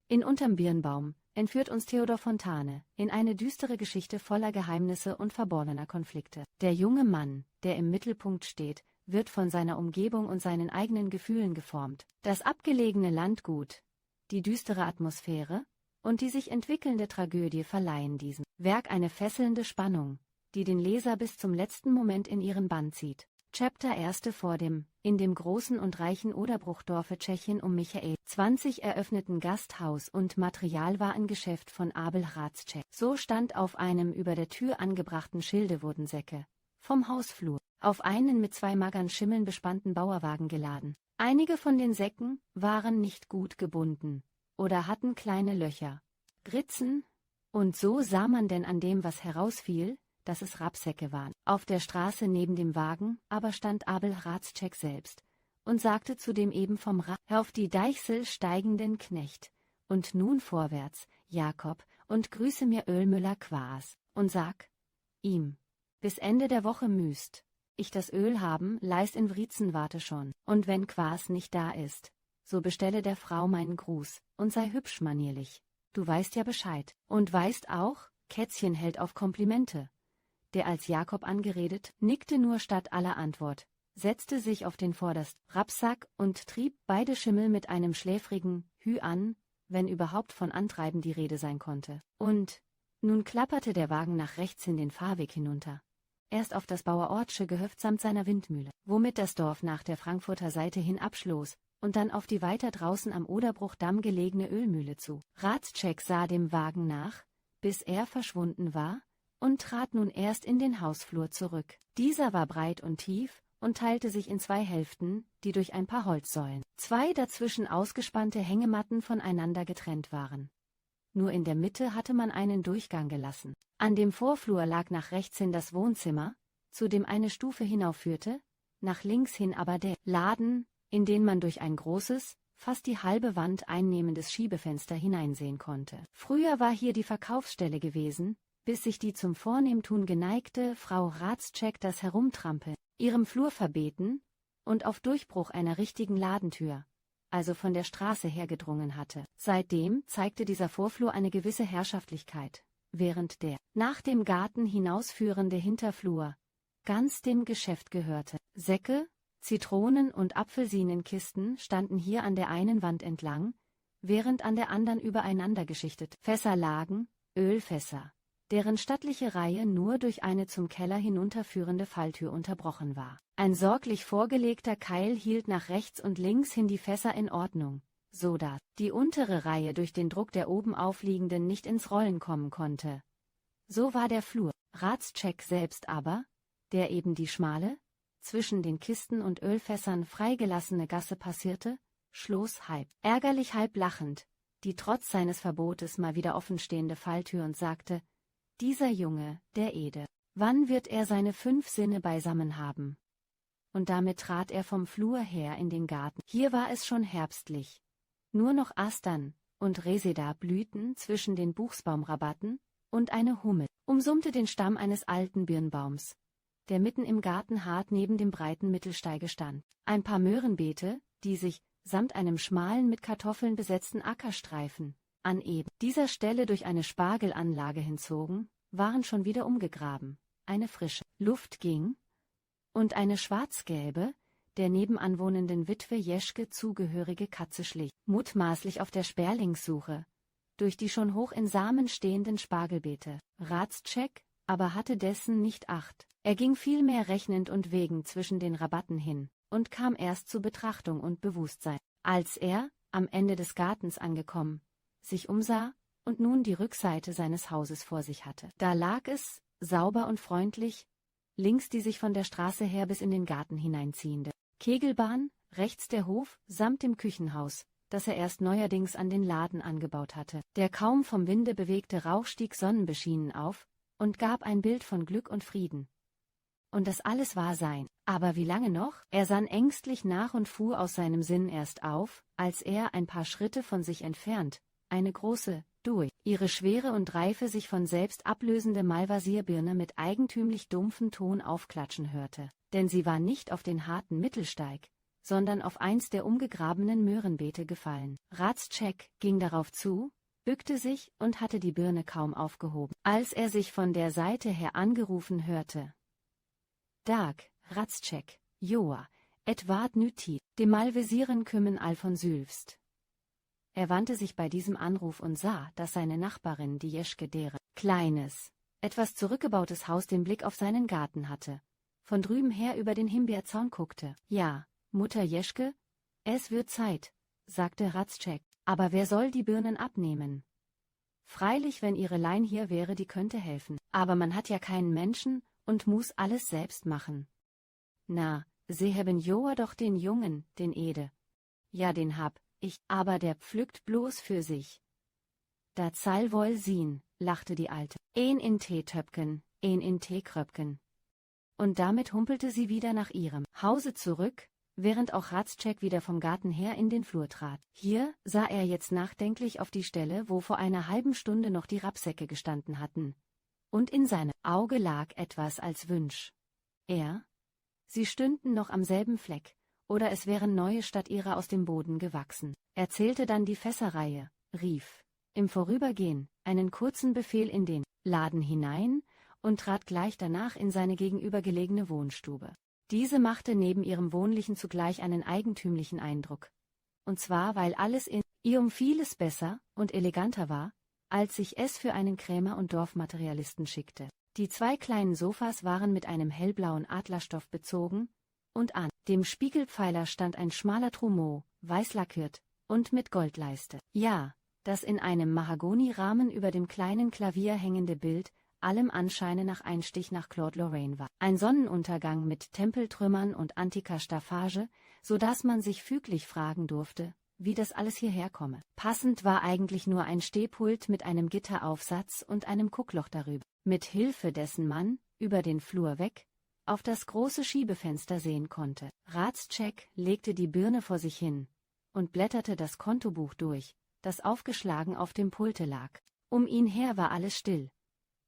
In Unterm Birnbaum entführt uns Theodor Fontane in eine düstere Geschichte voller Geheimnisse und verborgener Konflikte. Der junge Mann, der im Mittelpunkt steht, wird von seiner Umgebung und seinen eigenen Gefühlen geformt. Das abgelegene Landgut, die düstere Atmosphäre und die sich entwickelnde Tragödie verleihen diesem Werk eine fesselnde Spannung, die den Leser bis zum letzten Moment in ihren Bann zieht. Chapter 1. In dem großen und reichen Oderbruchdorfe Tschechien um Michael 20 eröffneten Gasthaus- und Materialwarengeschäft von Abel Hradscheck. So stand auf einem über der Tür angebrachten Schilde wurden Säcke vom Hausflur auf einen mit 2 magern Schimmeln bespannten Bauerwagen geladen. Einige von den Säcken waren nicht gut gebunden oder hatten kleine Löcher, Ritzen, und so sah man denn an dem, was herausfiel, dass es Rapsäcke waren. Auf der Straße neben dem Wagen aber stand Abel Hradscheck selbst und sagte zu dem eben vom auf die Deichsel steigenden Knecht: Und nun vorwärts, Jakob, und grüße mir Ölmüller Quaas, und sag ihm, bis Ende der Woche müsst ich das Öl haben, leist in Wriezen warte schon, und wenn Quaas nicht da ist, so bestelle der Frau meinen Gruß, und sei hübsch manierlich. Du weißt ja Bescheid, und weißt auch, Kätzchen hält auf Komplimente. Der als Jakob angeredet, nickte nur statt aller Antwort, setzte sich auf den vordersten Rapsack und trieb beide Schimmel mit einem schläfrigen Hü an, wenn überhaupt von Antreiben die Rede sein konnte. Und nun klapperte der Wagen nach rechts hin den Fahrweg hinunter. Erst auf das Bauerortsche Gehöft samt seiner Windmühle, womit das Dorf nach der Frankfurter Seite hin abschloss, und dann auf die weiter draußen am Oderbruchdamm gelegene Ölmühle zu. Hradscheck sah dem Wagen nach, bis er verschwunden war, und trat nun erst in den Hausflur zurück. Dieser war breit und tief und teilte sich in 2 Hälften, die durch ein paar Holzsäulen, 2 dazwischen ausgespannte Hängematten voneinander getrennt waren. Nur in der Mitte hatte man einen Durchgang gelassen. An dem Vorflur lag nach rechts hin das Wohnzimmer, zu dem eine Stufe hinaufführte, nach links hin aber der Laden, in den man durch ein großes, fast die halbe Wand einnehmendes Schiebefenster hineinsehen konnte. Früher war hier die Verkaufsstelle gewesen, bis sich die zum Vornehmtun geneigte Frau Hradscheck das Herumtrampeln ihrem Flur verbeten und auf Durchbruch einer richtigen Ladentür, also von der Straße her gedrungen hatte. Seitdem zeigte dieser Vorflur eine gewisse Herrschaftlichkeit, während der nach dem Garten hinausführende Hinterflur ganz dem Geschäft gehörte. Säcke, Zitronen- und Apfelsinenkisten standen hier an der einen Wand entlang, während an der anderen übereinander geschichtet Fässer lagen, Ölfässer, deren stattliche Reihe nur durch eine zum Keller hinunterführende Falltür unterbrochen war. Ein sorglich vorgelegter Keil hielt nach rechts und links hin die Fässer in Ordnung, so dass die untere Reihe durch den Druck der oben aufliegenden nicht ins Rollen kommen konnte. So war der Flur. Hradscheck selbst aber, der eben die schmale, zwischen den Kisten und Ölfässern freigelassene Gasse passierte, schloss halb ärgerlich halb lachend die trotz seines Verbotes mal wieder offenstehende Falltür und sagte: Dieser Junge, der Ede, wann wird er seine 5 Sinne beisammen haben? Und damit trat er vom Flur her in den Garten. Hier war es schon herbstlich. Nur noch Astern und Reseda blühten zwischen den Buchsbaumrabatten, und eine Hummel umsummte den Stamm eines alten Birnbaums, der mitten im Garten hart neben dem breiten Mittelsteige stand. Ein paar Möhrenbeete, die sich, samt einem schmalen mit Kartoffeln besetzten Ackerstreifen, an eben dieser Stelle durch eine Spargelanlage hinzogen, waren schon wieder umgegraben. Eine frische Luft ging, und eine schwarzgelbe, der nebenan wohnenden Witwe Jeschke zugehörige Katze schlich, mutmaßlich auf der Sperlingssuche, durch die schon hoch in Samen stehenden Spargelbeete. Hradscheck aber hatte dessen nicht Acht. Er ging vielmehr rechnend und wägend zwischen den Rabatten hin und kam erst zu Betrachtung und Bewusstsein, als er, am Ende des Gartens angekommen, sich umsah und nun die Rückseite seines Hauses vor sich hatte. Da lag es, sauber und freundlich, links die sich von der Straße her bis in den Garten hineinziehende Kegelbahn, rechts der Hof samt dem Küchenhaus, das er erst neuerdings an den Laden angebaut hatte. Der kaum vom Winde bewegte Rauch stieg sonnenbeschienen auf und gab ein Bild von Glück und Frieden. Und das alles war sein. Aber wie lange noch? Er sann ängstlich nach und fuhr aus seinem Sinn erst auf, als er ein paar Schritte von sich entfernt eine große, durch ihre Schwere und Reife sich von selbst ablösende Malvasierbirne mit eigentümlich dumpfem Ton aufklatschen hörte. Denn sie war nicht auf den harten Mittelsteig, sondern auf eins der umgegrabenen Möhrenbeete gefallen. Ratzschek ging darauf zu, bückte sich und hatte die Birne kaum aufgehoben, als er sich von der Seite her angerufen hörte. Dag, Ratzschek, Joa, et wat nüti, dem Malvesieren kümmen all von Sülfst. Er wandte sich bei diesem Anruf und sah, dass seine Nachbarin, die Jeschke deren kleines, etwas zurückgebautes Haus den Blick auf seinen Garten hatte, von drüben her über den Himbeerzaun guckte. Ja, Mutter Jeschke, es wird Zeit, sagte Ratzschek, aber wer soll die Birnen abnehmen? Freilich, wenn ihre Lein hier wäre, die könnte helfen, aber man hat ja keinen Menschen und muss alles selbst machen. Na, sie haben Joa doch den Jungen, den Ede. Ja, den hab ich, aber der pflückt bloß für sich. Da zahl wohl sien, lachte die Alte, een in Teetöpken, een in Teekröpken. Und damit humpelte sie wieder nach ihrem Hause zurück, während auch Ratzschek wieder vom Garten her in den Flur trat. Hier sah er jetzt nachdenklich auf die Stelle, wo vor einer halben Stunde noch die Rapsäcke gestanden hatten. Und in seinem Auge lag etwas als Wünsch. Sie stünden noch am selben Fleck, oder es wären neue statt ihrer aus dem Boden gewachsen. Er zählte dann die Fässerreihe, rief im Vorübergehen einen kurzen Befehl in den Laden hinein und trat gleich danach in seine gegenübergelegene Wohnstube. Diese machte neben ihrem Wohnlichen zugleich einen eigentümlichen Eindruck. Und zwar, weil alles in ihr um vieles besser und eleganter war, als sich es für einen Krämer und Dorfmaterialisten schickte. Die zwei kleinen Sofas waren mit einem hellblauen Adlerstoff bezogen, und an dem Spiegelpfeiler stand ein schmaler Trumeau, weiß lackiert und mit Goldleiste. Ja, das in einem Mahagonirahmen über dem kleinen Klavier hängende Bild allem Anscheine nach Einstich nach Claude Lorraine war. Ein Sonnenuntergang mit Tempeltrümmern und antiker Staffage, so dass man sich füglich fragen durfte, wie das alles hierher komme. Passend war eigentlich nur ein Stehpult mit einem Gitteraufsatz und einem Guckloch darüber, mit Hilfe dessen man, über den Flur weg, auf das große Schiebefenster sehen konnte. Ratzschek legte die Birne vor sich hin und blätterte das Kontobuch durch, das aufgeschlagen auf dem Pulte lag. Um ihn her war alles still,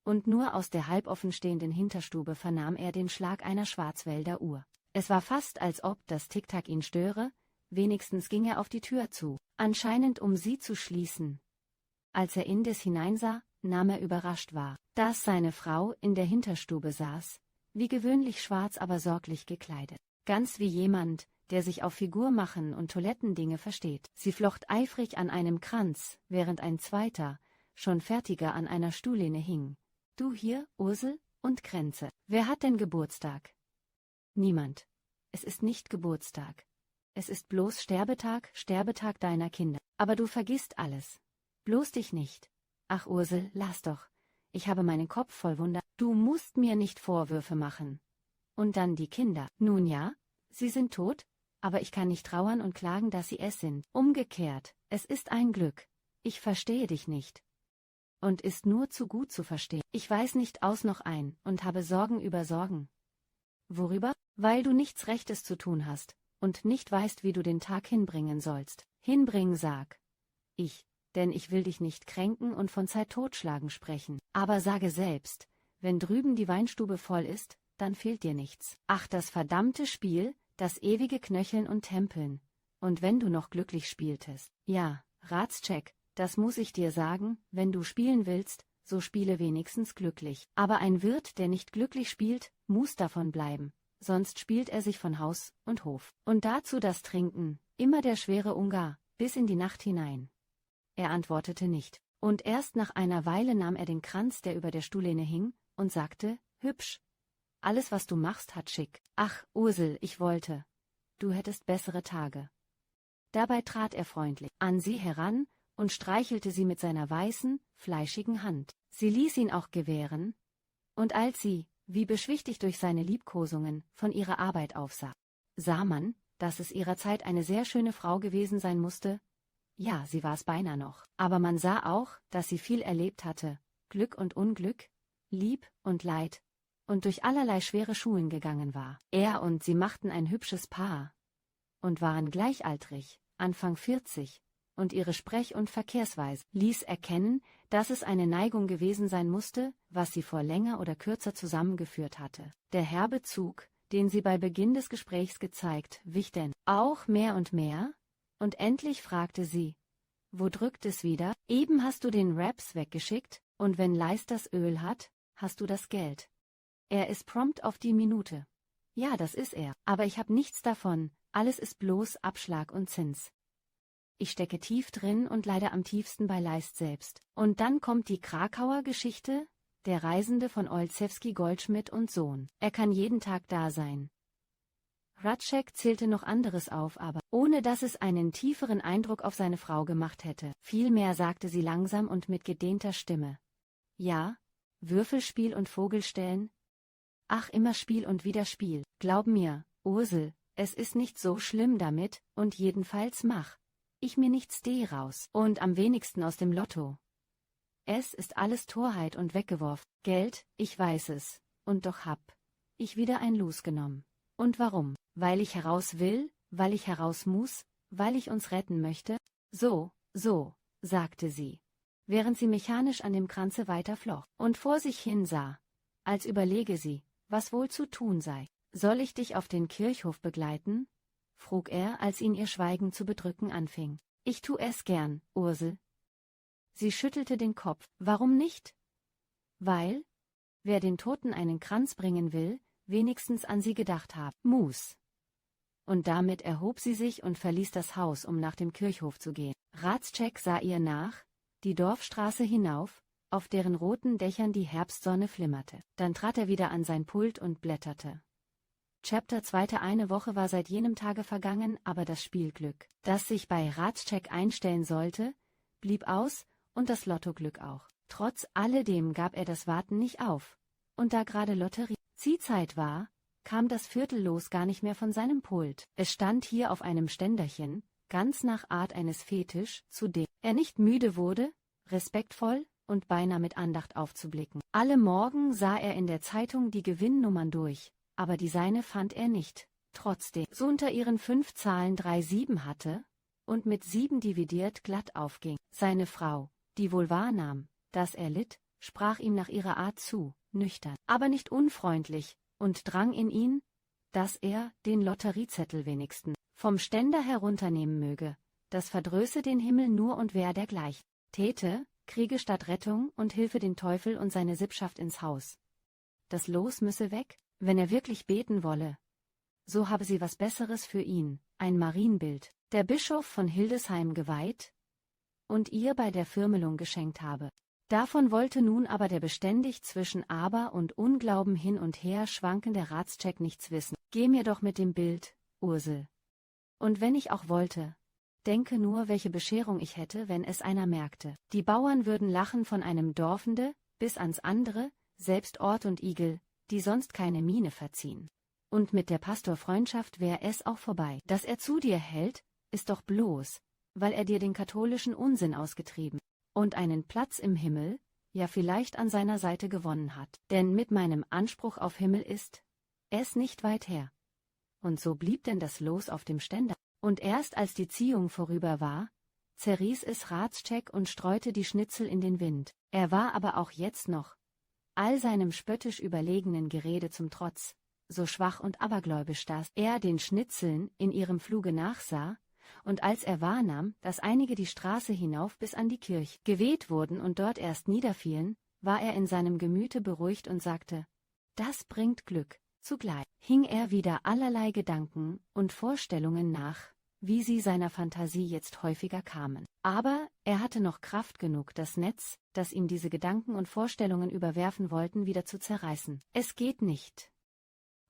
und nur aus der halboffen stehenden Hinterstube vernahm er den Schlag einer Schwarzwälder Uhr. Es war fast, als ob das Tick-Tack ihn störe, wenigstens ging er auf die Tür zu, anscheinend um sie zu schließen. Als er indes hineinsah, nahm er überrascht wahr, dass seine Frau in der Hinterstube saß, wie gewöhnlich schwarz, aber sorglich gekleidet. Ganz wie jemand, der sich auf Figurmachen und Toilettendinge versteht. Sie flocht eifrig an einem Kranz, während ein zweiter, schon fertiger an einer Stuhllehne hing. Du hier, Ursel, und Kränze. Wer hat denn Geburtstag? Niemand. Es ist nicht Geburtstag. Es ist bloß Sterbetag, Sterbetag deiner Kinder. Aber du vergisst alles. Bloß dich nicht. Ach Ursel, lass doch. Ich habe meinen Kopf voll Wunder. Du musst mir nicht Vorwürfe machen. Und dann die Kinder. Nun ja, sie sind tot, aber ich kann nicht trauern und klagen, dass sie es sind. Umgekehrt, es ist ein Glück. Ich verstehe dich nicht. Und ist nur zu gut zu verstehen. Ich weiß nicht aus noch ein und habe Sorgen über Sorgen. Worüber? Weil du nichts Rechtes zu tun hast und nicht weißt, wie du den Tag hinbringen sollst. Hinbringen, sag ich, denn ich will dich nicht kränken und von Zeit totschlagen sprechen. Aber sage selbst, wenn drüben die Weinstube voll ist, dann fehlt dir nichts. Ach, das verdammte Spiel, das ewige Knöcheln und Tempeln. Und wenn du noch glücklich spieltest. Ja, Ratzschek, das muss ich dir sagen, wenn du spielen willst, so spiele wenigstens glücklich. Aber ein Wirt, der nicht glücklich spielt, muss davon bleiben, sonst spielt er sich von Haus und Hof. Und dazu das Trinken, immer der schwere Ungar, bis in die Nacht hinein. Er antwortete nicht, und erst nach einer Weile nahm er den Kranz, der über der Stuhllehne hing, und sagte, hübsch. Alles, was du machst, hat schick. Ach, Ursel, ich wollte. Du hättest bessere Tage. Dabei trat er freundlich an sie heran und streichelte sie mit seiner weißen, fleischigen Hand. Sie ließ ihn auch gewähren, und als sie, wie beschwichtigt durch seine Liebkosungen, von ihrer Arbeit aufsah, sah man, dass es ihrer Zeit eine sehr schöne Frau gewesen sein musste. Ja, sie war es beinahe noch. Aber man sah auch, dass sie viel erlebt hatte, Glück und Unglück, Lieb und Leid, und durch allerlei schwere Schulen gegangen war. Er und sie machten ein hübsches Paar und waren gleichaltrig, Anfang 40, und ihre Sprech- und Verkehrsweise ließ erkennen, dass es eine Neigung gewesen sein musste, was sie vor länger oder kürzer zusammengeführt hatte. Der herbe Zug, den sie bei Beginn des Gesprächs gezeigt, wich denn auch mehr und mehr, und endlich fragte sie: Wo drückt es wieder? Eben hast du den Raps weggeschickt, und wenn Leis das Öl hat, hast du das Geld. Er ist prompt auf die Minute. Ja, das ist er, aber ich hab nichts davon, alles ist bloß Abschlag und Zins. Ich stecke tief drin und leider am tiefsten bei Leist selbst. Und dann kommt die Krakauer Geschichte, der Reisende von Olszewski Goldschmidt und Sohn. Er kann jeden Tag da sein. Hradscheck zählte noch anderes auf, aber ohne dass es einen tieferen Eindruck auf seine Frau gemacht hätte. Vielmehr sagte sie langsam und mit gedehnter Stimme: Ja, Würfelspiel und Vogelstellen? Ach, immer Spiel und wieder Spiel. Glaub mir, Ursel, es ist nicht so schlimm damit, und jedenfalls mach ich mir nichts raus. Und am wenigsten aus dem Lotto. Es ist alles Torheit und weggeworfen. Geld, ich weiß es, und doch hab ich wieder ein Los genommen. Und warum? Weil ich heraus will, weil ich heraus muss, weil ich uns retten möchte? So, sagte sie, während sie mechanisch an dem Kranze weiterflocht und vor sich hin sah, als überlege sie, was wohl zu tun sei. Soll ich dich auf den Kirchhof begleiten? Frug er, als ihn ihr Schweigen zu bedrücken anfing. Ich tu es gern, Ursel. Sie schüttelte den Kopf. Warum nicht? Weil, wer den Toten einen Kranz bringen will, wenigstens an sie gedacht haben muss. Und damit erhob sie sich und verließ das Haus, um nach dem Kirchhof zu gehen. Hradscheck sah ihr nach, die Dorfstraße hinauf, auf deren roten Dächern die Herbstsonne flimmerte. Dann trat er wieder an sein Pult und blätterte. Chapter 2. Eine Woche war seit jenem Tage vergangen, aber das Spielglück, das sich bei Hradscheck einstellen sollte, blieb aus, und das Lottoglück auch. Trotz alledem gab er das Warten nicht auf. Und da gerade Lotterie-Ziehzeit war, kam das Viertellos gar nicht mehr von seinem Pult. Es stand hier auf einem Ständerchen, ganz nach Art eines Fetisch, zu dem er nicht müde wurde, respektvoll und beinahe mit Andacht aufzublicken. Alle Morgen sah er in der Zeitung die Gewinnnummern durch, aber die seine fand er nicht, trotzdem so unter ihren 5 Zahlen 3 7 hatte und mit 7 dividiert glatt aufging. Seine Frau, die wohl wahrnahm, dass er litt, sprach ihm nach ihrer Art zu, nüchtern, aber nicht unfreundlich, und drang in ihn, dass er den Lotteriezettel wenigstens vom Ständer herunternehmen möge. Das verdröße den Himmel nur und wer dergleichen täte, kriege statt Rettung und Hilfe den Teufel und seine Sippschaft ins Haus. Das Los müsse weg, wenn er wirklich beten wolle. So habe sie was Besseres für ihn, ein Marienbild, der Bischof von Hildesheim geweiht und ihr bei der Firmelung geschenkt habe. Davon wollte nun aber der beständig zwischen Aber und Unglauben hin und her schwankende Hradscheck nichts wissen. Geh mir doch mit dem Bild, Ursel. Und wenn ich auch wollte, denke nur, welche Bescherung ich hätte, wenn es einer merkte. Die Bauern würden lachen von einem Dorfende bis ans andere, selbst Ort und Igel, die sonst keine Miene verziehen. Und mit der Pastorfreundschaft wär es auch vorbei. Dass er zu dir hält, ist doch bloß, weil er dir den katholischen Unsinn ausgetrieben und einen Platz im Himmel, ja vielleicht an seiner Seite gewonnen hat. Denn mit meinem Anspruch auf Himmel ist es nicht weit her. Und so blieb denn das Los auf dem Ständer. Und erst als die Ziehung vorüber war, zerriss es Hradscheck und streute die Schnitzel in den Wind. Er war aber auch jetzt noch, all seinem spöttisch überlegenen Gerede zum Trotz, so schwach und abergläubisch, dass er den Schnitzeln in ihrem Fluge nachsah, und als er wahrnahm, dass einige die Straße hinauf bis an die Kirche geweht wurden und dort erst niederfielen, war er in seinem Gemüte beruhigt und sagte: Das bringt Glück. Zugleich hing er wieder allerlei Gedanken und Vorstellungen nach, wie sie seiner Fantasie jetzt häufiger kamen. Aber er hatte noch Kraft genug, das Netz, das ihm diese Gedanken und Vorstellungen überwerfen wollten, wieder zu zerreißen. Es geht nicht.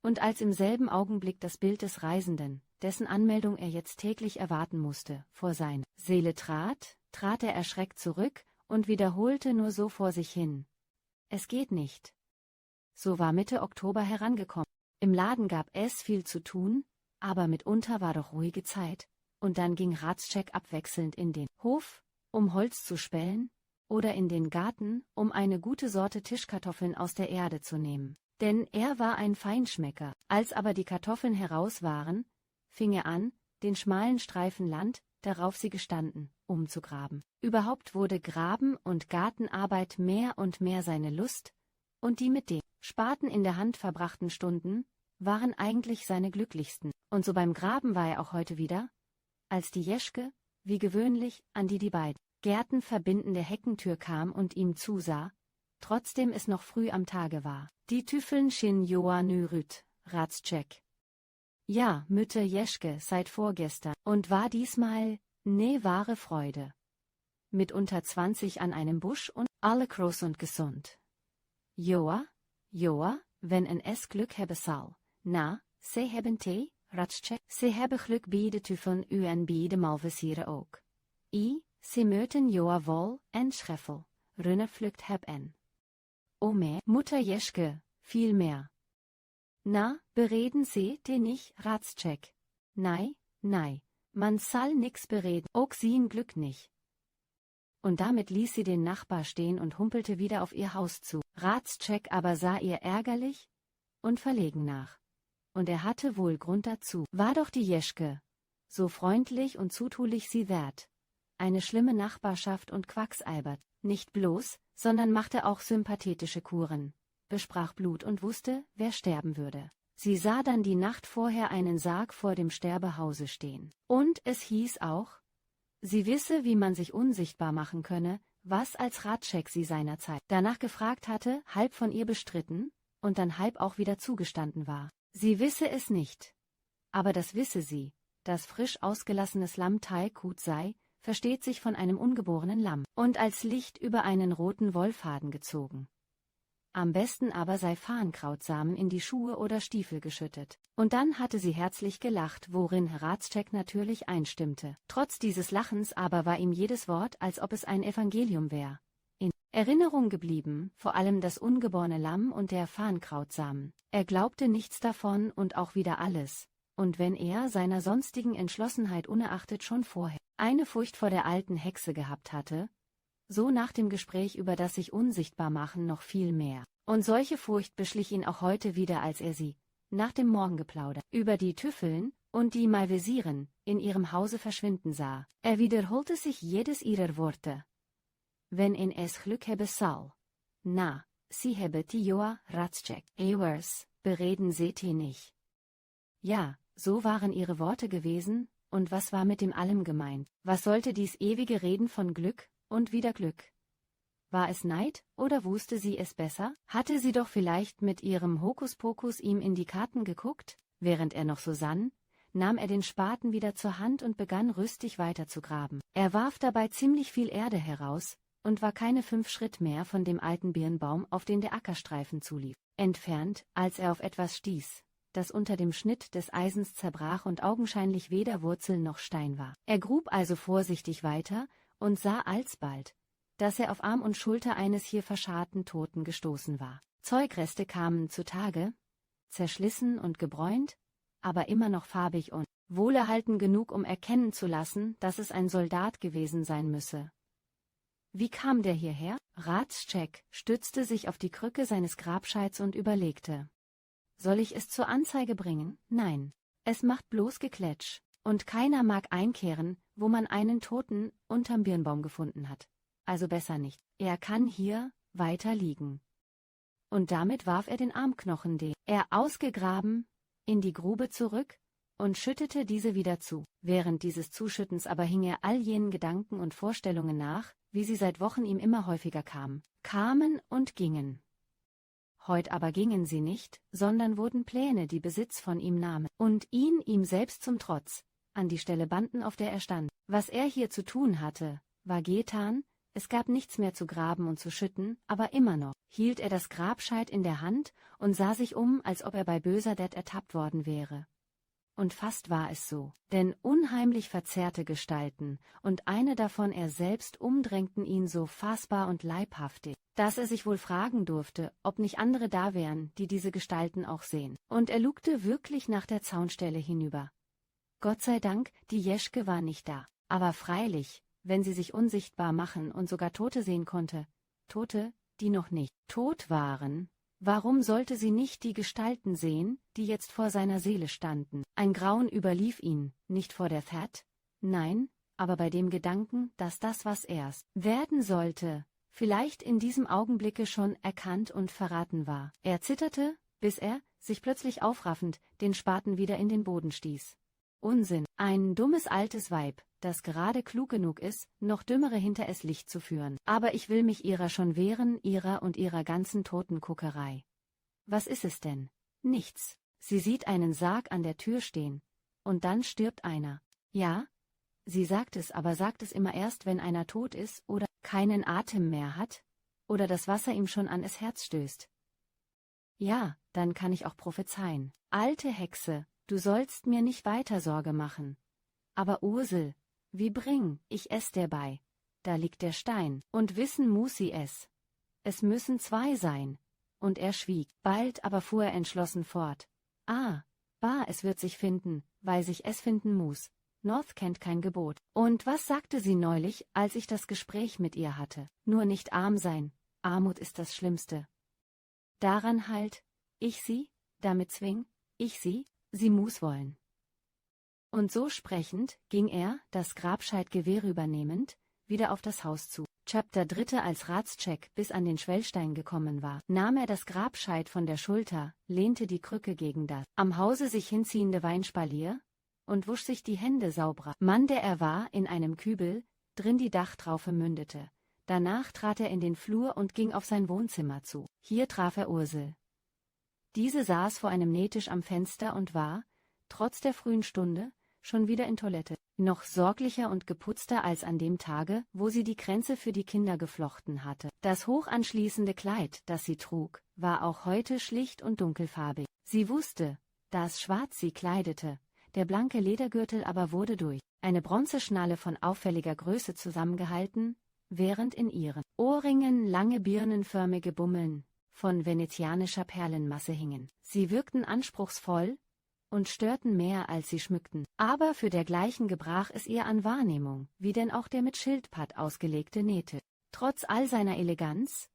Und als im selben Augenblick das Bild des Reisenden, dessen Anmeldung er jetzt täglich erwarten musste, vor seine Seele trat er erschreckt zurück und wiederholte nur so vor sich hin: Es geht nicht. So war Mitte Oktober herangekommen. Im Laden gab es viel zu tun, aber mitunter war doch ruhige Zeit, und dann ging Hradscheck abwechselnd in den Hof, um Holz zu spähen, oder in den Garten, um eine gute Sorte Tischkartoffeln aus der Erde zu nehmen. Denn er war ein Feinschmecker. Als aber die Kartoffeln heraus waren, fing er an, den schmalen Streifen Land, darauf sie gestanden, umzugraben. Überhaupt wurde Graben- und Gartenarbeit mehr und mehr seine Lust, und die mit dem Spaten in der Hand verbrachten Stunden, waren eigentlich seine glücklichsten. Und so beim Graben war er auch heute wieder, als die Jeschke, wie gewöhnlich, an die beiden Gärten verbindende Heckentür kam und ihm zusah, trotzdem es noch früh am Tage war. Die Tüffeln schien Joa nürüt, Ratscheck. Ja, Mütter Jeschke seit vorgestern, und war diesmal, ne wahre Freude. Mit unter 20 an einem Busch und alle groß und gesund. Joa, wenn en es Glück hebben zal, na, se hebben thee, Ratscheck, se hebben Glück beide Tüffeln en beide Malvisieren ook. Se möten Joa wol en Scheffel, runner pflückt heb en. O mehr, Mutter Jeschke, viel mehr. Na, bereden se den nicht, Ratscheck. Nei, man sall nix bereden, ook sie'n Glück nicht. Und damit ließ sie den Nachbar stehen und humpelte wieder auf ihr Haus zu. Ratscheck aber sah ihr ärgerlich und verlegen nach. Und er hatte wohl Grund dazu. War doch die Jeschke, so freundlich und zutulich sie wert, eine schlimme Nachbarschaft und quacksalbert, nicht bloß, sondern machte auch sympathetische Kuren, besprach Blut und wusste, wer sterben würde. Sie sah dann die Nacht vorher einen Sarg vor dem Sterbehause stehen. Und es hieß auch, sie wisse, wie man sich unsichtbar machen könne, was als Ratscheck sie seinerzeit danach gefragt hatte, halb von ihr bestritten und dann halb auch wieder zugestanden war. Sie wisse es nicht. Aber das wisse sie, dass frisch ausgelassenes Lamm Teilgut sei, versteht sich von einem ungeborenen Lamm, und als Licht über einen roten Wollfaden gezogen. Am besten aber sei Farnkrautsamen in die Schuhe oder Stiefel geschüttet. Und dann hatte sie herzlich gelacht, worin Ratscheck natürlich einstimmte. Trotz dieses Lachens aber war ihm jedes Wort, als ob es ein Evangelium wäre, in Erinnerung geblieben, vor allem das ungeborene Lamm und der Farnkrautsamen. Er glaubte nichts davon und auch wieder alles. Und wenn er seiner sonstigen Entschlossenheit unerachtet schon vorher eine Furcht vor der alten Hexe gehabt hatte, so nach dem Gespräch über das sich unsichtbar machen noch viel mehr. Und solche Furcht beschlich ihn auch heute wieder, als er sie, nach dem Morgengeplauder, über die Tüffeln und die Malvisieren in ihrem Hause verschwinden sah. Er wiederholte sich jedes ihrer Worte. Wenn in es Glück habe sal. Na, sie habe die Joa Ratscheck. Ewers, bereden seht ihr nicht. Ja, so waren ihre Worte gewesen, und was war mit dem allem gemeint? Was sollte dies ewige Reden von Glück und wieder Glück? War es Neid, oder wusste sie es besser? Hatte sie doch vielleicht mit ihrem Hokuspokus ihm in die Karten geguckt? Während er noch so sann, nahm er den Spaten wieder zur Hand und begann rüstig weiterzugraben. Er warf dabei ziemlich viel Erde heraus, und war keine 5 Schritt mehr von dem alten Birnbaum, auf den der Ackerstreifen zulief, entfernt, als er auf etwas stieß, das unter dem Schnitt des Eisens zerbrach und augenscheinlich weder Wurzel noch Stein war. Er grub also vorsichtig weiter und sah alsbald, dass er auf Arm und Schulter eines hier verscharrten Toten gestoßen war. Zeugreste kamen zutage, zerschlissen und gebräunt, aber immer noch farbig und wohlerhalten genug, um erkennen zu lassen, dass es ein Soldat gewesen sein müsse. Wie kam der hierher? Ratscheck stützte sich auf die Krücke seines Grabscheits und überlegte. Soll ich es zur Anzeige bringen? Nein. Es macht bloß Geklätsch, und keiner mag einkehren, wo man einen Toten unterm Birnbaum gefunden hat. Also besser nicht. Er kann hier weiter liegen. Und damit warf er den Armknochen, den er ausgegraben, in die Grube zurück und schüttete diese wieder zu. Während dieses Zuschüttens aber hing er all jenen Gedanken und Vorstellungen nach, wie sie seit Wochen ihm immer häufiger kamen und gingen. Heut aber gingen sie nicht, sondern wurden Pläne, die Besitz von ihm nahmen, und ihn ihm selbst zum Trotz, an die Stelle banden, auf der er stand. Was er hier zu tun hatte, war getan, es gab nichts mehr zu graben und zu schütten, aber immer noch hielt er das Grabscheit in der Hand und sah sich um, als ob er bei böser Det ertappt worden wäre. Und fast war es so, denn unheimlich verzerrte Gestalten, und eine davon er selbst, umdrängten ihn so fassbar und leibhaftig, dass er sich wohl fragen durfte, ob nicht andere da wären, die diese Gestalten auch sehen. Und er lugte wirklich nach der Zaunstelle hinüber. Gott sei Dank, die Jeschke war nicht da. Aber freilich, wenn sie sich unsichtbar machen und sogar Tote sehen konnte, Tote, die noch nicht tot waren, warum sollte sie nicht die Gestalten sehen, die jetzt vor seiner Seele standen? Ein Grauen überlief ihn, nicht vor der That, nein, aber bei dem Gedanken, dass das, was erst werden sollte, vielleicht in diesem Augenblicke schon erkannt und verraten war. Er zitterte, bis er sich plötzlich aufraffend, den Spaten wieder in den Boden stieß. Unsinn, ein dummes altes Weib, das gerade klug genug ist, noch Dümmere hinter es Licht zu führen. Aber ich will mich ihrer schon wehren, ihrer und ihrer ganzen Totenkuckerei. Was ist es denn? Nichts. Sie sieht einen Sarg an der Tür stehen. Und dann stirbt einer. Ja? Sie sagt es, aber sagt es immer erst, wenn einer tot ist oder keinen Atem mehr hat? Oder das Wasser ihm schon an es Herz stößt. Ja, dann kann ich auch prophezeien. Alte Hexe, du sollst mir nicht weiter Sorge machen. Aber Ursel, wie bring ich es dir bei? Da liegt der Stein, und wissen muss sie es. Es müssen zwei sein. Und er schwieg, bald aber fuhr er entschlossen fort. Ah, es wird sich finden, weil sich es finden muss. North kennt kein Gebot. Und was sagte sie neulich, als ich das Gespräch mit ihr hatte? Nur nicht arm sein, Armut ist das Schlimmste. Daran halt, ich sie, damit zwing, ich sie muss wollen. Und so sprechend, ging er, das Grabscheidgewehr übernehmend, wieder auf das Haus zu. Chapter 3. Als Ratscheck bis an den Schwellstein gekommen war, nahm er das Grabscheit von der Schulter, lehnte die Krücke gegen das am Hause sich hinziehende Weinspalier und wusch sich die Hände sauberer. Mann, der er war, in einem Kübel, drin die Dachtraufe mündete. Danach trat er in den Flur und ging auf sein Wohnzimmer zu. Hier traf er Ursel. Diese saß vor einem Nähtisch am Fenster und war, trotz der frühen Stunde, schon wieder in Toilette, noch sorglicher und geputzter als an dem Tage, wo sie die Kränze für die Kinder geflochten hatte. Das hochanschließende Kleid, das sie trug, war auch heute schlicht und dunkelfarbig. Sie wusste, dass schwarz sie kleidete, der blanke Ledergürtel aber wurde durch eine Bronzeschnalle von auffälliger Größe zusammengehalten, während in ihren Ohrringen lange birnenförmige Bummeln von venezianischer Perlenmasse hingen. Sie wirkten anspruchsvoll und störten mehr, als sie schmückten. Aber für dergleichen gebrach es ihr an Wahrnehmung, wie denn auch der mit Schildpatt ausgelegte Nähte, trotz all seiner Eleganz,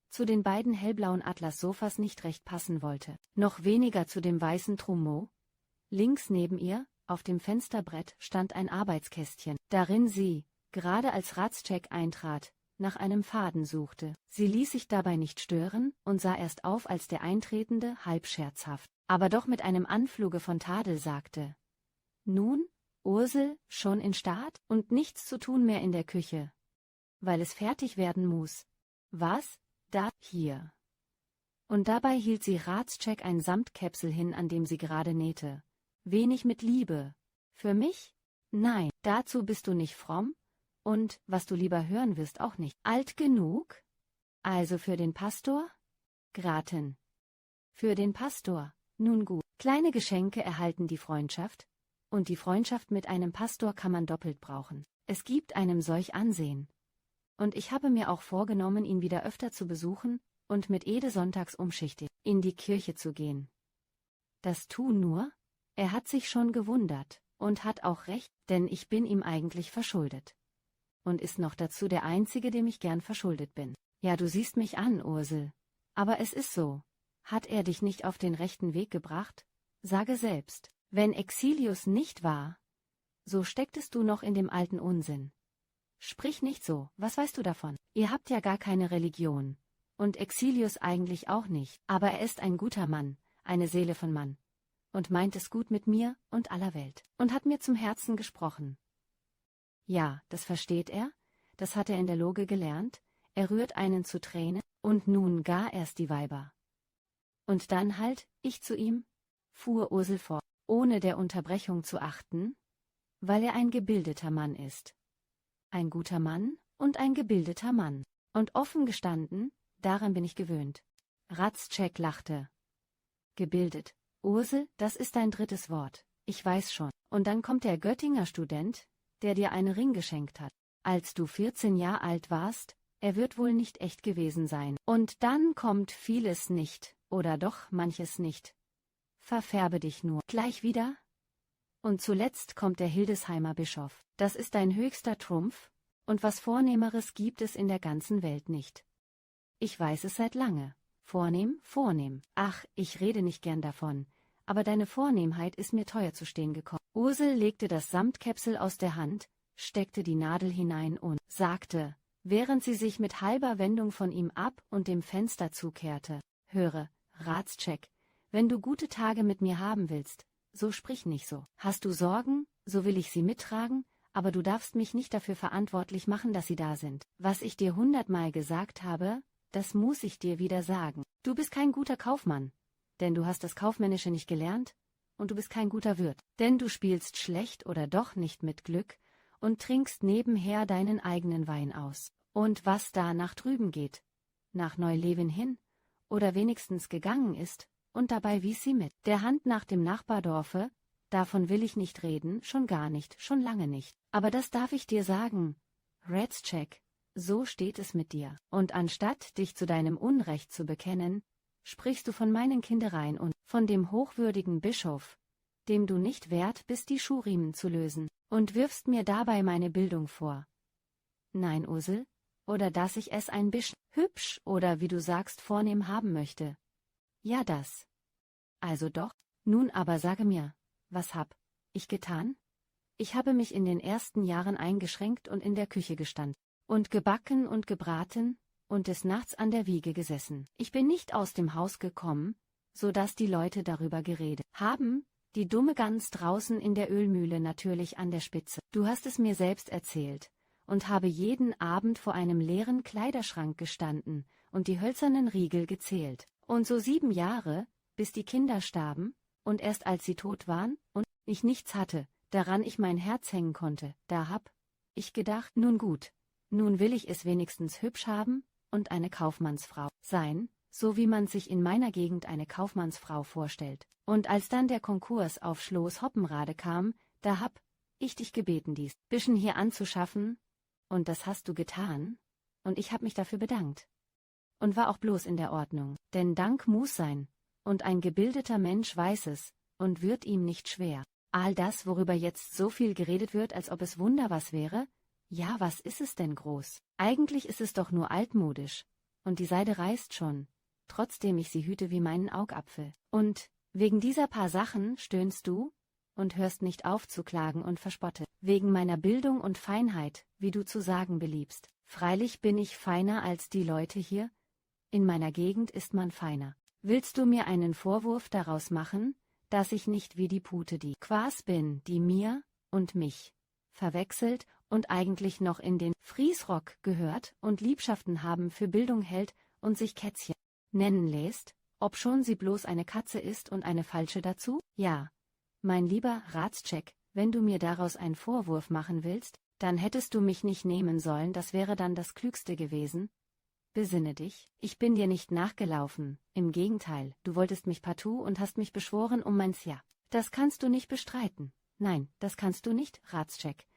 zu den beiden hellblauen Atlassofas nicht recht passen wollte, noch weniger zu dem weißen Trumeau. Links neben ihr, auf dem Fensterbrett, stand ein Arbeitskästchen, darin sie, gerade als Ratscheck eintrat, nach einem Faden suchte. Sie ließ sich dabei nicht stören und sah erst auf, als der Eintretende halb scherzhaft, aber doch mit einem Anfluge von Tadel sagte: »Nun, Ursel, schon in Staat und nichts zu tun mehr in der Küche, weil es fertig werden muss. Was? Da, hier.« Und dabei hielt sie Ratscheck ein Samtkäpsel hin, an dem sie gerade nähte. »Wenig mit Liebe. Für mich? Nein, dazu bist du nicht fromm. Und, was du lieber hören wirst, auch nicht alt genug? Also für den Pastor? Gratin. Für den Pastor. Nun gut, kleine Geschenke erhalten die Freundschaft, und die Freundschaft mit einem Pastor kann man doppelt brauchen. Es gibt einem solch Ansehen. Und ich habe mir auch vorgenommen, ihn wieder öfter zu besuchen und mit Ede sonntags umschichtig in die Kirche zu gehen. Das tu nur, er hat sich schon gewundert, und hat auch recht, denn ich bin ihm eigentlich verschuldet. Und ist noch dazu der Einzige, dem ich gern verschuldet bin. Ja, du siehst mich an, Ursel. Aber es ist so. Hat er dich nicht auf den rechten Weg gebracht? Sage selbst, wenn Exilius nicht war, so stecktest du noch in dem alten Unsinn. Sprich nicht so, was weißt du davon? Ihr habt ja gar keine Religion. Und Exilius eigentlich auch nicht. Aber er ist ein guter Mann, eine Seele von Mann. Und meint es gut mit mir und aller Welt. Und hat mir zum Herzen gesprochen. Ja, das versteht er, das hat er in der Loge gelernt, er rührt einen zu Tränen, und nun gar erst die Weiber. Und dann halt, ich zu ihm, fuhr Ursel fort, ohne der Unterbrechung zu achten, weil er ein gebildeter Mann ist. Ein guter Mann und ein gebildeter Mann. Und offen gestanden, daran bin ich gewöhnt. Ratscheck lachte. Gebildet, Ursel, das ist dein drittes Wort, ich weiß schon. Und dann kommt der Göttinger Student, der dir einen Ring geschenkt hat, als du 14 Jahre alt warst, er wird wohl nicht echt gewesen sein. Und dann kommt vieles nicht, oder doch manches nicht. Verfärbe dich nur gleich wieder. Und zuletzt kommt der Hildesheimer Bischof, das ist dein höchster Trumpf, und was Vornehmeres gibt es in der ganzen Welt nicht. Ich weiß es seit lange. Vornehm. Ach, ich rede nicht gern davon, aber deine Vornehmheit ist mir teuer zu stehen gekommen. Ursel legte das Samtkäpsel aus der Hand, steckte die Nadel hinein und sagte, während sie sich mit halber Wendung von ihm ab und dem Fenster zukehrte: »Höre, Ratscheck, wenn du gute Tage mit mir haben willst, so sprich nicht so. Hast du Sorgen, so will ich sie mittragen, aber du darfst mich nicht dafür verantwortlich machen, dass sie da sind. Was ich dir 100-mal gesagt habe, das muss ich dir wieder sagen. Du bist kein guter Kaufmann, denn du hast das Kaufmännische nicht gelernt, und du bist kein guter Wirt, denn du spielst schlecht oder doch nicht mit Glück und trinkst nebenher deinen eigenen Wein aus. Und was da nach drüben geht, nach Neulewin hin, oder wenigstens gegangen ist, und dabei wies sie mit der Hand nach dem Nachbardorfe, davon will ich nicht reden, schon gar nicht, schon lange nicht. Aber das darf ich dir sagen, Ratschek, so steht es mit dir. Und anstatt dich zu deinem Unrecht zu bekennen, sprichst du von meinen Kindereien und von dem hochwürdigen Bischof, dem du nicht wert bist, die Schuhriemen zu lösen, und wirfst mir dabei meine Bildung vor. Nein, Ursel, oder dass ich es ein bisschen hübsch oder wie du sagst vornehm haben möchte. Ja, das. Also doch, nun aber sage mir, was hab ich getan? Ich habe mich in den ersten Jahren eingeschränkt und in der Küche gestanden, und gebacken und gebraten, und des Nachts an der Wiege gesessen. Ich bin nicht aus dem Haus gekommen, so dass die Leute darüber geredet haben, die dumme Gans draußen in der Ölmühle natürlich an der Spitze. Du hast es mir selbst erzählt, und habe jeden Abend vor einem leeren Kleiderschrank gestanden und die hölzernen Riegel gezählt. Und so 7 Jahre, bis die Kinder starben, und erst als sie tot waren, und ich nichts hatte, daran ich mein Herz hängen konnte, da hab ich gedacht, nun gut, nun will ich es wenigstens hübsch haben und eine Kaufmannsfrau sein, so wie man sich in meiner Gegend eine Kaufmannsfrau vorstellt. Und als dann der Konkurs auf Schloss Hoppenrade kam, da hab ich dich gebeten, dies bisschen hier anzuschaffen, und das hast du getan, und ich hab mich dafür bedankt. Und war auch bloß in der Ordnung, denn Dank muss sein, und ein gebildeter Mensch weiß es, und wird ihm nicht schwer. All das, worüber jetzt so viel geredet wird, als ob es Wunder was wäre, ja, was ist es denn groß? Eigentlich ist es doch nur altmodisch, und die Seide reißt schon, trotzdem ich sie hüte wie meinen Augapfel. Und wegen dieser paar Sachen stöhnst du und hörst nicht auf zu klagen und verspottet, wegen meiner Bildung und Feinheit, wie du zu sagen beliebst. Freilich bin ich feiner als die Leute hier, in meiner Gegend ist man feiner. Willst du mir einen Vorwurf daraus machen, dass ich nicht wie die Pute die Quas bin, die mir und mich verwechselt und eigentlich noch in den Friesrock gehört und Liebschaften haben für Bildung hält und sich Kätzchen nennen lässt, obschon sie bloß eine Katze ist und eine falsche dazu? Ja, mein lieber Ratschek, wenn du mir daraus einen Vorwurf machen willst, dann hättest du mich nicht nehmen sollen, das wäre dann das Klügste gewesen. Besinne dich, ich bin dir nicht nachgelaufen, im Gegenteil, du wolltest mich partout und hast mich beschworen um meins Ja. Das kannst du nicht bestreiten. Nein, das kannst du nicht, Ratschek.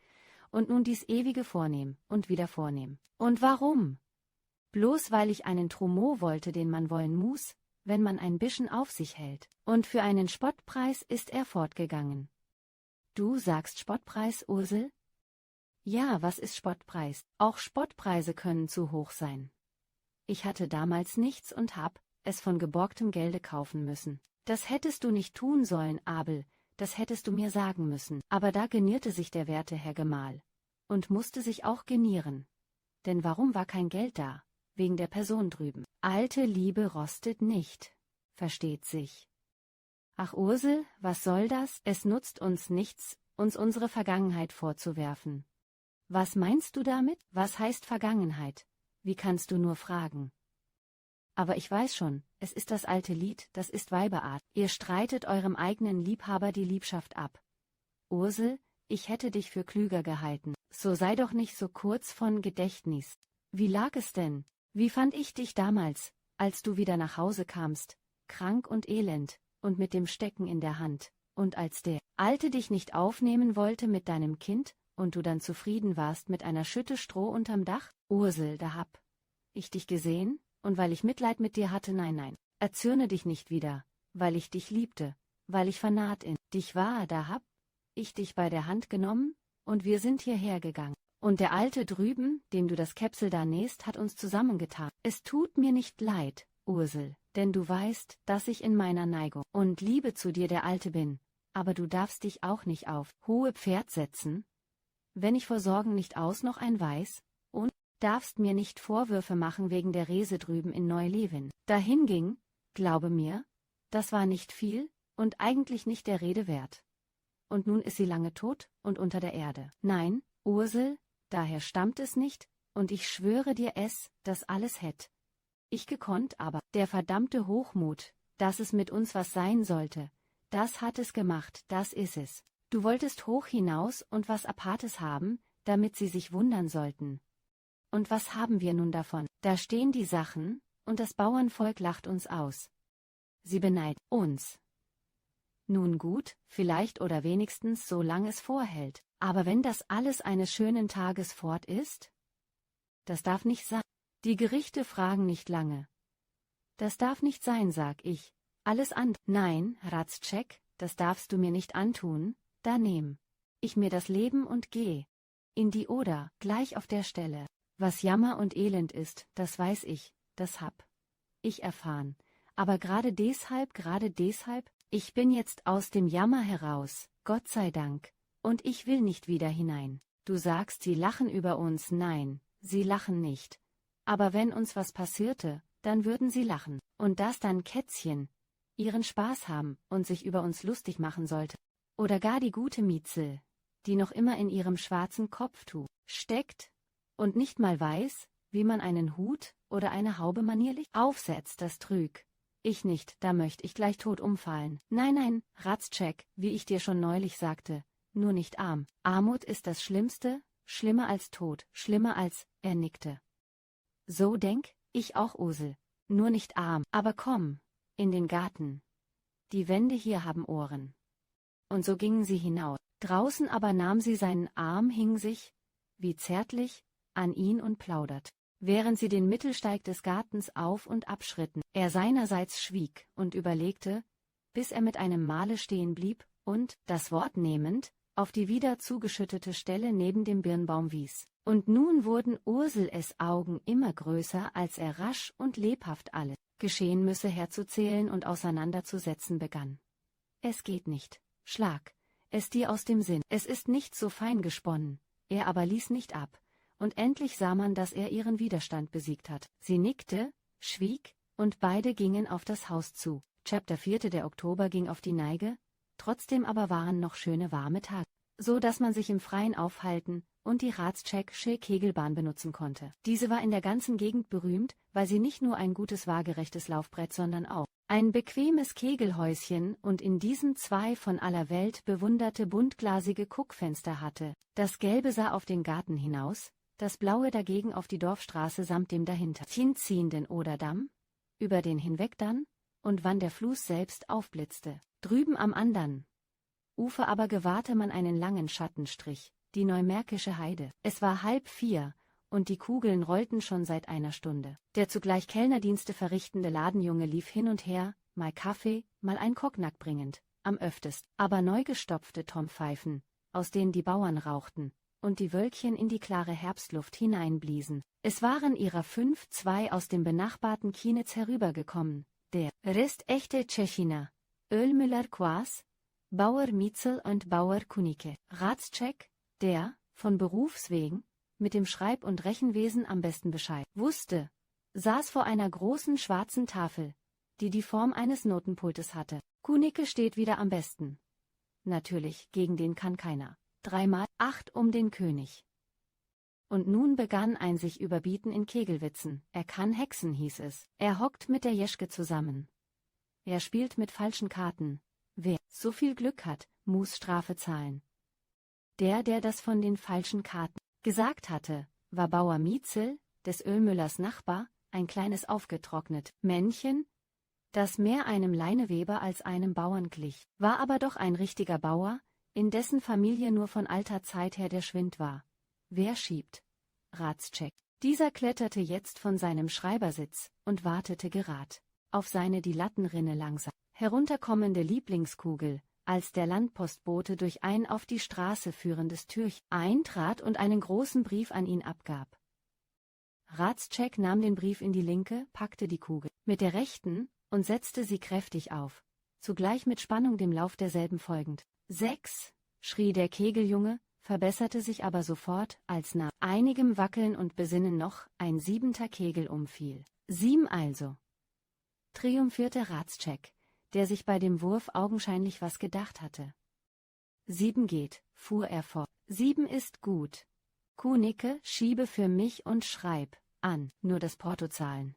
Und nun dies ewige Vornehm und wieder Vornehm. Und warum? Bloß weil ich einen Trumeau wollte, den man wollen muss, wenn man ein bisschen auf sich hält. Und für einen Spottpreis ist er fortgegangen. Du sagst Spottpreis, Ursel? Ja, was ist Spottpreis? Auch Spottpreise können zu hoch sein. Ich hatte damals nichts und hab es von geborgtem Gelde kaufen müssen. Das hättest du nicht tun sollen, Abel, das hättest du mir sagen müssen. Aber da genierte sich der werte Herr Gemahl. Und musste sich auch genieren. Denn warum war kein Geld da? Wegen der Person drüben. Alte Liebe rostet nicht. Versteht sich. Ach Ursel, was soll das? Es nutzt uns nichts, uns unsere Vergangenheit vorzuwerfen. Was meinst du damit? Was heißt Vergangenheit? Wie kannst du nur fragen? Aber ich weiß schon, es ist das alte Lied, das ist Weiberart. Ihr streitet eurem eigenen Liebhaber die Liebschaft ab. Ursel, ich hätte dich für klüger gehalten. So sei doch nicht so kurz von Gedächtnis. Wie lag es denn? Wie fand ich dich damals, als du wieder nach Hause kamst, krank und elend, und mit dem Stecken in der Hand, und als der Alte dich nicht aufnehmen wollte mit deinem Kind, und du dann zufrieden warst mit einer Schütte Stroh unterm Dach? Ursel, da hab ich dich gesehen, und weil ich Mitleid mit dir hatte, nein, erzürne dich nicht wieder, weil ich dich liebte, weil ich vernarrt in dich war, da hab ich dich bei der Hand genommen, und wir sind hierher gegangen. Und der Alte drüben, dem du das Käpsel da nähst, hat uns zusammengetan. Es tut mir nicht leid, Ursel, denn du weißt, dass ich in meiner Neigung und Liebe zu dir der Alte bin, aber du darfst dich auch nicht auf hohe Pferd setzen, wenn ich vor Sorgen nicht aus noch ein weiß, und darfst mir nicht Vorwürfe machen wegen der Rese drüben in Neulewin. Dahin ging, glaube mir, Das war nicht viel und eigentlich nicht der Rede wert. Und nun ist sie lange tot und unter der Erde. Nein, Ursel, daher stammt es nicht, und ich schwöre dir das alles hätt ich gekonnt, aber der verdammte Hochmut, dass es mit uns was sein sollte, das hat es gemacht, das ist es. Du wolltest hoch hinaus und was Apartes haben, damit sie sich wundern sollten. Und was haben wir nun davon? Da stehen die Sachen, und das Bauernvolk lacht uns aus. Sie beneiden uns. Nun gut, vielleicht oder wenigstens solange es vorhält, aber wenn das alles eines schönen Tages fort ist? Das darf nicht sein. Die Gerichte fragen nicht lange. Das darf nicht sein, sag ich. Alles an. Nein, Ratschek, das darfst du mir nicht antun, da nehm ich mir das Leben und geh in die Oder, gleich auf der Stelle. Was Jammer und Elend ist, das weiß ich, das hab ich erfahren. Aber gerade deshalb, ich bin jetzt aus dem Jammer heraus, Gott sei Dank, und ich will nicht wieder hinein. Du sagst, sie lachen über uns, nein, sie lachen nicht. Aber wenn uns was passierte, dann würden sie lachen, und dass dann Kätzchen ihren Spaß haben und sich über uns lustig machen sollte. Oder gar die gute Mietzel, die noch immer in ihrem schwarzen Kopftuch steckt und nicht mal weiß, wie man einen Hut oder eine Haube manierlich aufsetzt, das trüg ich nicht, da möcht ich gleich tot umfallen. Nein, Ratschek, wie ich dir schon neulich sagte, nur nicht arm. Armut ist das Schlimmste, schlimmer als Tod, schlimmer als, er nickte. So denk ich auch, Ursel, nur nicht arm, aber komm, in den Garten. Die Wände hier haben Ohren. Und so gingen sie hinaus. Draußen aber nahm sie seinen Arm, hing sich, wie zärtlich, an ihn und plaudert, während sie den Mittelsteig des Gartens auf und abschritten. Er seinerseits schwieg und überlegte, bis er mit einem Male stehen blieb und, das Wort nehmend, auf die wieder zugeschüttete Stelle neben dem Birnbaum wies. Und nun wurden Ursels Augen immer größer, als er rasch und lebhaft alles geschehen müsse herzuzählen und auseinanderzusetzen begann. Es geht nicht, schlag es dir aus dem Sinn, es ist nicht so fein gesponnen, er aber ließ nicht ab, und endlich sah man, dass er ihren Widerstand besiegt hat. Sie nickte, schwieg, und beide gingen auf das Haus zu. Chapter 4. Der Oktober ging auf die Neige, trotzdem aber waren noch schöne warme Tage, so dass man sich im Freien aufhalten und die Ratschek-sche Kegelbahn benutzen konnte. Diese war in der ganzen Gegend berühmt, weil sie nicht nur ein gutes waagerechtes Laufbrett, sondern auch ein bequemes Kegelhäuschen und in diesem 2 von aller Welt bewunderte buntglasige Guckfenster hatte. Das Gelbe sah auf den Garten hinaus, das Blaue dagegen auf die Dorfstraße samt dem dahinter hinziehenden Oderdamm, über den hinweg dann, und wann der Fluss selbst aufblitzte. Drüben am andern Ufer aber gewahrte man einen langen Schattenstrich, die Neumärkische Heide. Es war 3:30, und die Kugeln rollten schon seit einer Stunde. Der zugleich Kellnerdienste verrichtende Ladenjunge lief hin und her, mal Kaffee, mal ein Cognac bringend, am öftest, aber neu gestopfte Tompfeifen, aus denen die Bauern rauchten, und die Wölkchen in die klare Herbstluft hineinbliesen. Es waren ihrer 2 aus dem benachbarten Kienitz herübergekommen, der Rest echte Tschechiner, Ölmüller Quas, Bauer Mietzel und Bauer Kunicke. Ratschek, der, von Berufswegen, mit dem Schreib- und Rechenwesen am besten Bescheid wusste, saß vor einer großen schwarzen Tafel, die Form eines Notenpultes hatte. Kunicke steht wieder am besten. Natürlich, gegen den kann keiner. 3x8 um den König. Und nun begann ein sich überbieten in Kegelwitzen. Er kann hexen, hieß es. Er hockt mit der Jeschke zusammen. Er spielt mit falschen Karten. Wer so viel Glück hat, muss Strafe zahlen. Der das von den falschen Karten gesagt hatte, war Bauer Mietzel, des Ölmüllers Nachbar, ein kleines aufgetrocknet Männchen, das mehr einem Leineweber als einem Bauern glich, war aber doch ein richtiger Bauer, in dessen Familie nur von alter Zeit her der Schwind war. Wer schiebt? Ratschek. Dieser kletterte jetzt von seinem Schreibersitz und wartete gerad auf seine die Lattenrinne langsam herunterkommende Lieblingskugel, als der Landpostbote durch ein auf die Straße führendes Türchen eintrat und einen großen Brief an ihn abgab. Ratschek nahm den Brief in die linke, packte die Kugel mit der rechten und setzte sie kräftig auf, zugleich mit Spannung dem Lauf derselben folgend. 6, schrie der Kegeljunge, verbesserte sich aber sofort, als nach einigem Wackeln und Besinnen noch ein 7. Kegel umfiel. 7 also, triumphierte Ratschek, der sich bei dem Wurf augenscheinlich was gedacht hatte. 7 geht, fuhr er fort. 7 ist gut. Kunicke, schiebe für mich und schreib, an, nur das Porto zahlen.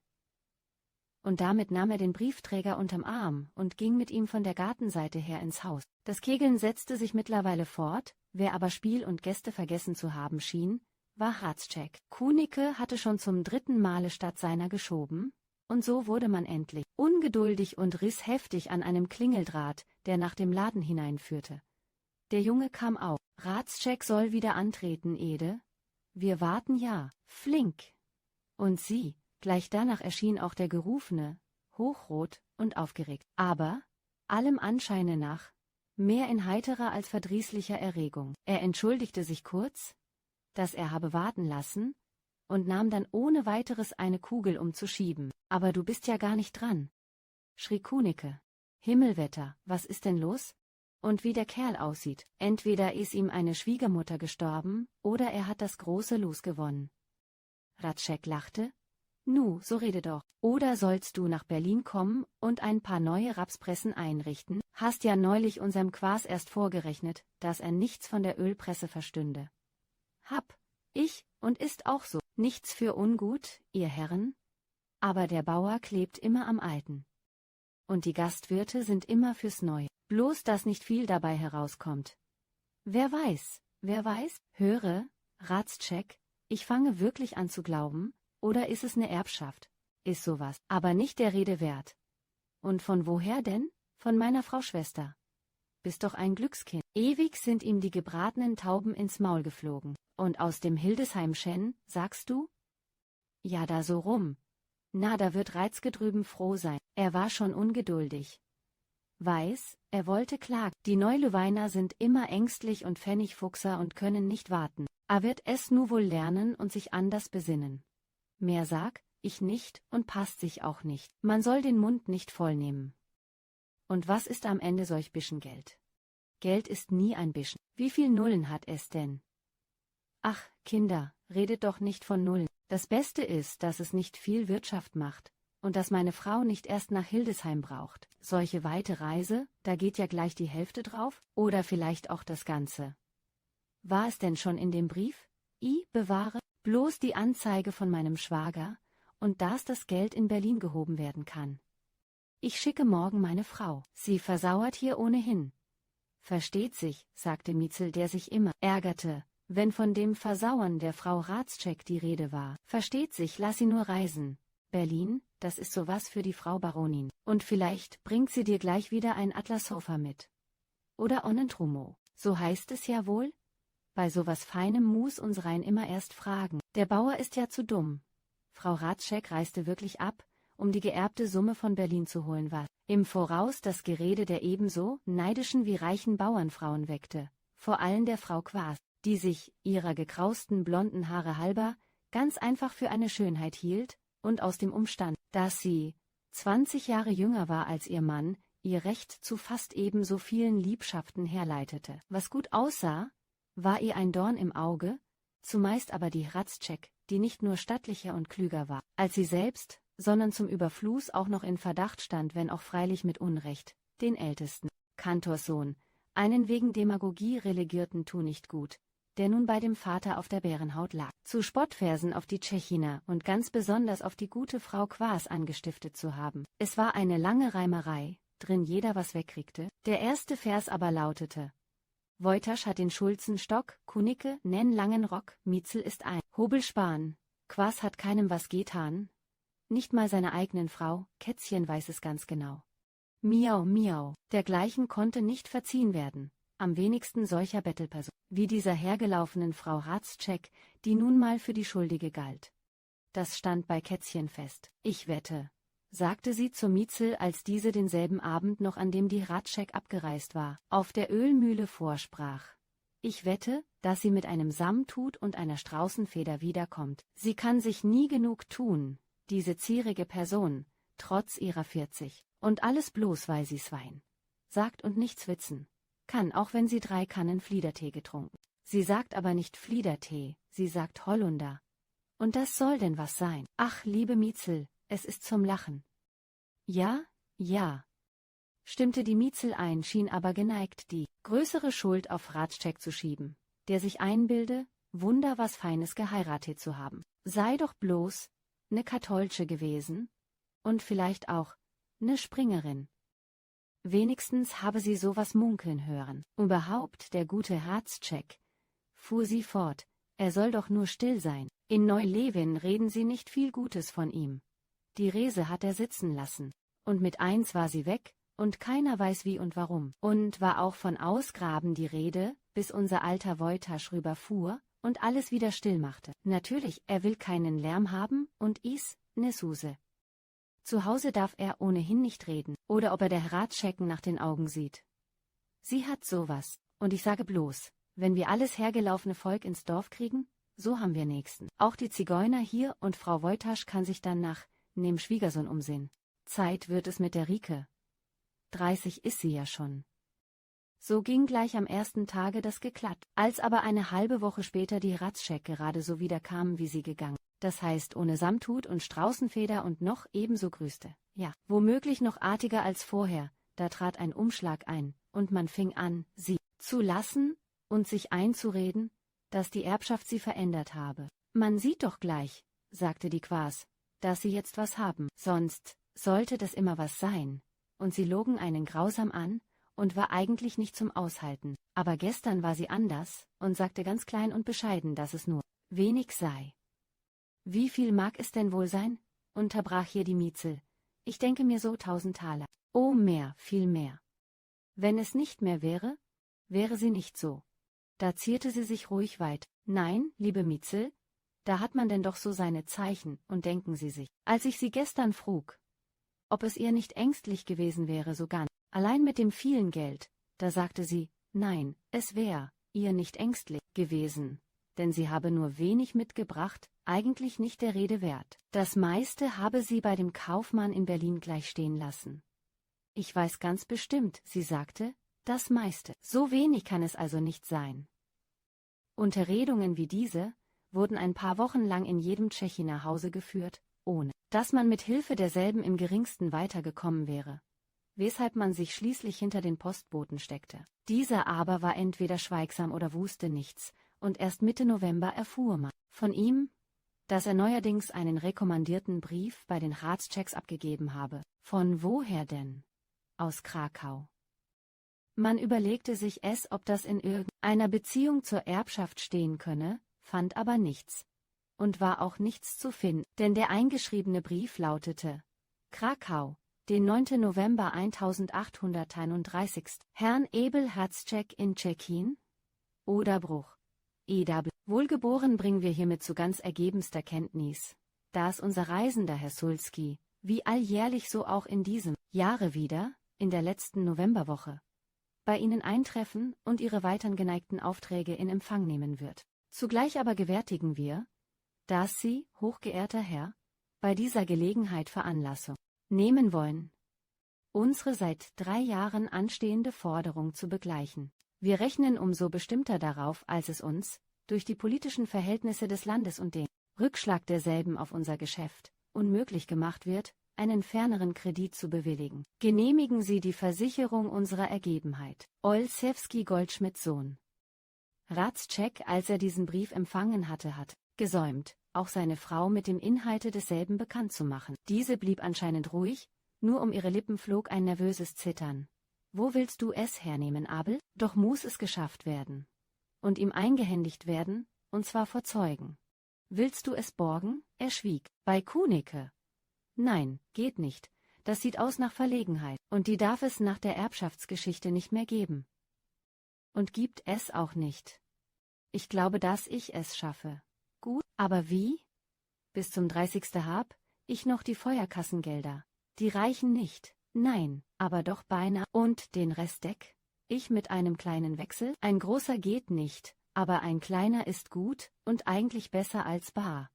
Und damit nahm er den Briefträger unterm Arm und ging mit ihm von der Gartenseite her ins Haus. Das Kegeln setzte sich mittlerweile fort, wer aber Spiel und Gäste vergessen zu haben schien, war Hradscheck. Kunicke hatte schon zum 3. Male statt seiner geschoben, und so wurde man endlich ungeduldig und riss heftig an einem Klingeldraht, der nach dem Laden hineinführte. Der Junge kam auf. Hradscheck soll wieder antreten, Ede. Wir warten ja, flink. Und sie, gleich danach erschien auch der Gerufene, hochrot und aufgeregt, aber, allem Anscheine nach, mehr in heiterer als verdrießlicher Erregung. Er entschuldigte sich kurz, dass er habe warten lassen, und nahm dann ohne weiteres eine Kugel, um zu schieben. »Aber du bist ja gar nicht dran«, schrie Kunicke. »Himmelwetter, was ist denn los? Und wie der Kerl aussieht, entweder ist ihm eine Schwiegermutter gestorben, oder er hat das große Los gewonnen.« Hradscheck lachte. »Nu, so rede doch. Oder sollst du nach Berlin kommen und ein paar neue Rapspressen einrichten? Hast ja neulich unserem Quaas erst vorgerechnet, dass er nichts von der Ölpresse verstünde.« »Hab ich, und ist auch so. Nichts für ungut, ihr Herren. Aber der Bauer klebt immer am Alten. Und die Gastwirte sind immer fürs Neue. Bloß, dass nicht viel dabei herauskommt. Wer weiß, höre, Hradscheck, ich fange wirklich an zu glauben, oder ist es ne Erbschaft? Ist sowas, aber nicht der Rede wert. Und von woher denn? Von meiner Frau Schwester. Bist doch ein Glückskind. Ewig sind ihm die gebratenen Tauben ins Maul geflogen. Und aus dem Hildesheimschen, sagst du? Ja, da so rum. Na, da wird Reitzke drüben froh sein. Er war schon ungeduldig. Weiß, er wollte klagen. Die Neulüweiner sind immer ängstlich und Pfennigfuchser und können nicht warten. Er wird es nu wohl lernen und sich anders besinnen. Mehr sag ich nicht und passt sich auch nicht. Man soll den Mund nicht vollnehmen. Und was ist am Ende solch bischen Geld? Geld ist nie ein bischen. Wie viel Nullen hat es denn? Ach, Kinder, redet doch nicht von Nullen. Das Beste ist, dass es nicht viel Wirtschaft macht und dass meine Frau nicht erst nach Hildesheim braucht. Solche weite Reise, da geht ja gleich die Hälfte drauf, oder vielleicht auch das Ganze. War es denn schon in dem Brief? I bewahre, bloß die Anzeige von meinem Schwager, und dass das Geld in Berlin gehoben werden kann. Ich schicke morgen meine Frau. Sie versauert hier ohnehin. Versteht sich, sagte Mietzel, der sich immer ärgerte, wenn von dem Versauern der Frau Hradscheck die Rede war. Versteht sich, lass sie nur reisen. Berlin, das ist sowas für die Frau Baronin. Und vielleicht bringt sie dir gleich wieder ein Atlashofer mit. Oder Onnentrumo. So heißt es ja wohl? Bei sowas Feinem muss uns rein immer erst fragen. Der Bauer ist ja zu dumm. Frau Hradscheck reiste wirklich ab, um die geerbte Summe von Berlin zu holen, was im Voraus das Gerede der ebenso neidischen wie reichen Bauernfrauen weckte, vor allem der Frau Quaas, die sich, ihrer gekrausten blonden Haare halber, ganz einfach für eine Schönheit hielt, und aus dem Umstand, dass sie 20 Jahre jünger war als ihr Mann, ihr Recht zu fast ebenso vielen Liebschaften herleitete. Was gut aussah, war ihr ein Dorn im Auge, zumeist aber die Hradscheck, die nicht nur stattlicher und klüger war als sie selbst, sondern zum Überfluss auch noch in Verdacht stand, wenn auch freilich mit Unrecht, den ältesten Kantorssohn, einen wegen Demagogie relegierten Tunichtgut, der nun bei dem Vater auf der Bärenhaut lag, zu Spottversen auf die Tschechiner und ganz besonders auf die gute Frau Quaas angestiftet zu haben. Es war eine lange Reimerei, drin jeder was wegkriegte. Der erste Vers aber lautete: Woitasch hat den Schulzenstock, Kunicke nenn langen Rock, Mietzel ist ein Hobelspahn, Quaas hat keinem was getan, nicht mal seiner eigenen Frau, Kätzchen weiß es ganz genau. Miau, miau, dergleichen konnte nicht verziehen werden, am wenigsten solcher Bettelperson, wie dieser hergelaufenen Frau Hradscheck, die nun mal für die Schuldige galt. Das stand bei Kätzchen fest. Ich wette, sagte sie zur Mietzel, als diese denselben Abend noch, an dem die Hradscheck abgereist war, auf der Ölmühle vorsprach. Ich wette, dass sie mit einem Samthut und einer Straußenfeder wiederkommt. Sie kann sich nie genug tun, diese zierige Person, trotz ihrer 40. Und alles bloß, weil sie's Wein sagt und nichts witzen kann, auch wenn sie 3 Kannen Fliedertee getrunken. Sie sagt aber nicht Fliedertee, sie sagt Hollunder. Und das soll denn was sein? Ach, liebe Mietzel, es ist zum Lachen. Ja, ja. stimmte die Mietzel ein, schien aber geneigt, die größere Schuld auf Ratschek zu schieben, der sich einbilde, Wunder was Feines geheiratet zu haben. Sei doch bloß ne Katholsche gewesen und vielleicht auch ne Springerin. Wenigstens habe sie sowas munkeln hören. Überhaupt der gute Ratschek, fuhr sie fort, er soll doch nur still sein. In Neu-Lewin reden sie nicht viel Gutes von ihm. Die Rese hat er sitzen lassen. Und mit eins war sie weg, und keiner weiß wie und warum. Und war auch von Ausgraben die Rede, bis unser alter Wojtasch rüberfuhr und alles wieder still machte. Natürlich, er will keinen Lärm haben und is, ne Suse. Zu Hause darf er ohnehin nicht reden, oder ob er der Ratschecken nach den Augen sieht. Sie hat sowas, und ich sage bloß, wenn wir alles hergelaufene Volk ins Dorf kriegen, so haben wir Nächsten. Auch die Zigeuner hier und Frau Wojtasch kann sich dann nach nem Schwiegersohn umsehen. Zeit wird es mit der Rike. 30 ist sie ja schon. So ging gleich am ersten Tage das Geklatt. Als aber eine halbe Woche später die Ratschek gerade so wieder kam, wie sie gegangen, das heißt ohne Samthut und Straußenfeder und noch ebenso grüßte, ja, womöglich noch artiger als vorher, da trat ein Umschlag ein, und man fing an, sie zu lassen und sich einzureden, dass die Erbschaft sie verändert habe. Man sieht doch gleich, sagte die Quas, dass sie jetzt was haben, sonst sollte das immer was sein. Und sie logen einen grausam an, und war eigentlich nicht zum Aushalten. Aber gestern war sie anders und sagte ganz klein und bescheiden, dass es nur wenig sei. Wie viel mag es denn wohl sein? Unterbrach hier die Mietzel. Ich denke mir so 1000 Taler. Oh, mehr, viel mehr. Wenn es nicht mehr wäre, wäre sie nicht so. Da zierte sie sich ruhig weit. Nein, liebe Mietzel, da hat man denn doch so seine Zeichen, und denken Sie sich. Als ich sie gestern frug, ob es ihr nicht ängstlich gewesen wäre, so ganz, allein mit dem vielen Geld, da sagte sie, nein, es wär ihr nicht ängstlich gewesen, denn sie habe nur wenig mitgebracht, eigentlich nicht der Rede wert. Das meiste habe sie bei dem Kaufmann in Berlin gleich stehen lassen. Ich weiß ganz bestimmt, sie sagte, das meiste. So wenig kann es also nicht sein. Unterredungen wie diese wurden ein paar Wochen lang in jedem Tschechi nach Hause geführt, ohne dass man mit Hilfe derselben im geringsten weitergekommen wäre, weshalb man sich schließlich hinter den Postboten steckte. Dieser aber war entweder schweigsam oder wusste nichts, und erst Mitte November erfuhr man von ihm, dass er neuerdings einen rekommandierten Brief bei den Ratscheks abgegeben habe. Von woher denn? Aus Krakau. Man überlegte sich es, ob das in irgendeiner Beziehung zur Erbschaft stehen könne, fand aber nichts. Und war auch nichts zu finden, denn der eingeschriebene Brief lautete: Krakau, den 9. November 1831. Herrn Ebel Ratschek in Tschechin? Oderbruch. EW. Wohlgeboren bringen wir hiermit zu ganz ergebenster Kenntnis, dass unser Reisender Herr Sulski, wie alljährlich so auch in diesem Jahre wieder, in der letzten Novemberwoche, bei Ihnen eintreffen und Ihre weitern geneigten Aufträge in Empfang nehmen wird. Zugleich aber gewärtigen wir, dass Sie, hochgeehrter Herr, bei dieser Gelegenheit Veranlassung nehmen wollen, unsere seit 3 Jahren anstehende Forderung zu begleichen. Wir rechnen umso bestimmter darauf, als es uns, durch die politischen Verhältnisse des Landes und den Rückschlag derselben auf unser Geschäft, unmöglich gemacht wird, einen ferneren Kredit zu bewilligen. Genehmigen Sie die Versicherung unserer Ergebenheit. Olszewski Goldschmidt Sohn. Ratschek, als er diesen Brief empfangen hatte, hat gesäumt, auch seine Frau mit dem Inhalte desselben bekannt zu machen. Diese blieb anscheinend ruhig, nur um ihre Lippen flog ein nervöses Zittern. Wo willst du es hernehmen, Abel? Doch muß es geschafft werden. Und ihm eingehändigt werden, und zwar vor Zeugen. Willst du es borgen? Er schwieg. Bei Kunicke. Nein, geht nicht. Das sieht aus nach Verlegenheit, und die darf es nach der Erbschaftsgeschichte nicht mehr geben. Und gibt es auch nicht. Ich glaube, dass ich es schaffe. Gut, aber wie? Bis zum 30. hab ich noch die Feuerkassengelder. Die reichen nicht. Nein, aber doch beinahe. Und den Resteck? Ich mit einem kleinen Wechsel? Ein großer geht nicht, aber ein kleiner ist gut und eigentlich besser als bar.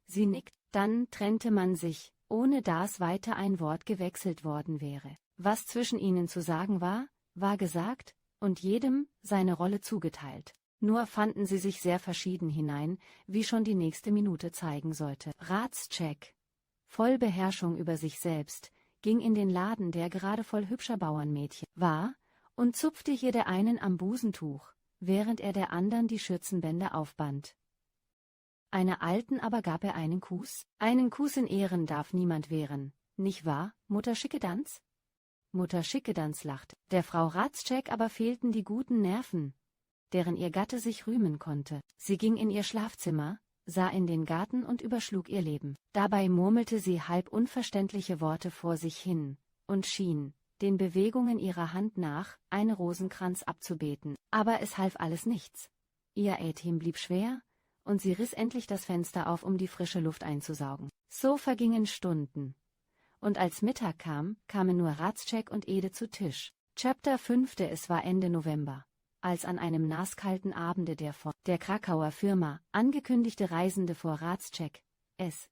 Sie nickt, dann trennte man sich, ohne dass weiter ein Wort gewechselt worden wäre. Was zwischen ihnen zu sagen war, war gesagt, und jedem seine Rolle zugeteilt. Nur fanden sie sich sehr verschieden hinein, wie schon die nächste Minute zeigen sollte. Ratschek, voll Beherrschung über sich selbst, ging in den Laden, der gerade voll hübscher Bauernmädchen war, und zupfte hier der einen am Busentuch, während er der anderen die Schürzenbänder aufband. Einer Alten aber gab er einen Kuss. Einen Kuss in Ehren darf niemand wehren, nicht wahr, Mutter Schickedanz? Mutter Schickedanz lachte. Der Frau Ratschek aber fehlten die guten Nerven, deren ihr Gatte sich rühmen konnte. Sie ging in ihr Schlafzimmer, sah in den Garten und überschlug ihr Leben. Dabei murmelte sie halb unverständliche Worte vor sich hin und schien, den Bewegungen ihrer Hand nach, einen Rosenkranz abzubeten. Aber es half alles nichts. Ihr Atem blieb schwer, und sie riss endlich das Fenster auf, um die frische Luft einzusaugen. So vergingen Stunden. Und als Mittag kam, kamen nur Ratschek und Ede zu Tisch. Chapter 5. Es war Ende November, als an einem nasskalten Abende der von der Krakauer Firma angekündigte Reisende vor Ratschek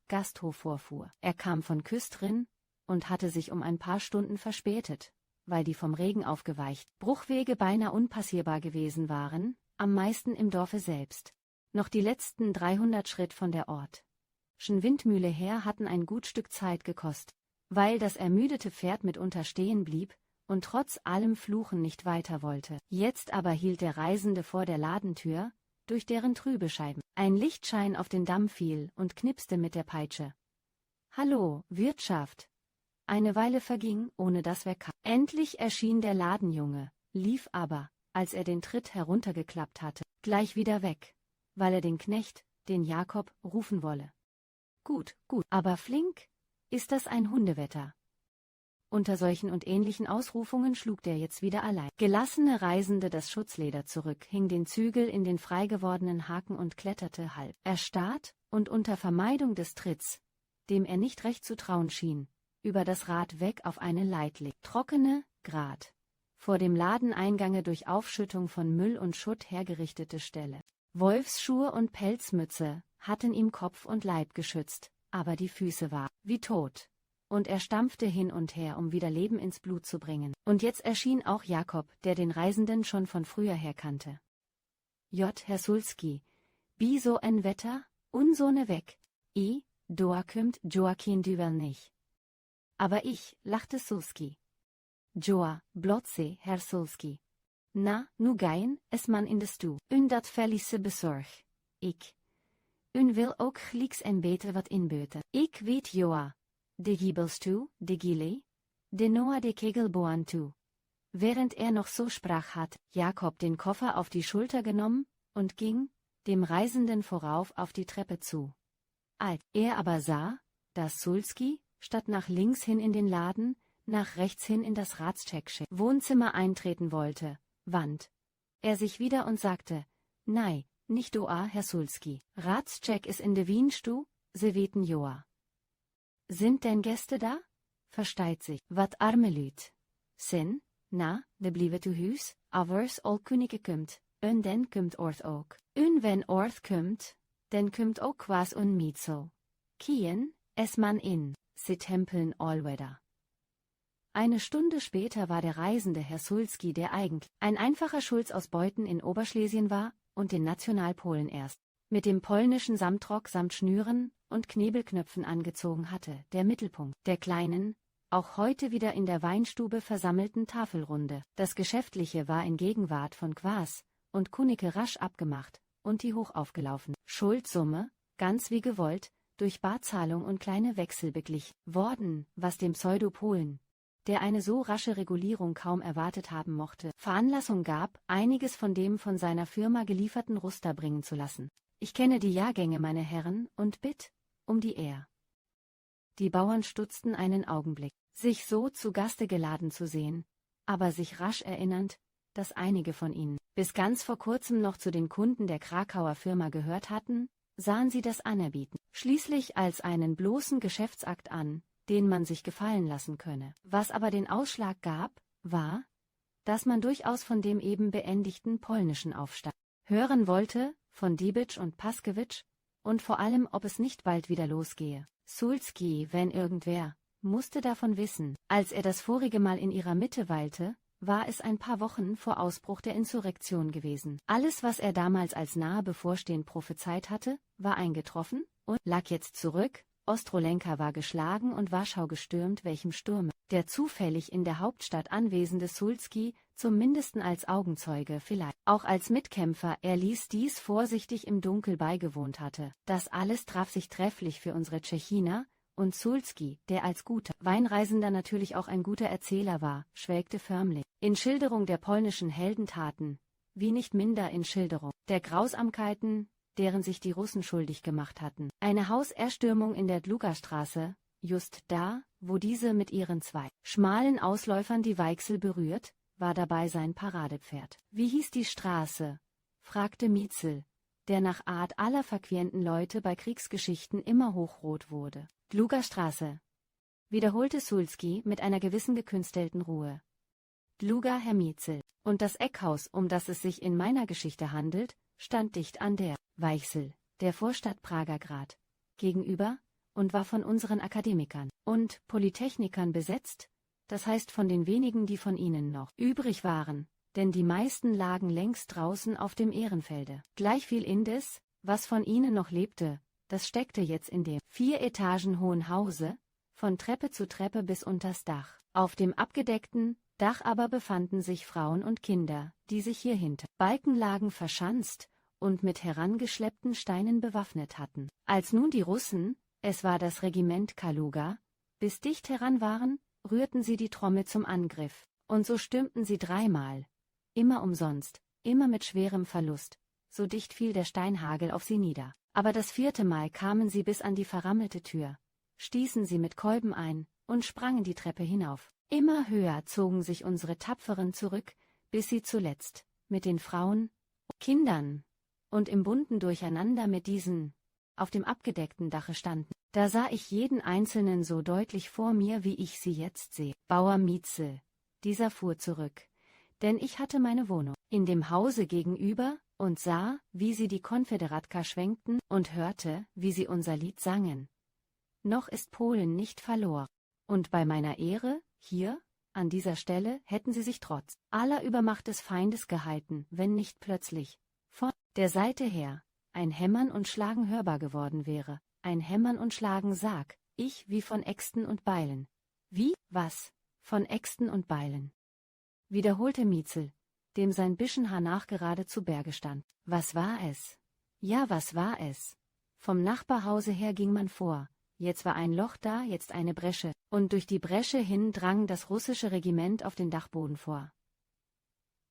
Gasthof vorfuhr. Er kam von Küstrin und hatte sich um ein paar Stunden verspätet, weil die vom Regen aufgeweicht Bruchwege beinahe unpassierbar gewesen waren, am meisten im Dorfe selbst. Noch die letzten 300 Schritt von der Ortschen Windmühle her hatten ein gut Stück Zeit gekostet, weil das ermüdete Pferd mitunter stehen blieb und trotz allem Fluchen nicht weiter wollte. Jetzt aber hielt der Reisende vor der Ladentür, durch deren trübe Scheiben ein Lichtschein auf den Damm fiel, und knipste mit der Peitsche. »Hallo, Wirtschaft!« Eine Weile verging, ohne dass wer kam. Endlich erschien der Ladenjunge, lief aber, als er den Tritt heruntergeklappt hatte, gleich wieder weg, weil er den Knecht, den Jakob, rufen wolle. »Gut, gut, aber flink? Ist das ein Hundewetter?« Unter solchen und ähnlichen Ausrufungen schlug der jetzt wieder allein gelassene Reisende das Schutzleder zurück, hing den Zügel in den frei gewordenen Haken und kletterte halb erstarrt und unter Vermeidung des Tritts, dem er nicht recht zu trauen schien, über das Rad weg auf eine leidlich trockene, grad vor dem Ladeneingange durch Aufschüttung von Müll und Schutt hergerichtete Stelle. Wolfsschuhe und Pelzmütze hatten ihm Kopf und Leib geschützt, aber die Füße waren wie tot. Und er stampfte hin und her, um wieder Leben ins Blut zu bringen. Und jetzt erschien auch Jakob, der den Reisenden schon von früher her kannte. Herr Sulski, bi so ein Wetter, unsone weg, doa kümmt Joaquin Düvel nicht. Aber ich, lachte Sulski. Joa, blotse, Herr Sulski. Na, nu gein, es man in de stoe. Dat verliese bezorg. Ik. Wil ook glieks en beter wat inbeuten. Ik weet Joa. De Giebels toe, de Gile, de Noah de Kegelboan toe. Während er noch so sprach, hat Jakob den Koffer auf die Schulter genommen und ging, dem Reisenden vorauf, auf die Treppe zu. Als er aber sah, dass Sulski, statt nach links hin in den Laden, nach rechts hin in das Ratscheksche Wohnzimmer eintreten wollte, wand er sich wieder und sagte, Nei, nicht doa, Herr Sulski. Ratschek is in de Wienstu, se weten Joa. Sind denn Gäste da? Versteht sich, wat arme Lüt. Sin, na, de blieve to huis, avers al kunige kumt, den kumt orth ook. Wenn orth kumt, den kumt ook quas un mietzel. Kien, es man in, se tempeln allwedder. Eine Stunde später war der Reisende Herr Sulski, der eigentlich ein einfacher Schulz aus Beuthen in Oberschlesien war und den Nationalpolen erst mit dem polnischen Samtrock samt Schnüren und Knebelknöpfen angezogen hatte, der Mittelpunkt der kleinen, auch heute wieder in der Weinstube versammelten Tafelrunde. Das Geschäftliche war in Gegenwart von Quaas und Kunicke rasch abgemacht und die hochaufgelaufen Schuldsumme, ganz wie gewollt, durch Barzahlung und kleine Wechsel beglichen worden, was dem Pseudopolen, der eine so rasche Regulierung kaum erwartet haben mochte, Veranlassung gab, einiges von dem von seiner Firma gelieferten Ruster bringen zu lassen. Ich kenne die Jahrgänge, meine Herren, und bitt um die Ehr. Die Bauern stutzten einen Augenblick, sich so zu Gaste geladen zu sehen, aber sich rasch erinnernd, dass einige von ihnen bis ganz vor kurzem noch zu den Kunden der Krakauer Firma gehört hatten, sahen sie das Anerbieten schließlich als einen bloßen Geschäftsakt an, den man sich gefallen lassen könne. Was aber den Ausschlag gab, war, dass man durchaus von dem eben beendigten polnischen Aufstand hören wollte, von Dibitsch und Paskewitsch, und vor allem, ob es nicht bald wieder losgehe. Sulski, wenn irgendwer, musste davon wissen. Als er das vorige Mal in ihrer Mitte weilte, war es ein paar Wochen vor Ausbruch der Insurrektion gewesen. Alles, was er damals als nahe bevorstehend prophezeit hatte, war eingetroffen und lag jetzt zurück, Ostrolenka war geschlagen und Warschau gestürmt, welchem Sturme der zufällig in der Hauptstadt anwesende Sulski, zum Mindesten als Augenzeuge, vielleicht auch als Mitkämpfer, er ließ dies vorsichtig im Dunkel beigewohnt hatte. Das alles traf sich trefflich für unsere Tschechiner, und Sulski, der als guter Weinreisender natürlich auch ein guter Erzähler war, schwelgte förmlich in Schilderung der polnischen Heldentaten, wie nicht minder in Schilderung der Grausamkeiten, deren sich die Russen schuldig gemacht hatten. Eine Hauserstürmung in der Dlugastraße, just da, wo diese mit ihren 2 schmalen Ausläufern die Weichsel berührt, war dabei sein Paradepferd. Wie hieß die Straße? Fragte Mietzel, der nach Art aller verquierenden Leute bei Kriegsgeschichten immer hochrot wurde. Dlugastraße, wiederholte Sulski mit einer gewissen gekünstelten Ruhe. Dluga, Herr Mietzel. Und das Eckhaus, um das es sich in meiner Geschichte handelt, stand dicht an der Weichsel, der Vorstadt Pragergrad, gegenüber, und war von unseren Akademikern und Polytechnikern besetzt, das heißt von den wenigen, die von ihnen noch übrig waren, denn die meisten lagen längst draußen auf dem Ehrenfelde. Gleichviel indes, was von ihnen noch lebte, das steckte jetzt in dem 4 Etagen hohen Hause, von Treppe zu Treppe bis unters Dach. Auf dem abgedeckten Dach aber befanden sich Frauen und Kinder, die sich hier hinter Balkenlagen verschanzt und mit herangeschleppten Steinen bewaffnet hatten. Als nun die Russen, es war das Regiment Kaluga, bis dicht heran waren, rührten sie die Trommel zum Angriff, und so stürmten sie 3-mal. Immer umsonst, immer mit schwerem Verlust, so dicht fiel der Steinhagel auf sie nieder. Aber das 4. Mal kamen sie bis an die verrammelte Tür, stießen sie mit Kolben ein und sprangen die Treppe hinauf. Immer höher zogen sich unsere Tapferen zurück, bis sie zuletzt, mit den Frauen, Kindern und im bunten Durcheinander mit diesen, auf dem abgedeckten Dache standen. Da sah ich jeden Einzelnen so deutlich vor mir, wie ich sie jetzt sehe. Bauer Mietzel, dieser fuhr zurück, denn ich hatte meine Wohnung in dem Hause gegenüber und sah, wie sie die Konföderatka schwenkten und hörte, wie sie unser Lied sangen. Noch ist Polen nicht verloren. Und bei meiner Ehre, hier, an dieser Stelle, hätten sie sich trotz aller Übermacht des Feindes gehalten, wenn nicht plötzlich, von der Seite her, ein Hämmern und Schlagen hörbar geworden wäre. Ein Hämmern und Schlagen, sag ich, wie von Äxten und Beilen. Wie, was? Von Äxten und Beilen? Wiederholte Mietzel, dem sein Bischenhaar nachgerade zu Berge stand. Was war es? Ja, was war es? Vom Nachbarhause her ging man vor, jetzt war ein Loch da, jetzt eine Bresche, und durch die Bresche hin drang das russische Regiment auf den Dachboden vor.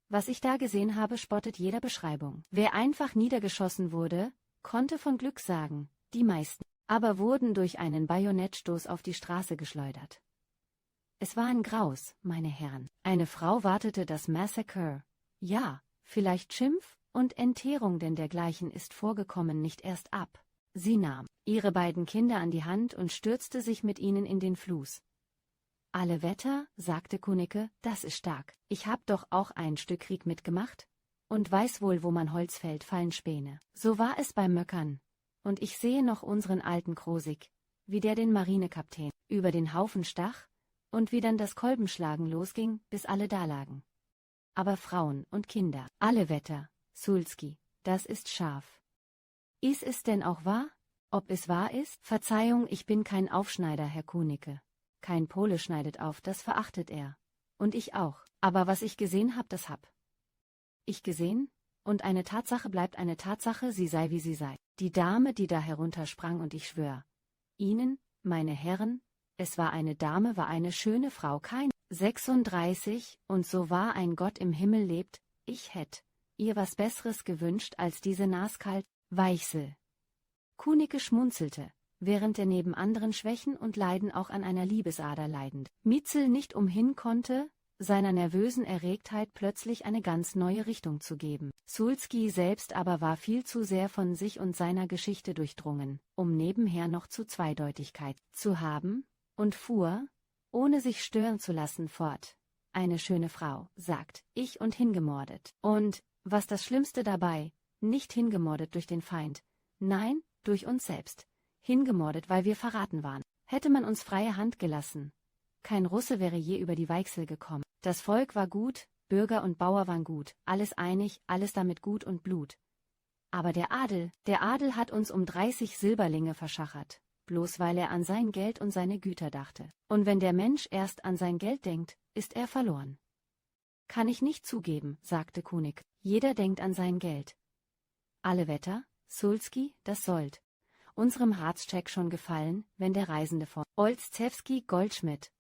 Was ich da gesehen habe, spottet jeder Beschreibung. Wer einfach niedergeschossen wurde, konnte von Glück sagen, die meisten aber wurden durch einen Bajonettstoß auf die Straße geschleudert. Es war ein Graus, meine Herren. Eine Frau wartete das Massacre. Ja, vielleicht Schimpf und Entehrung, denn dergleichen ist vorgekommen, nicht erst ab. Sie nahm ihre beiden Kinder an die Hand und stürzte sich mit ihnen in den Fluss. Alle Wetter, sagte Kunicke, das ist stark. Ich hab doch auch ein Stück Krieg mitgemacht und weiß wohl, wo man Holz fällt, fallen Späne. So war es bei Möckern. Und ich sehe noch unseren alten Krosig, wie der den Marinekapitän über den Haufen stach, und wie dann das Kolbenschlagen losging, bis alle dalagen. Aber Frauen und Kinder, alle Wetter, Sulski, das ist scharf. Ist es denn auch wahr? Ob es wahr ist? Verzeihung, ich bin kein Aufschneider, Herr Kunicke. Kein Pole schneidet auf, das verachtet er. Und ich auch. Aber was ich gesehen hab, das hab ich gesehen, und eine Tatsache bleibt eine Tatsache, sie sei wie sie sei. Die Dame, die da heruntersprang, und ich schwör Ihnen, meine Herren, es war eine Dame, war eine schöne Frau, kein 36, und so wahr ein Gott im Himmel lebt, ich hätt ihr was Besseres gewünscht als diese naskalt Weichsel. Kunicke schmunzelte, während er neben anderen Schwächen und Leiden auch an einer Liebesader leidend Mietzel nicht umhin konnte, seiner nervösen Erregtheit plötzlich eine ganz neue Richtung zu geben. Sulski selbst aber war viel zu sehr von sich und seiner Geschichte durchdrungen, um nebenher noch zu Zweideutigkeit zu haben, und fuhr, ohne sich stören zu lassen, fort. Eine schöne Frau, sagt ich, und hingemordet. Und, was das Schlimmste dabei, nicht hingemordet durch den Feind, nein, durch uns selbst. Hingemordet, weil wir verraten waren. Hätte man uns freie Hand gelassen. Kein Russe wäre je über die Weichsel gekommen. Das Volk war gut, Bürger und Bauer waren gut, alles einig, alles damit Gut und Blut. Aber der Adel hat uns um 30 Silberlinge verschachert. bloß weil er an sein Geld und seine Güter dachte. Und wenn der Mensch erst an sein Geld denkt, ist er verloren. Kann ich nicht zugeben, sagte Kunicke. Jeder denkt an sein Geld. Alle Wetter, Sulski, das sollt unserem Ratscheck schon gefallen, wenn der Reisende von Olszewski Goldschmidt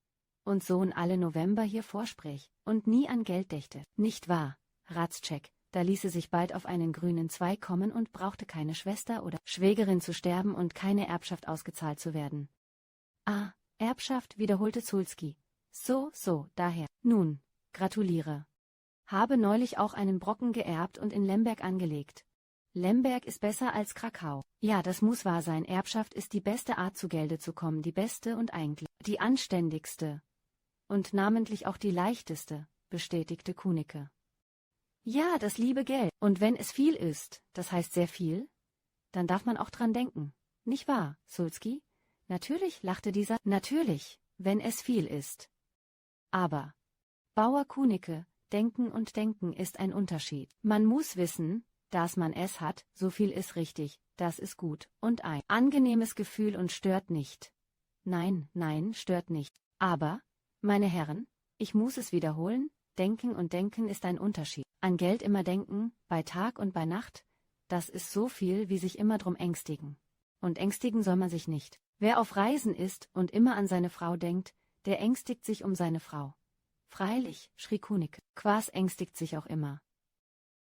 und Sohn alle November hier vorsprich und nie an Geld dächte. Nicht wahr, Ratscheck, da ließe sich bald auf einen grünen Zweig kommen und brauchte keine Schwester oder Schwägerin zu sterben und keine Erbschaft ausgezahlt zu werden. Ah, Erbschaft, wiederholte Sulski. So, daher. Nun, gratuliere. Habe neulich auch einen Brocken geerbt und in Lemberg angelegt. Lemberg ist besser als Krakau. Ja, das muss wahr sein. Erbschaft ist die beste Art zu Gelde zu kommen, die beste und eigentlich die anständigste. Und namentlich auch die leichteste, bestätigte Kunicke. Ja, das liebe Geld. Und wenn es viel ist, das heißt sehr viel, dann darf man auch dran denken. Nicht wahr, Sulski? Natürlich, lachte dieser. Natürlich, wenn es viel ist. Aber, Bauer Kunicke, denken und denken ist ein Unterschied. Man muss wissen, dass man es hat, so viel ist richtig, das ist gut, und ein angenehmes Gefühl und stört nicht. Nein, stört nicht. Aber, meine Herren, ich muss es wiederholen, denken und denken ist ein Unterschied. An Geld immer denken, bei Tag und bei Nacht, das ist so viel wie sich immer drum ängstigen. Und ängstigen soll man sich nicht. Wer auf Reisen ist und immer an seine Frau denkt, der ängstigt sich um seine Frau. Freilich, schrie Kunicke, Quaas ängstigt sich auch immer.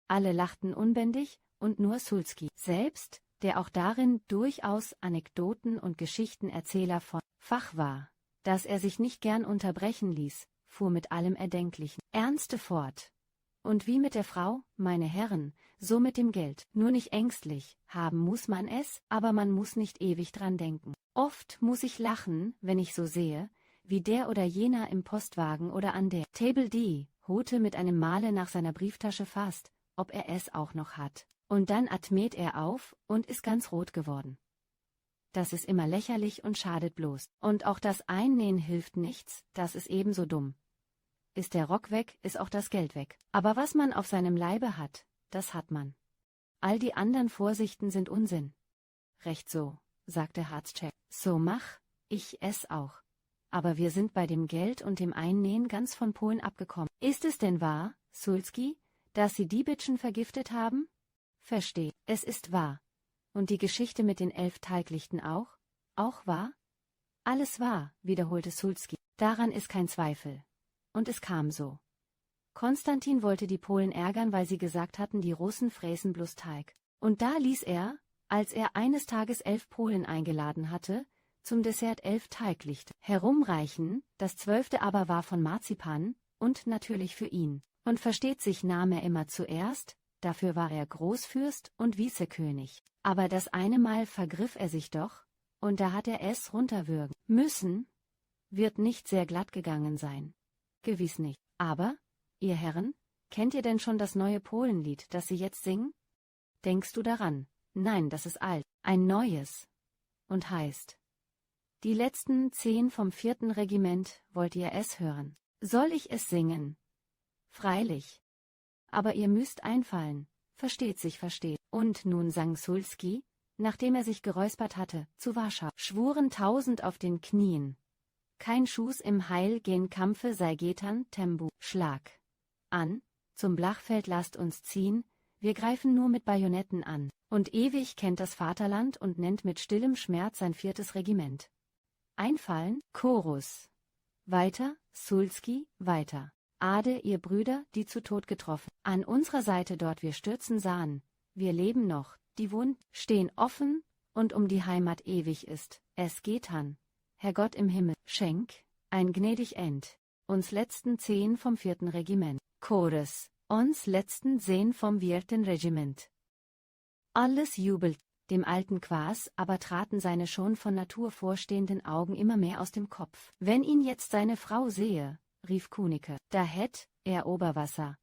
Alle lachten unbändig, und nur Sulski selbst, der auch darin durchaus Anekdoten und Geschichtenerzähler von Fach war, dass er sich nicht gern unterbrechen ließ, fuhr mit allem erdenklichen Ernste fort. Und wie mit der Frau, meine Herren, so mit dem Geld, nur nicht ängstlich, haben muss man es, aber man muss nicht ewig dran denken. Oft muss ich lachen, wenn ich so sehe, wie der oder jener im Postwagen oder an der Table d'Hôte mit einem Male nach seiner Brieftasche fasst, ob er es auch noch hat. Und dann atmet er auf und ist ganz rot geworden. Das ist immer lächerlich und schadet bloß. Und auch das Einnähen hilft nichts, das ist ebenso dumm. Ist der Rock weg, ist auch das Geld weg. Aber was man auf seinem Leibe hat, das hat man. All die anderen Vorsichten sind Unsinn. Recht so, sagte Ratscheck. So mach ich es auch. Aber wir sind bei dem Geld und dem Einnähen ganz von Polen abgekommen. Ist es denn wahr, Sulski, dass Sie die Bitschen vergiftet haben? Versteh, es ist wahr. Und die Geschichte mit den 11 Teiglichten auch? Auch wahr? Alles wahr, wiederholte Sulski. Daran ist kein Zweifel. Und es kam so. Konstantin wollte die Polen ärgern, weil sie gesagt hatten, die Russen fräßen bloß Teig. Und da ließ er, als er eines Tages 11 Polen eingeladen hatte, zum Dessert 11 Teiglichter herumreichen, das 12. aber war von Marzipan, und natürlich für ihn. Und versteht sich, nahm er immer zuerst, dafür war er Großfürst und Vizekönig. Aber das eine Mal vergriff er sich doch, und da hat er es runterwürgen müssen. Wird nicht sehr glatt gegangen sein. Gewiss nicht. Aber, ihr Herren, kennt ihr denn schon das neue Polenlied, das sie jetzt singen? Denkst du daran? Nein, das ist alt. Ein neues. Und heißt: Die letzten 10 vom 4. Regiment, wollt ihr es hören? Soll ich es singen? Freilich. Aber ihr müsst einfallen. Versteht sich, versteht. Und nun sang Sulski, nachdem er sich geräuspert hatte, zu Warschau, schwuren 1000 auf den Knien. Kein Schuss im Heil gen Kampfe sei getan, Tembu, Schlag an, zum Blachfeld lasst uns ziehen, wir greifen nur mit Bajonetten an. Und ewig kennt das Vaterland und nennt mit stillem Schmerz sein 4. Regiment. Einfallen, Chorus. Weiter, Sulski, weiter. Ade, ihr Brüder, die zu Tod getroffen, an unserer Seite dort wir stürzen sahen, wir leben noch, die Wunden stehen offen, und um die Heimat ewig ist, es getan. Herrgott im Himmel, schenk, ein gnädig End, uns letzten 10 vom 4. Regiment, Chorus, uns letzten 10 vom 4. Regiment. Alles jubelt, dem alten Quaas aber traten seine schon von Natur vorstehenden Augen immer mehr aus dem Kopf. Wenn ihn jetzt seine Frau sehe, rief Kunicke, da hätt er Oberwasser.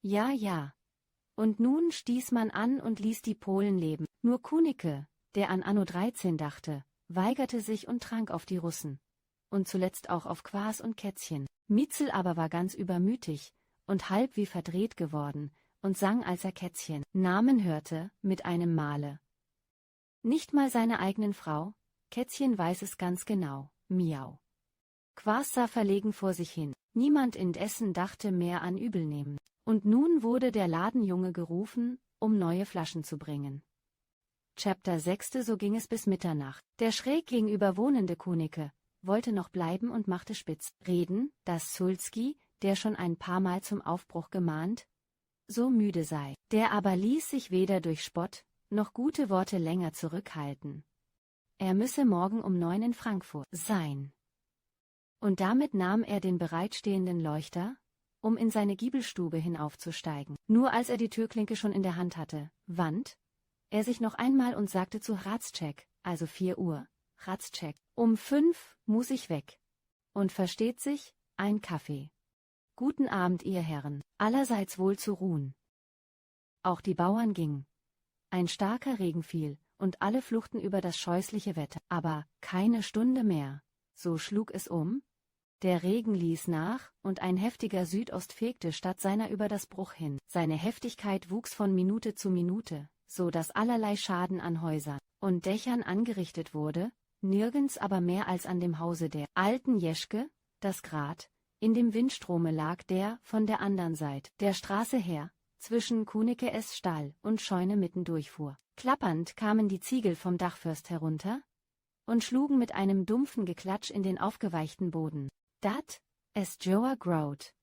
Ja. Und nun stieß man an und ließ die Polen leben. Nur Kunicke, der an Anno 13 dachte, weigerte sich und trank auf die Russen. Und zuletzt auch auf Quaas und Kätzchen. Mietzel aber war ganz übermütig und halb wie verdreht geworden und sang, als er Kätzchen Namen hörte, mit einem Male. Nicht mal seine eigenen Frau, Kätzchen weiß es ganz genau, miau. Quaas sah verlegen vor sich hin. Niemand indessen dachte mehr an Übelnehmen. Und nun wurde der Ladenjunge gerufen, um neue Flaschen zu bringen. Chapter 6. So ging es bis Mitternacht. Der schräg gegenüber wohnende Kunicke wollte noch bleiben und machte spitz reden, dass Szulski, der schon ein paar Mal zum Aufbruch gemahnt, so müde sei. Der aber ließ sich weder durch Spott noch gute Worte länger zurückhalten. Er müsse morgen um 9 in Frankfurt sein. Und damit nahm er den bereitstehenden Leuchter, um in seine Giebelstube hinaufzusteigen. Nur als er die Türklinke schon in der Hand hatte, wand er sich noch einmal und sagte zu Hradscheck, also 4 Uhr, Hradscheck, um 5 muss ich weg. Und versteht sich, ein Kaffee. Guten Abend, ihr Herren, allerseits wohl zu ruhen. Auch die Bauern gingen. Ein starker Regen fiel, und alle fluchten über das scheußliche Wetter. Aber keine Stunde mehr, so schlug es um. Der Regen ließ nach, und ein heftiger Südost fegte statt seiner über das Bruch hin. Seine Heftigkeit wuchs von Minute zu Minute, so dass allerlei Schaden an Häusern und Dächern angerichtet wurde, nirgends aber mehr als an dem Hause der alten Jeschke, das grad in dem Windstrome lag, der von der andern Seite der Straße her, zwischen Kunicke's Stall und Scheune mitten durchfuhr. Klappernd kamen die Ziegel vom Dachfirst herunter und schlugen mit einem dumpfen Geklatsch in den aufgeweichten Boden. Dat, es Joa growt,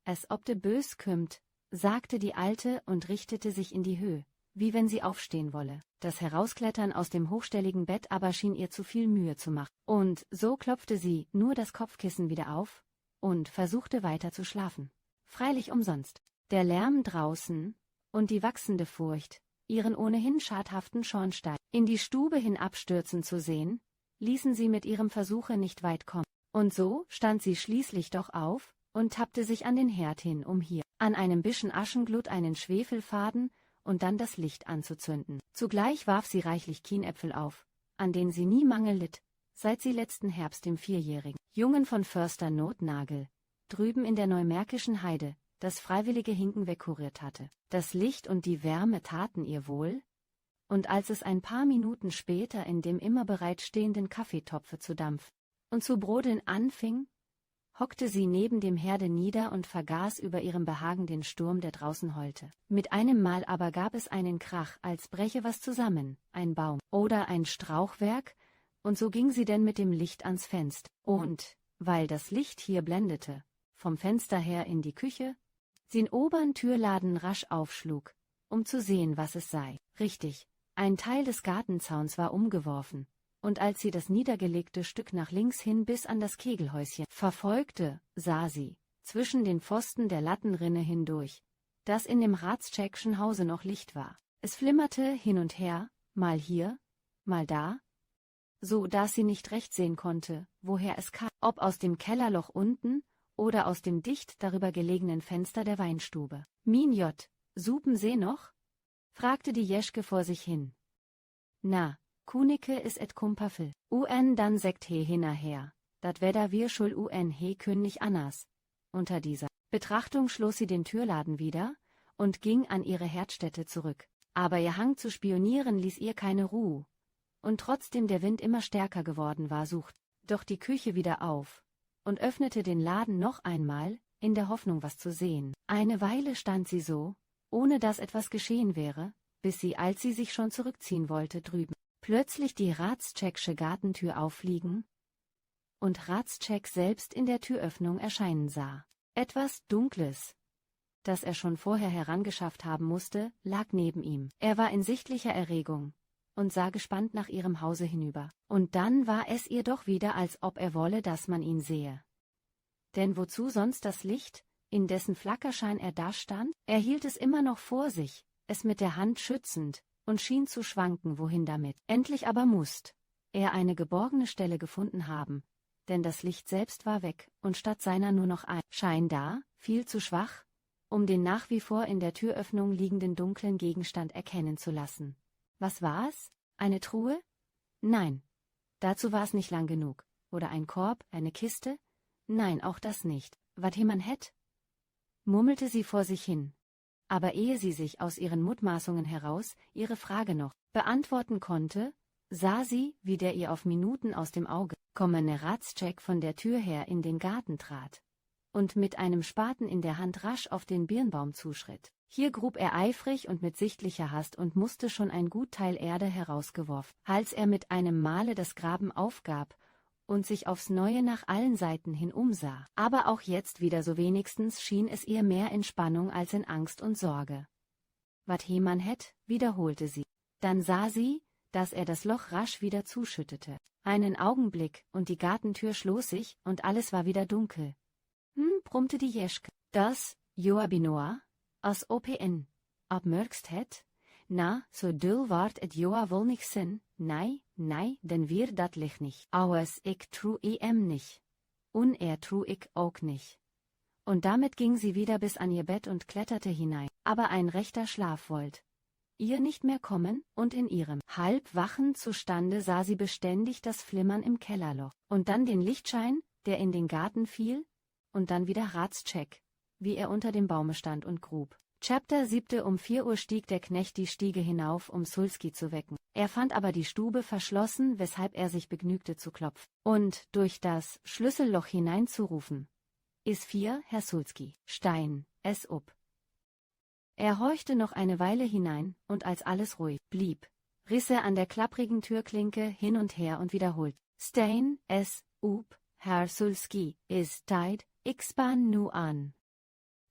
es ob de bös kümmt, sagte die Alte und richtete sich in die Höhe, wie wenn sie aufstehen wolle. Das Herausklettern aus dem hochstelligen Bett aber schien ihr zu viel Mühe zu machen. Und so klopfte sie nur das Kopfkissen wieder auf und versuchte weiter zu schlafen. Freilich umsonst. Der Lärm draußen und die wachsende Furcht, ihren ohnehin schadhaften Schornstein in die Stube hinabstürzen zu sehen, ließen sie mit ihrem Versuche nicht weit kommen. Und so stand sie schließlich doch auf und tappte sich an den Herd hin, um hier an einem Bischen Aschenglut einen Schwefelfaden und dann das Licht anzuzünden. Zugleich warf sie reichlich Kienäpfel auf, an denen sie nie Mangel litt, seit sie letzten Herbst dem 4-jährigen Jungen von Förster Notnagel drüben in der Neumärkischen Heide das freiwillige Hinken wegkuriert hatte. Das Licht und die Wärme taten ihr wohl, und als es ein paar Minuten später in dem immer bereitstehenden Kaffeetopfe zu dampfen und zu brodeln anfing, hockte sie neben dem Herde nieder und vergaß über ihrem Behagen den Sturm, der draußen heulte. Mit einem Mal aber gab es einen Krach, als breche was zusammen, ein Baum oder ein Strauchwerk, und so ging sie denn mit dem Licht ans Fenster. Und, weil das Licht hier blendete, vom Fenster her in die Küche, sie den oberen Türladen rasch aufschlug, um zu sehen, was es sei. Richtig, ein Teil des Gartenzauns war umgeworfen, und als sie das niedergelegte Stück nach links hin bis an das Kegelhäuschen verfolgte, sah sie, zwischen den Pfosten der Lattenrinne hindurch, dass in dem Hradscheckschen Hause noch Licht war. Es flimmerte hin und her, mal hier, mal da, so dass sie nicht recht sehen konnte, woher es kam, ob aus dem Kellerloch unten oder aus dem dicht darüber gelegenen Fenster der Weinstube. Min J, supen se noch? Fragte die Jeschke vor sich hin. Na, Kunicke is et Kumpafel. Un dann sekt he hinterher, dat wedder wir schul un he König Annas. Unter dieser Betrachtung schloss sie den Türladen wieder und ging an ihre Herdstätte zurück. Aber ihr Hang zu spionieren ließ ihr keine Ruhe. Und trotzdem der Wind immer stärker geworden war, suchte doch die Küche wieder auf und öffnete den Laden noch einmal, in der Hoffnung, was zu sehen. Eine Weile stand sie so, ohne dass etwas geschehen wäre, bis sie, als sie sich schon zurückziehen wollte, drüben plötzlich die Hradschecksche Gartentür auffliegen und Hradscheck selbst in der Türöffnung erscheinen sah. Etwas Dunkles, das er schon vorher herangeschafft haben musste, lag neben ihm. Er war in sichtlicher Erregung und sah gespannt nach ihrem Hause hinüber. Und dann war es ihr doch wieder, als ob er wolle, dass man ihn sehe. Denn wozu sonst das Licht, in dessen Flackerschein er dastand? Er hielt es immer noch vor sich, es mit der Hand schützend, und schien zu schwanken, wohin damit. Endlich aber musste er eine geborgene Stelle gefunden haben, denn das Licht selbst war weg, und statt seiner nur noch ein Schein da, viel zu schwach, um den nach wie vor in der Türöffnung liegenden dunklen Gegenstand erkennen zu lassen. Was war es? Eine Truhe? Nein. Dazu war es nicht lang genug. Oder ein Korb, eine Kiste? Nein, auch das nicht. Wat he man hätt? Murmelte sie vor sich hin. Aber ehe sie sich aus ihren Mutmaßungen heraus ihre Frage noch beantworten konnte, sah sie, wie der ihr auf Minuten aus dem Auge kommende Ratschek von der Tür her in den Garten trat und mit einem Spaten in der Hand rasch auf den Birnbaum zuschritt. Hier grub er eifrig und mit sichtlicher Hast und musste schon ein gut Teil Erde herausgeworfen, als er mit einem Male das Graben aufgab und sich aufs Neue nach allen Seiten hin umsah. Aber auch jetzt wieder so wenigstens schien es ihr mehr in Spannung als in Angst und Sorge. »Wat he man het«, wiederholte sie. Dann sah sie, dass er das Loch rasch wieder zuschüttete. Einen Augenblick, und die Gartentür schloss sich, und alles war wieder dunkel. Brummte die Jeschke. Das, Joa Binoa, als OPN. Ab mörkst het? Na, so dul wart et Joa wohl nicht sin, nei, denn wir dat lich nicht. Aues ik tru nicht. Und er tru ik auch nicht. Und damit ging sie wieder bis an ihr Bett und kletterte hinein. Aber ein rechter Schlaf wollt ihr nicht mehr kommen, und in ihrem halbwachen Zustande sah sie beständig das Flimmern im Kellerloch, und dann den Lichtschein, der in den Garten fiel, und dann wieder Ratschek, wie er unter dem Baume stand und grub. Chapter 7. Um 4 Uhr stieg der Knecht die Stiege hinauf, um Sulski zu wecken. Er fand aber die Stube verschlossen, weshalb er sich begnügte zu klopfen und durch das Schlüsselloch hineinzurufen: »Is 4, Herr Sulski, Stein, es up.« Er horchte noch eine Weile hinein, und als alles ruhig blieb, riss er an der klapprigen Türklinke hin und her und wiederholt: »Stein, es up, Herr Sulski, is tied, ich span nu an.«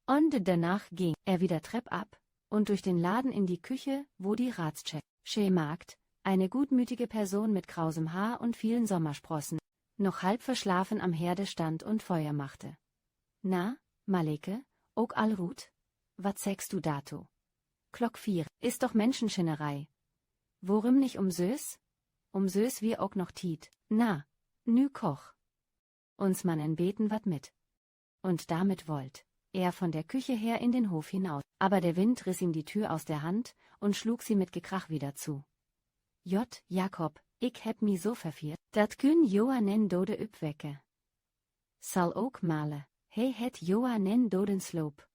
Und danach ging er wieder treppab und durch den Laden in die Küche, wo die Ratschek-Magd, eine gutmütige Person mit krausem Haar und vielen Sommersprossen, noch halb verschlafen am Herde stand und Feuer machte. »Na, Maleke, ook all gut? Wat sägst du dato? Klock 4, ist doch Menschenschinnerei. Worum nicht Sös wie ook noch tiet. Na, nü koch. Uns mannen beten wat mit.« Und damit wollt er von der Küche her in den Hof hinaus, aber der Wind riss ihm die Tür aus der Hand und schlug sie mit Gekrach wieder zu. »Jakob, ich heb mi so verfiert, dat kün Joa nen dode upwecke. Sal ook male, he het Joa nen doden sloop.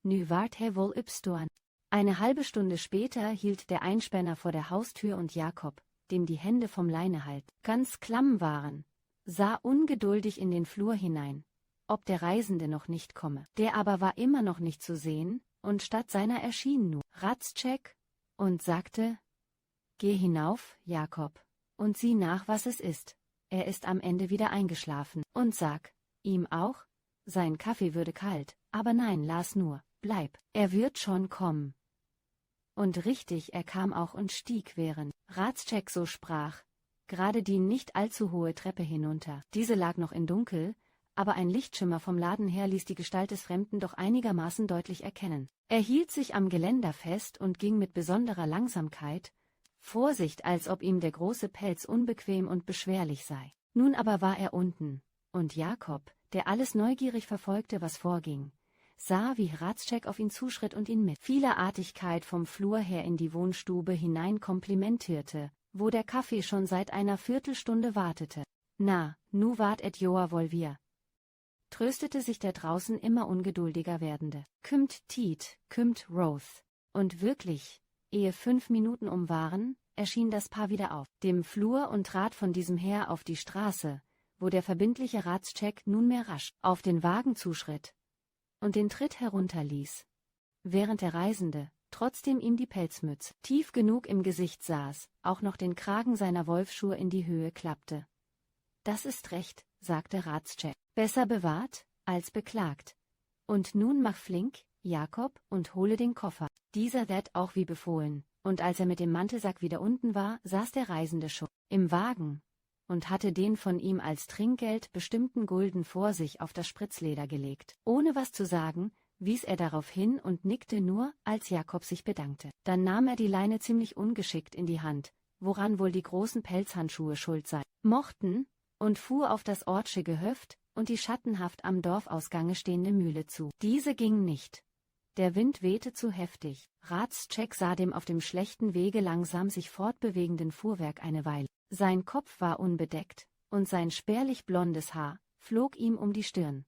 Nu wart he wohl upstoan.« Eine halbe Stunde später hielt der Einspänner vor der Haustür und Jakob, dem die Hände vom Leinehalt ganz klamm waren, sah ungeduldig in den Flur hinein, ob der Reisende noch nicht komme. Der aber war immer noch nicht zu sehen, und statt seiner erschien nur Ratschek und sagte: »Geh hinauf, Jakob, und sieh nach, was es ist. Er ist am Ende wieder eingeschlafen, und sag ihm auch, sein Kaffee würde kalt, aber nein, las nur, bleib, er wird schon kommen.« Und richtig, er kam auch und stieg, während Ratschek so sprach, gerade die nicht allzu hohe Treppe hinunter. Diese lag noch in Dunkel, aber ein Lichtschimmer vom Laden her ließ die Gestalt des Fremden doch einigermaßen deutlich erkennen. Er hielt sich am Geländer fest und ging mit besonderer Langsamkeit, Vorsicht, als ob ihm der große Pelz unbequem und beschwerlich sei. Nun aber war er unten, und Jakob, der alles neugierig verfolgte, was vorging, sah, wie Ratschek auf ihn zuschritt und ihn mit vieler Artigkeit vom Flur her in die Wohnstube hinein komplimentierte, wo der Kaffee schon seit einer Viertelstunde wartete. »Na, nu wart et Joa wohl wir«, tröstete sich der draußen immer ungeduldiger werdende. »Kümmt Tiet, kümmt Roth.« Und wirklich, ehe 5 Minuten um waren, erschien das Paar wieder auf dem Flur und trat von diesem her auf die Straße, wo der verbindliche Ratschek nunmehr rasch auf den Wagen zuschritt und den Tritt herunterließ, während der Reisende, trotzdem ihm die Pelzmütze tief genug im Gesicht saß, auch noch den Kragen seiner Wolfschuhe in die Höhe klappte. »Das ist recht«, sagte Ratschek, »besser bewahrt, als beklagt. Und nun mach flink, Jakob, und hole den Koffer.« Dieser tat auch wie befohlen, und als er mit dem Mantelsack wieder unten war, saß der Reisende schon im Wagen und hatte den von ihm als Trinkgeld bestimmten Gulden vor sich auf das Spritzleder gelegt. Ohne was zu sagen, wies er darauf hin und nickte nur, als Jakob sich bedankte. Dann nahm er die Leine ziemlich ungeschickt in die Hand, woran wohl die großen Pelzhandschuhe schuld sein mochten, und fuhr auf das Ortsche Gehöft und die schattenhaft am Dorfausgange stehende Mühle zu. Diese ging nicht. Der Wind wehte zu heftig. Ratschek sah dem auf dem schlechten Wege langsam sich fortbewegenden Fuhrwerk eine Weile. Sein Kopf war unbedeckt, und sein spärlich blondes Haar flog ihm um die Stirn.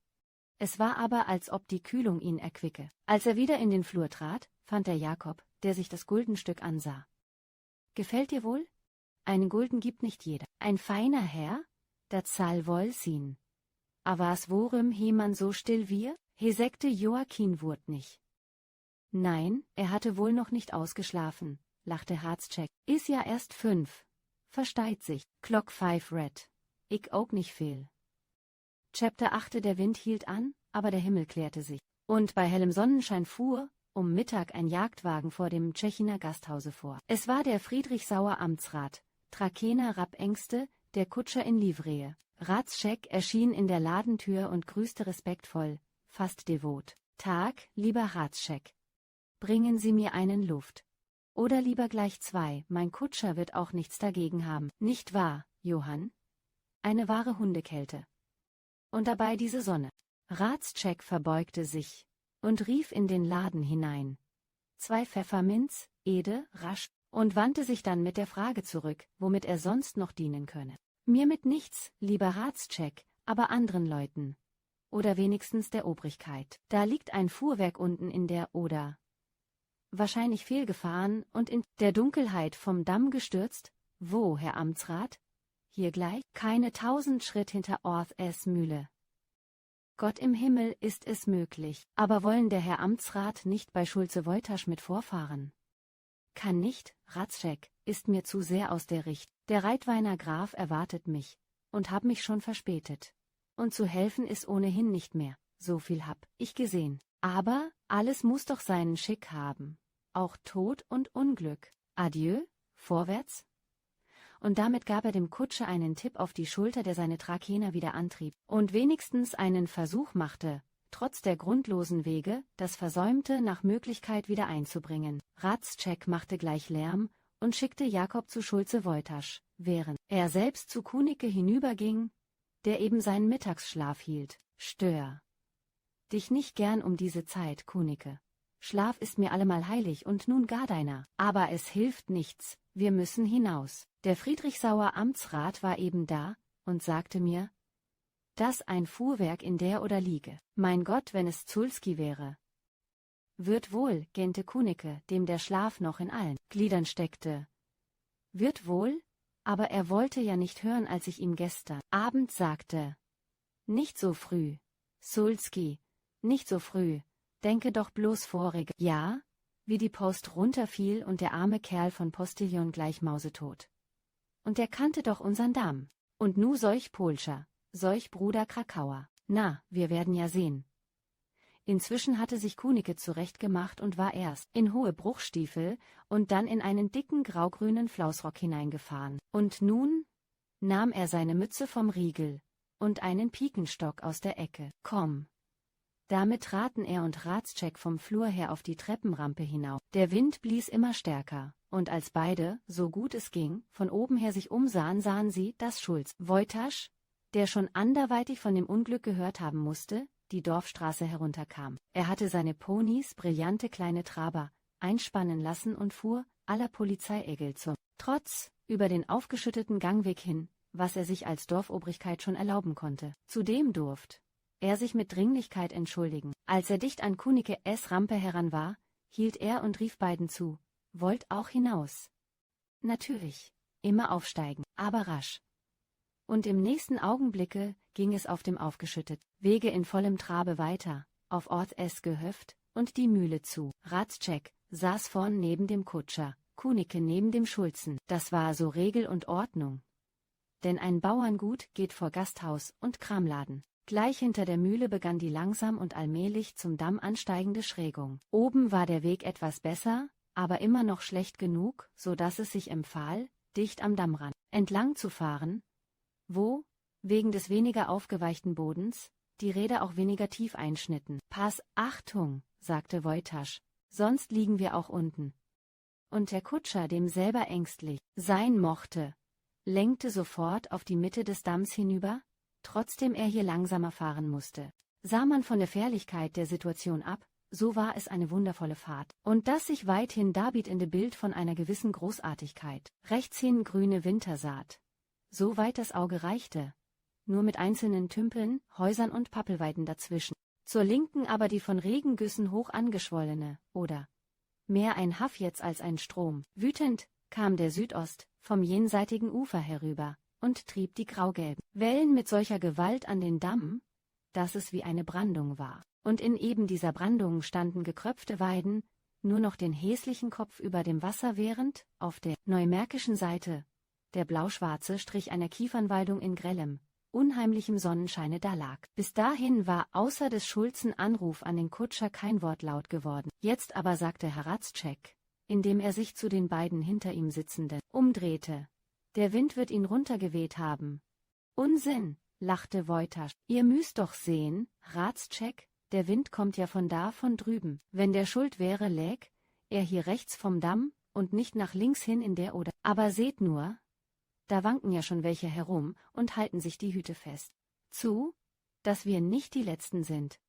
Es war aber, als ob die Kühlung ihn erquicke. Als er wieder in den Flur trat, fand er Jakob, der sich das Guldenstück ansah. »Gefällt dir wohl?« einen Gulden gibt nicht jeder. Ein feiner Herr? Da zahl wohl sin. A was worum he man so still wir? He sägte Joachim wurd nicht. Nein, er hatte wohl noch nicht ausgeschlafen, lachte Harzcheck. Is ja erst 5. Versteit sich. Clock 5 red. Ich auch nicht viel. Chapter 8. Der Wind hielt an, aber der Himmel klärte sich. Und bei hellem Sonnenschein fuhr um Mittag ein Jagdwagen vor dem Tschechiner Gasthause vor. Es war der Friedrichsauer Amtsrat, Trakener Rappengste, der Kutscher in Livree. Ratscheck erschien in der Ladentür und grüßte respektvoll, fast devot. Tag, lieber Ratscheck. Bringen Sie mir einen Luft. Oder lieber gleich 2, mein Kutscher wird auch nichts dagegen haben. Nicht wahr, Johann? Eine wahre Hundekälte. Und dabei diese Sonne. Ratscheck verbeugte sich und rief in den Laden hinein. 2 Pfefferminz, Ede, rasch, und wandte sich dann mit der Frage zurück, womit er sonst noch dienen könne. Mir mit nichts, lieber Ratscheck, aber anderen Leuten. Oder wenigstens der Obrigkeit. Da liegt ein Fuhrwerk unten in der Oder. Wahrscheinlich fehlgefahren und in der Dunkelheit vom Damm gestürzt. Wo, Herr Amtsrat? Hier gleich, keine 1000 Schritt hinter Orths Mühle. Gott im Himmel, ist es möglich, aber wollen der Herr Amtsrat nicht bei Schulze-Woytasch mit vorfahren? Kann nicht, Ratscheck, ist mir zu sehr aus der Richt. Der Reitweiner Graf erwartet mich, und hab mich schon verspätet. Und zu helfen ist ohnehin nicht mehr, so viel hab ich gesehen. Aber, alles muss doch seinen Schick haben. Auch Tod und Unglück. Adieu, vorwärts. Und damit gab er dem Kutscher einen Tipp auf die Schulter, der seine Trakener wieder antrieb, und wenigstens einen Versuch machte, trotz der grundlosen Wege, das Versäumte nach Möglichkeit wieder einzubringen. Ratscheck machte gleich Lärm und schickte Jakob zu Schulze-Woytasch, während er selbst zu Kunicke hinüberging, der eben seinen Mittagsschlaf hielt. Stör dich nicht gern um diese Zeit, Kunicke. Schlaf ist mir allemal heilig und nun gar deiner. Aber es hilft nichts, wir müssen hinaus. Der Friedrichsauer Amtsrat war eben da und sagte mir, dass ein Fuhrwerk in der oder liege. Mein Gott, wenn es Zulski wäre. Wird wohl, gähnte Kunicke, dem der Schlaf noch in allen Gliedern steckte. Wird wohl, aber er wollte ja nicht hören, als ich ihm gestern Abend sagte. Nicht so früh, Sulski, nicht so früh, denke doch bloß vorige. Ja, wie die Post runterfiel und der arme Kerl von Postillon gleich mausetot. Und der kannte doch unsern Damm. Und nu solch Polscher, solch Bruder Krakauer. Na, wir werden ja sehen. Inzwischen hatte sich Kunicke zurechtgemacht und war erst in hohe Bruchstiefel und dann in einen dicken graugrünen Flausrock hineingefahren. Und nun nahm er seine Mütze vom Riegel und einen Pikenstock aus der Ecke. Komm. Damit traten er und Ratscheck vom Flur her auf die Treppenrampe hinauf. Der Wind blies immer stärker, und als beide, so gut es ging, von oben her sich umsahen, sahen sie, dass Schulze-Woytasch, der schon anderweitig von dem Unglück gehört haben musste, die Dorfstraße herunterkam. Er hatte seine Ponys, brillante kleine Traber, einspannen lassen und fuhr, aller Polizeiegel zum Trotz, über den aufgeschütteten Gangweg hin, was er sich als Dorfobrigkeit schon erlauben konnte. Zudem durft er sich mit Dringlichkeit entschuldigen. Als er dicht an Kunicke Rampe heran war, hielt er und rief beiden zu, wollt auch hinaus. Natürlich, immer aufsteigen, aber rasch. Und im nächsten Augenblicke ging es auf dem aufgeschütteten Wege in vollem Trabe weiter, auf Orths Gehöft und die Mühle zu. Ratscheck saß vorn neben dem Kutscher, Kunicke neben dem Schulzen. Das war so Regel und Ordnung. Denn ein Bauerngut geht vor Gasthaus und Kramladen. Gleich hinter der Mühle begann die langsam und allmählich zum Damm ansteigende Schrägung. Oben war der Weg etwas besser, aber immer noch schlecht genug, so dass es sich empfahl, dicht am Dammrand entlang zu fahren, wo, wegen des weniger aufgeweichten Bodens, die Räder auch weniger tief einschnitten. Pass, Achtung, sagte Woytasch, sonst liegen wir auch unten. Und der Kutscher, dem selber ängstlich sein mochte, lenkte sofort auf die Mitte des Damms hinüber, trotzdem er hier langsamer fahren musste. Sah man von der Gefährlichkeit der Situation ab, so war es eine wundervolle Fahrt. Und das sich weithin darbietende Bild von einer gewissen Großartigkeit. Rechts hin grüne Wintersaat. So weit das Auge reichte, nur mit einzelnen Tümpeln, Häusern und Pappelweiden dazwischen. Zur Linken aber die von Regengüssen hoch angeschwollene, oder mehr ein Haff jetzt als ein Strom, wütend, kam der Südost vom jenseitigen Ufer herüber und trieb die graugelben Wellen mit solcher Gewalt an den Damm, dass es wie eine Brandung war. Und in eben dieser Brandung standen gekröpfte Weiden, nur noch den hässlichen Kopf über dem Wasser, während auf der neumärkischen Seite der blauschwarze Strich einer Kiefernwaldung in grellem, unheimlichem Sonnenscheine dalag. Bis dahin war außer des Schulzen Anruf an den Kutscher kein Wort laut geworden. Jetzt aber sagte Herr Hradscheck, indem er sich zu den beiden hinter ihm Sitzenden umdrehte: Der Wind wird ihn runtergeweht haben. Unsinn, lachte Wojtasch. Ihr müsst doch sehen, Hradscheck, der Wind kommt ja von da von drüben. Wenn der schuld wäre, läg er hier rechts vom Damm und nicht nach links hin in der Oder. Aber seht nur, da wanken ja schon welche herum und halten sich die Hüte fest. Zu, dass wir nicht die Letzten sind.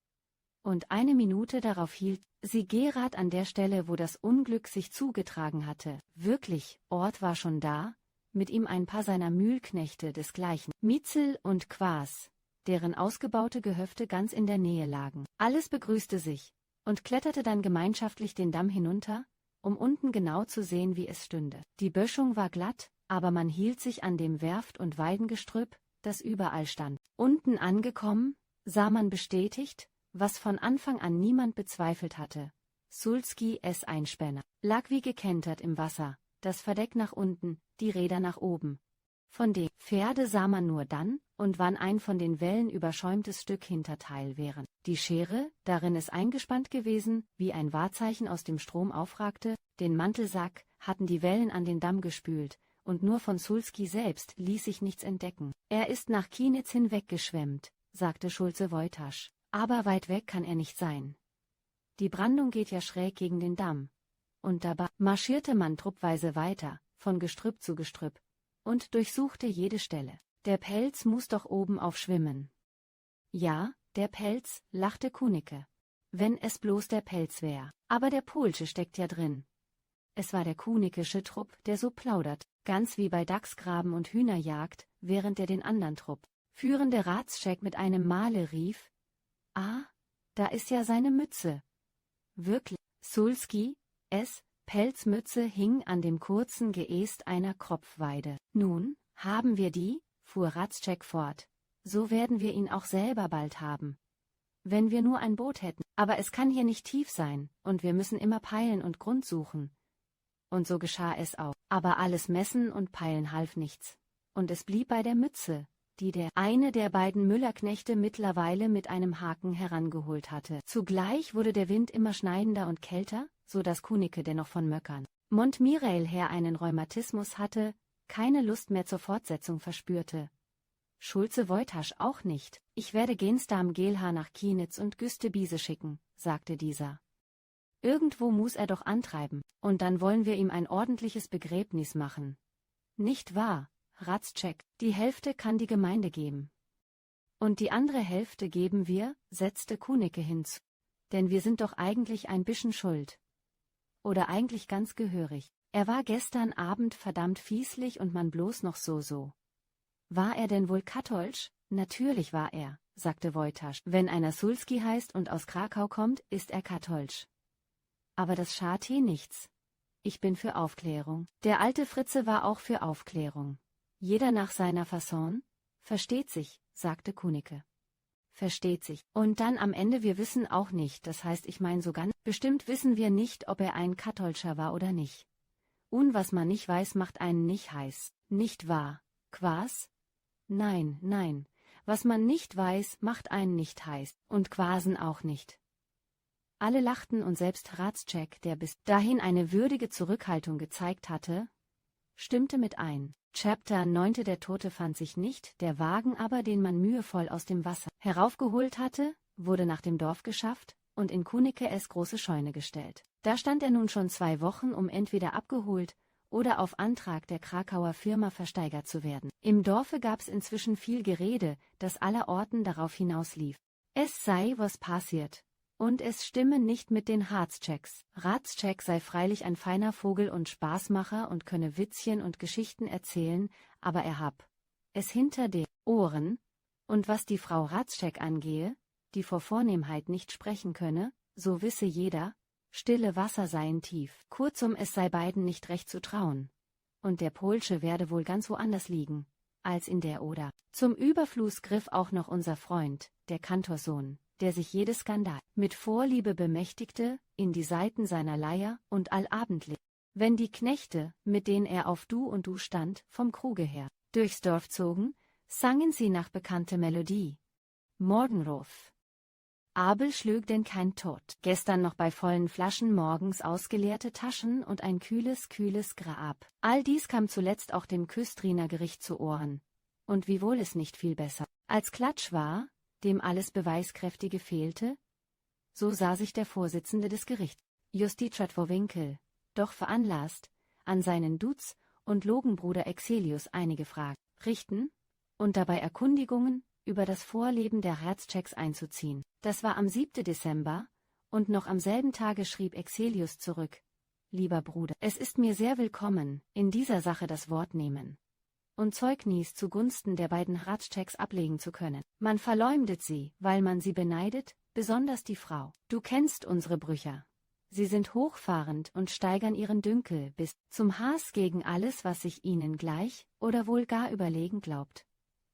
Und eine Minute darauf hielt sie Gerad an der Stelle, wo das Unglück sich zugetragen hatte. Wirklich, Ort war schon da, mit ihm ein paar seiner Mühlknechte desgleichen, Mietzel und Quaas, deren ausgebaute Gehöfte ganz in der Nähe lagen. Alles begrüßte sich und kletterte dann gemeinschaftlich den Damm hinunter, um unten genau zu sehen, wie es stünde. Die Böschung war glatt, aber man hielt sich an dem Werft- und Weidengestrüpp, das überall stand. Unten angekommen, sah man bestätigt, was von Anfang an niemand bezweifelt hatte: Sulski S-Einspänner lag wie gekentert im Wasser, das Verdeck nach unten, die Räder nach oben. Von den Pferde sah man nur dann und wann ein von den Wellen überschäumtes Stück Hinterteil wären. Die Schere, darin es eingespannt gewesen, wie ein Wahrzeichen aus dem Strom aufragte, den Mantelsack, hatten die Wellen an den Damm gespült, und nur von Sulski selbst ließ sich nichts entdecken. Er ist nach Kienitz hinweggeschwemmt, sagte Schulze Wojtasch, aber weit weg kann er nicht sein. Die Brandung geht ja schräg gegen den Damm. Und dabei marschierte man truppweise weiter, von Gestrüpp zu Gestrüpp, und durchsuchte jede Stelle. Der Pelz muß doch oben aufschwimmen. Ja, der Pelz, lachte Kunicke. Wenn es bloß der Pelz wär. Aber der Polsche steckt ja drin. Es war der kunikische Trupp, der so plaudert, ganz wie bei Dachsgraben und Hühnerjagd, während er den andern Trupp führende Hradscheck mit einem Male rief: Ah, da ist ja seine Mütze. Wirklich, Sulski, Pelzmütze hing an dem kurzen Geäst einer Kropfweide. Nun, haben wir die, fuhr Hradscheck fort, so werden wir ihn auch selber bald haben. Wenn wir nur ein Boot hätten, aber es kann hier nicht tief sein, und wir müssen immer peilen und Grund suchen. Und so geschah es auch, aber alles Messen und Peilen half nichts. Und es blieb bei der Mütze, die der eine der beiden Müllerknechte mittlerweile mit einem Haken herangeholt hatte. Zugleich wurde der Wind immer schneidender und kälter, so dass Kunicke, der noch von Möckern Montmirail her einen Rheumatismus hatte, keine Lust mehr zur Fortsetzung verspürte. Schulze Wojtasch auch nicht. Ich werde Gensdarm Geelhaar nach Kienitz und Güste Biese schicken, sagte dieser. Irgendwo muß er doch antreiben, und dann wollen wir ihm ein ordentliches Begräbnis machen. Nicht wahr, Hradscheck? Die Hälfte kann die Gemeinde geben. Und die andere Hälfte geben wir, setzte Kunicke hinzu. Denn wir sind doch eigentlich ein bisschen schuld. Oder eigentlich ganz gehörig. Er war gestern Abend verdammt fieslich und man bloß noch so. War er denn wohl Kattolsch? Natürlich war er, sagte Wojtasch. Wenn einer Sulski heißt und aus Krakau kommt, ist er Kattolsch. Aber das schadet nichts. Ich bin für Aufklärung. Der alte Fritze war auch für Aufklärung. Jeder nach seiner Fasson? Versteht sich, sagte Kunicke. Versteht sich. Und dann am Ende, wir wissen auch nicht, das heißt, ich mein so ganz bestimmt wissen wir nicht, ob er ein Kattolscher war oder nicht. Und was man nicht weiß, macht einen nicht heiß. Nicht wahr, Quaas? Nein. Was man nicht weiß, macht einen nicht heiß. Und Quasen auch nicht. Alle lachten und selbst Hradscheck, der bis dahin eine würdige Zurückhaltung gezeigt hatte, stimmte mit ein. Chapter 9. Der Tote fand sich nicht, der Wagen aber, den man mühevoll aus dem Wasser heraufgeholt hatte, wurde nach dem Dorf geschafft und in Kunicke große Scheune gestellt. Da stand er nun schon 2 Wochen, um entweder abgeholt oder auf Antrag der Krakauer Firma versteigert zu werden. Im Dorfe gab's inzwischen viel Gerede, das allerorten darauf hinauslief: Es sei was passiert. Und es stimme nicht mit den Hradschecks. Hradscheck sei freilich ein feiner Vogel und Spaßmacher und könne Witzchen und Geschichten erzählen, aber er hab es hinter den Ohren, und was die Frau Hradscheck angehe, die vor Vornehmheit nicht sprechen könne, so wisse jeder, stille Wasser seien tief. Kurzum, es sei beiden nicht recht zu trauen. und der Polsche werde wohl ganz woanders liegen, als in der Oder. Zum Überfluss griff auch noch unser Freund, der Kantorsohn, der sich jedes Skandal mit Vorliebe bemächtigte, in die Saiten seiner Leier und allabendlich, wenn die Knechte, mit denen er auf Du und Du stand, vom Kruge her, durchs Dorf zogen, sangen sie nach bekannter Melodie. Morgenruf. Abel schlüg denn kein Tod. Gestern noch bei vollen Flaschen morgens ausgeleerte Taschen und ein kühles Grab. All dies kam zuletzt auch dem Küstriner Gericht zu Ohren. Und wiewohl es nicht viel besser als Klatsch war, dem alles Beweiskräftige fehlte, so sah sich der Vorsitzende des Gerichts, Justizrat vor Winkel, doch veranlasst, an seinen Duz- und Logenbruder Exelius einige Fragen richten und dabei Erkundigungen über das Vorleben der Hradscheck's einzuziehen. Das war am 7. Dezember, und noch am selben Tage schrieb Exelius zurück: Lieber Bruder, es ist mir sehr willkommen, in dieser Sache das Wort nehmen und Zeugnis zugunsten der beiden Hradscheck's ablegen zu können. Man verleumdet sie, weil man sie beneidet, besonders die Frau. Du kennst unsere Brücher. Sie sind hochfahrend und steigern ihren Dünkel bis zum Hass gegen alles, was sich ihnen gleich oder wohl gar überlegen glaubt.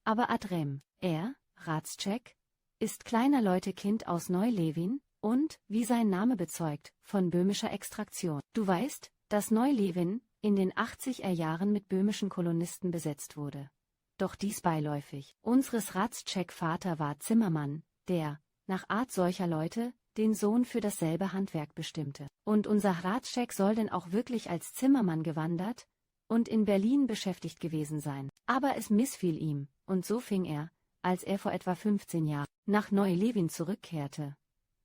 Aber Adrem, er, Hradscheck, ist kleiner Leute Kind aus Neulewin und, wie sein Name bezeugt, von böhmischer Extraktion. Du weißt, dass Neulewin in den 80er Jahren mit böhmischen Kolonisten besetzt wurde. Doch dies beiläufig. Unseres Hradscheck Vater war Zimmermann, der, nach Art solcher Leute, den Sohn für dasselbe Handwerk bestimmte. Und unser Hradscheck soll denn auch wirklich als Zimmermann gewandert und in Berlin beschäftigt gewesen sein. Aber es missfiel ihm, und so fing er, als er vor etwa 15 Jahren nach Neulewin zurückkehrte,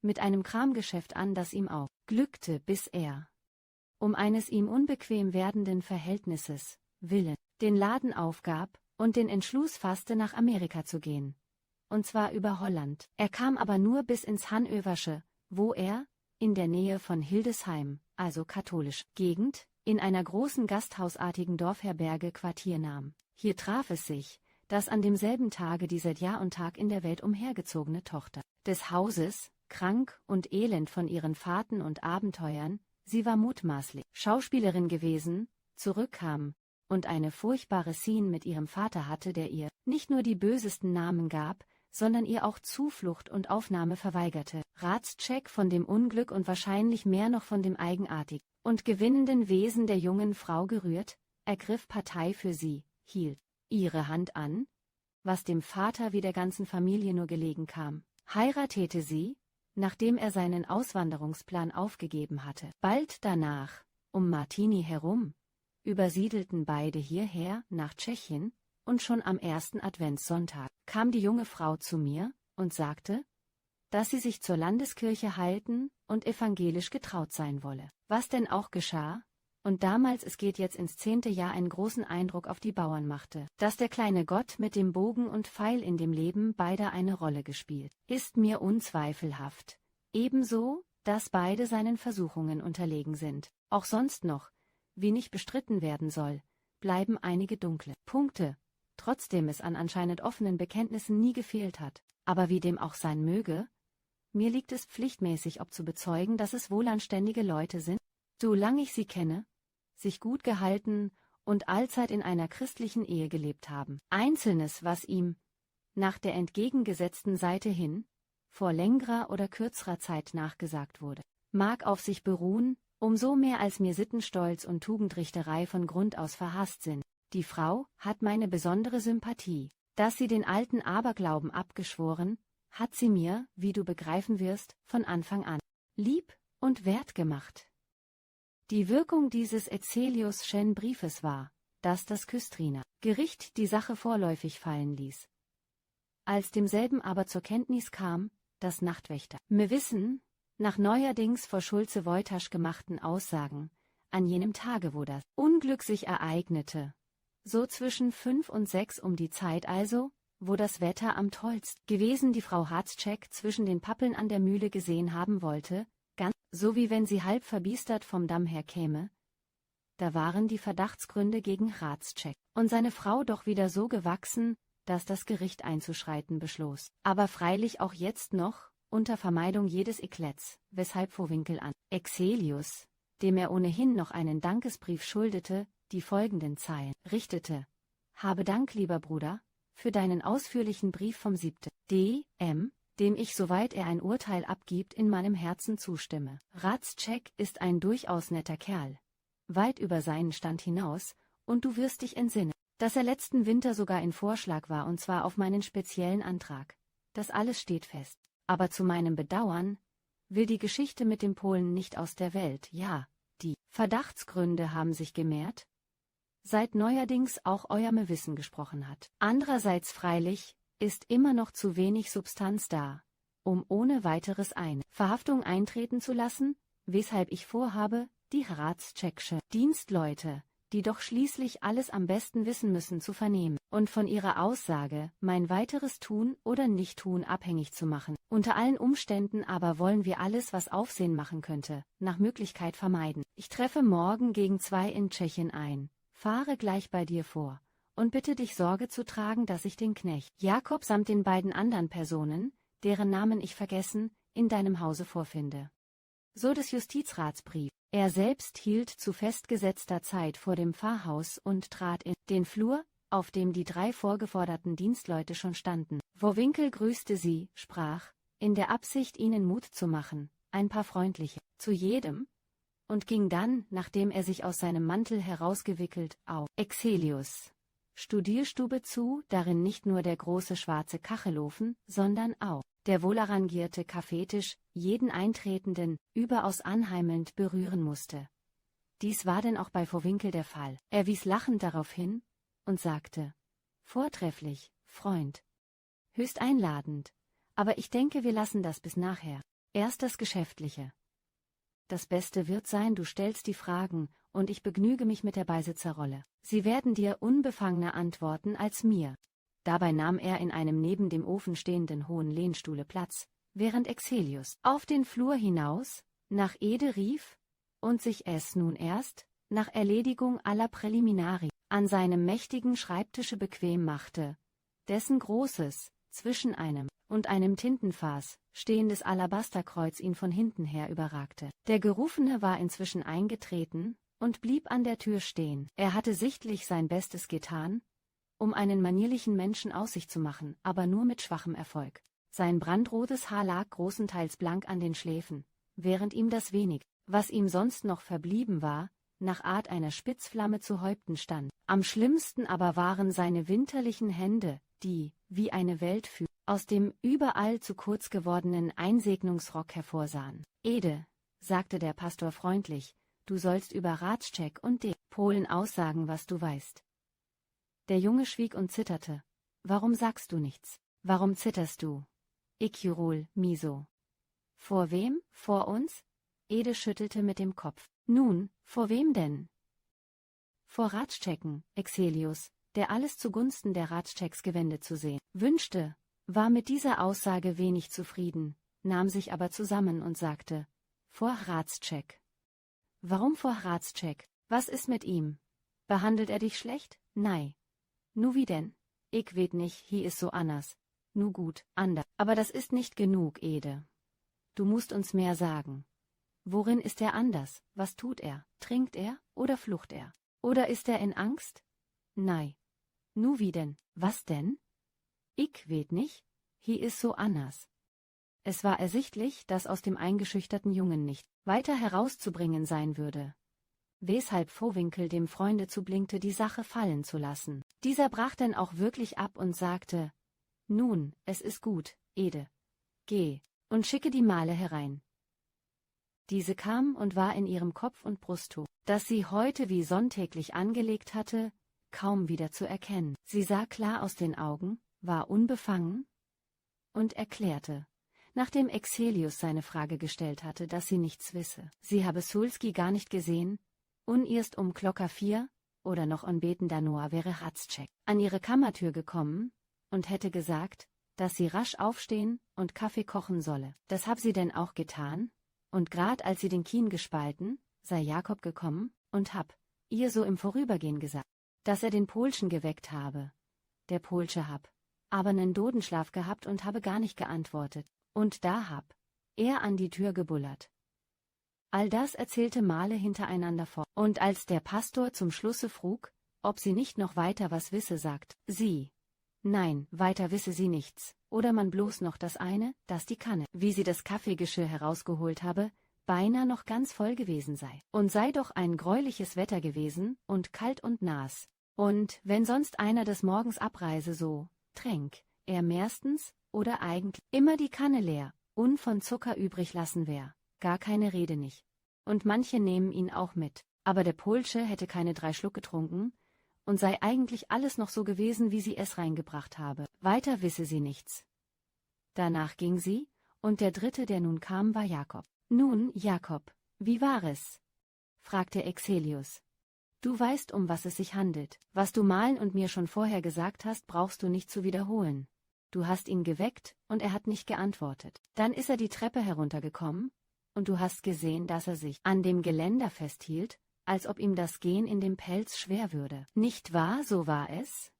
mit einem Kramgeschäft an, das ihm auch glückte, bis er, um eines ihm unbequem werdenden Verhältnisses willen, den Laden aufgab und den Entschluss fasste, nach Amerika zu gehen. Und zwar über Holland. Er kam aber nur bis ins Hannöversche, wo er, in der Nähe von Hildesheim, also katholisch Gegend, in einer großen gasthausartigen Dorfherberge Quartier nahm. Hier traf es sich, dass an demselben Tage die seit Jahr und Tag in der Welt umhergezogene Tochter des Hauses, krank und elend von ihren Fahrten und Abenteuern, sie war mutmaßlich Schauspielerin gewesen, zurückkam und eine furchtbare Scene mit ihrem Vater hatte, der ihr nicht nur die bösesten Namen gab, sondern ihr auch Zuflucht und Aufnahme verweigerte. Hradscheck, von dem Unglück und wahrscheinlich mehr noch von dem eigenartigen und gewinnenden Wesen der jungen Frau gerührt, ergriff Partei für sie, hielt ihre Hand an, was dem Vater wie der ganzen Familie nur gelegen kam, heiratete sie, nachdem er seinen Auswanderungsplan aufgegeben hatte. Bald danach, um Martini herum, übersiedelten beide hierher nach Tschechien, und schon am ersten Adventssonntag kam die junge Frau zu mir und sagte, dass sie sich zur Landeskirche halten und evangelisch getraut sein wolle. Was denn auch geschah, und damals, es geht jetzt ins 10. Jahr, einen großen Eindruck auf die Bauern machte, dass der kleine Gott mit dem Bogen und Pfeil in dem Leben beider eine Rolle gespielt, ist mir unzweifelhaft. Ebenso, dass beide seinen Versuchungen unterlegen sind. Auch sonst noch, wie nicht bestritten werden soll, bleiben einige dunkle Punkte, trotzdem es an anscheinend offenen Bekenntnissen nie gefehlt hat. Aber wie dem auch sein möge, mir liegt es pflichtmäßig, ob zu bezeugen, dass es wohlanständige Leute sind, solange ich sie kenne, sich gut gehalten und allzeit in einer christlichen Ehe gelebt haben. Einzelnes, was ihm, nach der entgegengesetzten Seite hin, vor längerer oder kürzerer Zeit nachgesagt wurde, mag auf sich beruhen, umso mehr als mir Sittenstolz und Tugendrichterei von Grund aus verhasst sind. Die Frau hat meine besondere Sympathie. Dass sie den alten Aberglauben abgeschworen, hat sie mir, wie du begreifen wirst, von Anfang an lieb und wert gemacht. Die Wirkung dieses Exelius-schen Briefes war, dass das Küstriner Gericht die Sache vorläufig fallen ließ. Als demselben aber zur Kenntnis kam, dass Nachtwächter Wissen, nach neuerdings vor Schulze-Woytasch gemachten Aussagen, an jenem Tage, wo das Unglück sich ereignete, so zwischen 5 und 6 um die Zeit also, wo das Wetter am tollsten gewesen, die Frau Hradscheck zwischen den Pappeln an der Mühle gesehen haben wollte, ganz so wie wenn sie halb verbiestert vom Damm herkäme. Da waren die Verdachtsgründe gegen Hradscheck und seine Frau doch wieder so gewachsen, dass das Gericht einzuschreiten beschloss. Aber freilich auch jetzt noch, unter Vermeidung jedes Eklats, weshalb Vohwinkel an Exelius, dem er ohnehin noch einen Dankesbrief schuldete, die folgenden Zeilen richtete: Habe Dank, lieber Bruder, für deinen ausführlichen Brief vom 7. D.M., dem ich, soweit er ein Urteil abgibt, in meinem Herzen zustimme. Ratschek ist ein durchaus netter Kerl, weit über seinen Stand hinaus, und du wirst dich entsinnen, dass er letzten Winter sogar in Vorschlag war, und zwar auf meinen speziellen Antrag. Das alles steht fest. Aber zu meinem Bedauern will die Geschichte mit dem Polen nicht aus der Welt. Ja, die Verdachtsgründe haben sich gemehrt, seit neuerdings auch euer Wissen gesprochen hat. Andererseits freilich ist immer noch zu wenig Substanz da, um ohne weiteres eine Verhaftung eintreten zu lassen, weshalb ich vorhabe, die Ratscheksche Dienstleute, die doch schließlich alles am besten wissen müssen, zu vernehmen und von ihrer Aussage mein weiteres Tun oder Nichttun abhängig zu machen. Unter allen Umständen aber wollen wir alles, was Aufsehen machen könnte, nach Möglichkeit vermeiden. Ich treffe morgen gegen 2 in Tschechien ein, fahre gleich bei dir vor und bitte dich Sorge zu tragen, dass ich den Knecht Jakob samt den beiden anderen Personen, deren Namen ich vergessen, in deinem Hause vorfinde. So des Justizratsbrief. Er selbst hielt zu festgesetzter Zeit vor dem Pfarrhaus und trat in den Flur, auf dem die 3 vorgeforderten Dienstleute schon standen. Vohwinkel grüßte sie, sprach, in der Absicht, ihnen Mut zu machen, ein paar freundliche, zu jedem, und ging dann, nachdem er sich aus seinem Mantel herausgewickelt, auf Exelius' Studierstube zu, darin nicht nur der große schwarze Kachelofen, sondern auch der wohlarrangierte Kaffeetisch jeden Eintretenden überaus anheimelnd berühren musste. Dies war denn auch bei Vohwinkel der Fall. Er wies lachend darauf hin und sagte: Vortrefflich, Freund. Höchst einladend. Aber ich denke, wir lassen das bis nachher. Erst das Geschäftliche. Das Beste wird sein, du stellst die Fragen, und ich begnüge mich mit der Beisitzerrolle. Sie werden dir unbefangener antworten als mir. Dabei nahm er in einem neben dem Ofen stehenden hohen Lehnstuhle Platz, während Exelius auf den Flur hinaus nach Ede rief und sich es nun erst, nach Erledigung aller Präliminari, an seinem mächtigen Schreibtische bequem machte, dessen großes, zwischen einem und einem Tintenfass stehendes Alabasterkreuz ihn von hinten her überragte. Der Gerufene war inzwischen eingetreten und blieb an der Tür stehen. Er hatte sichtlich sein Bestes getan, um einen manierlichen Menschen aus sich zu machen, aber nur mit schwachem Erfolg. Sein brandrotes Haar lag großenteils blank an den Schläfen, während ihm das wenig, was ihm sonst noch verblieben war, nach Art einer Spitzflamme zu Häupten stand. Am schlimmsten aber waren seine winterlichen Hände, die, wie eine Weltführer, aus dem überall zu kurz gewordenen Einsegnungsrock hervorsahen. Ede, sagte der Pastor freundlich, du sollst über Ratschek und den Polen aussagen, was du weißt. Der Junge schwieg und zitterte. Warum sagst du nichts? Warum zitterst du? Ikjurul, Miso. Vor wem? Vor uns? Ede schüttelte mit dem Kopf. Nun, vor wem denn? Vor Ratscheken, Exelius, der alles zugunsten der Ratscheks gewendet zu sehen wünschte, war mit dieser Aussage wenig zufrieden, nahm sich aber zusammen und sagte: Vor Ratschek. Warum vor Ratschek? Was ist mit ihm? Behandelt er dich schlecht? Nei. Nu wie denn? Ich weet nicht, hi is so anders. Nu gut, ander. Aber das ist nicht genug, Ede. Du musst uns mehr sagen. Worin ist er anders? Was tut er? Trinkt er oder flucht er? Oder ist er in Angst? Nei. Nu wie denn? Was denn? Ich weet nicht, hi is so anders. Es war ersichtlich, dass aus dem eingeschüchterten Jungen nicht weiter herauszubringen sein würde, weshalb Vohwinkel dem Freunde zublinkte, die Sache fallen zu lassen. Dieser brach denn auch wirklich ab und sagte: Nun, es ist gut, Ede. Geh und schicke die Male herein. Diese kam und war in ihrem Kopf- und Brusttuch, das sie heute wie sonntäglich angelegt hatte, kaum wieder zu erkennen. Sie sah klar aus den Augen, war unbefangen und erklärte, nachdem Exelius seine Frage gestellt hatte, dass sie nichts wisse. Sie habe Sulski gar nicht gesehen, und erst um Klokka 4 oder noch on Beten Danoa wäre Ratschek an ihre Kammertür gekommen und hätte gesagt, dass sie rasch aufstehen und Kaffee kochen solle. Das hab sie denn auch getan, und grad als sie den Kien gespalten, sei Jakob gekommen und hab ihr so im Vorübergehen gesagt, dass er den Polschen geweckt habe. Der Polsche hab aber nen Dodenschlaf gehabt und habe gar nicht geantwortet, und da hab er an die Tür gebullert. All das erzählte Male hintereinander vor. Und als der Pastor zum Schlusse frug, ob sie nicht noch weiter was wisse, sagt sie: Nein, weiter wisse sie nichts, oder man bloß noch das eine, dass die Kanne, wie sie das Kaffeegeschirr herausgeholt habe, beinahe noch ganz voll gewesen sei. Und sei doch ein greuliches Wetter gewesen, und kalt und nass. Und, wenn sonst einer des Morgens abreise, so, tränk er mehrstens, oder eigentlich, immer die Kanne leer, und von Zucker übrig lassen wär, gar keine Rede nicht. Und manche nehmen ihn auch mit, aber der Polsche hätte keine 3 Schluck getrunken, und sei eigentlich alles noch so gewesen, wie sie es reingebracht habe. Weiter wisse sie nichts. Danach ging sie, und der dritte, der nun kam, war Jakob. Nun, Jakob, wie war es? Fragte Excelius. Du weißt, um was es sich handelt. Was du Malen und mir schon vorher gesagt hast, brauchst du nicht zu wiederholen. Du hast ihn geweckt, und er hat nicht geantwortet. Dann ist er die Treppe heruntergekommen, und du hast gesehen, dass er sich an dem Geländer festhielt, als ob ihm das Gehen in dem Pelz schwer würde. Nicht wahr, so war es?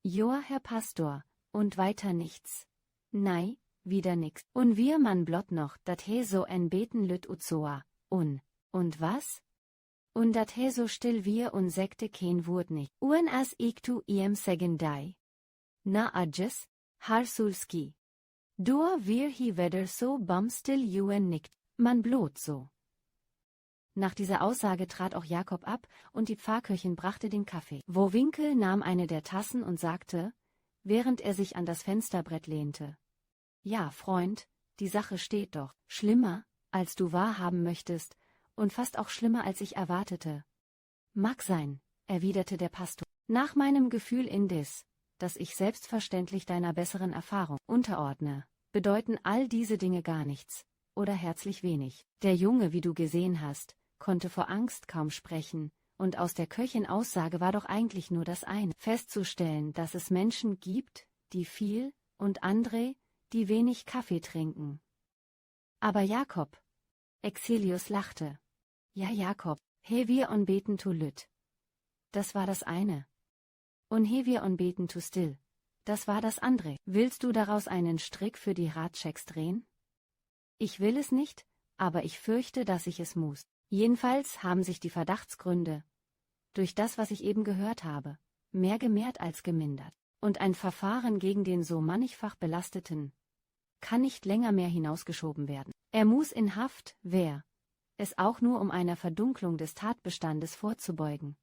Joa, Herr Pastor, und weiter nichts. Nei, wieder nix. Und wir man blott noch, dat he so en beten lüt uzoa, und was? Und dat he so still wir und segte kein Wort nicht. Uen as ik tu iem segen dai. Na adjes, Harsulski. Dur wir hi weder so bam still juen nickt, man blot so. Nach dieser Aussage trat auch Jakob ab, und die Pfarrköchin brachte den Kaffee. Wowinkel nahm eine der Tassen und sagte, während er sich an das Fensterbrett lehnte: Ja, Freund, die Sache steht doch schlimmer, als du wahrhaben möchtest, und fast auch schlimmer, als ich erwartete. Mag sein, erwiderte der Pastor, nach meinem Gefühl indes, dass ich selbstverständlich deiner besseren Erfahrung unterordne, bedeuten all diese Dinge gar nichts, oder herzlich wenig. Der Junge, wie du gesehen hast, konnte vor Angst kaum sprechen, und aus der Köchin Aussage war doch eigentlich nur das eine: festzustellen, dass es Menschen gibt, die viel, und andere, die wenig Kaffee trinken. Aber Jakob. Excelius lachte. Ja, Jakob, he wir on beten to lüt. Das war das eine. Und he wir on beten to still. Das war das andere. Willst du daraus einen Strick für die Ratschecks drehen? Ich will es nicht, aber ich fürchte, dass ich es muss. Jedenfalls haben sich die Verdachtsgründe, durch das, was ich eben gehört habe, mehr gemehrt als gemindert. Und ein Verfahren gegen den so mannigfach Belasteten kann nicht länger mehr hinausgeschoben werden. Er muss in Haft, wer es auch nur um einer Verdunklung des Tatbestandes vorzubeugen.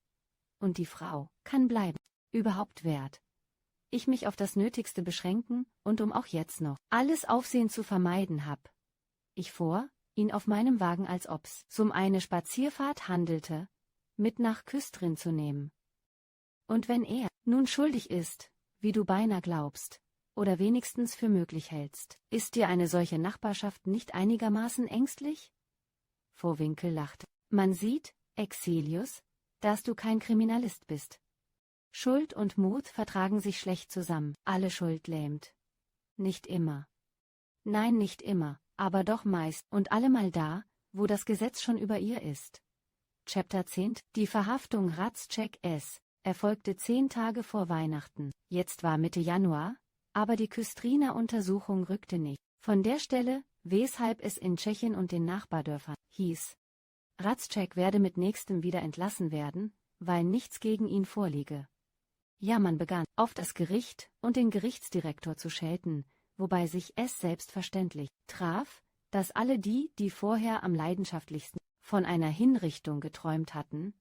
Und die Frau kann bleiben. Überhaupt wert ich mich auf das Nötigste beschränken, und um auch jetzt noch alles Aufsehen zu vermeiden hab ich vor, ihn auf meinem Wagen, als ob's um eine Spazierfahrt handelte, mit nach Küstrin zu nehmen. Und wenn er nun schuldig ist, wie du beinahe glaubst, oder wenigstens für möglich hältst, ist dir eine solche Nachbarschaft nicht einigermaßen ängstlich? Vohwinkel lachte. Man sieht, Excelius, dass du kein Kriminalist bist. Schuld und Mut vertragen sich schlecht zusammen. Alle Schuld lähmt. Nicht immer. Nein, nicht immer, aber doch meist und allemal da, wo das Gesetz schon über ihr ist. Chapter 10. Die Verhaftung Ratschek S. erfolgte 10 Tage vor Weihnachten. Jetzt war Mitte Januar, aber die Küstriner Untersuchung rückte nicht von der Stelle, weshalb es in Tschechien und den Nachbardörfern hieß, Ratschek werde mit nächstem wieder entlassen werden, weil nichts gegen ihn vorliege. Ja, man begann, auf das Gericht und den Gerichtsdirektor zu schelten, wobei sich es selbstverständlich traf, dass alle die, die vorher am leidenschaftlichsten von einer Hinrichtung geträumt hatten,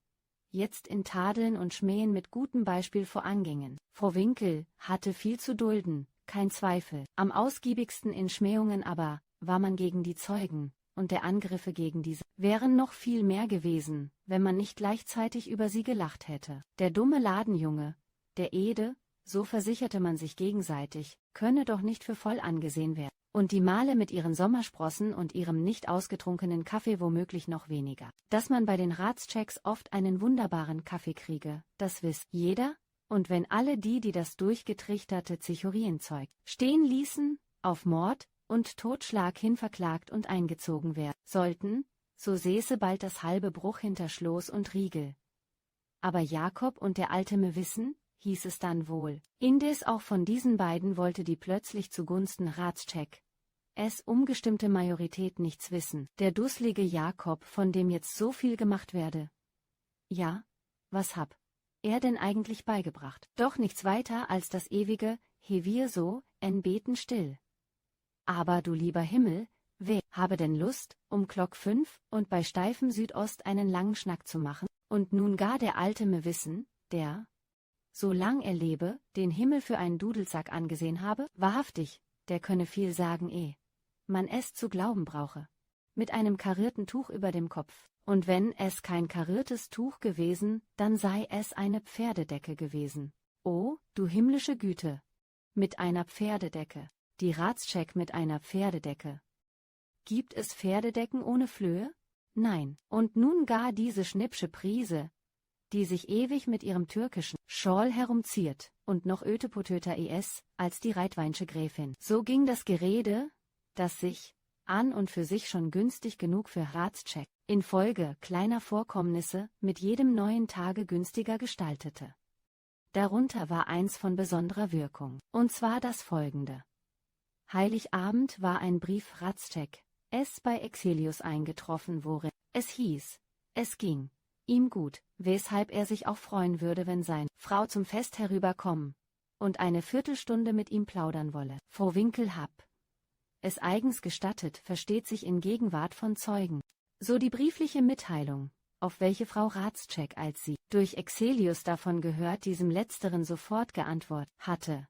jetzt in Tadeln und Schmähen mit gutem Beispiel vorangingen. Vohwinkel hatte viel zu dulden, kein Zweifel. Am ausgiebigsten in Schmähungen aber war man gegen die Zeugen, und der Angriffe gegen diese wären noch viel mehr gewesen, wenn man nicht gleichzeitig über sie gelacht hätte. Der dumme Ladenjunge, der Ede, so versicherte man sich gegenseitig, könne doch nicht für voll angesehen werden. Und die Male mit ihren Sommersprossen und ihrem nicht ausgetrunkenen Kaffee womöglich noch weniger. Dass man bei den Ratschecks oft einen wunderbaren Kaffee kriege, das wiss jeder, und wenn alle die das durchgetrichterte Zichorienzeug stehen ließen, auf Mord und Totschlag hin verklagt und eingezogen werden sollten, so säße bald das halbe Bruch hinter Schloss und Riegel. Aber Jakob und der alte wissen, hieß es dann wohl. Indes auch von diesen beiden wollte die plötzlich zugunsten Ratschek es umgestimmte Majorität nichts wissen. Der dusselige Jakob, von dem jetzt so viel gemacht werde. Ja, was hab er denn eigentlich beigebracht? Doch nichts weiter als das ewige, he wir so, en beten still. Aber du lieber Himmel, wer habe denn Lust, um Glock 5 und bei steifem Südost einen langen Schnack zu machen? Und nun gar der alte me wissen, der, solang er lebe, den Himmel für einen Dudelsack angesehen habe? Wahrhaftig, der könne viel sagen man es zu glauben brauche. Mit einem karierten Tuch über dem Kopf. Und wenn es kein kariertes Tuch gewesen, dann sei es eine Pferdedecke gewesen. Oh, du himmlische Güte! Mit einer Pferdedecke. Die Ratscheck mit einer Pferdedecke. Gibt es Pferdedecken ohne Flöhe? Nein. Und nun gar diese schnippsche Prise, die sich ewig mit ihrem türkischen Schorl herumziert, und noch ötepotöter als die Reitweinsche Gräfin. So ging das Gerede, das sich, an und für sich schon günstig genug für Ratscheck, infolge kleiner Vorkommnisse mit jedem neuen Tage günstiger gestaltete. Darunter war eins von besonderer Wirkung, und zwar das folgende. Heiligabend war ein Brief Ratscheck, es bei Exelius eingetroffen, worin es hieß, es ging ihm gut, weshalb er sich auch freuen würde, wenn seine Frau zum Fest herüberkommen und eine Viertelstunde mit ihm plaudern wolle. Frau Winkelhab es eigens gestattet, versteht sich in Gegenwart von Zeugen. So die briefliche Mitteilung, auf welche Frau Ratscheck, als sie durch Exelius davon gehört, diesem Letzteren sofort geantwortet hatte.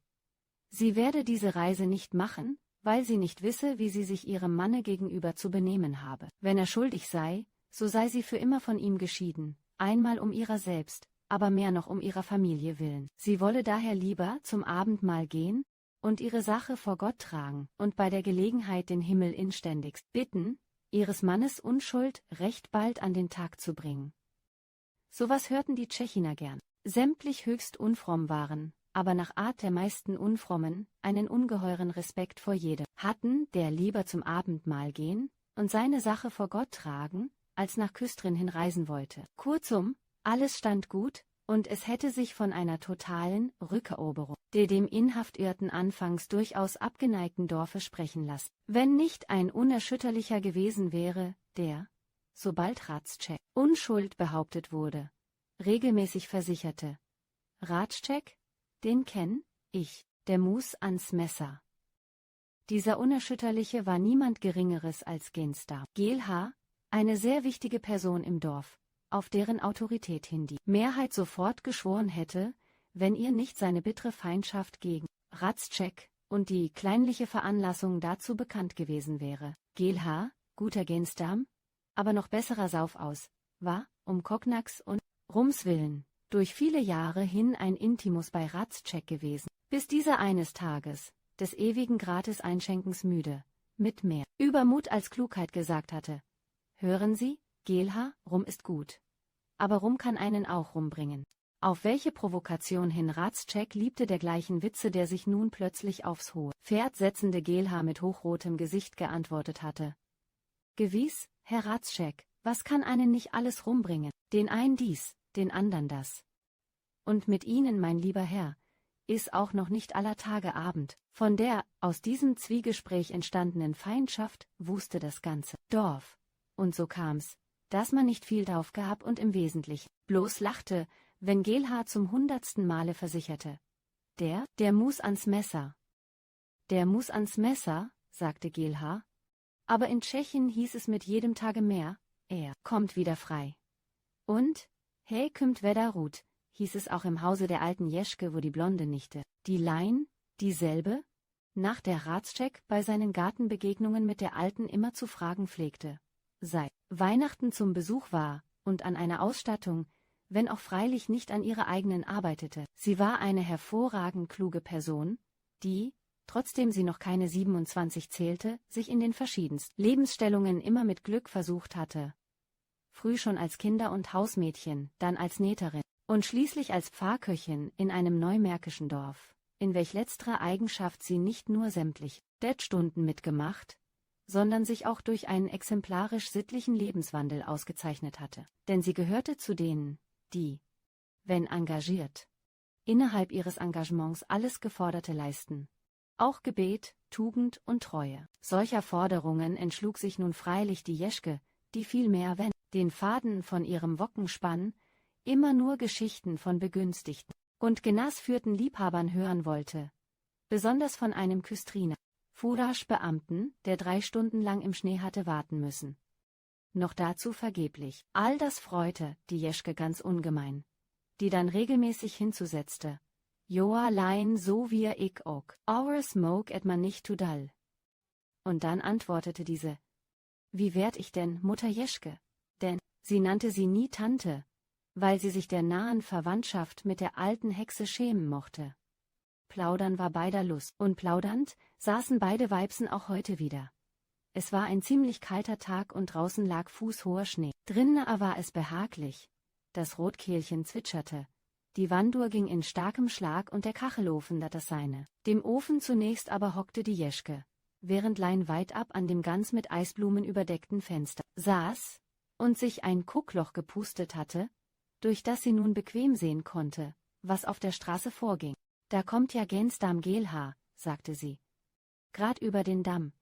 Sie werde diese Reise nicht machen, weil sie nicht wisse, wie sie sich ihrem Manne gegenüber zu benehmen habe. Wenn er schuldig sei, so sei sie für immer von ihm geschieden, einmal um ihrer selbst, aber mehr noch um ihrer Familie willen. Sie wolle daher lieber zum Abendmahl gehen und ihre Sache vor Gott tragen und bei der Gelegenheit den Himmel inständigst bitten, ihres Mannes Unschuld recht bald an den Tag zu bringen. Sowas hörten die Tschechiner gern. Sämtlich höchst unfromm waren, aber nach Art der meisten Unfrommen, einen ungeheuren Respekt vor jedem hatten, der lieber zum Abendmahl gehen und seine Sache vor Gott tragen, als nach Küstrin hin reisen wollte. Kurzum, alles stand gut, und es hätte sich von einer totalen Rückeroberung der dem inhaftirrten anfangs durchaus abgeneigten Dorfe sprechen lassen, wenn nicht ein unerschütterlicher gewesen wäre, der, sobald Ratscheck Unschuld behauptet wurde, regelmäßig versicherte: Ratscheck, den kenn ich, der muss ans Messer. Dieser Unerschütterliche war niemand Geringeres als Gensdarm Geelhaar, eine sehr wichtige Person im Dorf, auf deren Autorität hin die Mehrheit sofort geschworen hätte, wenn ihr nicht seine bittere Feindschaft gegen Ratscheck und die kleinliche Veranlassung dazu bekannt gewesen wäre. Geelhaar, guter Gensdarm, aber noch besserer Saufaus, war, um Kognaks und Rums willen, durch viele Jahre hin ein Intimus bei Ratscheck gewesen, bis dieser eines Tages, des ewigen Gratis-Einschenkens müde, mit mehr Übermut als Klugheit gesagt hatte: Hören Sie, Geelhaar, Rum ist gut. Aber Rum kann einen auch rumbringen. Auf welche Provokation hin Ratscheck liebte dergleichen Witze, der sich nun plötzlich aufs hohe Pferd setzende Geelhaar mit hochrotem Gesicht geantwortet hatte: Gewiss, Herr Ratscheck, was kann einen nicht alles rumbringen, den einen dies, den andern das. Und mit Ihnen, mein lieber Herr, ist auch noch nicht aller Tage Abend. Von der aus diesem Zwiegespräch entstandenen Feindschaft wusste das ganze Dorf. Und so kam's, dass man nicht viel drauf gab und im Wesentlichen bloß lachte, wenn Geelhaar zum 100. Male versicherte: Der muss ans Messer. Der muss ans Messer, sagte Geelhaar. Aber in Tschechien hieß es mit jedem Tage mehr: Er kommt wieder frei. Und, hey kümmt wedder Ruth, hieß es auch im Hause der alten Jeschke, wo die blonde Nichte, die Lein, dieselbe, nach der Ratscheck bei seinen Gartenbegegnungen mit der Alten immer zu fragen pflegte, seit Weihnachten zum Besuch war, und an einer Ausstattung, wenn auch freilich nicht an ihrer eigenen arbeitete. Sie war eine hervorragend kluge Person, die, trotzdem sie noch keine 27 zählte, sich in den verschiedensten Lebensstellungen immer mit Glück versucht hatte. Früh schon als Kinder- und Hausmädchen, dann als Nähterin und schließlich als Pfarrköchin in einem neumärkischen Dorf, in welch letzterer Eigenschaft sie nicht nur sämtlich Stunden mitgemacht, sondern sich auch durch einen exemplarisch sittlichen Lebenswandel ausgezeichnet hatte. Denn sie gehörte zu denen, die, wenn engagiert, innerhalb ihres Engagements alles Geforderte leisten, auch Gebet, Tugend und Treue. Solcher Forderungen entschlug sich nun freilich die Jeschke, die vielmehr, wenn den Faden von ihrem Wocken spann, immer nur Geschichten von Begünstigten und genassführten Liebhabern hören wollte, besonders von einem Küstriner Furage-Beamten, der 3 Stunden lang im Schnee hatte warten müssen. Noch dazu vergeblich. All das freute die Jeschke ganz ungemein, die dann regelmäßig hinzusetzte: Joa lein so wir ik ook, our smoke et man nicht to dull. Und dann antwortete diese: Wie werd ich denn Mutter Jeschke? Denn sie nannte sie nie Tante, weil sie sich der nahen Verwandtschaft mit der alten Hexe schämen mochte. Plaudern war beider Lust, und plaudernd saßen beide Weibsen auch heute wieder. Es war ein ziemlich kalter Tag und draußen lag fußhoher Schnee. Drinnen war es behaglich. Das Rotkehlchen zwitscherte. Die Wandur ging in starkem Schlag und der Kachelofen dat das seine. Dem Ofen zunächst aber hockte die Jeschke, während Lein weit ab an dem ganz mit Eisblumen überdeckten Fenster saß und sich ein Kuckloch gepustet hatte, durch das sie nun bequem sehen konnte, was auf der Straße vorging. Da kommt ja Gensdarm Geelhaar, sagte sie. Grad über den Damm.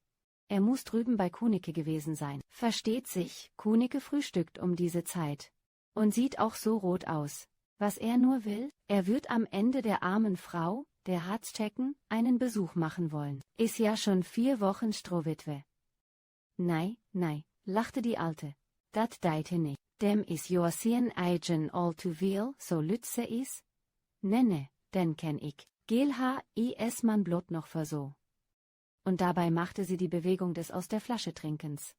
Er muß drüben bei Kunicke gewesen sein. Versteht sich, Kunicke frühstückt um diese Zeit. Und sieht auch so rot aus. Was er nur will, er wird am Ende der armen Frau, der Harzchecken, einen Besuch machen wollen. Is ja schon 4 Wochen Strohwitwe. Nei, lachte die Alte. Dat deite nicht. Dem is joa sien eigen all to veel, so lütze is. Ne, den kenn ich. Geelhaar is man blot noch für so. Und dabei machte sie die Bewegung des aus der Flasche Trinkens.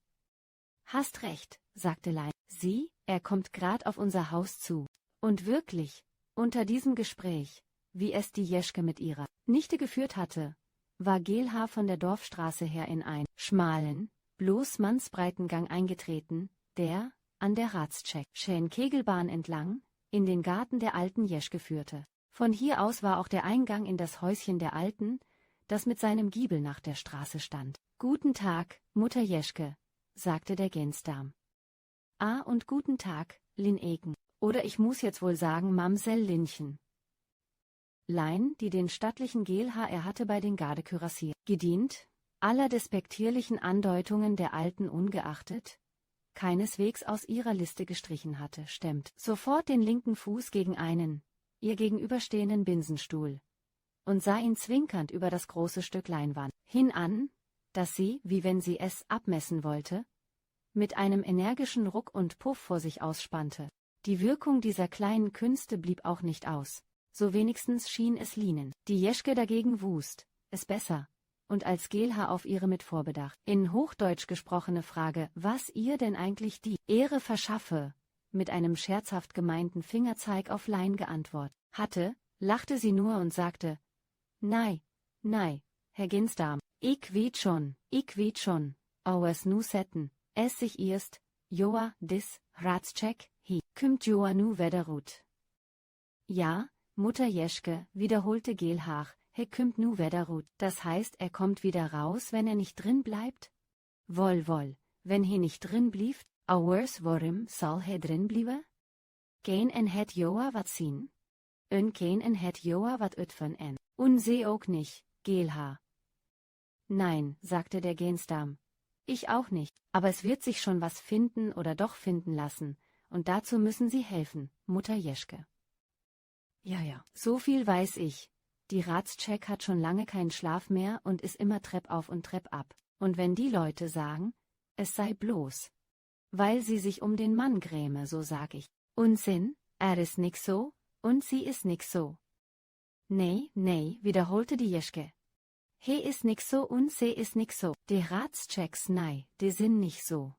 Hast recht, sagte Lein. Sieh, er kommt grad auf unser Haus zu. Und wirklich, unter diesem Gespräch, wie es die Jeschke mit ihrer Nichte geführt hatte, war Geelhaar von der Dorfstraße her in einen schmalen, bloß mannsbreiten Gang eingetreten, der, an der Ratscheckschen Kegelbahn entlang, in den Garten der alten Jeschke führte. Von hier aus war auch der Eingang in das Häuschen der Alten, das mit seinem Giebel nach der Straße stand. »Guten Tag, Mutter Jeschke«, sagte der Gensdarm. Und guten Tag, Lin Eken, oder ich muß jetzt wohl sagen Mamsell Linchen. Lein, die den stattlichen Geelhaar hatte bei den Gardekürassier gedient, aller despektierlichen Andeutungen der Alten ungeachtet, keineswegs aus ihrer Liste gestrichen hatte, stemmt sofort den linken Fuß gegen einen, ihr gegenüberstehenden Binsenstuhl, und sah ihn zwinkernd über das große Stück Leinwand hin an, das sie, wie wenn sie es abmessen wollte, mit einem energischen Ruck und Puff vor sich ausspannte. Die Wirkung dieser kleinen Künste blieb auch nicht aus, so wenigstens schien es Linen. Die Jeschke dagegen wusste es besser, und als Geelhaar auf ihre mit Vorbedacht in Hochdeutsch gesprochene Frage, was ihr denn eigentlich die Ehre verschaffe, mit einem scherzhaft gemeinten Fingerzeig auf Lein geantwortet hatte, lachte sie nur und sagte: Nei, Herr Gensdarm, ich weet schon, auers nu setten, es sich erst, joa, dis, Ratscheck, hi, kümmt joa nu wederut. Ja, Mutter Jeschke, wiederholte Geelhaar, he kümmt nu wederut, das heißt, er kommt wieder raus, wenn er nicht drin bleibt? Woll, wenn he nicht drin blieft, auers worum soll he drin bliebe? Geen en het joa wat zien? Geen en het joa wat utfen en. Und seh ook nicht, Geelhaar. Nein, sagte der Gensdarm. Ich auch nicht, aber es wird sich schon was finden oder doch finden lassen, und dazu müssen Sie helfen, Mutter Jeschke. Ja, so viel weiß ich. Die Ratscheck hat schon lange keinen Schlaf mehr und ist immer Trepp auf und Trepp ab. Und wenn die Leute sagen, es sei bloß, weil sie sich um den Mann gräme, so sag ich, Unsinn, is nix so, und sie is nix so. Nee, wiederholte die Jeschke. He is nix so und se is nix so. Die Ratschecks nei, die sind nicht so.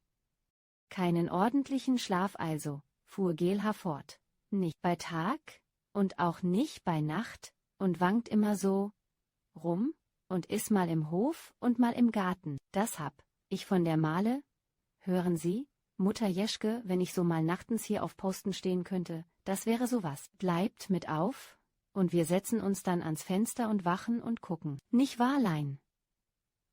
Keinen ordentlichen Schlaf also, fuhr Geelhaar fort. Nicht bei Tag und auch nicht bei Nacht und wankt immer so rum und is mal im Hof und mal im Garten. Das hab ich von der Male. Hören Sie, Mutter Jeschke, wenn ich so mal nachtens hier auf Posten stehen könnte, das wäre sowas. Bleibt mit auf. Und wir setzen uns dann ans Fenster und wachen und gucken. Nicht wahr, Lein?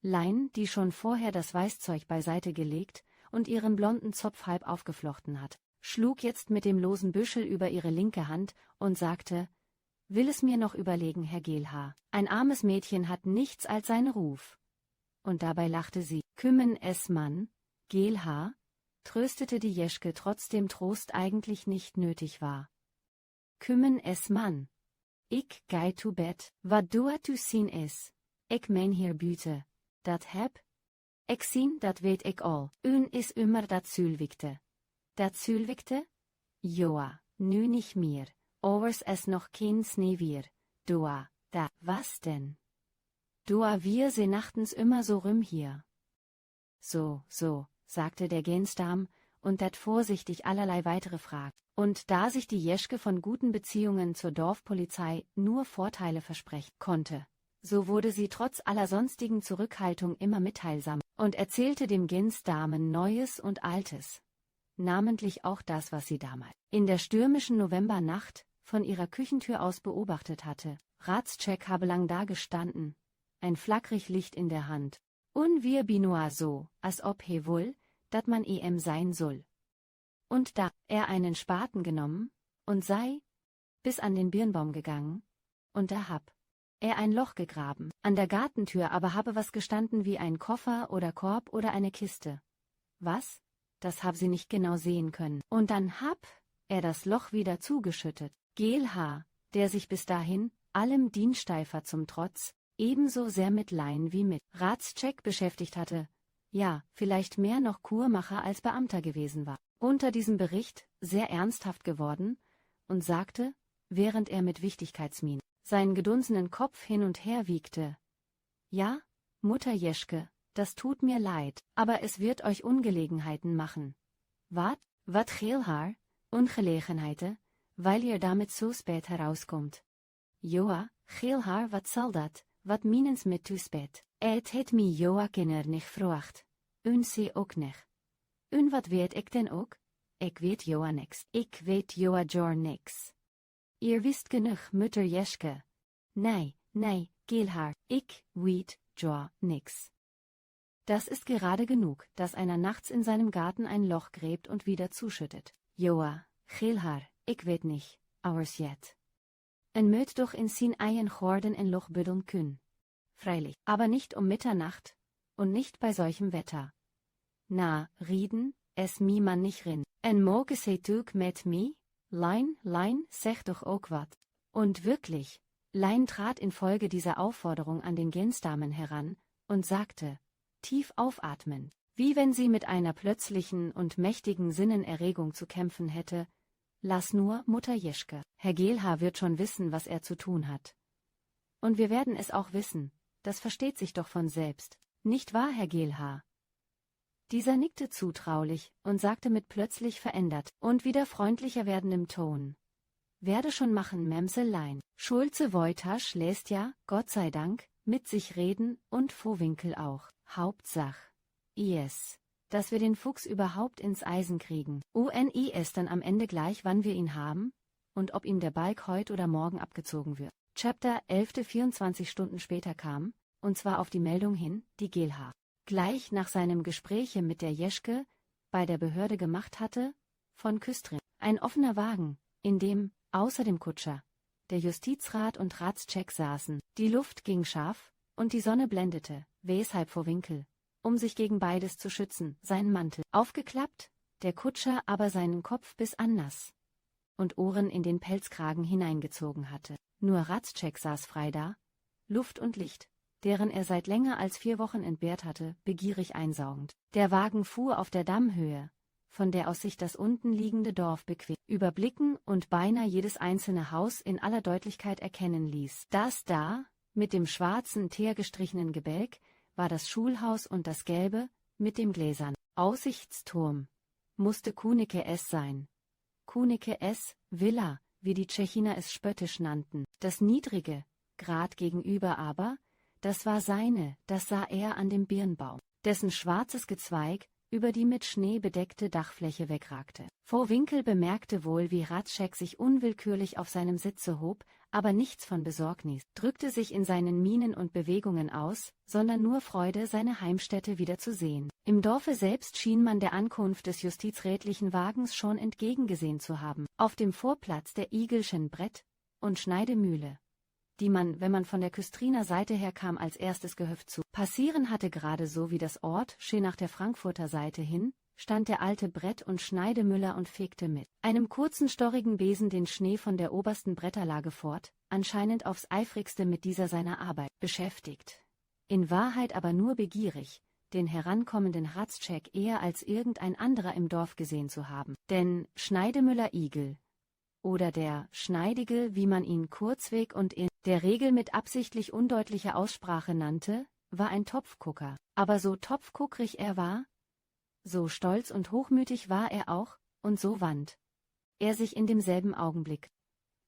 Lein, die schon vorher das Weißzeug beiseite gelegt und ihren blonden Zopf halb aufgeflochten hat, schlug jetzt mit dem losen Büschel über ihre linke Hand und sagte: will es mir noch überlegen, Herr Geelhaar. Ein armes Mädchen hat nichts als seinen Ruf. Und dabei lachte sie. Kümmen es Mann, Geelhaar, tröstete die Jeschke, trotzdem Trost eigentlich nicht nötig war. Kümmen es Mann. Ik gei to bed, wat doa tu zien is. Ik mein hier büte. Dat heb. Ik zien, dat weet ik al. Un is immer dat Zülwigte. Dat Zülwigte? Joa, nu nicht meer. Overs es noch kein Sneewier. Doa, da, was denn? Doa wir se nachtens immer so rüm hier. So, sagte der Gensdarm, und dat vorsichtig allerlei weitere Fragen. Und da sich die Jeschke von guten Beziehungen zur Dorfpolizei nur Vorteile versprechen konnte, so wurde sie trotz aller sonstigen Zurückhaltung immer mitteilsam und erzählte dem Gensdarmen Neues und Altes. Namentlich auch das, was sie damals in der stürmischen Novembernacht von ihrer Küchentür aus beobachtet hatte. Ratscheck habe lang da gestanden, ein flackrig Licht in der Hand. Und wir binoa so, als ob he wohl, dat man sein soll. Und da er einen Spaten genommen und sei bis an den Birnbaum gegangen, und da hab er ein Loch gegraben. An der Gartentür aber habe was gestanden wie ein Koffer oder Korb oder eine Kiste. Was? Das hab sie nicht genau sehen können. Und dann hab er das Loch wieder zugeschüttet. Geelhaar, der sich bis dahin, allem Diensteifer zum Trotz, ebenso sehr mit Laien wie mit Ratscheck beschäftigt hatte, ja, vielleicht mehr noch Kurmacher als Beamter gewesen war, unter diesem Bericht sehr ernsthaft geworden und sagte, während er mit Wichtigkeitsmiene seinen gedunsenen Kopf hin und her wiegte: Ja, Mutter Jeschke, das tut mir leid, aber es wird euch Ungelegenheiten machen. Wat Geelhaar, Ungelegenheiten, weil ihr damit so spät herauskommt. Joa, Geelhaar, wat zal dat, wat minens mit zu spät? Het het mi Joa Kinder nicht verwacht. Un sie ook nicht. Un wat weet ik denn ook? Ik weet Joa nix. Ik weet Joa Jor nix. Ihr wisst genug, Mutter Jeschke. Nee, Geelhaar, ik weet Joa nix. Das ist gerade genug, dass einer nachts in seinem Garten ein Loch gräbt und wieder zuschüttet. Joa, Geelhaar, ik weet nicht, ours jet. En möt doch in sin eien Gordon en Loch buddeln kun. Freilich, aber nicht um Mitternacht, und nicht bei solchem Wetter. Na, Rieden, es mi man nicht rin. En moge se tuk met mi? Lein, sech doch ook wat. Und wirklich, Lein trat infolge dieser Aufforderung an den Gensdarmen heran und sagte, tief aufatmend, wie wenn sie mit einer plötzlichen und mächtigen Sinnenerregung zu kämpfen hätte: Lass nur, Mutter Jeschke. Herr Geelhaar wird schon wissen, was er zu tun hat. Und wir werden es auch wissen, das versteht sich doch von selbst, nicht wahr, Herr Geelhaar? Dieser nickte zutraulich und sagte mit plötzlich verändert und wieder freundlicher werdendem Ton: Werde schon machen, Memselein. Schulze Wojtasch lässt ja, Gott sei Dank, mit sich reden und Vohwinkel auch. Hauptsach is, dass wir den Fuchs überhaupt ins Eisen kriegen. UNIS dann am Ende gleich, wann wir ihn haben und ob ihm der Balg heut oder morgen abgezogen wird. Chapter 11. 24 Stunden später kam, und zwar auf die Meldung hin, die Geelhaar gleich nach seinem Gespräche mit der Jeschke bei der Behörde gemacht hatte, von Küstrin. Ein offener Wagen, in dem, außer dem Kutscher, der Justizrat und Ratscheck saßen. Die Luft ging scharf, und die Sonne blendete, weshalb Vohwinkel, um sich gegen beides zu schützen, seinen Mantel aufgeklappt, der Kutscher aber seinen Kopf bis an Nass und Ohren in den Pelzkragen hineingezogen hatte. Nur Ratscheck saß frei da, Luft und Licht, deren er seit länger als 4 Wochen entbehrt hatte, begierig einsaugend. Der Wagen fuhr auf der Dammhöhe, von der aus sich das unten liegende Dorf bequem überblicken und beinahe jedes einzelne Haus in aller Deutlichkeit erkennen ließ. Das da, mit dem schwarzen, teergestrichenen Gebälk, war das Schulhaus, und das gelbe, mit dem gläsernen Aussichtsturm, musste Kunicke S. sein. Kunicke S. Villa, wie die Tschechiner es spöttisch nannten. Das niedrige, grad gegenüber aber, das war seine, das sah er an dem Birnbaum, dessen schwarzes Gezweig über die mit Schnee bedeckte Dachfläche wegragte. Vohwinkel bemerkte wohl, wie Ratscheck sich unwillkürlich auf seinem Sitze hob, aber nichts von Besorgnis drückte sich in seinen Mienen und Bewegungen aus, sondern nur Freude, seine Heimstätte wieder zu sehen. Im Dorfe selbst schien man der Ankunft des justizrätlichen Wagens schon entgegengesehen zu haben. Auf dem Vorplatz der Igelschen Brett und Schneidemühle, die man, wenn man von der Küstriner Seite her kam, als erstes Gehöft zu passieren hatte. Gerade so wie das Ort, schön nach der Frankfurter Seite hin, stand der alte Brett- und Schneidemüller und fegte mit einem kurzen storrigen Besen den Schnee von der obersten Bretterlage fort, anscheinend aufs eifrigste mit dieser seiner Arbeit beschäftigt. In Wahrheit aber nur begierig, den herankommenden Hradscheck eher als irgendein anderer im Dorf gesehen zu haben. Denn Schneidemüller Igel, oder der Schneidigel, wie man ihn kurzweg und in der Regel mit absichtlich undeutlicher Aussprache nannte, war ein Topfgucker. Aber so topfguckrig er war, so stolz und hochmütig war er auch, und so wand er sich in demselben Augenblick,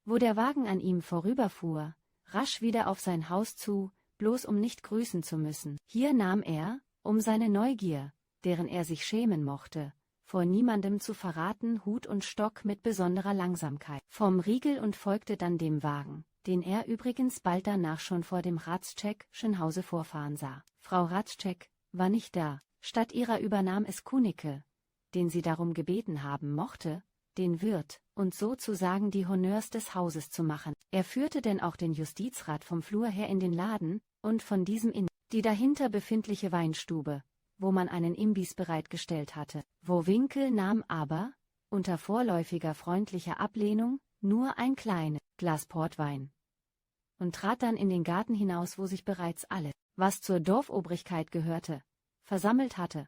wo der Wagen an ihm vorüberfuhr, rasch wieder auf sein Haus zu, bloß um nicht grüßen zu müssen. Hier nahm er, um seine Neugier, deren er sich schämen mochte, vor niemandem zu verraten, Hut und Stock mit besonderer Langsamkeit vom Riegel und folgte dann dem Wagen, den er übrigens bald danach schon vor dem Hradscheck'schen Hause vorfahren sah. Frau Hradscheck war nicht da. Statt ihrer übernahm es Kunicke, den sie darum gebeten haben mochte, den Wirt und sozusagen die Honneurs des Hauses zu machen. Er führte denn auch den Justizrat vom Flur her in den Laden und von diesem in die dahinter befindliche Weinstube, wo man einen Imbiss bereitgestellt hatte. Winkel nahm aber, unter vorläufiger freundlicher Ablehnung, nur ein kleines Glas Portwein und trat dann in den Garten hinaus, wo sich bereits alle, was zur Dorfobrigkeit gehörte, versammelt hatte.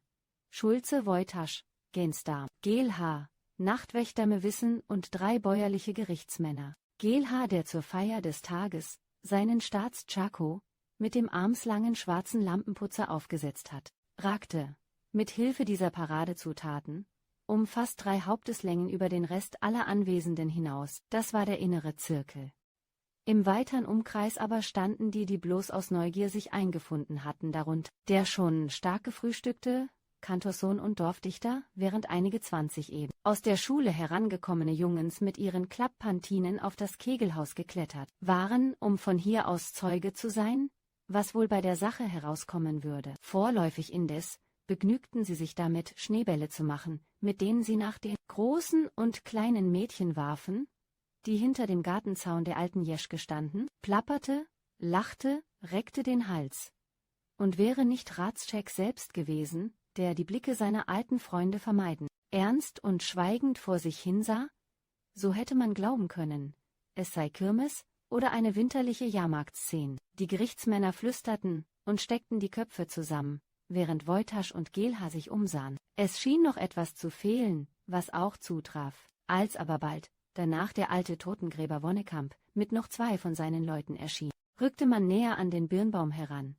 Schulze Woytasch, Gensdarm, Geelhaar, Nachtwächter Mewissen und 3 bäuerliche Gerichtsmänner. Geelhaar, der zur Feier des Tages seinen Staatschako mit dem armslangen schwarzen Lampenputzer aufgesetzt hat, ragte, mit Hilfe dieser Paradezutaten, um fast 3 Haupteslängen über den Rest aller Anwesenden hinaus. Das war der innere Zirkel. Im weiteren Umkreis aber standen die, die bloß aus Neugier sich eingefunden hatten, darunter der schon stark gefrühstückte Kantorssohn und Dorfdichter, während einige 20 eben aus der Schule herangekommene Jungens mit ihren Klapppantinen auf das Kegelhaus geklettert waren, um von hier aus Zeuge zu sein, was wohl bei der Sache herauskommen würde. Vorläufig indes begnügten sie sich damit, Schneebälle zu machen, mit denen sie nach den großen und kleinen Mädchen warfen, die hinter dem Gartenzaun der alten Jeschke standen, plapperte, lachte, reckte den Hals. Und wäre nicht Hradscheck selbst gewesen, der die Blicke seiner alten Freunde vermeiden, ernst und schweigend vor sich hinsah, so hätte man glauben können, es sei Kirmes oder eine winterliche Jahrmarktsszene. Die Gerichtsmänner flüsterten und steckten die Köpfe zusammen, während Woytasch und Geelhaar sich umsahen. Es schien noch etwas zu fehlen, was auch zutraf, als aber bald danach der alte Totengräber Wonnekamp mit noch 2 von seinen Leuten erschien, rückte man näher an den Birnbaum heran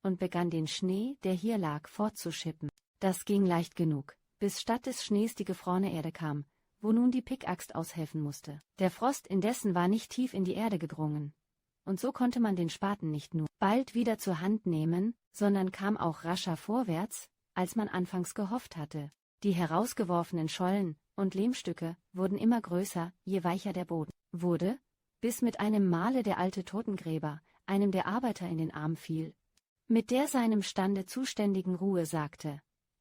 und begann den Schnee, der hier lag, fortzuschippen. Das ging leicht genug, bis statt des Schnees die gefrorene Erde kam, wo nun die Pickaxt aushelfen musste. Der Frost indessen war nicht tief in die Erde gedrungen, und so konnte man den Spaten nicht nur bald wieder zur Hand nehmen, sondern kam auch rascher vorwärts, als man anfangs gehofft hatte. Die herausgeworfenen Schollen und Lehmstücke wurden immer größer, je weicher der Boden wurde, bis mit einem Male der alte Totengräber einem der Arbeiter in den Arm fiel, mit der seinem Stande zuständigen Ruhe sagte: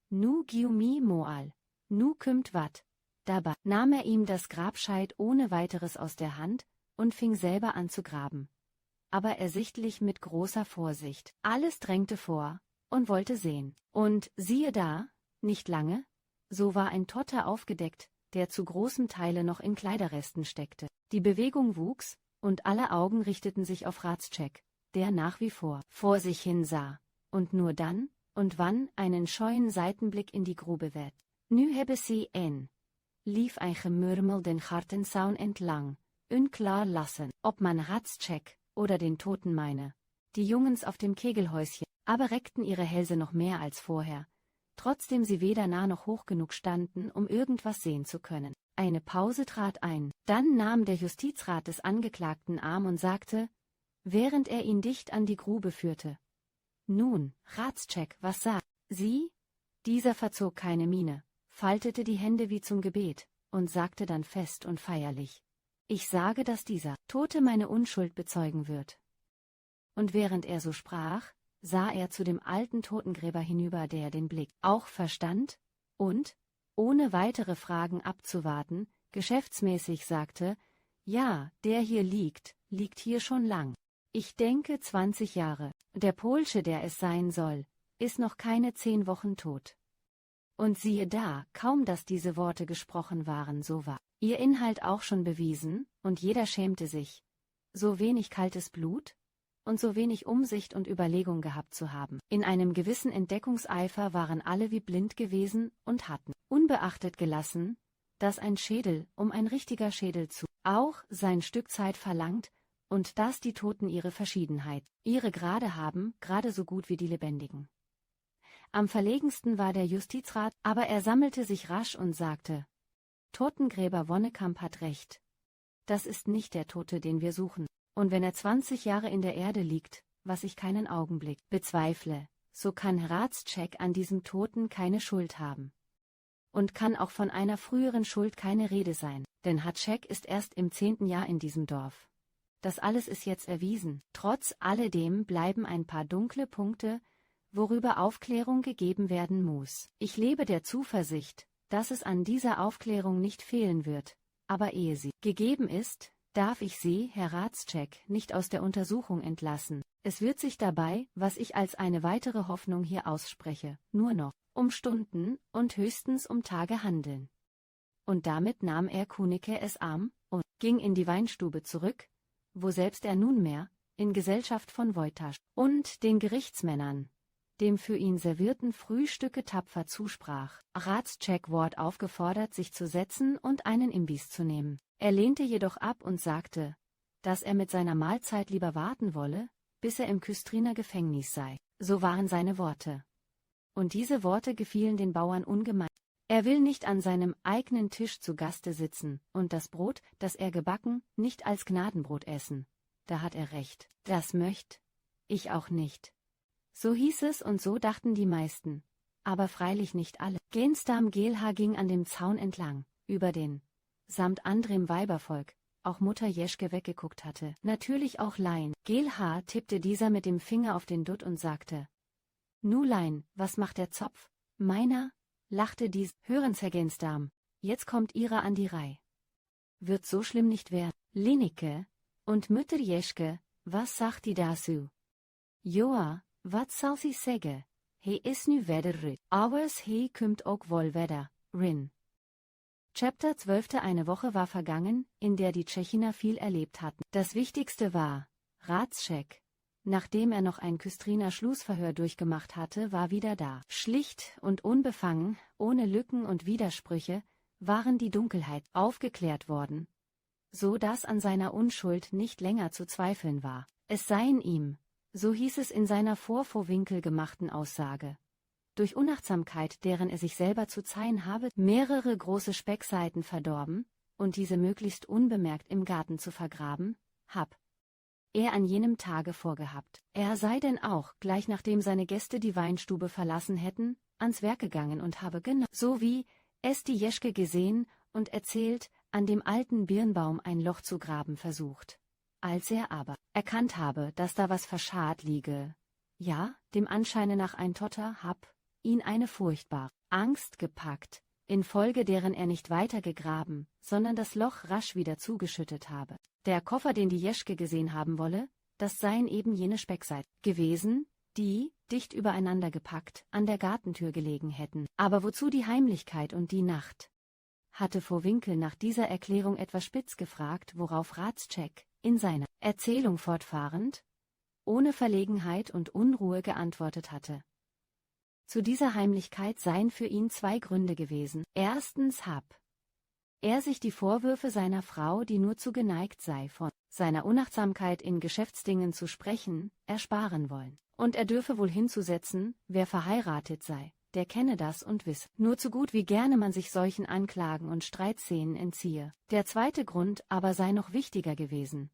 Nu giu mi moal, nu kümmt wat. Dabei nahm er ihm das Grabscheit ohne weiteres aus der Hand und fing selber an zu graben. Aber ersichtlich mit großer Vorsicht. Alles drängte vor und wollte sehen. Und siehe da, nicht lange, so war ein Totter aufgedeckt, der zu großem Teile noch in Kleiderresten steckte. Die Bewegung wuchs, und alle Augen richteten sich auf Hradscheck, der nach wie vor sich hin sah, und nur dann und wann einen scheuen Seitenblick in die Grube wert. Nu hebben sie lief ein Gemurmel den Gartenzaun entlang, unklar lassen, ob man Hradscheck oder den Toten meine. Die Jungens auf dem Kegelhäuschen aber reckten ihre Hälse noch mehr als vorher, trotzdem sie weder nah noch hoch genug standen, um irgendwas sehen zu können. Eine Pause trat ein, dann nahm der Justizrat des Angeklagten Arm und sagte, während er ihn dicht an die Grube führte: Nun, Hradscheck, was sagt Sie? Dieser verzog keine Miene, faltete die Hände wie zum Gebet und sagte dann fest und feierlich: Ich sage, dass dieser Tote meine Unschuld bezeugen wird. Und während er so sprach, sah er zu dem alten Totengräber hinüber, der den Blick auch verstand und, ohne weitere Fragen abzuwarten, geschäftsmäßig sagte: Ja, der hier liegt hier schon lang. Ich denke 20 Jahre. Der Polsche, der es sein soll, ist noch keine 10 Wochen tot. Und siehe da, kaum dass diese Worte gesprochen waren, so war ihr Inhalt auch schon bewiesen, und jeder schämte sich, so wenig kaltes Blut und so wenig Umsicht und Überlegung gehabt zu haben. In einem gewissen Entdeckungseifer waren alle wie blind gewesen und hatten unbeachtet gelassen, dass ein Schädel ein richtiger Schädel auch sein Stück Zeit verlangt, und dass die Toten ihre Verschiedenheit, ihre Grade haben, gerade so gut wie die Lebendigen. Am verlegensten war der Justizrat, aber er sammelte sich rasch und sagte: Totengräber Wonnekamp hat recht. Das ist nicht der Tote, den wir suchen, und wenn er 20 Jahre in der Erde liegt, was ich keinen Augenblick bezweifle, so kann Ratschek an diesem Toten keine Schuld haben. Und kann auch von einer früheren Schuld keine Rede sein, denn Hatschek ist erst im 10. Jahr in diesem Dorf. Das alles ist jetzt erwiesen. Trotz alledem bleiben ein paar dunkle Punkte, worüber Aufklärung gegeben werden muss. Ich lebe der Zuversicht, dass es an dieser Aufklärung nicht fehlen wird, aber ehe sie gegeben ist, darf ich Sie, Herr Ratschek, nicht aus der Untersuchung entlassen. Es wird sich dabei, was ich als eine weitere Hoffnung hier ausspreche, nur noch um Stunden und höchstens um Tage handeln. Und damit nahm er Kunicke es arm und ging in die Weinstube zurück, wo selbst er nunmehr, in Gesellschaft von Wojtasch und den Gerichtsmännern, dem für ihn servierten Frühstücke tapfer zusprach. Ratschek ward aufgefordert, sich zu setzen und einen Imbiss zu nehmen. Er lehnte jedoch ab und sagte, dass er mit seiner Mahlzeit lieber warten wolle, bis er im Küstriner Gefängnis sei. So waren seine Worte. Und diese Worte gefielen den Bauern ungemein. Er will nicht an seinem eigenen Tisch zu Gaste sitzen und das Brot, das er gebacken, nicht als Gnadenbrot essen. Da hat er recht. Das möcht ich auch nicht. So hieß es und so dachten die meisten. Aber freilich nicht alle. Gensdarm Gelha ging an dem Zaun entlang, über den, samt anderem Weibervolk, auch Mutter Jeschke weggeguckt hatte. Natürlich auch Lein. Gelha tippte dieser mit dem Finger auf den Dutt und sagte: Nu Lein, was macht der Zopf? Meiner? Lachte dies. Hören's, Herr Gensdarm, jetzt kommt ihrer an die Reih. Wird so schlimm nicht werden. Linike und Mütter Jeschke, was sagt die dazu? Joa, wat zal sie säge? He is nu weder rüt. Awers he kümmt ook wohl weder, rin. Chapter 12. Eine Woche war vergangen, in der die Tschechiner viel erlebt hatten. Das Wichtigste war, Ratschek, nachdem er noch ein Küstriner Schlussverhör durchgemacht hatte, war wieder da. Schlicht und unbefangen, ohne Lücken und Widersprüche, waren die Dunkelheit aufgeklärt worden, so dass an seiner Unschuld nicht länger zu zweifeln war. Es seien ihm, so hieß es in seiner vor Vohwinkel gemachten Aussage, durch Unachtsamkeit, deren er sich selber zu zeihen habe, mehrere große Speckseiten verdorben, und diese möglichst unbemerkt im Garten zu vergraben, hab er an jenem Tage vorgehabt. Er sei denn auch, gleich nachdem seine Gäste die Weinstube verlassen hätten, ans Werk gegangen und habe genau, so wie es die Jeschke gesehen und erzählt, an dem alten Birnbaum ein Loch zu graben versucht. Als er aber erkannt habe, dass da was verscharrt liege, ja, dem Anscheine nach ein Totter, hab ihn eine furchtbare Angst gepackt, infolge deren er nicht weiter gegraben, sondern das Loch rasch wieder zugeschüttet habe. Der Koffer, den die Jeschke gesehen haben wolle, das seien eben jene Speckseiten gewesen, die, dicht übereinander gepackt, an der Gartentür gelegen hätten. Aber wozu die Heimlichkeit und die Nacht? Hatte Vohwinkel nach dieser Erklärung etwas spitz gefragt, worauf Ratschek, in seiner Erzählung fortfahrend, ohne Verlegenheit und Unruhe geantwortet hatte. Zu dieser Heimlichkeit seien für ihn 2 Gründe gewesen. Erstens hab er sich die Vorwürfe seiner Frau, die nur zu geneigt sei, von seiner Unachtsamkeit in Geschäftsdingen zu sprechen, ersparen wollen. Und er dürfe wohl hinzusetzen, wer verheiratet sei, der kenne das und wisse nur zu gut, wie gerne man sich solchen Anklagen und Streitszenen entziehe. Der zweite Grund aber sei noch wichtiger gewesen: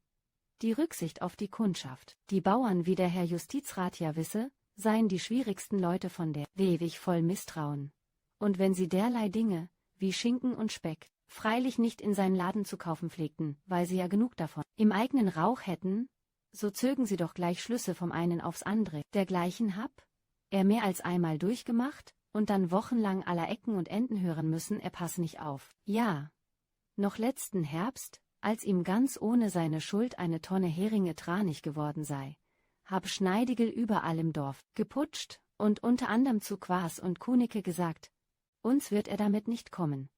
die Rücksicht auf die Kundschaft. Die Bauern, wie der Herr Justizrat ja wisse, seien die schwierigsten Leute von der ewig voll Misstrauen. Und wenn sie derlei Dinge, wie Schinken und Speck, freilich nicht in seinen Laden zu kaufen pflegten, weil sie ja genug davon im eigenen Rauch hätten, so zögen sie doch gleich Schlüsse vom einen aufs andere. Dergleichen hab er mehr als einmal durchgemacht und dann wochenlang aller Ecken und Enden hören müssen, er passe nicht auf. Ja, noch letzten Herbst, als ihm ganz ohne seine Schuld eine Tonne Heringe tranig geworden sei, hab Schneidigl überall im Dorf geputscht und unter anderem zu Quaas und Kunicke gesagt, uns wird er damit nicht kommen.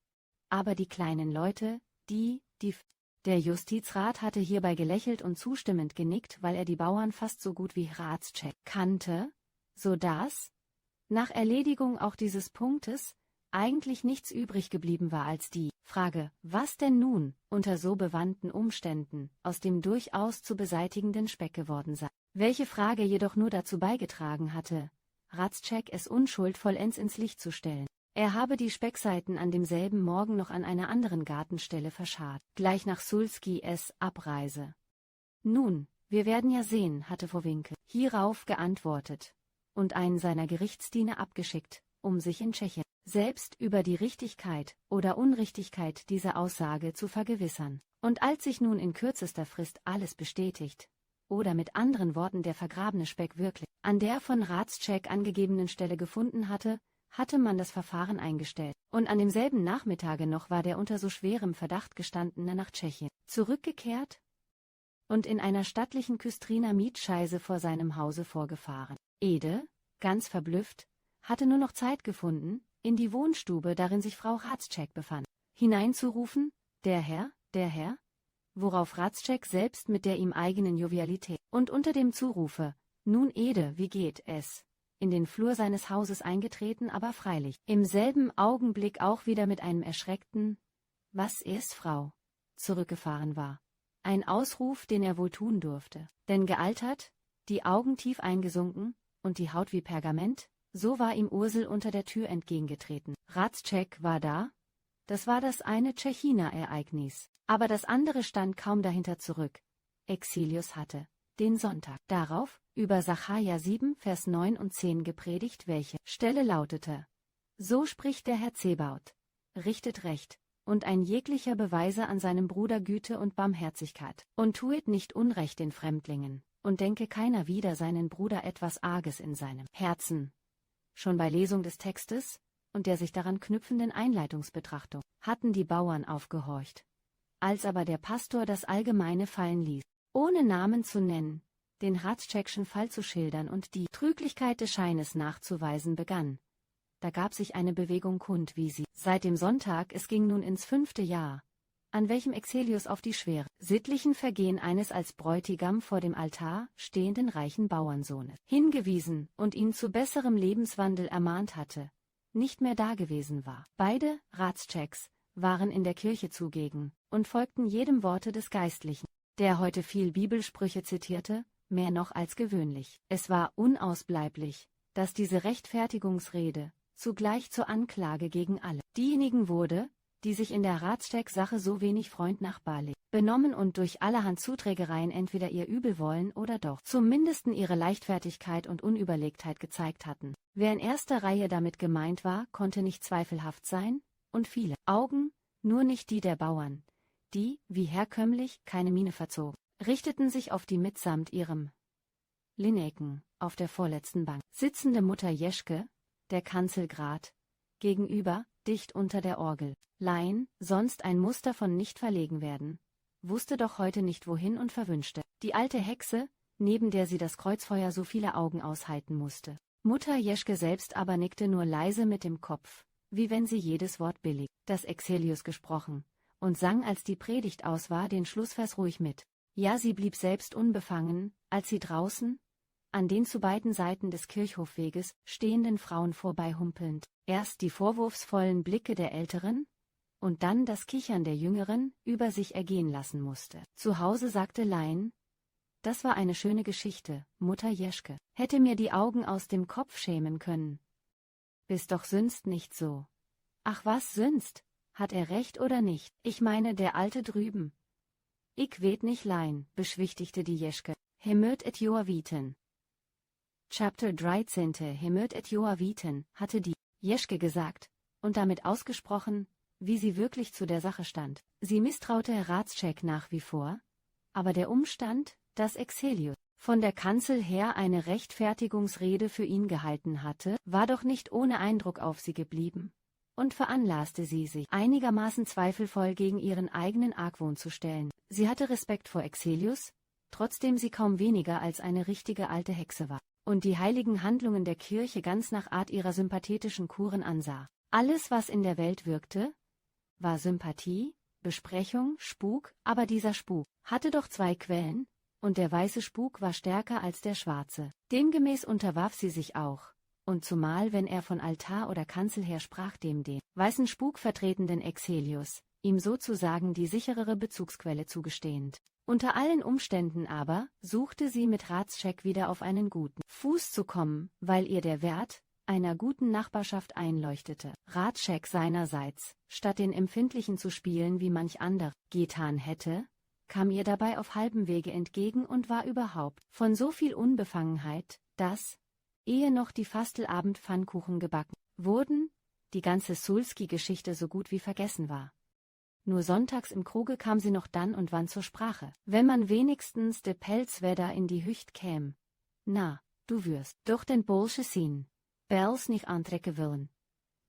Aber die kleinen Leute, der Justizrat hatte hierbei gelächelt und zustimmend genickt, weil er die Bauern fast so gut wie Ratscheck kannte, so dass, nach Erledigung auch dieses Punktes, eigentlich nichts übrig geblieben war als die Frage, was denn nun, unter so bewandten Umständen, aus dem durchaus zu beseitigenden Speck geworden sei. Welche Frage jedoch nur dazu beigetragen hatte, Ratscheck es Unschuld vollends ins Licht zu stellen. Er habe die Speckseiten an demselben Morgen noch an einer anderen Gartenstelle verscharrt, gleich nach Sulskis Abreise. Nun, wir werden ja sehen, hatte Vowinkel hierauf geantwortet und einen seiner Gerichtsdiener abgeschickt, um sich in Tschechien selbst über die Richtigkeit oder Unrichtigkeit dieser Aussage zu vergewissern. Und als sich nun in kürzester Frist alles bestätigt, oder mit anderen Worten der vergrabene Speck wirklich an der von Ratscheck angegebenen Stelle gefunden hatte man das Verfahren eingestellt, und an demselben Nachmittage noch war der unter so schwerem Verdacht gestandene nach Tschechien zurückgekehrt und in einer stattlichen Küstriner Mietscheise vor seinem Hause vorgefahren. Ede, ganz verblüfft, hatte nur noch Zeit gefunden, in die Wohnstube, darin sich Frau Ratscheck befand, hineinzurufen, der Herr, worauf Ratscheck selbst mit der ihm eigenen Jovialität und unter dem Zurufe, nun Ede, wie geht es, in den Flur seines Hauses eingetreten, aber freilich im selben Augenblick auch wieder mit einem erschreckten »Was ist, Frau?« zurückgefahren war. Ein Ausruf, den er wohl tun durfte, denn gealtert, die Augen tief eingesunken und die Haut wie Pergament, so war ihm Ursel unter der Tür entgegengetreten. Ratscheck war da, das war das eine Tschechiner-Ereignis, aber das andere stand kaum dahinter zurück. Exilius hatte den Sonntag darauf über Sacharja 7, Vers 9 und 10 gepredigt, welche Stelle lautete: So spricht der Herr Zebaoth, richtet Recht, und ein jeglicher Beweise an seinem Bruder Güte und Barmherzigkeit, und tuet nicht Unrecht den Fremdlingen, und denke keiner wider seinen Bruder etwas Arges in seinem Herzen. Schon bei Lesung des Textes und der sich daran knüpfenden Einleitungsbetrachtung hatten die Bauern aufgehorcht. Als aber der Pastor das Allgemeine fallen ließ, ohne Namen zu nennen, den Ratscheckschen Fall zu schildern und die Trüglichkeit des Scheines nachzuweisen begann, da gab sich eine Bewegung kund, wie sie seit dem Sonntag, es ging nun ins 5. Jahr, an welchem Exelius auf die schweren sittlichen Vergehen eines als Bräutigam vor dem Altar stehenden reichen Bauernsohnes hingewiesen und ihn zu besserem Lebenswandel ermahnt hatte, nicht mehr dagewesen war. Beide Ratschecks waren in der Kirche zugegen und folgten jedem Worte des Geistlichen, der heute viel Bibelsprüche zitierte, mehr noch als gewöhnlich. Es war unausbleiblich, dass diese Rechtfertigungsrede zugleich zur Anklage gegen alle diejenigen wurde, die sich in der Ratscheck-Sache so wenig freundnachbarlich benommen und durch allerhand Zuträgereien entweder ihr Übelwollen oder doch zumindest ihre Leichtfertigkeit und Unüberlegtheit gezeigt hatten. Wer in erster Reihe damit gemeint war, konnte nicht zweifelhaft sein, und viele Augen, nur nicht die der Bauern, die, wie herkömmlich, keine Miene verzogen, richteten sich auf die mitsamt ihrem Linneken auf der vorletzten Bank sitzende Mutter Jeschke, der Kanzelgrat, gegenüber, dicht unter der Orgel. Laien, sonst ein Muster von nicht verlegen werden, wusste doch heute nicht wohin und verwünschte die alte Hexe, neben der sie das Kreuzfeuer so viele Augen aushalten musste. Mutter Jeschke selbst aber nickte nur leise mit dem Kopf, wie wenn sie jedes Wort billig, das Exelius gesprochen, und sang, als die Predigt aus war, den Schlussvers ruhig mit. Ja, sie blieb selbst unbefangen, als sie draußen, an den zu beiden Seiten des Kirchhofweges stehenden Frauen vorbeihumpelnd, erst die vorwurfsvollen Blicke der Älteren und dann das Kichern der Jüngeren über sich ergehen lassen musste. Zu Hause sagte Laien: Das war eine schöne Geschichte, Mutter Jeschke, hätte mir die Augen aus dem Kopf schämen können. Bist doch sünst nicht so. Ach was sünst, hat er recht oder nicht? Ich meine der Alte drüben. Ich weet nicht, Laien, beschwichtigte die Jeschke. Hemöt et Joaviten. Chapter 13. Hemöt et Joaviten, hatte die Jeschke gesagt, und damit ausgesprochen, wie sie wirklich zu der Sache stand. Sie misstraute Ratscheck nach wie vor, aber der Umstand, dass Exelius von der Kanzel her eine Rechtfertigungsrede für ihn gehalten hatte, war doch nicht ohne Eindruck auf sie geblieben. und veranlasste sie, sich einigermaßen zweifelvoll gegen ihren eigenen Argwohn zu stellen. Sie hatte Respekt vor Exelius, trotzdem sie kaum weniger als eine richtige alte Hexe war und die heiligen Handlungen der Kirche ganz nach Art ihrer sympathetischen Kuren ansah. Alles, was in der Welt wirkte, war Sympathie, Besprechung, Spuk, aber dieser Spuk hatte doch zwei Quellen, und der weiße Spuk war stärker als der schwarze. Demgemäß unterwarf sie sich auch, und zumal wenn er von Altar oder Kanzel her sprach, dem den weißen Spuk vertretenden Exelius, ihm sozusagen die sicherere Bezugsquelle zugestehend. Unter allen Umständen aber suchte sie mit Ratschek wieder auf einen guten Fuß zu kommen, weil ihr der Wert einer guten Nachbarschaft einleuchtete. Ratschek seinerseits, statt den Empfindlichen zu spielen wie manch anderer getan hätte, kam ihr dabei auf halbem Wege entgegen und war überhaupt von so viel Unbefangenheit, dass, ehe noch die Fastelabend-Pfannkuchen gebacken wurden, die ganze Sulski-Geschichte so gut wie vergessen war. Nur sonntags im Kruge kam sie noch dann und wann zur Sprache. Wenn man wenigstens de Pelzwedder in die Hücht käm. Na, du würst doch den Bolsche zien. Pels nicht antrekken willen.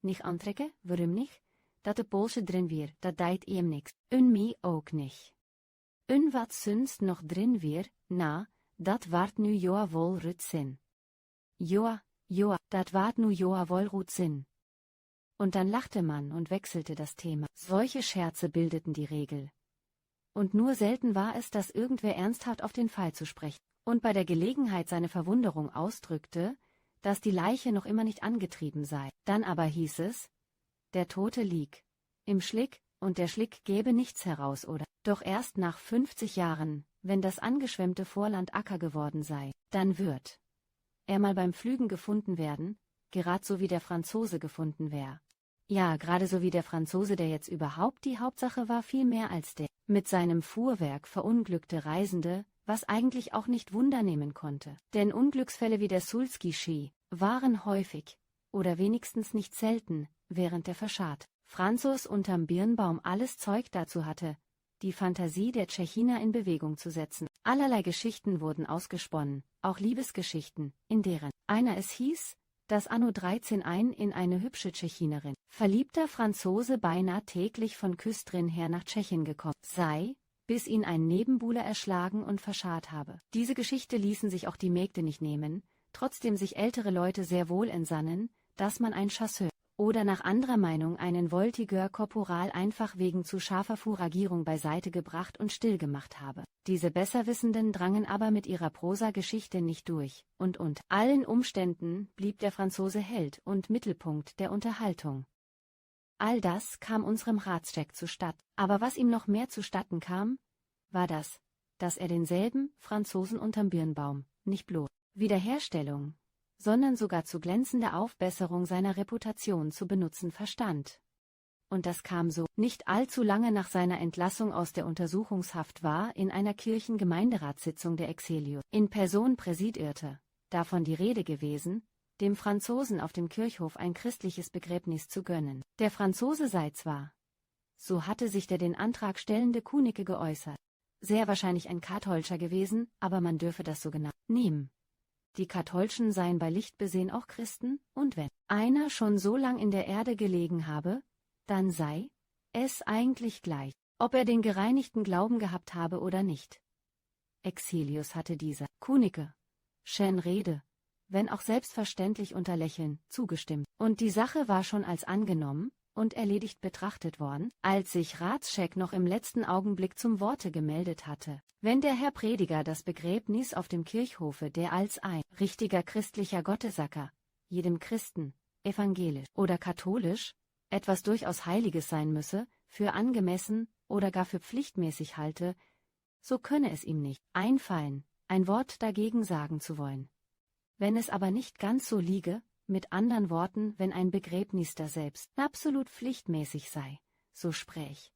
Nicht antrekken, waarom nicht? Dat de Bolsche drin weer, dat deit ihm nix. Un mi ook nicht. Un wat sonst noch drin weer, na, dat wart nu joa wol rut zin. Joa, dat wart nu joa wol rut zin. Und dann lachte man und wechselte das Thema. Solche Scherze bildeten die Regel. Und nur selten war es, dass irgendwer ernsthaft auf den Fall zu sprechen und bei der Gelegenheit seine Verwunderung ausdrückte, dass die Leiche noch immer nicht angetrieben sei. Dann aber hieß es, der Tote lieg im Schlick, und der Schlick gäbe nichts heraus oder doch erst nach 50 Jahren, wenn das angeschwemmte Vorland Acker geworden sei, dann wird er mal beim Pflügen gefunden werden, gerad so wie der Franzose gefunden wär. Ja, gerade so wie der Franzose, der jetzt überhaupt die Hauptsache war, viel mehr als der mit seinem Fuhrwerk verunglückte Reisende, was eigentlich auch nicht Wunder nehmen konnte. Denn Unglücksfälle wie der Sulski-Ski waren häufig, oder wenigstens nicht selten, während der Verscharrt Franzos unterm Birnbaum alles Zeug dazu hatte, die Fantasie der Tschechiner in Bewegung zu setzen. Allerlei Geschichten wurden ausgesponnen, auch Liebesgeschichten, in deren einer es hieß, dass anno 13 ein in eine hübsche Tschechinerin verliebter Franzose beinahe täglich von Küstrin her nach Tschechien gekommen sei, bis ihn ein Nebenbuhler erschlagen und verscharrt habe. Diese Geschichte ließen sich auch die Mägde nicht nehmen, trotzdem sich ältere Leute sehr wohl entsannen, dass man ein Chasseur oder nach anderer Meinung einen Voltigeur Korporal einfach wegen zu scharfer Fouragierung beiseite gebracht und stillgemacht habe. Diese Besserwissenden drangen aber mit ihrer Prosa-Geschichte nicht durch, und unter allen Umständen blieb der Franzose Held und Mittelpunkt der Unterhaltung. All das kam unserem Ratschek zustatt, aber was ihm noch mehr zustatten kam, war das, dass er denselben Franzosen unterm Birnbaum nicht bloß Wiederherstellung, sondern sogar zu glänzender Aufbesserung seiner Reputation zu benutzen verstand. Und das kam so, nicht allzu lange nach seiner Entlassung aus der Untersuchungshaft war in einer Kirchengemeinderatssitzung der Exelius in Person präsidierte, davon die Rede gewesen, dem Franzosen auf dem Kirchhof ein christliches Begräbnis zu gönnen. Der Franzose sei zwar, so hatte sich der den Antrag stellende Kunicke geäußert, sehr wahrscheinlich ein Katholscher gewesen, aber man dürfe das so genau nehmen. Die Katholschen seien bei Licht besehen auch Christen, und wenn einer schon so lang in der Erde gelegen habe, dann sei es eigentlich gleich, ob er den gereinigten Glauben gehabt habe oder nicht. Exelius hatte dieser Kunicke schön Rede, wenn auch selbstverständlich unter Lächeln, zugestimmt, und die Sache war schon als angenommen und erledigt betrachtet worden, als sich Ratschek noch im letzten Augenblick zum Worte gemeldet hatte. Wenn der Herr Prediger das Begräbnis auf dem Kirchhofe, der als ein richtiger christlicher Gottesacker, jedem Christen, evangelisch oder katholisch, etwas durchaus Heiliges sein müsse, für angemessen oder gar für pflichtmäßig halte, so könne es ihm nicht einfallen, ein Wort dagegen sagen zu wollen. Wenn es aber nicht ganz so liege, mit anderen Worten, wenn ein Begräbnis daselbst absolut pflichtmäßig sei, so spräch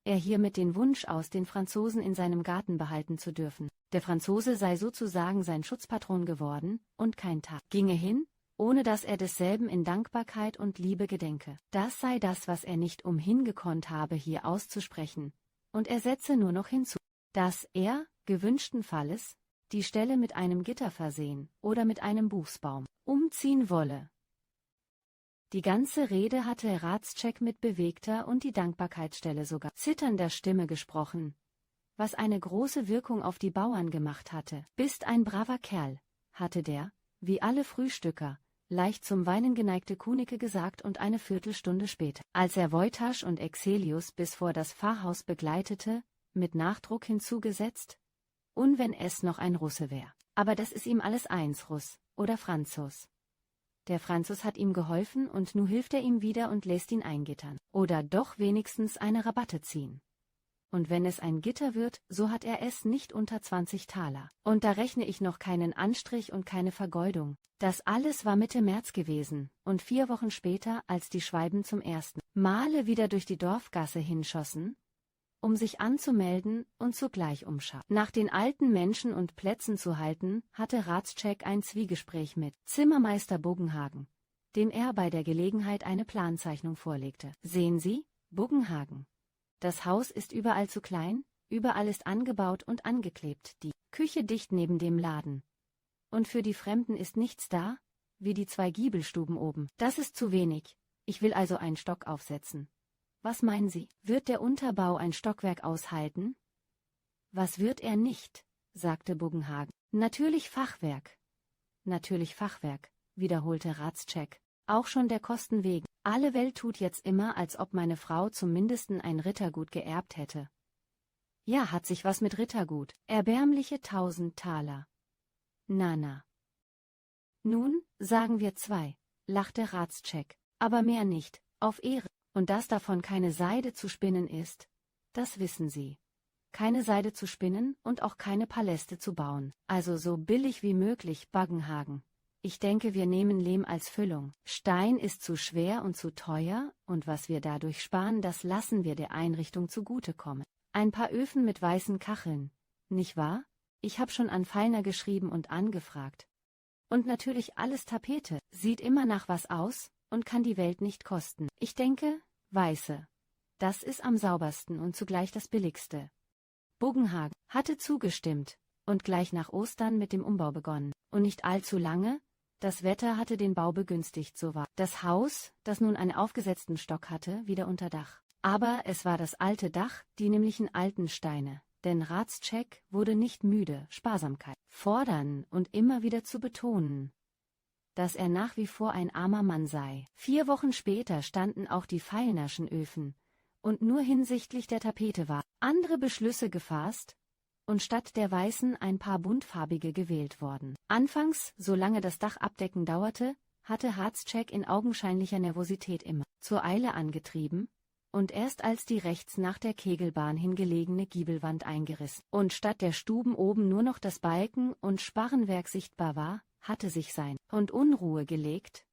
er hiermit den Wunsch aus, den Franzosen in seinem Garten behalten zu dürfen. Der Franzose sei sozusagen sein Schutzpatron geworden, und kein Tag ginge hin, ohne dass er desselben in Dankbarkeit und Liebe gedenke. Das sei das, was er nicht umhin gekonnt habe, hier auszusprechen, und er setze nur noch hinzu, dass er, gewünschten Falles, die Stelle mit einem Gitter versehen oder mit einem Buchsbaum umziehen wolle. Die ganze Rede hatte Ratschek mit bewegter und die Dankbarkeitsstelle sogar zitternder Stimme gesprochen, was eine große Wirkung auf die Bauern gemacht hatte. »Bist ein braver Kerl«, hatte der, wie alle Frühstücker, leicht zum Weinen geneigte Kunicke gesagt und eine Viertelstunde später, als er Wojtasch und Exelius bis vor das Pfarrhaus begleitete, mit Nachdruck hinzugesetzt: »Und wenn es noch ein Russe wär. Aber das ist ihm alles eins, Russ oder Franzos. Der Franzos hat ihm geholfen und nu hilft er ihm wieder und lässt ihn eingittern. Oder doch wenigstens eine Rabatte ziehen. Und wenn es ein Gitter wird, so hat er es nicht unter 20 Taler. Und da rechne ich noch keinen Anstrich und keine Vergeudung.« Das alles war Mitte März gewesen, und 4 Wochen später, als die Schwalben zum ersten Male wieder durch die Dorfgasse hinschossen, um sich anzumelden und zugleich Umschau nach den alten Menschen und Plätzen zu halten, hatte Ratschek ein Zwiegespräch mit Zimmermeister Buggenhagen, dem er bei der Gelegenheit eine Planzeichnung vorlegte. »Sehen Sie, Buggenhagen, das Haus ist überall zu klein, überall ist angebaut und angeklebt, die Küche dicht neben dem Laden. Und für die Fremden ist nichts da, wie die 2 Giebelstuben oben. Das ist zu wenig, ich will also einen Stock aufsetzen. Was meinen Sie, wird der Unterbau ein Stockwerk aushalten?« »Was wird er nicht?«, sagte Buggenhagen. »Natürlich Fachwerk.« »Natürlich Fachwerk«, wiederholte Ratschek, »auch schon der Kosten wegen. Alle Welt tut jetzt immer, als ob meine Frau zum Mindesten ein Rittergut geerbt hätte.« »Ja, hat sich was mit Rittergut. Erbärmliche 1000 Taler.« »Na. Nun, sagen wir 2, lachte Ratschek, »aber mehr nicht, auf Ehre. Und dass davon keine Seide zu spinnen ist, das wissen Sie. Keine Seide zu spinnen und auch keine Paläste zu bauen. Also so billig wie möglich, Buggenhagen. Ich denke, wir nehmen Lehm als Füllung. Stein ist zu schwer und zu teuer, und was wir dadurch sparen, das lassen wir der Einrichtung zugutekommen. Ein paar Öfen mit weißen Kacheln, nicht wahr? Ich hab schon an Fallner geschrieben und angefragt. Und natürlich alles Tapete, sieht immer nach was aus und kann die Welt nicht kosten. Ich denke, weiße. Das ist am saubersten und zugleich das billigste.« Buggenhagen hatte zugestimmt und gleich nach Ostern mit dem Umbau begonnen. Und nicht allzu lange, das Wetter hatte den Bau begünstigt, so war das Haus, das nun einen aufgesetzten Stock hatte, wieder unter Dach. Aber es war das alte Dach, die nämlichen alten Steine. Denn Ratschek wurde nicht müde, Sparsamkeit fordern und immer wieder zu betonen, dass er nach wie vor ein armer Mann sei. 4 Wochen später standen auch die Fallnerschen Öfen, und nur hinsichtlich der Tapete war andere Beschlüsse gefasst, und statt der weißen ein paar buntfarbige gewählt worden. Anfangs, solange das Dachabdecken dauerte, hatte Ratschek in augenscheinlicher Nervosität immer zur Eile angetrieben, und erst als die rechts nach der Kegelbahn hingelegene Giebelwand eingerissen und statt der Stuben oben nur noch das Balken- und Sparrenwerk sichtbar war, hatte sich sein und Unruhe gelegt,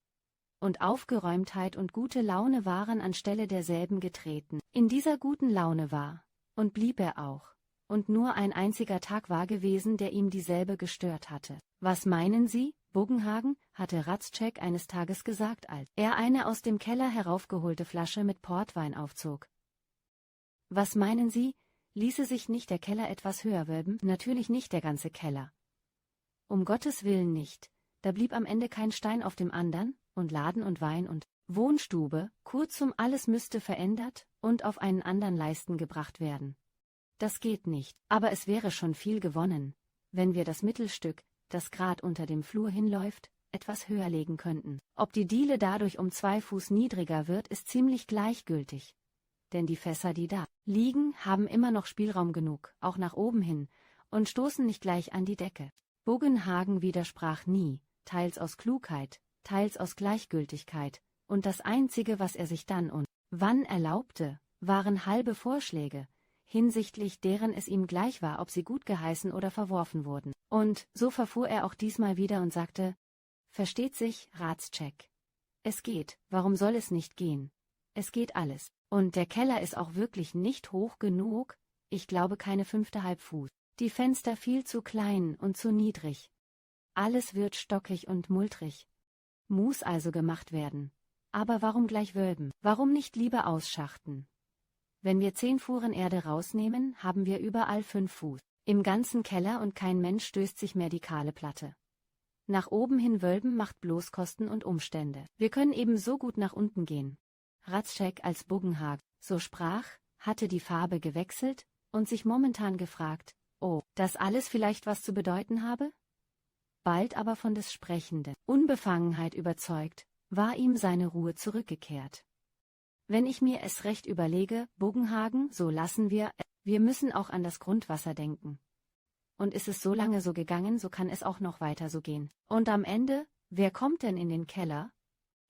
und Aufgeräumtheit und gute Laune waren anstelle derselben getreten. In dieser guten Laune war, und blieb er auch, und nur ein einziger Tag war gewesen, der ihm dieselbe gestört hatte. »Was meinen Sie, Buggenhagen?« hatte Ratschek eines Tages gesagt, als er eine aus dem Keller heraufgeholte Flasche mit Portwein aufzog. »Was meinen Sie, ließe sich nicht der Keller etwas höher wölben?« »Natürlich nicht der ganze Keller. Um Gottes Willen nicht, da blieb am Ende kein Stein auf dem andern, und Laden und Wein und Wohnstube, kurzum alles müsste verändert und auf einen andern Leisten gebracht werden. Das geht nicht, aber es wäre schon viel gewonnen, wenn wir das Mittelstück, das grad unter dem Flur hinläuft, etwas höher legen könnten. Ob die Diele dadurch um 2 Fuß niedriger wird, ist ziemlich gleichgültig. Denn die Fässer, die da liegen, haben immer noch Spielraum genug, auch nach oben hin, und stoßen nicht gleich an die Decke.« Buggenhagen widersprach nie, teils aus Klugheit, teils aus Gleichgültigkeit, und das Einzige, was er sich dann und wann erlaubte, waren halbe Vorschläge, hinsichtlich deren es ihm gleich war, ob sie gut geheißen oder verworfen wurden. Und so verfuhr er auch diesmal wieder und sagte: »Versteht sich, Ratschek. Es geht, warum soll es nicht gehen? Es geht alles. Und der Keller ist auch wirklich nicht hoch genug, ich glaube keine 5,5 Fuß. Die Fenster viel zu klein und zu niedrig. Alles wird stockig und multrig. Muss also gemacht werden. Aber warum gleich wölben? Warum nicht lieber ausschachten? Wenn wir 10 Fuhren Erde rausnehmen, haben wir überall 5 Fuß. Im ganzen Keller und kein Mensch stößt sich mehr die kahle Platte. Nach oben hin wölben macht bloß Kosten und Umstände. Wir können eben so gut nach unten gehen. Ratzschek als Buggenhagen so sprach, hatte die Farbe gewechselt und sich momentan gefragt, dass alles vielleicht was zu bedeuten habe? Bald aber von des Sprechenden Unbefangenheit überzeugt, war ihm seine Ruhe zurückgekehrt. Wenn ich mir es recht überlege, Buggenhagen, so lassen wir müssen auch an das Grundwasser denken. Und ist es so lange so gegangen, so kann es auch noch weiter so gehen. Und am Ende, wer kommt denn in den Keller?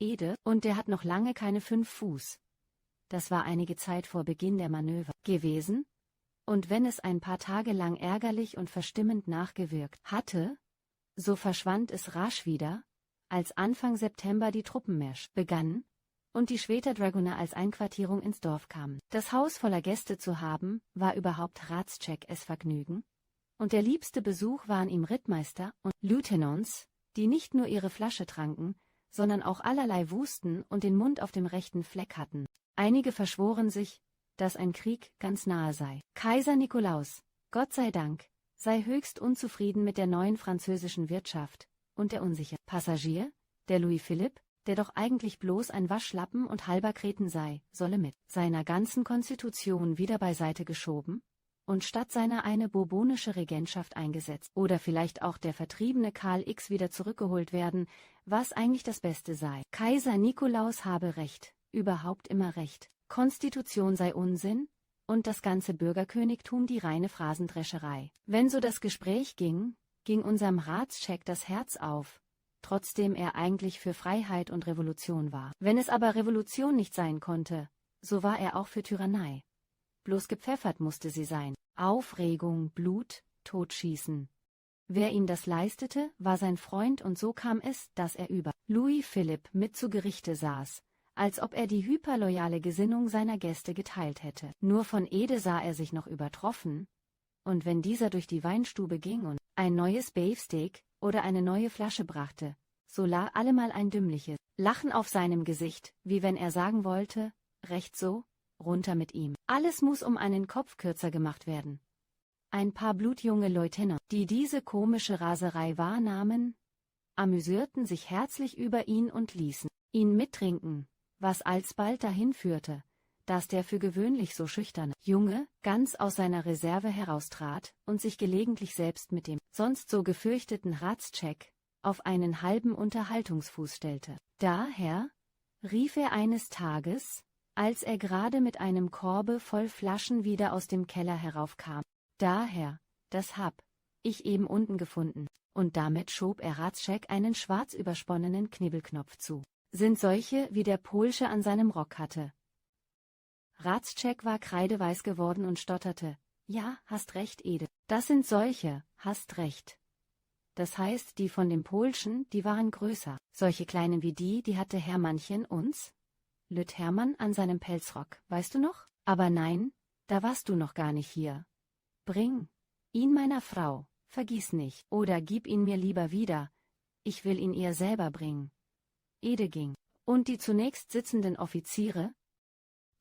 Ede, und der hat noch lange keine 5 Fuß. Das war einige Zeit vor Beginn der Manöver gewesen, und wenn es ein paar Tage lang ärgerlich und verstimmend nachgewirkt hatte, so verschwand es rasch wieder, als Anfang September die Truppenmärsch begann und die Schwedter-Dragoner als Einquartierung ins Dorf kamen. Das Haus voller Gäste zu haben, war überhaupt Ratzschek es Vergnügen, und der liebste Besuch waren ihm Rittmeister und Lieutenants, die nicht nur ihre Flasche tranken, sondern auch allerlei wusten und den Mund auf dem rechten Fleck hatten. Einige verschworen sich, dass ein Krieg ganz nahe sei. Kaiser Nikolaus, Gott sei Dank, sei höchst unzufrieden mit der neuen französischen Wirtschaft, und der unsichere Passagier, der Louis Philippe, der doch eigentlich bloß ein Waschlappen und halber Kreten sei, solle mit seiner ganzen Konstitution wieder beiseite geschoben und statt seiner eine bourbonische Regentschaft eingesetzt oder vielleicht auch der vertriebene Karl X wieder zurückgeholt werden, was eigentlich das Beste sei. Kaiser Nikolaus habe Recht, überhaupt immer Recht, Konstitution sei Unsinn, und das ganze Bürgerkönigtum die reine Phrasendrescherei. Wenn so das Gespräch ging unserem Ratzschek das Herz auf, trotzdem er eigentlich für Freiheit und Revolution war. Wenn es aber Revolution nicht sein konnte, so war er auch für Tyrannei. Bloß gepfeffert musste sie sein. Aufregung, Blut, Totschießen. Wer ihm das leistete, war sein Freund, und so kam es, dass er über Louis Philippe mit zu Gerichte saß, als ob er die hyperloyale Gesinnung seiner Gäste geteilt hätte. Nur von Ede sah er sich noch übertroffen, und wenn dieser durch die Weinstube ging und ein neues Beefsteak oder eine neue Flasche brachte, so lag allemal ein dümmliches Lachen auf seinem Gesicht, wie wenn er sagen wollte, recht so, runter mit ihm. Alles muss um einen Kopf kürzer gemacht werden. Ein paar blutjunge Leutnants, die diese komische Raserei wahrnahmen, amüsierten sich herzlich über ihn und ließen ihn mittrinken, was alsbald dahin führte, dass der für gewöhnlich so schüchterne Junge ganz aus seiner Reserve heraustrat und sich gelegentlich selbst mit dem sonst so gefürchteten Ratzschek auf einen halben Unterhaltungsfuß stellte. Daher, rief er eines Tages, als er gerade mit einem Korbe voll Flaschen wieder aus dem Keller heraufkam, daher, das hab ich eben unten gefunden, und damit schob er Ratzschek einen schwarz übersponnenen Knibbelknopf zu. Sind solche, wie der Polsche an seinem Rock hatte. Ratzschek war kreideweiß geworden und stotterte, ja, hast recht, Ede, das sind solche, hast recht. Das heißt, die von dem Polschen, die waren größer. Solche kleinen wie die hatte Hermannchen uns, Lütt Hermann, an seinem Pelzrock, weißt du noch? Aber nein, da warst du noch gar nicht hier. Bring ihn meiner Frau, vergiss nicht, oder gib ihn mir lieber wieder, ich will ihn ihr selber bringen. Ede ging, und die zunächst sitzenden Offiziere,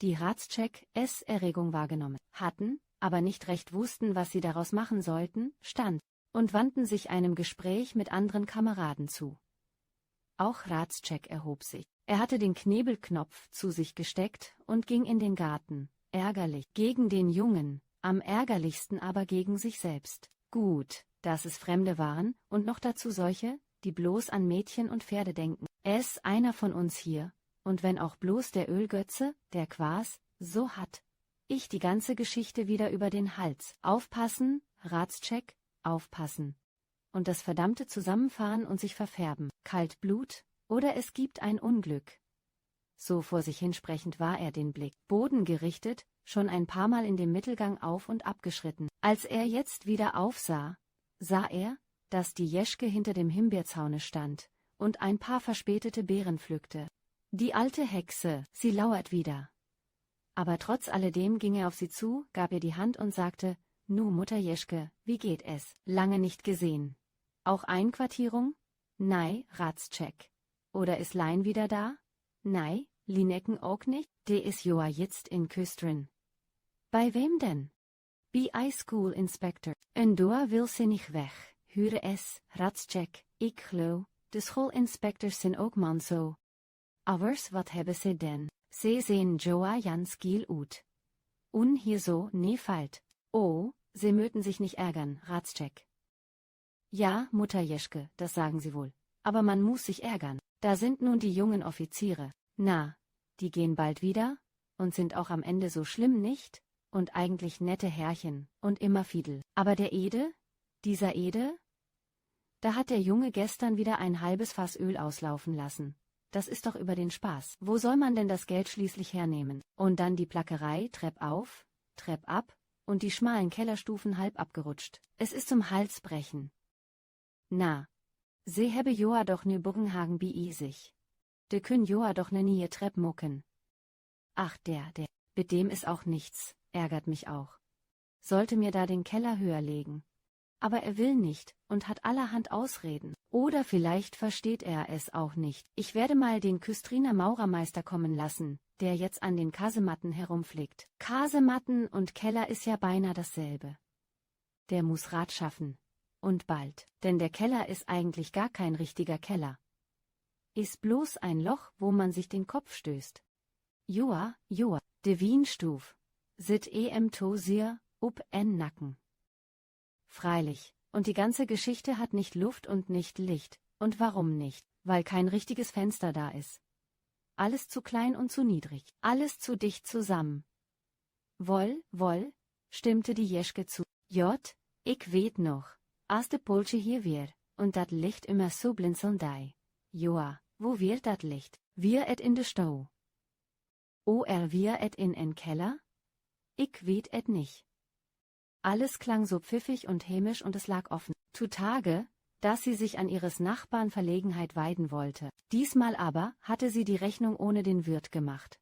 die Ratzschek Erregung wahrgenommen hatten, aber nicht recht wussten, was sie daraus machen sollten, stand und wandten sich einem Gespräch mit anderen Kameraden zu. Auch Ratzschek erhob sich. Er hatte den Knebelknopf zu sich gesteckt und ging in den Garten, ärgerlich gegen den Jungen, am ärgerlichsten aber gegen sich selbst. Gut, dass es Fremde waren, und noch dazu solche, die bloß an Mädchen und Pferde denken. Einer von uns hier, und wenn auch bloß der Ölgötze, der Quas, so hat ich die ganze Geschichte wieder über den Hals. Aufpassen, Ratzschek, aufpassen. Und das verdammte Zusammenfahren und sich verfärben. Kalt Blut, oder es gibt ein Unglück. So vor sich hinsprechend war er, den Blick Boden gerichtet, schon ein paar Mal in dem Mittelgang auf und ab geschritten. Als er jetzt wieder aufsah, sah er, dass die Jeschke hinter dem Himbeerzaune stand und ein paar verspätete Beeren pflückte. Die alte Hexe, sie lauert wieder. Aber trotz alledem ging er auf sie zu, gab ihr die Hand und sagte, »Nu, Mutter Jeschke, wie geht es? Lange nicht gesehen. Auch Einquartierung? Nei, Ratzschek. Oder is Lein wieder da? Nei, Linecken auch nicht? De is joa jetzt in Küstrin. Bei wem denn? Bi School Inspector. En doa will sie nicht weg, Hure es, Ratscheck, ik geloof, de schoolinspectors zijn ook man zo. Ouders, wat hebben ze denn? Ze sehen Joa Jans Giel ut. Un hier so, nee falt. Oh, sie möten sich nicht ärgern, Ratscheck. Ja, Mutter Jeschke, das sagen Sie wohl. Aber man muss sich ärgern. Da sind nun die jungen Offiziere. Na, die gehen bald wieder, und sind auch am Ende so schlimm nicht, und eigentlich nette Herrchen, und immer Fiedel. Aber der Ede? Dieser Ede? Da hat der Junge gestern wieder ein halbes Fass Öl auslaufen lassen. Das ist doch über den Spaß. Wo soll man denn das Geld schließlich hernehmen? Und dann die Plackerei, Trepp auf, Trepp ab, und die schmalen Kellerstufen halb abgerutscht. Es ist zum Halsbrechen. Na, se hebben Joa doch nu Buggenhagen bi sich. De kün Joa doch ne nie Trepp mucken. Ach der, mit dem ist auch nichts, ärgert mich auch. Sollte mir da den Keller höher legen. Aber er will nicht und hat allerhand Ausreden. Oder vielleicht versteht er es auch nicht. Ich werde mal den Küstriner Maurermeister kommen lassen, der jetzt an den Kasematten herumflickt. Kasematten und Keller ist ja beinahe dasselbe. Der muss Rat schaffen. Und bald, denn der Keller ist eigentlich gar kein richtiger Keller. Ist bloß ein Loch, wo man sich den Kopf stößt. Joa, de Wienstuf. Sit tosier, up en Nacken. Freilich, und die ganze Geschichte hat nicht Luft und nicht Licht. Und warum nicht? Weil kein richtiges Fenster da ist. Alles zu klein und zu niedrig. Alles zu dicht zusammen. Woll, stimmte die Jeschke zu. Jott, ich weet noch. Als de Polsche hier wär, und dat Licht immer so blinzeln dei. Joa, wo wär dat Licht? Wir et in de Stau. O wir et in en Keller? Ich weet et nicht. Alles klang so pfiffig und hämisch und es lag offen. Zutage, dass sie sich an ihres Nachbarn Verlegenheit weiden wollte. Diesmal aber hatte sie die Rechnung ohne den Wirt gemacht.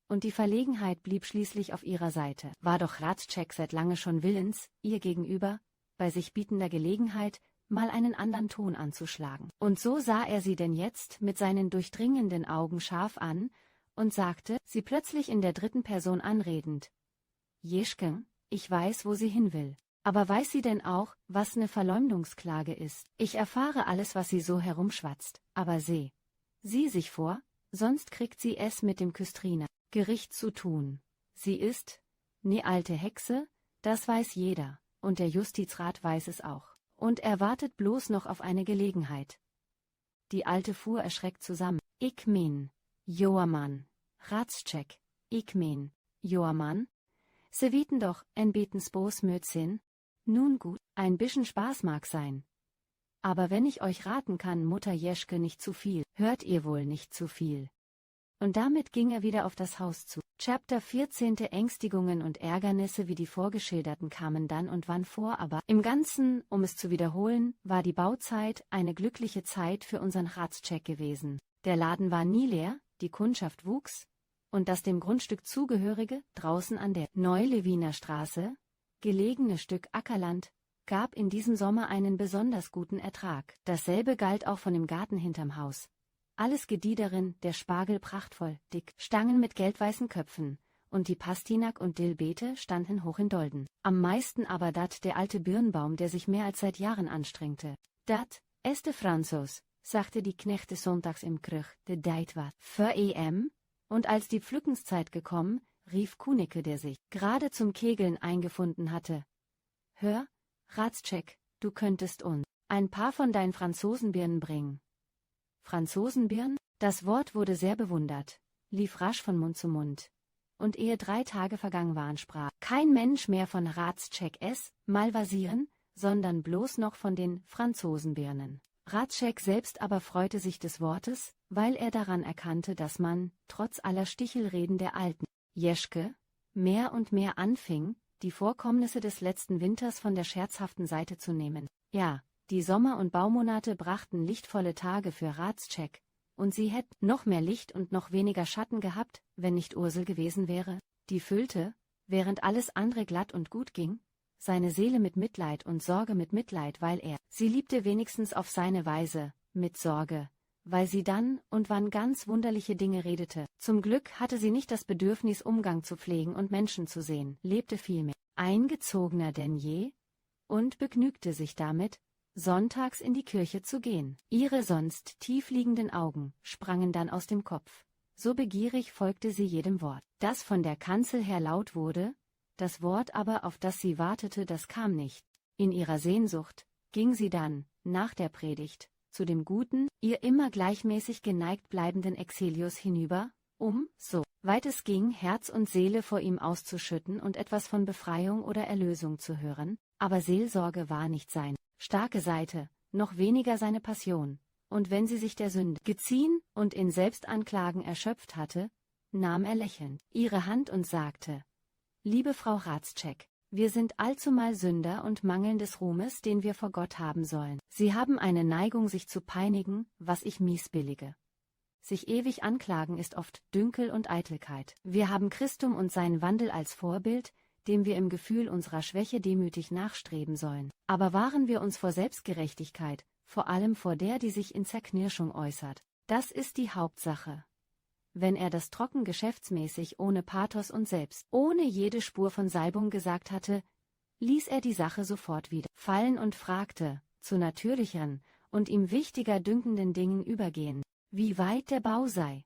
Und die Verlegenheit blieb schließlich auf ihrer Seite. War doch Ratscheck seit lange schon willens, ihr gegenüber, bei sich bietender Gelegenheit, mal einen anderen Ton anzuschlagen. Und so sah er sie denn jetzt mit seinen durchdringenden Augen scharf an und sagte, sie plötzlich in der dritten Person anredend. Jeschke, ich weiß, wo sie hin will. Aber weiß sie denn auch, was ne Verleumdungsklage ist? Ich erfahre alles, was sie so herumschwatzt, aber sieh sich vor, sonst kriegt sie es mit dem Küstriner Gericht zu tun. Sie ist, ne alte Hexe, das weiß jeder, und der Justizrat weiß es auch. Und er wartet bloß noch auf eine Gelegenheit. Die Alte fuhr erschreckt zusammen. Ich mein, Joa Mann, Ratscheck, ich mein, Joa Mann? Se wieten doch, en betens Bosmötzin. Nun gut, ein bisschen Spaß mag sein. Aber wenn ich euch raten kann, Mutter Jeschke, nicht zu viel, hört ihr wohl nicht zu viel. Und damit ging er wieder auf das Haus zu. Chapter 14. Ängstigungen und Ärgernisse wie die vorgeschilderten kamen dann und wann vor, aber im Ganzen, um es zu wiederholen, war die Bauzeit eine glückliche Zeit für unseren Ratscheck gewesen. Der Laden war nie leer, die Kundschaft wuchs, und das dem Grundstück zugehörige, draußen an der Neu-Lewiner Straße, gelegene Stück Ackerland, gab in diesem Sommer einen besonders guten Ertrag. Dasselbe galt auch von dem Garten hinterm Haus. Alles gedieh darin, der Spargel prachtvoll, dick, Stangen mit gelbweißen Köpfen, und die Pastinak und Dillbeete standen hoch in Dolden. Am meisten aber dat der alte Birnbaum, der sich mehr als seit Jahren anstrengte. Dat, este Franzos, sagte die Knechte sonntags im Krüch, de deit wat, für und als die Pflückenszeit gekommen, rief Kunicke, der sich gerade zum Kegeln eingefunden hatte. Hör, Ratscheck, du könntest uns ein paar von deinen Franzosenbirnen bringen. Franzosenbirnen? Das Wort wurde sehr bewundert, lief rasch von Mund zu Mund. Und ehe 3 Tage vergangen waren, sprach kein Mensch mehr von Ratscheck Malvasieren, sondern bloß noch von den Franzosenbirnen. Ratscheck selbst aber freute sich des Wortes, weil er daran erkannte, dass man, trotz aller Stichelreden der alten Jeschke, mehr und mehr anfing, die Vorkommnisse des letzten Winters von der scherzhaften Seite zu nehmen. Ja, die Sommer- und Baumonate brachten lichtvolle Tage für Ratscheck, und sie hätten noch mehr Licht und noch weniger Schatten gehabt, wenn nicht Ursel gewesen wäre, die füllte, während alles andere glatt und gut ging, seine Seele mit Mitleid und Sorge mit Mitleid, weil er sie liebte, wenigstens auf seine Weise, mit Sorge, weil sie dann und wann ganz wunderliche Dinge redete. Zum Glück hatte sie nicht das Bedürfnis, Umgang zu pflegen und Menschen zu sehen, lebte vielmehr eingezogener denn je und begnügte sich damit, sonntags in die Kirche zu gehen. Ihre sonst tiefliegenden Augen sprangen dann aus dem Kopf. So begierig folgte sie jedem Wort, das von der Kanzel her laut wurde, das Wort aber, auf das sie wartete, das kam nicht. In ihrer Sehnsucht ging sie dann, nach der Predigt, zu dem guten, ihr immer gleichmäßig geneigt bleibenden Exelius hinüber, um, so weit es ging, Herz und Seele vor ihm auszuschütten und etwas von Befreiung oder Erlösung zu hören, aber Seelsorge war nicht seine starke Seite, noch weniger seine Passion, und wenn sie sich der Sünde geziehen und in Selbstanklagen erschöpft hatte, nahm er lächelnd ihre Hand und sagte: »Liebe Frau Hradscheck, wir sind allzumal Sünder und mangeln des Ruhmes, den wir vor Gott haben sollen. Sie haben eine Neigung, sich zu peinigen, was ich mißbillige. Sich ewig anklagen ist oft Dünkel und Eitelkeit. Wir haben Christum und seinen Wandel als Vorbild, dem wir im Gefühl unserer Schwäche demütig nachstreben sollen. Aber wahren wir uns vor Selbstgerechtigkeit, vor allem vor der, die sich in Zerknirschung äußert. Das ist die Hauptsache.« Wenn er das trocken geschäftsmäßig ohne Pathos und selbst ohne jede Spur von Salbung gesagt hatte, ließ er die Sache sofort wieder fallen und fragte, zu natürlicheren und ihm wichtiger dünkenden Dingen übergehen, wie weit der Bau sei.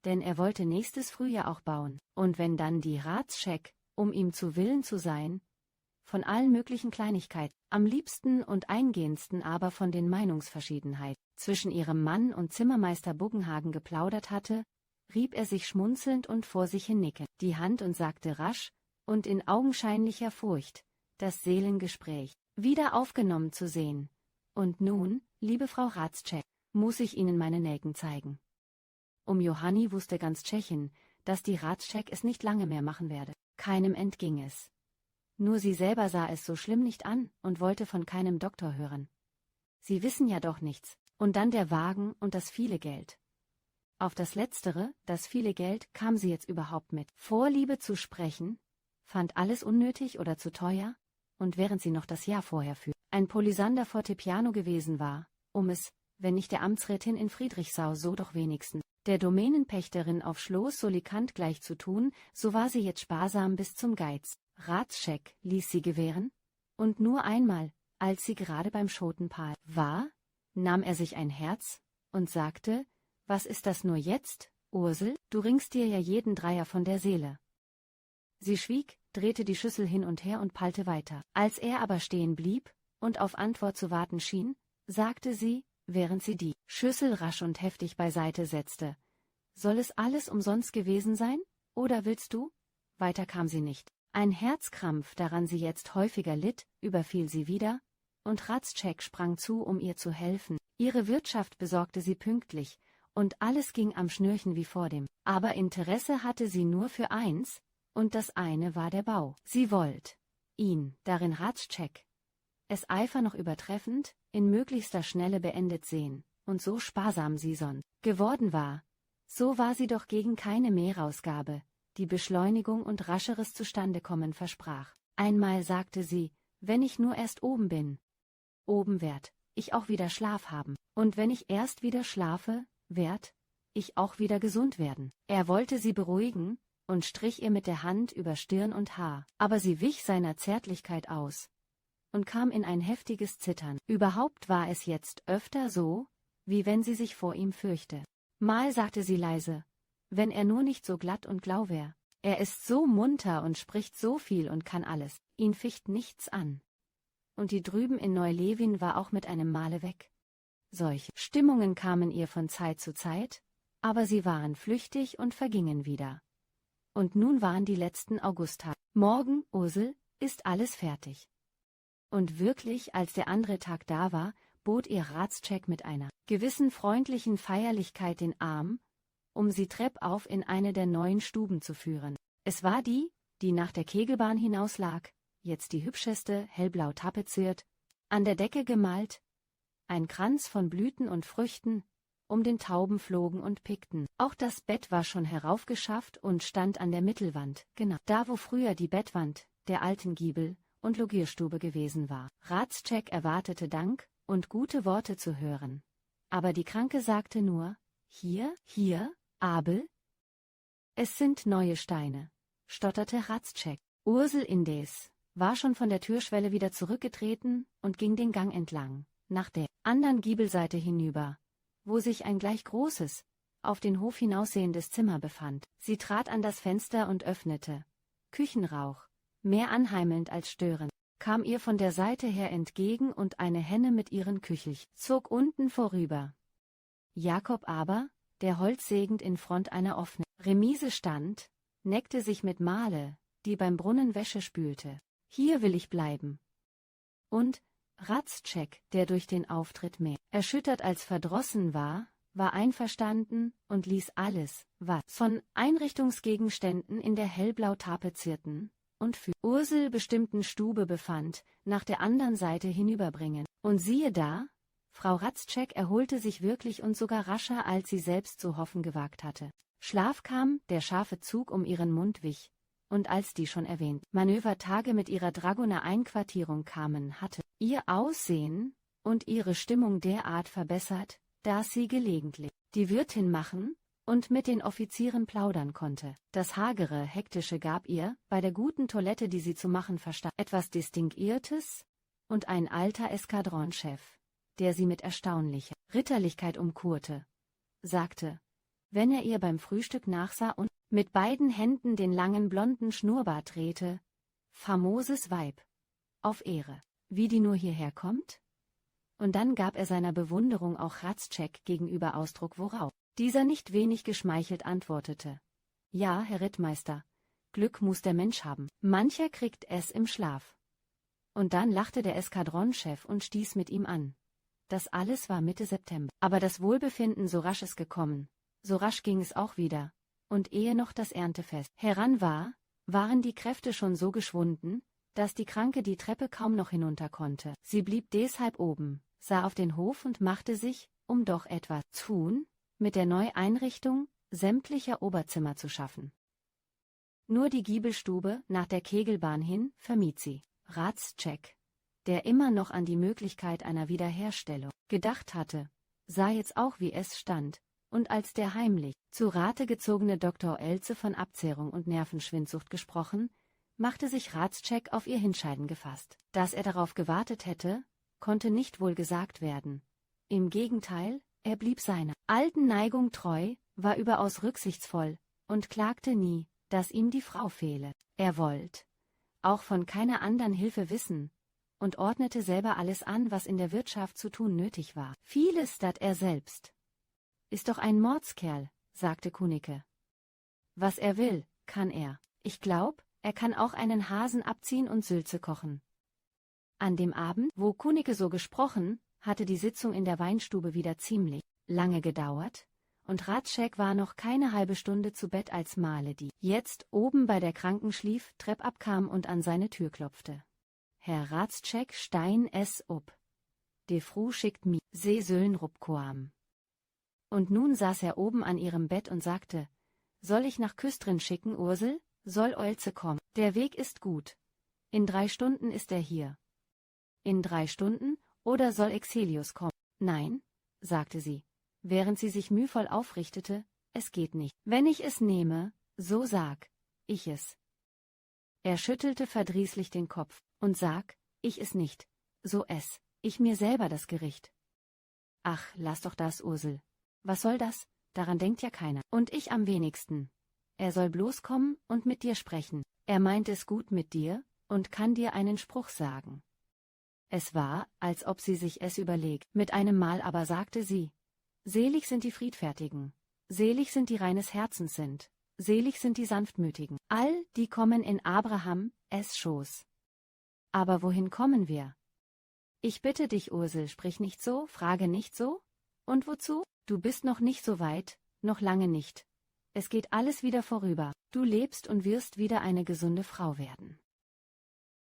Denn er wollte nächstes Frühjahr auch bauen, und wenn dann die Hradscheck, um ihm zu Willen zu sein, von allen möglichen Kleinigkeiten, am liebsten und eingehendsten aber von den Meinungsverschiedenheiten zwischen ihrem Mann und Zimmermeister Buggenhagen geplaudert hatte, rieb er sich schmunzelnd und vor sich hin nickend die Hand und sagte rasch und in augenscheinlicher Furcht, das Seelengespräch wieder aufgenommen zu sehen: »Und nun, liebe Frau Hradscheck, muss ich Ihnen meine Nelken zeigen.« Johanni wusste ganz Tschechien, dass die Hradscheck es nicht lange mehr machen werde. Keinem entging es. Nur sie selber sah es so schlimm nicht an und wollte von keinem Doktor hören. Sie wissen ja doch nichts. Und dann der Wagen und das viele Geld. Auf das Letztere, das viele Geld, kam sie jetzt überhaupt mit Vorliebe zu sprechen, fand alles unnötig oder zu teuer, und während sie noch das Jahr vorher für ein Polisander Fortepiano gewesen war, um es, wenn nicht der Amtsrätin in Friedrichsau, so doch wenigstens der Domänenpächterin auf Schloss Solikant gleich zu tun, so war sie jetzt sparsam bis zum Geiz. Hradscheck ließ sie gewähren, und nur einmal, als sie gerade beim Schotenpal war, nahm er sich ein Herz und sagte: »Was ist das nur jetzt, Ursel, du ringst dir ja jeden Dreier von der Seele.« Sie schwieg, drehte die Schüssel hin und her und palte weiter. Als er aber stehen blieb und auf Antwort zu warten schien, sagte sie, während sie die Schüssel rasch und heftig beiseite setzte: »Soll es alles umsonst gewesen sein, oder willst du?« Weiter kam sie nicht. Ein Herzkrampf, daran sie jetzt häufiger litt, überfiel sie wieder, und Hradscheck sprang zu, um ihr zu helfen. Ihre Wirtschaft besorgte sie pünktlich, und alles ging am Schnürchen wie vordem. Aber Interesse hatte sie nur für eins, und das eine war der Bau. Sie wollte ihn, darin Hradscheck es Eifer noch übertreffend, in möglichster Schnelle beendet sehen, und so sparsam sie sonst geworden war, so war sie doch gegen keine Mehrausgabe, die Beschleunigung und rascheres Zustandekommen versprach. Einmal sagte sie: »Wenn ich nur erst oben bin, oben werd ich auch wieder Schlaf haben, und wenn ich erst wieder schlafe, werd ich auch wieder gesund werden.« Er wollte sie beruhigen und strich ihr mit der Hand über Stirn und Haar, aber sie wich seiner Zärtlichkeit aus und kam in ein heftiges Zittern. Überhaupt war es jetzt öfter so, wie wenn sie sich vor ihm fürchte. Mal sagte sie leise: »Wenn er nur nicht so glatt und glau wär. Er ist so munter und spricht so viel und kann alles, ihn ficht nichts an.« Und die drüben in Neu-Lewin war auch mit einem Male weg. Solche Stimmungen kamen ihr von Zeit zu Zeit, aber sie waren flüchtig und vergingen wieder. Und nun waren die letzten Augusttage. »Morgen, Ursel, ist alles fertig.« Und wirklich, als der andere Tag da war, bot ihr Hradscheck mit einer gewissen freundlichen Feierlichkeit den Arm, um sie treppauf in eine der neuen Stuben zu führen. Es war die, die nach der Kegelbahn hinaus lag, jetzt die hübscheste, hellblau tapeziert, an der Decke gemalt, ein Kranz von Blüten und Früchten, um den Tauben flogen und pickten. Auch das Bett war schon heraufgeschafft und stand an der Mittelwand, genau da, wo früher die Bettwand der alten Giebel und Logierstube gewesen war. Hradscheck erwartete Dank und gute Worte zu hören. Aber die Kranke sagte nur: Hier, Abel?« »Es sind neue Steine«, stotterte Hradscheck. Ursel indes war schon von der Türschwelle wieder zurückgetreten und ging den Gang entlang, nach der anderen Giebelseite hinüber, wo sich ein gleich großes, auf den Hof hinaussehendes Zimmer befand. Sie trat an das Fenster und öffnete. Küchenrauch, mehr anheimelnd als störend, kam ihr von der Seite her entgegen und eine Henne mit ihren Küchelchen zog unten vorüber. Jakob aber, der holzsägend in Front einer offenen Remise stand, neckte sich mit Male, die beim Brunnen Wäsche spülte. Hier will ich bleiben. Und Ratzcheck, der durch den Auftritt mehr erschüttert als verdrossen war einverstanden und ließ alles, was von Einrichtungsgegenständen in der hellblau tapezierten und für Ursel bestimmten Stube befand, nach der anderen Seite hinüberbringen. Und siehe da, Frau Ratzcheck erholte sich wirklich und sogar rascher, als sie selbst zu hoffen gewagt hatte. Schlaf kam, der scharfe Zug um ihren Mund wich, und als die schon erwähnten Manövertage mit ihrer Dragoner Einquartierung kamen, hatte ihr Aussehen und ihre Stimmung derart verbessert, dass sie gelegentlich die Wirtin machen und mit den Offizieren plaudern konnte. Das hagere, hektische gab ihr, bei der guten Toilette, die sie zu machen verstand, etwas Distinguiertes, und ein alter Eskadronchef, der sie mit erstaunlicher Ritterlichkeit umkurrte, sagte, wenn er ihr beim Frühstück nachsah und mit beiden Händen den langen blonden Schnurrbart drehte, famoses Weib, auf Ehre, wie die nur hierher kommt? Und dann gab er seiner Bewunderung auch Ratzcheck gegenüber Ausdruck, worauf dieser nicht wenig geschmeichelt antwortete. Ja, Herr Rittmeister, Glück muß der Mensch haben, mancher kriegt es im Schlaf. Und dann lachte der Eskadronchef und stieß mit ihm an. Das alles war Mitte September. Aber das Wohlbefinden, so rasch es gekommen, so rasch ging es auch wieder, und ehe noch das Erntefest heran war, waren die Kräfte schon so geschwunden, dass die Kranke die Treppe kaum noch hinunter konnte. Sie blieb deshalb oben, sah auf den Hof und machte sich, um doch etwas zu tun, mit der Neueinrichtung sämtlicher Oberzimmer zu schaffen. Nur die Giebelstube nach der Kegelbahn hin vermied sie. Ratzcheck, der immer noch an die Möglichkeit einer Wiederherstellung gedacht hatte, sah jetzt auch, wie es stand, und als der heimlich zu Rate gezogene Dr. Elze von Abzehrung und Nervenschwindsucht gesprochen, machte sich Ratzcheck auf ihr Hinscheiden gefasst. Dass er darauf gewartet hätte, konnte nicht wohl gesagt werden. Im Gegenteil, er blieb seiner alten Neigung treu, war überaus rücksichtsvoll und klagte nie, dass ihm die Frau fehle. Er wollte auch von keiner anderen Hilfe wissen und ordnete selber alles an, was in der Wirtschaft zu tun nötig war. Vieles dat er selbst. Ist doch ein Mordskerl, sagte Kunicke. Was er will, kann er. Ich glaub, er kann auch einen Hasen abziehen und Sülze kochen. An dem Abend, wo Kunicke so gesprochen, hatte die Sitzung in der Weinstube wieder ziemlich lange gedauert, und Ratzcheck war noch keine halbe Stunde zu Bett, als Male, die jetzt oben bei der Kranken schlief, Trepp kam und an seine Tür klopfte. Herr Ratzcheck stein es up. De Fru schickt mi, se söllen rupkoam. Und nun saß er oben an ihrem Bett und sagte, soll ich nach Küstrin schicken, Ursel? Soll Olze kommen? Der Weg ist gut. In 3 Stunden ist er hier. In 3 Stunden, oder soll Exelius kommen? Nein, sagte sie, während sie sich mühvoll aufrichtete, es geht nicht. Wenn ich es nehme, so sag ich es. Er schüttelte verdrießlich den Kopf, und sag, ich es nicht, so ess ich mir selber das Gericht. Ach, lass doch das, Ursel. Was soll das? Daran denkt ja keiner. Und ich am wenigsten. Er soll bloß kommen und mit dir sprechen. Er meint es gut mit dir und kann dir einen Spruch sagen. Es war, als ob sie sich es überlegt. Mit einem Mal aber sagte sie, selig sind die Friedfertigen, selig sind die reines Herzens sind, selig sind die Sanftmütigen. All die kommen in Abraham, es Schoß. Aber wohin kommen wir? Ich bitte dich, Ursel, sprich nicht so, frage nicht so. Und wozu? Du bist noch nicht so weit, noch lange nicht. Es geht alles wieder vorüber, du lebst und wirst wieder eine gesunde Frau werden.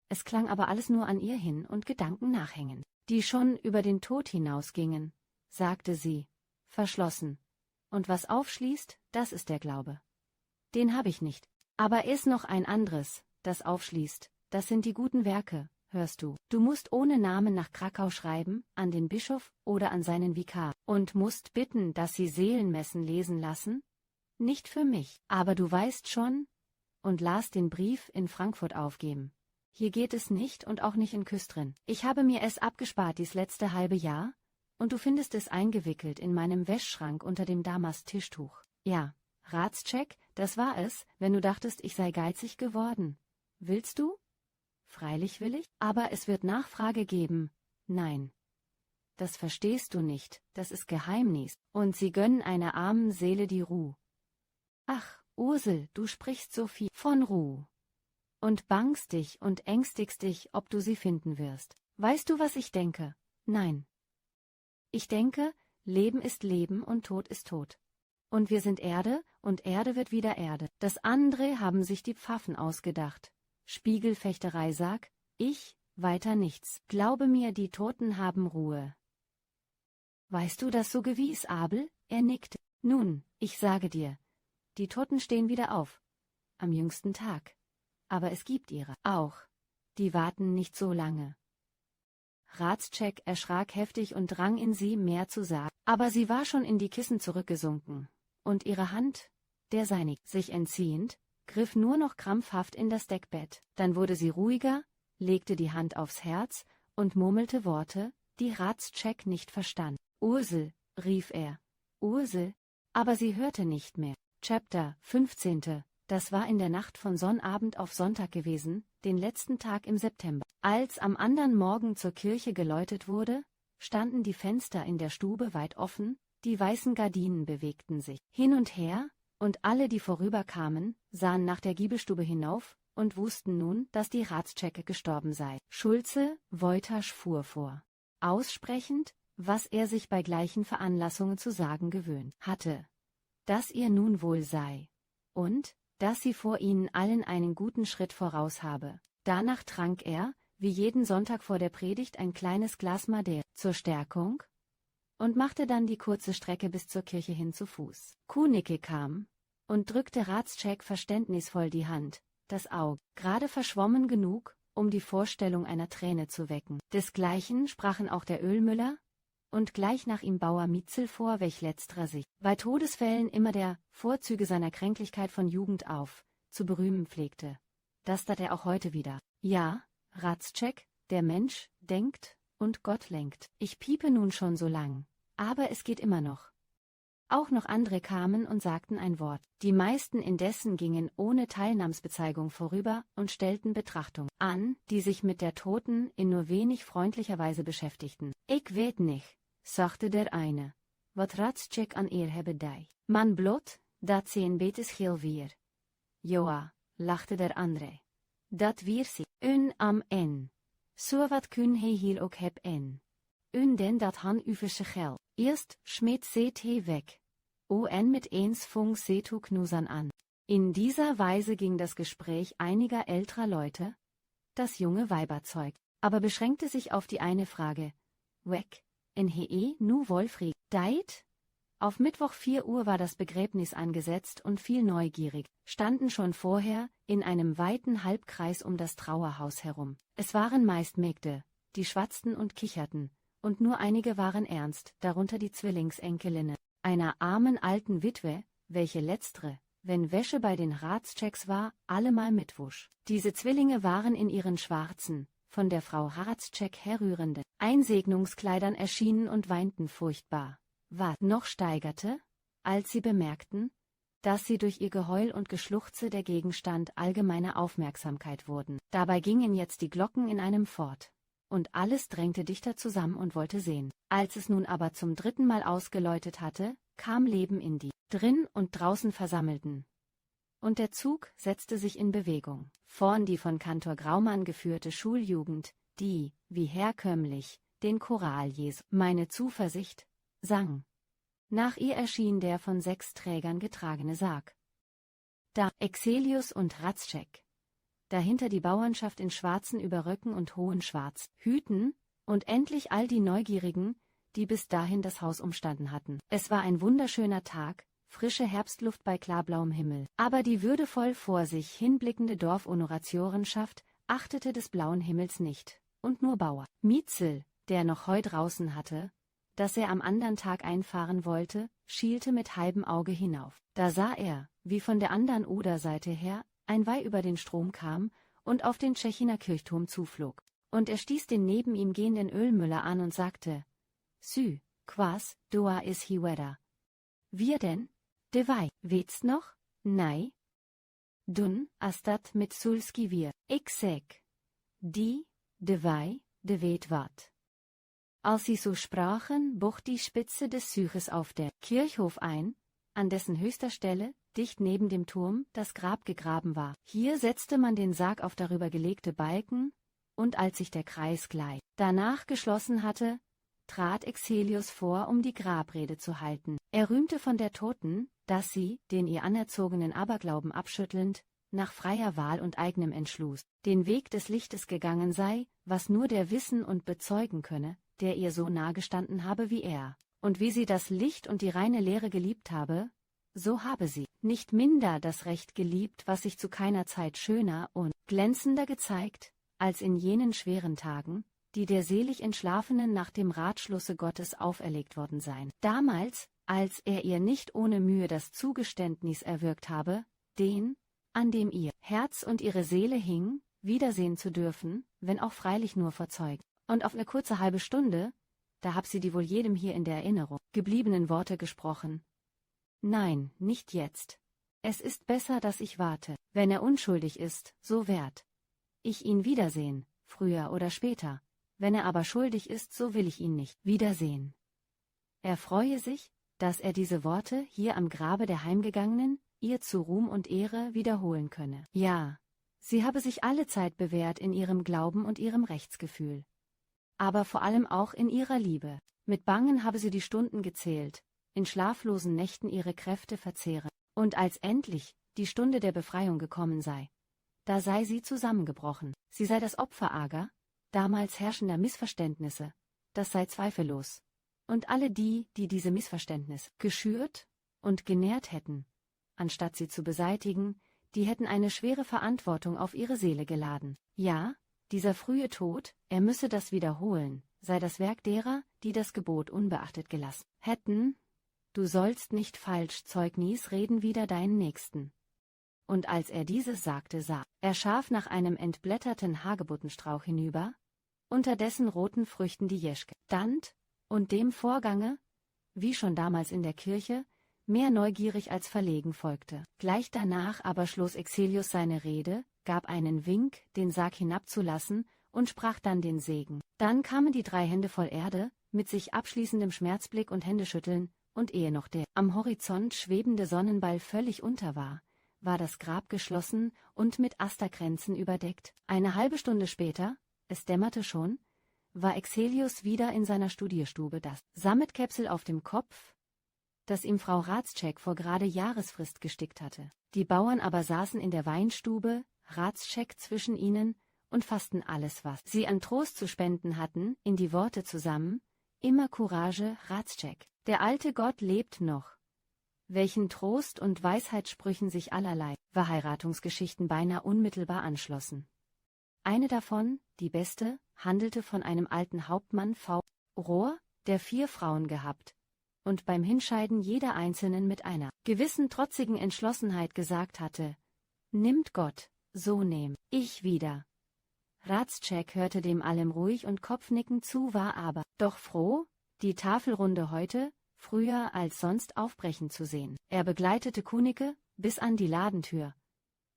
Es klang aber alles nur an ihr hin und Gedanken nachhängen, die schon über den Tod hinausgingen, sagte sie, verschlossen. Und was aufschließt, das ist der Glaube. Den habe ich nicht. Aber ist noch ein anderes, das aufschließt, das sind die guten Werke, hörst du. Du musst ohne Namen nach Krakau schreiben, an den Bischof oder an seinen Vikar, und musst bitten, dass sie Seelenmessen lesen lassen. Nicht für mich, aber du weißt schon, und las den Brief in Frankfurt aufgeben. Hier geht es nicht und auch nicht in Küstrin. Ich habe mir es abgespart dies letzte halbe Jahr, und du findest es eingewickelt in meinem Wäschschrank unter dem Damast-Tischtuch. Ja, Ratscheck, das war es, wenn du dachtest, ich sei geizig geworden. Willst du? Freilich will ich, aber es wird Nachfrage geben. Nein. Das verstehst du nicht, das ist Geheimnis, und sie gönnen einer armen Seele die Ruh. Ach, Ursel, du sprichst so viel von Ruh. Und bangst dich und ängstigst dich, ob du sie finden wirst. Weißt du, was ich denke? Nein. Ich denke, Leben ist Leben und Tod ist Tod. Und wir sind Erde, und Erde wird wieder Erde. Das andere haben sich die Pfaffen ausgedacht. Spiegelfechterei sag, ich, weiter nichts. Glaube mir, die Toten haben Ruhe. Weißt du das so gewiss, Abel? Er nickte. Nun, ich sage dir, die Toten stehen wieder auf. Am jüngsten Tag. Aber es gibt ihre auch. Die warten nicht so lange. Ratscheck erschrak heftig und drang in sie, mehr zu sagen. Aber sie war schon in die Kissen zurückgesunken. Und ihre Hand, der seinig, sich entziehend, griff nur noch krampfhaft in das Deckbett. Dann wurde sie ruhiger, legte die Hand aufs Herz und murmelte Worte, die Ratscheck nicht verstand. Ursel, rief er. Ursel? Aber sie hörte nicht mehr. Chapter 15. Das war in der Nacht von Sonnabend auf Sonntag gewesen, den letzten Tag im September. Als am andern Morgen zur Kirche geläutet wurde, standen die Fenster in der Stube weit offen, die weißen Gardinen bewegten sich hin und her, und alle, die vorüberkamen, sahen nach der Giebelstube hinauf und wussten nun, dass die Ratschecke gestorben sei. Schulze Woytasch fuhr vor, aussprechend, was er sich bei gleichen Veranlassungen zu sagen gewöhnt hatte, dass ihr nun wohl sei, und, dass sie vor ihnen allen einen guten Schritt voraus habe. Danach trank er, wie jeden Sonntag vor der Predigt, ein kleines Glas Madeira zur Stärkung und machte dann die kurze Strecke bis zur Kirche hin zu Fuß. Kunicke kam und drückte Ratscheck verständnisvoll die Hand, das Auge gerade verschwommen genug, um die Vorstellung einer Träne zu wecken. Desgleichen sprachen auch der Ölmüller und gleich nach ihm Bauer Mietzel vor, welch letzterer sich bei Todesfällen immer der Vorzüge seiner Kränklichkeit von Jugend auf zu berühmen pflegte. Das tat er auch heute wieder. Ja, Ratscheck, der Mensch denkt und Gott lenkt. Ich piepe nun schon so lang, aber es geht immer noch. Auch noch andere kamen und sagten ein Wort. Die meisten indessen gingen ohne Teilnahmsbezeigung vorüber und stellten Betrachtung an, die sich mit der Toten in nur wenig freundlicher Weise beschäftigten. Ich weet nicht, sagte der eine, wat Ratscheck an ihr hebben dei. Man blot, dat sie ein betes Gil wir. Joa, lachte der andere. Dat wir sie, am en. So wat kun he hier ook heb en. Den dat han uverse gel. Eerst schmied seet he weg. En mit eens fung setu knusern an. In dieser Weise ging das Gespräch einiger älterer Leute, das junge Weiberzeug, aber beschränkte sich auf die eine Frage. Weg, en he nu Wolfried, deit? Auf Mittwoch 4 Uhr war das Begräbnis angesetzt und viel neugierig, standen schon vorher in einem weiten Halbkreis um das Trauerhaus herum. Es waren meist Mägde, die schwatzten und kicherten, und nur einige waren ernst, darunter die Zwillingsenkelinnen einer armen alten Witwe, welche letztere, wenn Wäsche bei den Ratschecks war, allemal mitwusch. Diese Zwillinge waren in ihren schwarzen, von der Frau Ratscheck herrührenden Einsegnungskleidern erschienen und weinten furchtbar. Was noch steigerte, als sie bemerkten, dass sie durch ihr Geheul und Geschluchze der Gegenstand allgemeiner Aufmerksamkeit wurden. Dabei gingen jetzt die Glocken in einem fort, und alles drängte dichter zusammen und wollte sehen. Als es nun aber zum 3. Mal ausgeläutet hatte, kam Leben in die drin und draußen Versammelten. Und der Zug setzte sich in Bewegung. Vorn die von Kantor Graumann geführte Schuljugend, die, wie herkömmlich, den Choral Jesu, meine Zuversicht, sang. Nach ihr erschien der von 6 Trägern getragene Sarg. Da Exelius und Ratscheck. Dahinter die Bauernschaft in schwarzen Überröcken und hohen Schwarzhüten, und endlich all die Neugierigen, die bis dahin das Haus umstanden hatten. Es war ein wunderschöner Tag, frische Herbstluft bei klarblauem Himmel. Aber die würdevoll vor sich hinblickende Dorfhonoratiorenschaft achtete des blauen Himmels nicht, und nur Bauer Mietzel, der noch Heu draußen hatte, dass er am andern Tag einfahren wollte, schielte mit halbem Auge hinauf. Da sah er, wie von der andern Oderseite her, ein Weih über den Strom kam und auf den Tschechiner Kirchturm zuflog. Und er stieß den neben ihm gehenden Ölmüller an und sagte: Sü, quas, doa is hi wedda. Wir denn? De wei, weet's noch? Nei? Dun, astat mit sulski wir, ik seg. Die, de wei, de weet wat. Als sie so sprachen, boch die Spitze des Syches auf der Kirchhof ein, an dessen höchster Stelle, dicht neben dem Turm, das Grab gegraben war. Hier setzte man den Sarg auf darüber gelegte Balken, und als sich der Kreis gleich danach geschlossen hatte, trat Exelius vor, um die Grabrede zu halten. Er rühmte von der Toten, dass sie, den ihr anerzogenen Aberglauben abschüttelnd, nach freier Wahl und eigenem Entschluss, den Weg des Lichtes gegangen sei, was nur der wissen und bezeugen könne, der ihr so nahe gestanden habe wie er. Und wie sie das Licht und die reine Lehre geliebt habe, so habe sie nicht minder das Recht geliebt, was sich zu keiner Zeit schöner und glänzender gezeigt, als in jenen schweren Tagen, die der selig Entschlafenen nach dem Ratschlusse Gottes auferlegt worden seien. Damals, als er ihr nicht ohne Mühe das Zugeständnis erwirkt habe, den, an dem ihr Herz und ihre Seele hing, wiedersehen zu dürfen, wenn auch freilich nur vor Zeugen. Und auf eine kurze halbe Stunde, da hab sie die wohl jedem hier in der Erinnerung gebliebenen Worte gesprochen. Nein, nicht jetzt. Es ist besser, dass ich warte. Wenn er unschuldig ist, so werd ich ihn wiedersehen, früher oder später. Wenn er aber schuldig ist, so will ich ihn nicht wiedersehen. Er freue sich, dass er diese Worte hier am Grabe der Heimgegangenen, ihr zu Ruhm und Ehre wiederholen könne. Ja, sie habe sich allezeit bewährt in ihrem Glauben und ihrem Rechtsgefühl. Aber vor allem auch in ihrer Liebe. Mit Bangen habe sie die Stunden gezählt, in schlaflosen Nächten ihre Kräfte verzehren. Und als endlich die Stunde der Befreiung gekommen sei, da sei sie zusammengebrochen. Sie sei das Opfer arger, damals herrschender Missverständnisse, das sei zweifellos. Und alle die, die diese Missverständnisse geschürt und genährt hätten, anstatt sie zu beseitigen, die hätten eine schwere Verantwortung auf ihre Seele geladen. Ja, dieser frühe Tod, er müsse das wiederholen, sei das Werk derer, die das Gebot unbeachtet gelassen hätten. Du sollst nicht falsch Zeugnis reden wider deinen Nächsten. Und als er dieses sagte, sah er scharf nach einem entblätterten Hagebuttenstrauch hinüber, unter dessen roten Früchten die Jeschke stand, und dem Vorgange, wie schon damals in der Kirche, mehr neugierig als verlegen folgte. Gleich danach aber schloss Exelius seine Rede, gab einen Wink, den Sarg hinabzulassen, und sprach dann den Segen. Dann kamen die 3 Hände voll Erde, mit sich abschließendem Schmerzblick und Händeschütteln, und ehe noch der am Horizont schwebende Sonnenball völlig unter war das Grab geschlossen und mit Asterkränzen überdeckt. Eine halbe Stunde später, es dämmerte schon, war Exelius wieder in seiner Studierstube, das Sammetkäpsel auf dem Kopf, das ihm Frau Ratschek vor gerade Jahresfrist gestickt hatte. Die Bauern aber saßen in der Weinstube, Ratschek zwischen ihnen, und fassten alles, was sie an Trost zu spenden hatten, in die Worte zusammen: Immer Courage, Ratschek. Der alte Gott lebt noch. Welchen Trost und Weisheitssprüchen sich allerlei Verheiratungsgeschichten beinahe unmittelbar anschlossen. Eine davon, die beste, handelte von einem alten Hauptmann v. Rohr, der 4 Frauen gehabt, und beim Hinscheiden jeder einzelnen mit einer gewissen trotzigen Entschlossenheit gesagt hatte: Nimmt Gott, so nehm ich wieder. Ratschek hörte dem allem ruhig und kopfnickend zu, war aber doch froh, die Tafelrunde heute, früher als sonst aufbrechen zu sehen. Er begleitete Kunicke bis an die Ladentür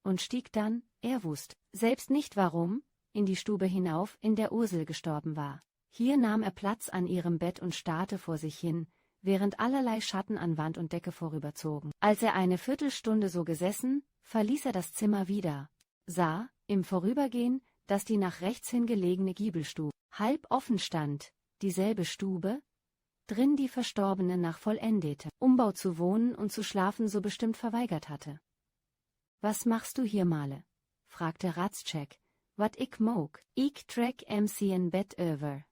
und stieg dann, er wusste selbst nicht warum, in die Stube hinauf, in der Ursel gestorben war. Hier nahm er Platz an ihrem Bett und starrte vor sich hin, während allerlei Schatten an Wand und Decke vorüberzogen. Als er eine Viertelstunde so gesessen, verließ er das Zimmer wieder, sah, im Vorübergehen, dass die nach rechts hin gelegene Giebelstube halb offen stand, dieselbe Stube, drin die Verstorbene nach vollendetem Umbau zu wohnen und zu schlafen so bestimmt verweigert hatte. »Was machst du hier, Male?« fragte Ratschek. »Wat ik moog, ik trek en Bett over.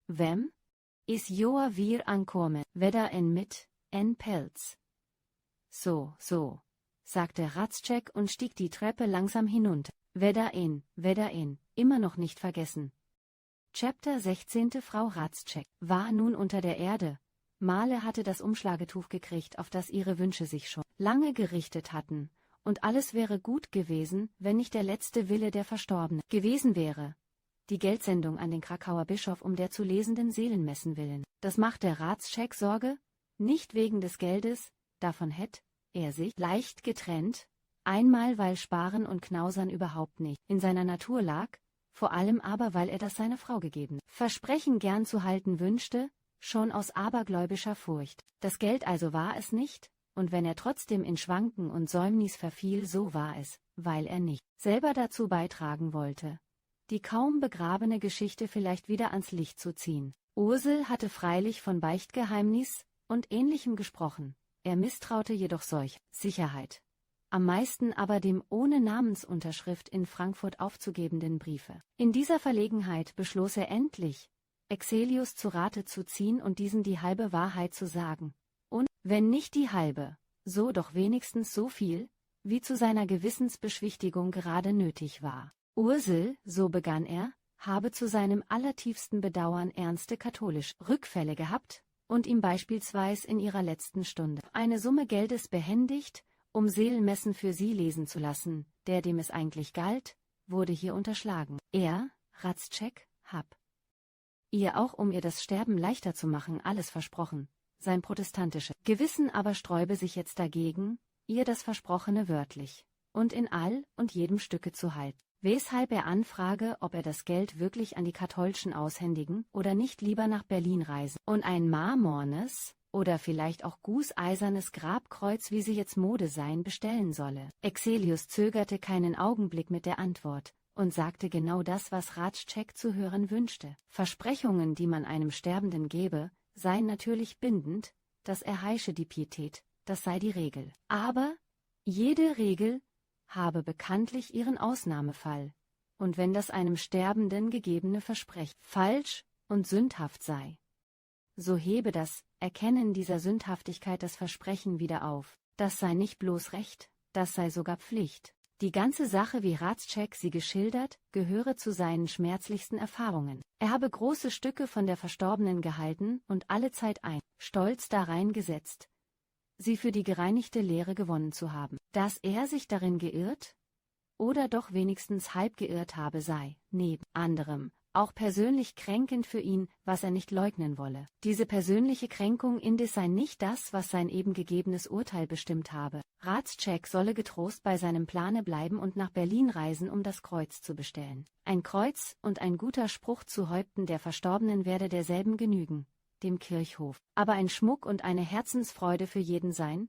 Wem? Is Joa wir ankomen, weder en mit, en Pelz.« »So, so«, sagte Ratschek und stieg die Treppe langsam hinunter. »Weder en, immer noch nicht vergessen.« Chapter 16. Frau Ratschek war nun unter der Erde. Male hatte das Umschlagetuch gekriegt, auf das ihre Wünsche sich schon lange gerichtet hatten, und alles wäre gut gewesen, wenn nicht der letzte Wille der Verstorbenen gewesen wäre. Die Geldsendung an den Krakauer Bischof um der zu lesenden Seelenmessen willen. Das macht der Ratscheck Sorge, nicht wegen des Geldes, davon hätte er sich leicht getrennt, einmal weil Sparen und Knausern überhaupt nicht in seiner Natur lag, vor allem aber weil er das seiner Frau gegeben Versprechen gern zu halten wünschte, schon aus abergläubischer Furcht. Das Geld also war es nicht, und wenn er trotzdem in Schwanken und Säumnis verfiel, so war es, weil er nicht selber dazu beitragen wollte, die kaum begrabene Geschichte vielleicht wieder ans Licht zu ziehen. Ursel hatte freilich von Beichtgeheimnis und Ähnlichem gesprochen, er misstraute jedoch solch Sicherheit. Am meisten aber dem ohne Namensunterschrift in Frankfurt aufzugebenden Briefe. In dieser Verlegenheit beschloss er endlich, Exelius zu Rate zu ziehen und diesen die halbe Wahrheit zu sagen. Und, wenn nicht die halbe, so doch wenigstens so viel, wie zu seiner Gewissensbeschwichtigung gerade nötig war. Ursel, so begann er, habe zu seinem allertiefsten Bedauern ernste katholische Rückfälle gehabt und ihm beispielsweise in ihrer letzten Stunde eine Summe Geldes behändigt, um Seelenmessen für sie lesen zu lassen, der dem es eigentlich galt, wurde hier unterschlagen. Er, Ratscheck, hab ihr auch, um ihr das Sterben leichter zu machen, alles versprochen. Sein protestantisches Gewissen aber sträube sich jetzt dagegen, ihr das Versprochene wörtlich und in all und jedem Stücke zu halten. Weshalb er anfrage, ob er das Geld wirklich an die Katholschen aushändigen oder nicht lieber nach Berlin reisen und ein marmornes oder vielleicht auch gußeisernes Grabkreuz, wie sie jetzt Mode seien, bestellen solle. Exelius zögerte keinen Augenblick mit der Antwort und sagte genau das, was Ratscheck zu hören wünschte. Versprechungen, die man einem Sterbenden gebe, seien natürlich bindend, das erheische die Pietät, das sei die Regel. Aber jede Regel habe bekanntlich ihren Ausnahmefall, und wenn das einem Sterbenden gegebene Versprechen falsch und sündhaft sei, so hebe das Erkennen dieser Sündhaftigkeit das Versprechen wieder auf. Das sei nicht bloß Recht, das sei sogar Pflicht. Die ganze Sache, wie Ratscheck sie geschildert, gehöre zu seinen schmerzlichsten Erfahrungen. Er habe große Stücke von der Verstorbenen gehalten und allezeit ein Stolz darein gesetzt, sie für die gereinigte Lehre gewonnen zu haben. Dass er sich darin geirrt, oder doch wenigstens halb geirrt habe, sei, neben anderem, auch persönlich kränkend für ihn, was er nicht leugnen wolle. Diese persönliche Kränkung indes sei nicht das, was sein eben gegebenes Urteil bestimmt habe. Ratscheck solle getrost bei seinem Plane bleiben und nach Berlin reisen, um das Kreuz zu bestellen. Ein Kreuz und ein guter Spruch zu Häupten der Verstorbenen werde derselben genügen, dem Kirchhof, aber ein Schmuck und eine Herzensfreude für jeden sein,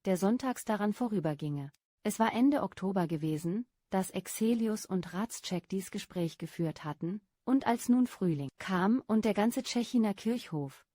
der sonntags daran vorüberginge. Es war Ende Oktober gewesen, dass Exelius und Ratscheck dies Gespräch geführt hatten, und als nun Frühling kam und der ganze Tschechiner Kirchhof,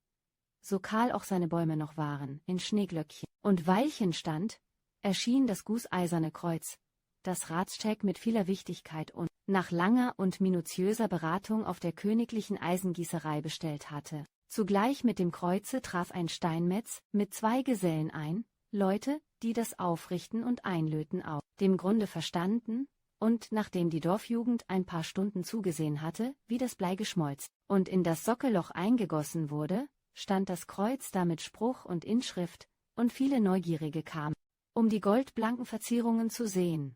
so kahl auch seine Bäume noch waren, in Schneeglöckchen und Veilchen stand, erschien das gußeiserne Kreuz, das Ratscheck mit vieler Wichtigkeit und nach langer und minutiöser Beratung auf der königlichen Eisengießerei bestellt hatte. Zugleich mit dem Kreuze traf ein Steinmetz mit 2 Gesellen ein, Leute, die das Aufrichten und Einlöten auf dem Grunde verstanden, und nachdem die Dorfjugend ein paar Stunden zugesehen hatte, wie das Blei geschmolzen und in das Sockelloch eingegossen wurde, stand das Kreuz da mit Spruch und Inschrift, und viele Neugierige kamen, um die goldblanken Verzierungen zu sehen.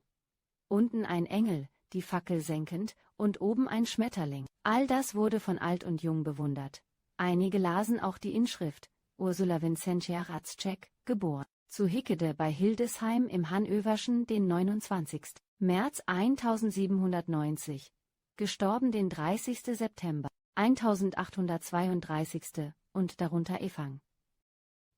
Unten ein Engel, die Fackel senkend, und oben ein Schmetterling. All das wurde von alt und jung bewundert. Einige lasen auch die Inschrift, Ursula Vincentia Ratscheck, geboren zu Hickede bei Hildesheim im Hannöverschen den 29. März 1790, gestorben den 30. September 1832. und darunter Efang.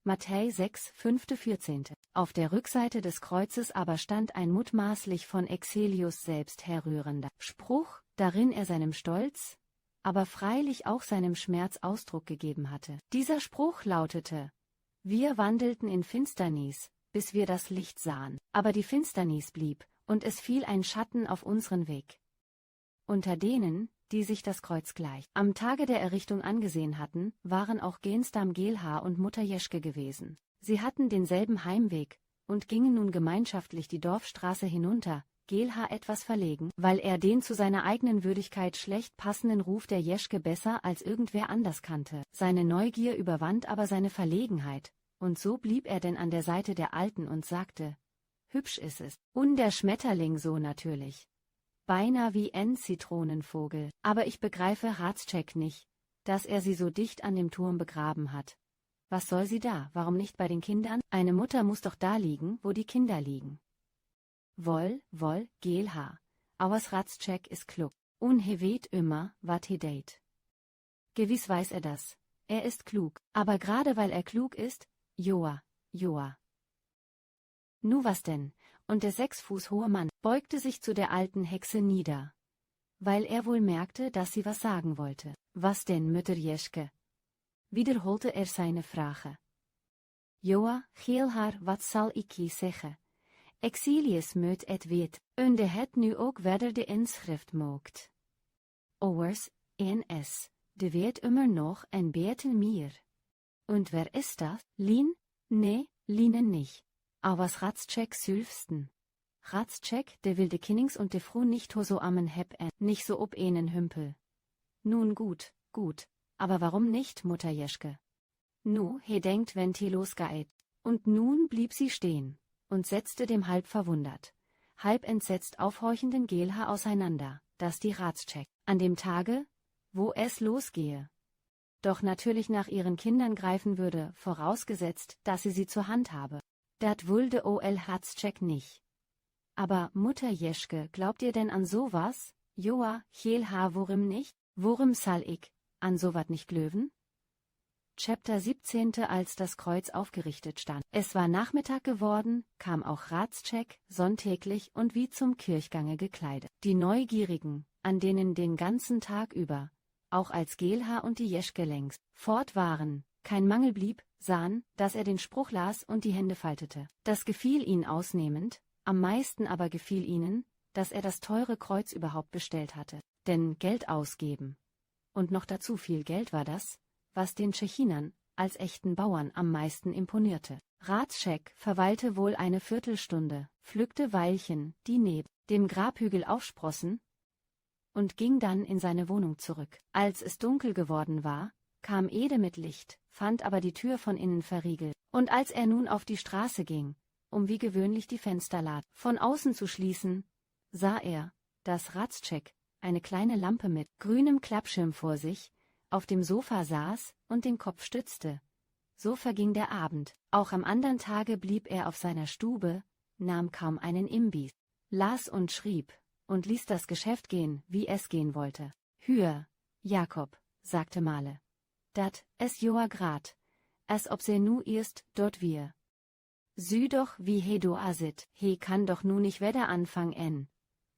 Matthäi 6, 5.14. Auf der Rückseite des Kreuzes aber stand ein mutmaßlich von Exelius selbst herrührender Spruch, darin er seinem Stolz, aber freilich auch seinem Schmerz Ausdruck gegeben hatte. Dieser Spruch lautete: Wir wandelten in Finsternis, bis wir das Licht sahen, aber die Finsternis blieb, und es fiel ein Schatten auf unseren Weg. Unter denen, die sich das Kreuz gleich am Tage der Errichtung angesehen hatten, waren auch Gensdarm Geelhaar und Mutter Jeschke gewesen. Sie hatten denselben Heimweg und gingen nun gemeinschaftlich die Dorfstraße hinunter, Geelhaar etwas verlegen, weil er den zu seiner eigenen Würdigkeit schlecht passenden Ruf der Jeschke besser als irgendwer anders kannte. Seine Neugier überwand aber seine Verlegenheit, und so blieb er denn an der Seite der Alten und sagte: hübsch ist es. Und der Schmetterling so natürlich. Beinahe wie ein Zitronenvogel. Aber ich begreife Hradscheck nicht, dass er sie so dicht an dem Turm begraben hat. Was soll sie da, warum nicht bei den Kindern? Eine Mutter muss doch da liegen, wo die Kinder liegen. Geelha. Auers Hradscheck ist klug. Und he weet immer, wat he deit. Gewiss weiß er das. Er ist klug, aber gerade weil er klug ist, Joa. Nu was denn? Und der 6 Fuß hohe Mann beugte sich zu der alten Hexe nieder, weil er wohl merkte, dass sie was sagen wollte. Was denn, Mütter Jeschke? Wiederholte er seine Frage. Joa, Geelhaar, wat zal ik je zeggen? Exilius möt et weet, und het nu ook verder de inschrift moogt. Oers, NS, de weet immer noch en beten mir. Und wer ist das? Lien? Nee, Lienen nicht. Aber Hradscheck sülfsten. Hradscheck, de will de Kinnings und de Fru nicht so ammen heb nicht so ob enen Hümpel. Nun gut, aber warum nicht, Mutter Jeschke? Nu, he denkt, wenn te losgeht. Und nun blieb sie stehen und setzte dem halb verwundert, halb entsetzt aufhorchenden Geelhaar auseinander, dass die Hradscheck an dem Tage, wo es losgehe, doch natürlich nach ihren Kindern greifen würde, vorausgesetzt, dass sie zur Hand habe. Dat wulde ol Hradscheck nicht. Aber Mutter Jeschke, glaubt ihr denn an sowas? Joa, Geelhaar, worum nicht? Worum sall ich an sowat nicht glöwen? Chapter 17. Als das Kreuz aufgerichtet stand. Es war Nachmittag geworden, kam auch Hradscheck, sonntäglich und wie zum Kirchgange gekleidet. Die Neugierigen, an denen den ganzen Tag über, auch als Geelhaar und die Jeschke längst fort waren, kein Mangel blieb, sahen, dass er den Spruch las und die Hände faltete. Das gefiel ihnen ausnehmend, am meisten aber gefiel ihnen, dass er das teure Kreuz überhaupt bestellt hatte. Denn Geld ausgeben. Und noch dazu viel Geld war das, was den Tschechinern, als echten Bauern am meisten imponierte. Hradscheck verweilte wohl eine Viertelstunde, pflückte Veilchen, die neben dem Grabhügel aufsprossen, und ging dann in seine Wohnung zurück. Als es dunkel geworden war, kam Ede mit Licht, fand aber die Tür von innen verriegelt, und als er nun auf die Straße ging, um wie gewöhnlich die Fensterladen von außen zu schließen, sah er, dass Hradscheck, eine kleine Lampe mit grünem Klappschirm vor sich, auf dem Sofa saß und den Kopf stützte. So verging der Abend. Auch am anderen Tage blieb er auf seiner Stube, nahm kaum einen Imbiss, las und schrieb, und ließ das Geschäft gehen, wie es gehen wollte. Hür, Jakob, sagte Male. Dat, es joa grad, als ob se nu erst dort wir. Sü doch wie he do asit, he kann doch nu nicht wedder anfangen.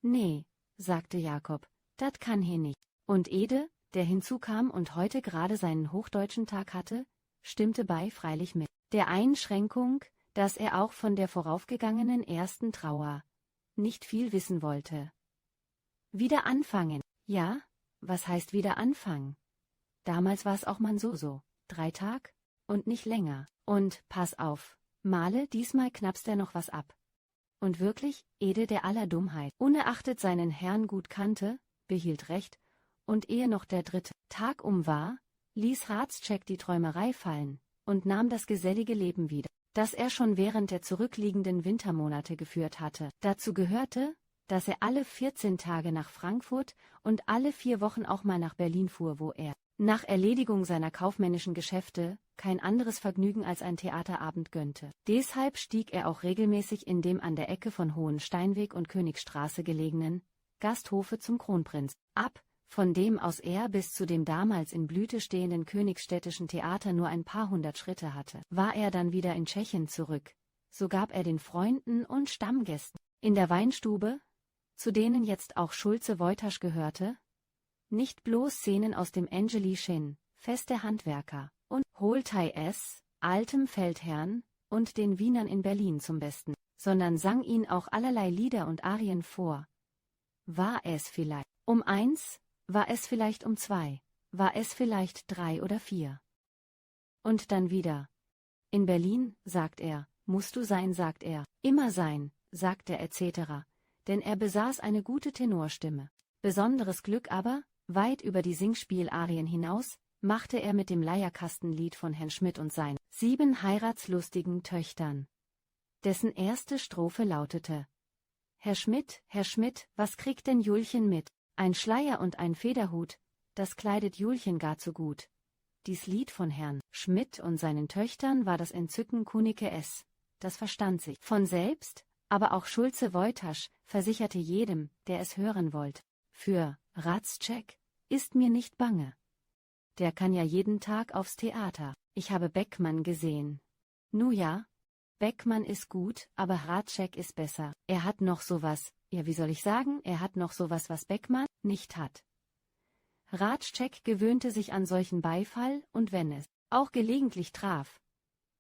Nee, sagte Jakob, dat kann he nicht. Und Ede, der hinzukam und heute gerade seinen hochdeutschen Tag hatte, stimmte bei freilich mit der Einschränkung, dass er auch von der voraufgegangenen ersten Trauer nicht viel wissen wollte. Wieder anfangen. Ja, was heißt wieder anfangen? Damals war es auch mal so, 3 Tag und nicht länger. Und, pass auf, Male, diesmal knappst er noch was ab. Und wirklich, Ede der aller Dummheit, unerachtet seinen Herrn gut kannte, behielt recht, und ehe noch der 3. Tag war, ließ Hradscheck die Träumerei fallen und nahm das gesellige Leben wieder, das er schon während der zurückliegenden Wintermonate geführt hatte. Dazu gehörte, dass er alle 14 Tage nach Frankfurt und alle 4 Wochen auch mal nach Berlin fuhr, wo er, nach Erledigung seiner kaufmännischen Geschäfte, kein anderes Vergnügen als ein Theaterabend gönnte. Deshalb stieg er auch regelmäßig in dem an der Ecke von Hohensteinweg und Königstraße gelegenen Gasthofe zum Kronprinz ab, von dem aus er bis zu dem damals in Blüte stehenden Königsstädtischen Theater nur ein paar 100 Schritte hatte. War er dann wieder in Tschechien zurück, so gab er den Freunden und Stammgästen in der Weinstube, zu denen jetzt auch Schulze Woytasch gehörte, nicht bloß Szenen aus dem Angelischen, Fest der Handwerker und Holtei S., altem Feldherrn und den Wienern in Berlin zum Besten, sondern sang ihn auch allerlei Lieder und Arien vor. War es vielleicht um 1, war es vielleicht um 2, war es vielleicht 3 oder 4. Und dann wieder. In Berlin, sagt er, musst du sein, sagt er, immer sein, sagt er etc., denn er besaß eine gute Tenorstimme. Besonderes Glück aber, weit über die Singspielarien hinaus, machte er mit dem Leierkastenlied von Herrn Schmidt und seinen 7 heiratslustigen Töchtern. dessen erste Strophe lautete: Herr Schmidt, was kriegt denn Julchen mit? Ein Schleier und ein Federhut, das kleidet Julchen gar zu gut. Dies Lied von Herrn Schmidt und seinen Töchtern war das Entzücken Kunicke s. Das verstand sich von selbst, aber auch Schulze Wojtasch versicherte jedem, der es hören wollte: Für Ratzschek ist mir nicht bange. Der kann ja jeden Tag aufs Theater. Ich habe Beckmann gesehen. Nu ja, Beckmann ist gut, aber Ratzschek ist besser. Er hat noch sowas, ja wie soll ich sagen, er hat noch sowas, was Beckmann nicht hat. Ratzschek gewöhnte sich an solchen Beifall, und wenn es auch gelegentlich traf,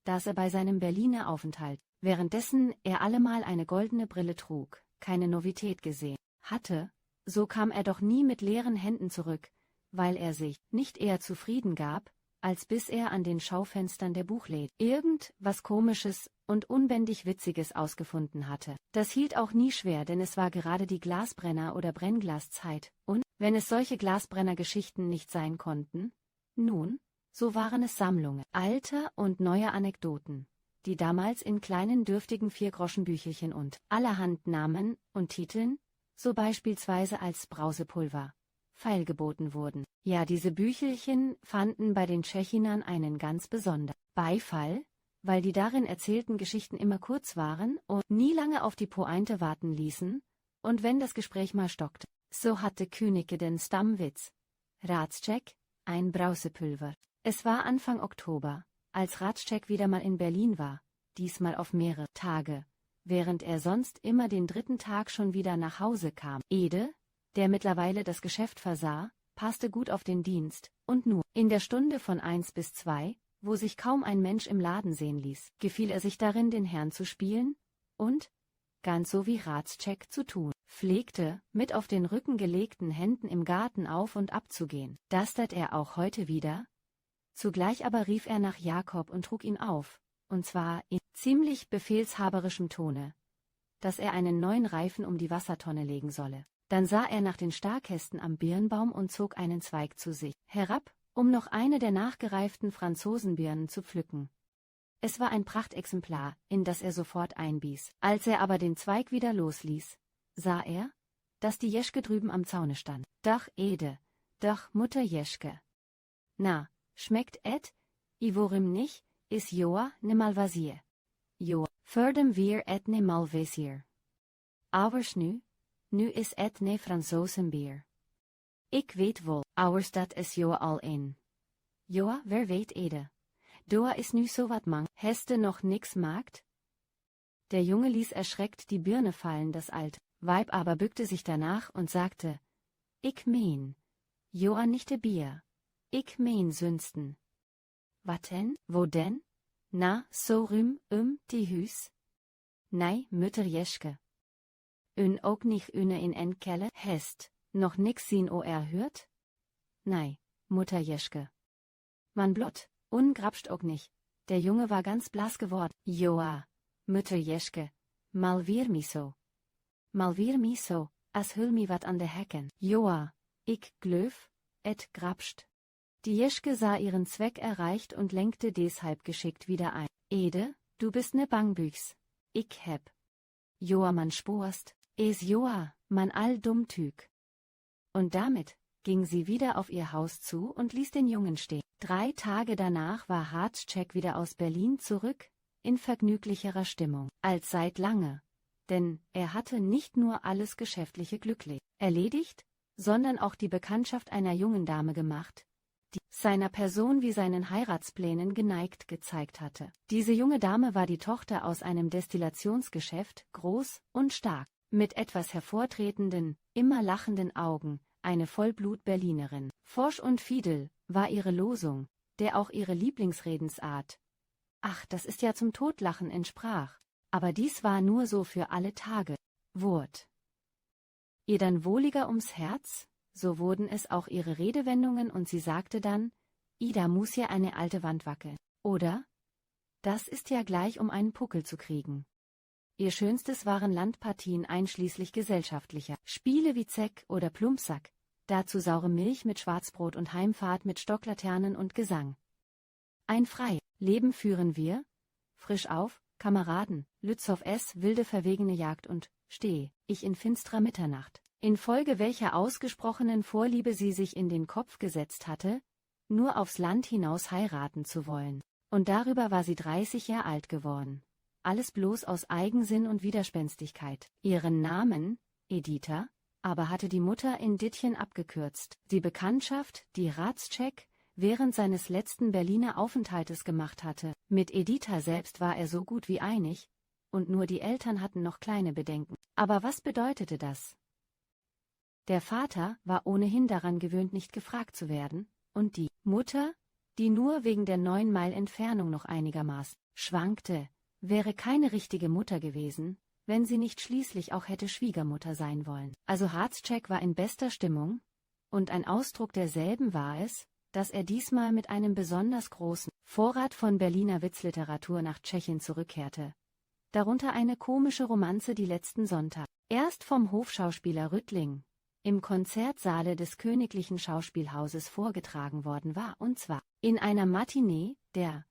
dass er bei seinem Berliner Aufenthalt, währenddessen er allemal eine goldene Brille trug, keine Novität gesehen hatte, so kam er doch nie mit leeren Händen zurück, weil er sich nicht eher zufrieden gab, als bis er an den Schaufenstern der Buchläden irgendwas Komisches und unbändig Witziges ausgefunden hatte. Das hielt auch nie schwer, denn es war gerade die Glasbrenner- oder Brennglaszeit, und, wenn es solche Glasbrenner-Geschichten nicht sein konnten, nun, so waren es Sammlungen alter und neuer Anekdoten, die damals in kleinen dürftigen 4-Groschen-Büchelchen und allerhand Namen und Titeln, so beispielsweise als Brausepulver, feilgeboten wurden. Ja, diese Büchelchen fanden bei den Tschechinern einen ganz besonderen Beifall, weil die darin erzählten Geschichten immer kurz waren und nie lange auf die Pointe warten ließen, und wenn das Gespräch mal stockte, so hatte Kunicke den Stammwitz: Ratzschek, ein Brausepulver. Es war Anfang Oktober, als Ratzschek wieder mal in Berlin war, diesmal auf mehrere Tage, während er sonst immer den 3. Tag schon wieder nach Hause kam. Ede, der mittlerweile das Geschäft versah, passte gut auf den Dienst, und nur in der Stunde von 1 bis 2, wo sich kaum ein Mensch im Laden sehen ließ, gefiel er sich darin, den Herrn zu spielen und, ganz so wie Ratzschek zu tun pflegte, mit auf den Rücken gelegten Händen im Garten auf und ab zu gehen. Das tat er auch heute wieder. Zugleich aber rief er nach Jakob und trug ihn auf, und zwar in ziemlich befehlshaberischem Tone, dass er einen neuen Reifen um die Wassertonne legen solle. Dann sah er nach den Starkästen am Birnbaum und zog einen Zweig zu sich herab, um noch eine der nachgereiften Franzosenbirnen zu pflücken. Es war ein Prachtexemplar, in das er sofort einbiß. Als er aber den Zweig wieder losließ, sah er, dass die Jeschke drüben am Zaune stand. Doch Ede, doch Mutter Jeschke. Na, schmeckt et, I worum nicht, is Joa ne Malvasier. Joa, fördem wir et ne Malvasier. Ours nu is et ne Franzosenbier. Ik weet wel, ours dat is Joa al in. Joa, wer weet Ede. Doa is nu so wat mang, heste noch nix magt? Der Junge ließ erschreckt die Birne fallen, das alte Weib aber bückte sich danach und sagte: Ik meen, Joa nicht de Bier. Ik meen Sünsten. Wat denn, wo denn? Na, so rüm, die Hüs? Nei, Mütter Jeschke. Ook nicht une in en Kelle, hest, noch nix sin o hört? Nei, Mutter Jeschke. Man blott, ungrapscht ook nicht. Der Junge war ganz blass geworden. Joa, Mütter Jeschke, mal wir mi so. Mal wir mi so, as hüll mi wat an de Hecken. Joa, ik glöf, et grapscht. Die Jeschke sah ihren Zweck erreicht und lenkte deshalb geschickt wieder ein. Ede, du bist ne Bangbüchs. Ik heb. Joa man sporst, es Joa, man all dumm Tüg. Und damit ging sie wieder auf ihr Haus zu und ließ den Jungen stehen. 3 Tage danach war Ratzschek wieder aus Berlin zurück, in vergnüglicherer Stimmung als seit lange, denn er hatte nicht nur alles geschäftliche glücklich erledigt, sondern auch die Bekanntschaft einer jungen Dame gemacht, die seiner Person wie seinen Heiratsplänen geneigt gezeigt hatte. Diese junge Dame war die Tochter aus einem Destillationsgeschäft, groß und stark, mit etwas hervortretenden, immer lachenden Augen, eine Vollblut-Berlinerin. Forsch und fiedel war ihre Losung, der auch ihre Lieblingsredensart. Ach, das ist ja zum Totlachen entsprach, aber dies war nur so für alle Tage. Wurd ihr dann wohliger ums Herz, so wurden es auch ihre Redewendungen, und sie sagte dann: Ida muss ja eine alte Wand wackeln. Oder: das ist ja gleich, um einen Puckel zu kriegen. Ihr Schönstes waren Landpartien einschließlich gesellschaftlicher Spiele wie Zeck oder Plumpsack, dazu saure Milch mit Schwarzbrot und Heimfahrt mit Stocklaternen und Gesang. Ein frei Leben führen wir, frisch auf, Kameraden, Lützow S. wilde verwegene Jagd und Steh, ich in finstrer Mitternacht, infolge welcher ausgesprochenen Vorliebe sie sich in den Kopf gesetzt hatte, nur aufs Land hinaus heiraten zu wollen. Und darüber war sie 30 Jahre alt geworden. Alles bloß aus Eigensinn und Widerspenstigkeit. Ihren Namen, Editha, aber hatte die Mutter in Dittchen abgekürzt. Die Bekanntschaft, die Ratzschek während seines letzten Berliner Aufenthaltes gemacht hatte. Mit Editha selbst war er so gut wie einig, und nur die Eltern hatten noch kleine Bedenken. Aber was bedeutete das? Der Vater war ohnehin daran gewöhnt, nicht gefragt zu werden, und die Mutter, die nur wegen der 9 Meilen Entfernung noch einigermaßen schwankte, wäre keine richtige Mutter gewesen, wenn sie nicht schließlich auch hätte Schwiegermutter sein wollen. Also Ratzschek war in bester Stimmung, und ein Ausdruck derselben war es, dass er diesmal mit einem besonders großen Vorrat von Berliner Witzliteratur nach Tschechien zurückkehrte. Darunter eine komische Romanze, die letzten Sonntag erst vom Hofschauspieler Rüttling im Konzertsaale des Königlichen Schauspielhauses vorgetragen worden war, und zwar in einer Matinee, der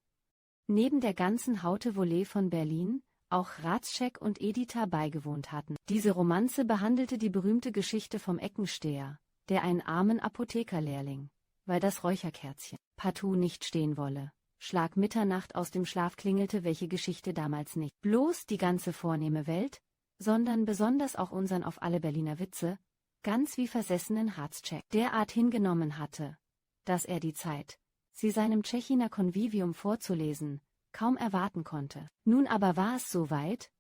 neben der ganzen Haute Volée von Berlin auch Ratzschek und Editha beigewohnt hatten. Diese Romanze behandelte die berühmte Geschichte vom Eckensteher, der einen armen Apothekerlehrling, weil das Räucherkerzchen partout nicht stehen wolle, Schlag Mitternacht aus dem Schlaf klingelte, welche Geschichte damals nicht bloß die ganze vornehme Welt, sondern besonders auch unseren auf alle Berliner Witze, ganz wie versessenen Ratzschek derart hingenommen hatte, dass er die Zeit, sie seinem Tschechiner Convivium vorzulesen, kaum erwarten konnte. Nun aber war es soweit,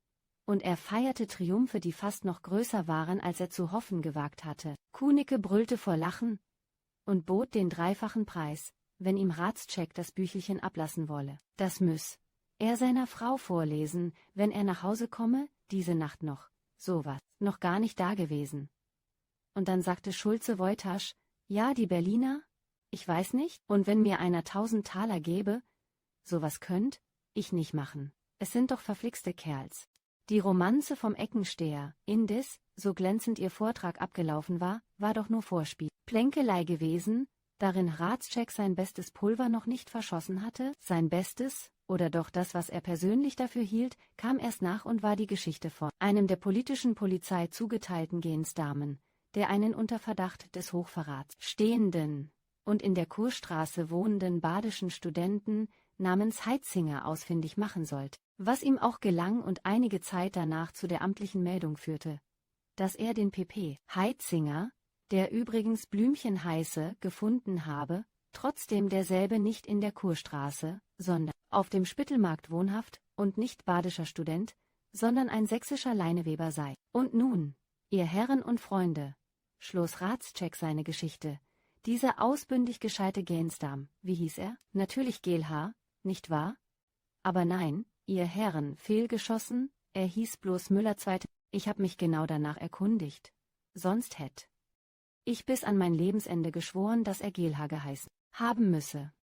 und er feierte Triumphe, die fast noch größer waren, als er zu hoffen gewagt hatte. Kunicke brüllte vor Lachen und bot den 3-fachen Preis, wenn ihm Ratzschek das Büchelchen ablassen wolle. Das müss er seiner Frau vorlesen, wenn er nach Hause komme, diese Nacht noch, sowas, noch gar nicht dagewesen. Und dann sagte Schulze Wojtasch, ja, die Berliner? Ich weiß nicht, und wenn mir einer 1000 Taler gäbe, sowas könnt ich nicht machen. Es sind doch verflixte Kerls. Die Romanze vom Eckensteher, indes, so glänzend ihr Vortrag abgelaufen war, war doch nur Vorspiel. Plänkelei gewesen, darin Ratzschek sein bestes Pulver noch nicht verschossen hatte. Sein Bestes, oder doch das, was er persönlich dafür hielt, kam erst nach und war die Geschichte von einem der politischen Polizei zugeteilten Gensdamen, der einen unter Verdacht des Hochverrats stehenden und in der Kurstraße wohnenden badischen Studenten namens Heitzinger ausfindig machen sollte, was ihm auch gelang und einige Zeit danach zu der amtlichen Meldung führte, dass er den pp. Heitzinger, der übrigens Blümchen heiße, gefunden habe, trotzdem derselbe nicht in der Kurstraße, sondern auf dem Spittelmarkt wohnhaft und nicht badischer Student, sondern ein sächsischer Leineweber sei. Und nun, ihr Herren und Freunde, schloss Ratzschek seine Geschichte, dieser ausbündig gescheite Gensdarm, wie hieß er? Natürlich Geelhaar, nicht wahr? Aber nein, ihr Herren, fehlgeschossen, er hieß bloß Müller II. Ich hab mich genau danach erkundigt. Sonst hätt ich bis an mein Lebensende geschworen, dass er Geelhaar geheißen haben müsse.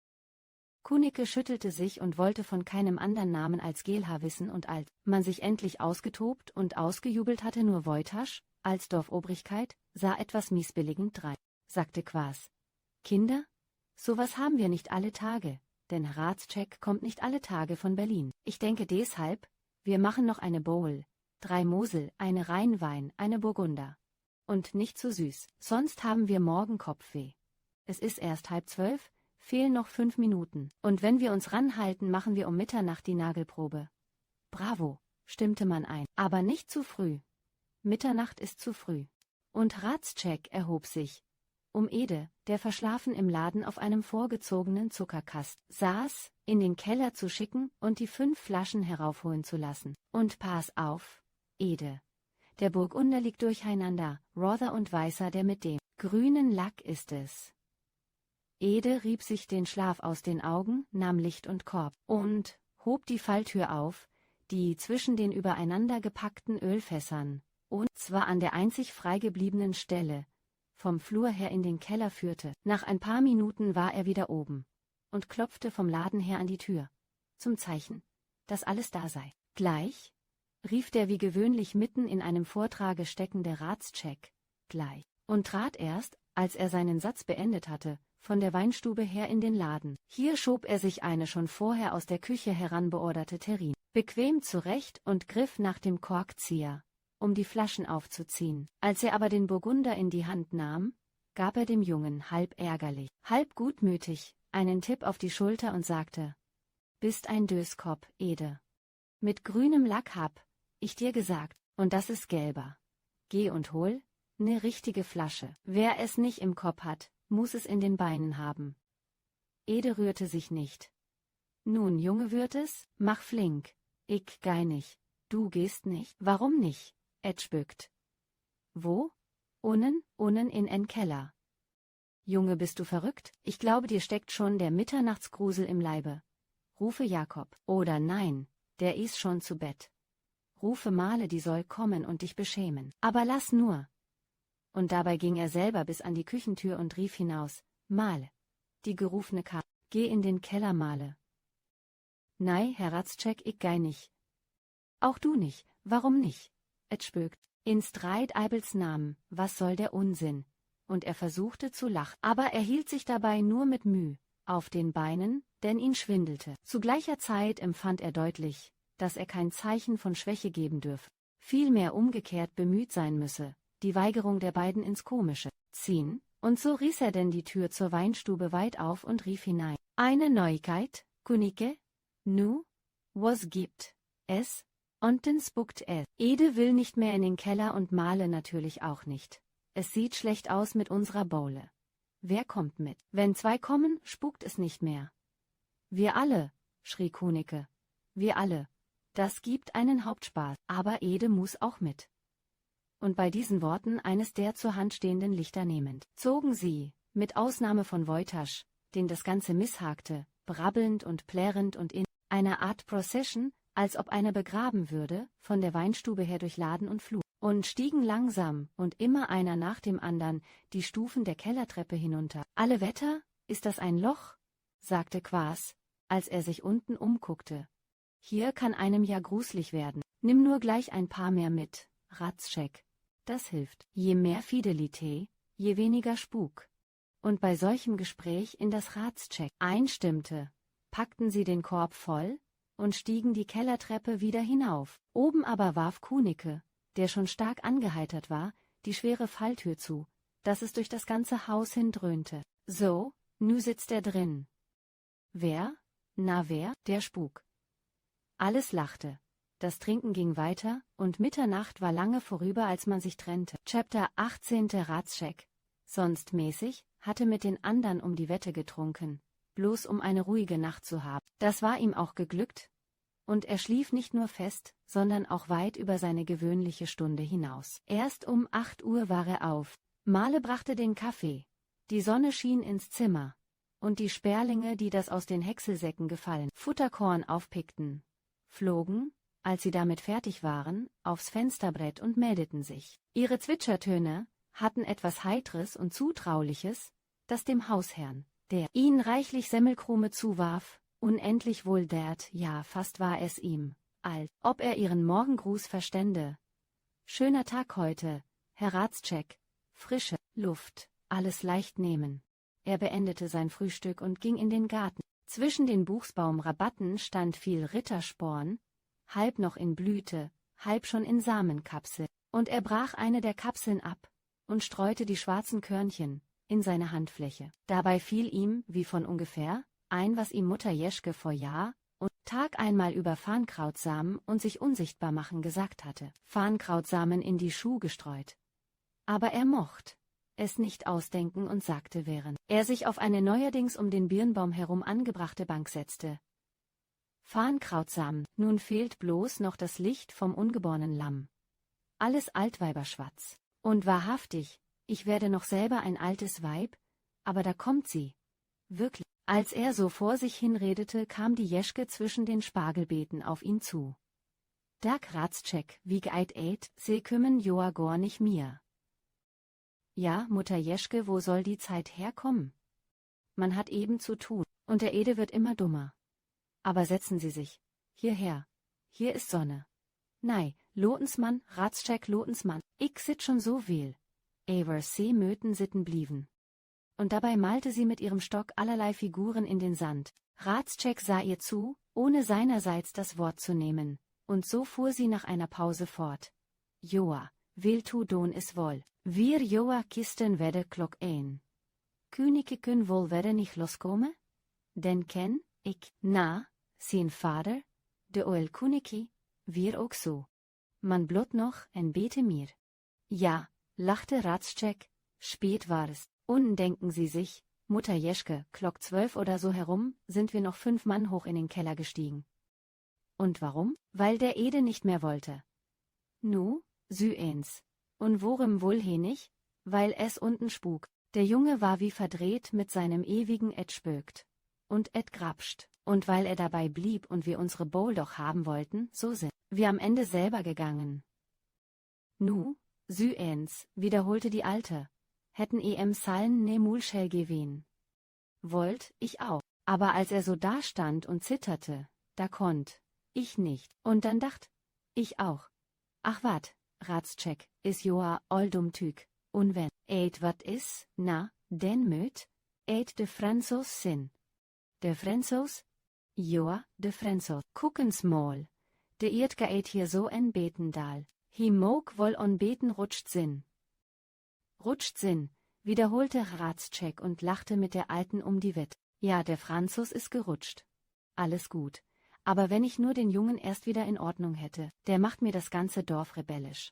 Kunicke schüttelte sich und wollte von keinem anderen Namen als Geelhaar wissen, und als man sich endlich ausgetobt und ausgejubelt hatte, nur Wojtasch, als Dorfobrigkeit, sah etwas miesbilligend drein, sagte Quaas. Kinder? Sowas haben wir nicht alle Tage, denn Ratzschek kommt nicht alle Tage von Berlin. Ich denke deshalb, wir machen noch eine Bowl, 3 Mosel, eine Rheinwein, eine Burgunder. Und nicht zu süß, sonst haben wir morgen Kopfweh. Es ist erst 11:30, fehlen noch 5 Minuten. Und wenn wir uns ranhalten, machen wir um Mitternacht die Nagelprobe. Bravo, stimmte man ein, aber nicht zu früh. Mitternacht ist zu früh. Und Ratzschek erhob sich, um Ede, der verschlafen im Laden auf einem vorgezogenen Zuckerkast saß, in den Keller zu schicken und die 5 Flaschen heraufholen zu lassen. Und pass auf, Ede. Der Burgunder liegt durcheinander, Rother und Weißer, der mit dem grünen Lack ist es. Ede rieb sich den Schlaf aus den Augen, nahm Licht und Korb und hob die Falltür auf, die zwischen den übereinander gepackten Ölfässern, und zwar an der einzig freigebliebenen Stelle, vom Flur her in den Keller führte. Nach ein paar Minuten war er wieder oben und klopfte vom Laden her an die Tür, zum Zeichen, dass alles da sei. Gleich, rief der wie gewöhnlich mitten in einem Vortrage steckende Ratzschek, gleich, und trat erst, als er seinen Satz beendet hatte, von der Weinstube her in den Laden. Hier schob er sich eine schon vorher aus der Küche heranbeorderte Terrine bequem zurecht und griff nach dem Korkzieher, um die Flaschen aufzuziehen. Als er aber den Burgunder in die Hand nahm, gab er dem Jungen halb ärgerlich, halb gutmütig einen Tipp auf die Schulter und sagte: »Bist ein Döskopp, Ede. Mit grünem Lack hab ich dir gesagt, und das ist gelber. Geh und hol ne richtige Flasche. Wer es nicht im Kopf hat, muss es in den Beinen haben.« Ede rührte sich nicht. »Nun, Junge, wird es? Mach flink. Ich geh nicht. Du gehst nicht. Warum nicht?« Et spökt. »Wo?« Unnen in en Keller.« »Junge, bist du verrückt? Ich glaube, dir steckt schon der Mitternachtsgrusel im Leibe. Rufe Jakob. Oder nein, der ist schon zu Bett. Rufe Male, die soll kommen und dich beschämen. Aber lass nur.« Und dabei ging er selber bis an die Küchentür und rief hinaus: »Male, die gerufene K. Geh in den Keller, Male.« »Nei, Herr Ratzschek, ich geh nicht.« »Auch du nicht, warum nicht?« Et spökt. »In Streit Eibels Namen, was soll der Unsinn?« Und er versuchte zu lachen, aber er hielt sich dabei nur mit Mühe auf den Beinen, denn ihn schwindelte. Zu gleicher Zeit empfand er deutlich, dass er kein Zeichen von Schwäche geben dürfe, vielmehr umgekehrt bemüht sein müsse, die Weigerung der beiden ins Komische ziehen, und so riss er denn die Tür zur Weinstube weit auf und rief hinein: »Eine Neuigkeit, Kunike? Nu? Was gibt es?« Und dann spuckt es. Ede will nicht mehr in den Keller und Male natürlich auch nicht. Es sieht schlecht aus mit unserer Bowle. Wer kommt mit? Wenn zwei kommen, spukt es nicht mehr. »Wir alle«, schrie Kunicke. »Wir alle. Das gibt einen Hauptspaß, aber Ede muss auch mit.« Und bei diesen Worten eines der zur Hand stehenden Lichter nehmend, zogen sie, mit Ausnahme von Wojtasch, den das Ganze misshagte, brabbelnd und plärrend und in einer Art Procession, als ob einer begraben würde, von der Weinstube her durch Laden und Flur, und stiegen langsam und immer einer nach dem andern die Stufen der Kellertreppe hinunter. »Alle Wetter, ist das ein Loch?« sagte Quaas, als er sich unten umguckte. »Hier kann einem ja gruselig werden. Nimm nur gleich ein paar mehr mit, Ratzschek. Das hilft. Je mehr Fidelität, je weniger Spuk.« Und bei solchem Gespräch in das Ratzschek einstimmte, packten sie den Korb voll und stiegen die Kellertreppe wieder hinauf. Oben aber warf Kunicke, der schon stark angeheitert war, die schwere Falltür zu, dass es durch das ganze Haus hin dröhnte. »So, nu sitzt er drin.« »Wer? Na wer?« »Der Spuk.« Alles lachte. Das Trinken ging weiter, und Mitternacht war lange vorüber, als man sich trennte. Chapter 18. Ratzschek, sonst mäßig, hatte mit den andern um die Wette getrunken, bloß um eine ruhige Nacht zu haben. Das war ihm auch geglückt, und er schlief nicht nur fest, sondern auch weit über seine gewöhnliche Stunde hinaus. Erst um 8 Uhr war er auf. Male brachte den Kaffee. Die Sonne schien ins Zimmer, und die Sperlinge, die das aus den Häckselsäcken gefallen Futterkorn aufpickten, flogen, als sie damit fertig waren, aufs Fensterbrett und meldeten sich. Ihre Zwitschertöne hatten etwas Heitres und Zutrauliches, das dem Hausherrn, der ihnen reichlich Semmelkrume zuwarf, unendlich wohldert, ja fast war es ihm, als ob er ihren Morgengruß verstände. »Schöner Tag heute, Herr Ratzschek, frische Luft, alles leicht nehmen.« Er beendete sein Frühstück und ging in den Garten. Zwischen den Buchsbaumrabatten stand viel Rittersporn, halb noch in Blüte, halb schon in Samenkapsel, und er brach eine der Kapseln ab und streute die schwarzen Körnchen in seine Handfläche. Dabei fiel ihm, wie von ungefähr, ein, was ihm Mutter Jeschke vor Jahr und Tag einmal über Farnkrautsamen und sich unsichtbar machen gesagt hatte. Farnkrautsamen in die Schuh gestreut. Aber er mocht es nicht ausdenken und sagte, während er sich auf eine neuerdings um den Birnbaum herum angebrachte Bank setzte: »Farnkrautsamen, nun fehlt bloß noch das Licht vom ungeborenen Lamm. Alles Altweiberschwatz. Und wahrhaftig, ich werde noch selber ein altes Weib, aber da kommt sie. Wirklich.« Als er so vor sich hinredete, kam die Jeschke zwischen den Spargelbeeten auf ihn zu. »Dag Ratzschek, wie geit et, se kümmen joa gor nicht mir.« »Ja, Mutter Jeschke, wo soll die Zeit herkommen? Man hat eben zu tun, und der Ede wird immer dummer. Aber setzen Sie sich hierher. Hier ist Sonne. Nei, Lotensmann, Ratzschek Lotensmann, ich sit schon so viel. Ewer se möten sitten blieven.« Und dabei malte sie mit ihrem Stock allerlei Figuren in den Sand. Ratzschek sah ihr zu, ohne seinerseits das Wort zu nehmen, und so fuhr sie nach einer Pause fort. Joa, wil tu doen is wol, wir Joa kisten wedde klok 1. Könige kun wol wedde nicht loskomen? Den ken, ik, na, zijn vader, de oel Königi, wir ook so. Man blot noch en bete mir. Ja, lachte Ratschek, spät war es, unten denken Sie sich, Mutter Jeschke, Klock 12 oder so herum, sind wir noch 5 Mann hoch in den Keller gestiegen. Und warum? Weil der Ede nicht mehr wollte. Nu, sü eins. Und worum wohl henig? Weil es unten spuk. Der Junge war wie verdreht mit seinem ewigen Et spökt. Und Et grapscht. Und weil er dabei blieb und wir unsere Bowl doch haben wollten, so sind wir am Ende selber gegangen. Nu, sü eins, wiederholte die Alte. Hätten Sallen ne Mulschell gewehen. Wollt, ich auch. Aber als er so dastand und zitterte, da konnt ich nicht. Und dann dacht ich auch. Ach wat, Ratschek, is joa all dumm Tüg. Und wenn wat is, na, den möt, de Franzos sin. De Franzos? Joa, de Franzos. Guckens mal. De Erdga hier so en Betendal. Hi mog woll on beten rutscht sin. Rutscht sin, wiederholte Ratschek und lachte mit der Alten um die Wette. Ja, der Franzos ist gerutscht. Alles gut. Aber wenn ich nur den Jungen erst wieder in Ordnung hätte, der macht mir das ganze Dorf rebellisch.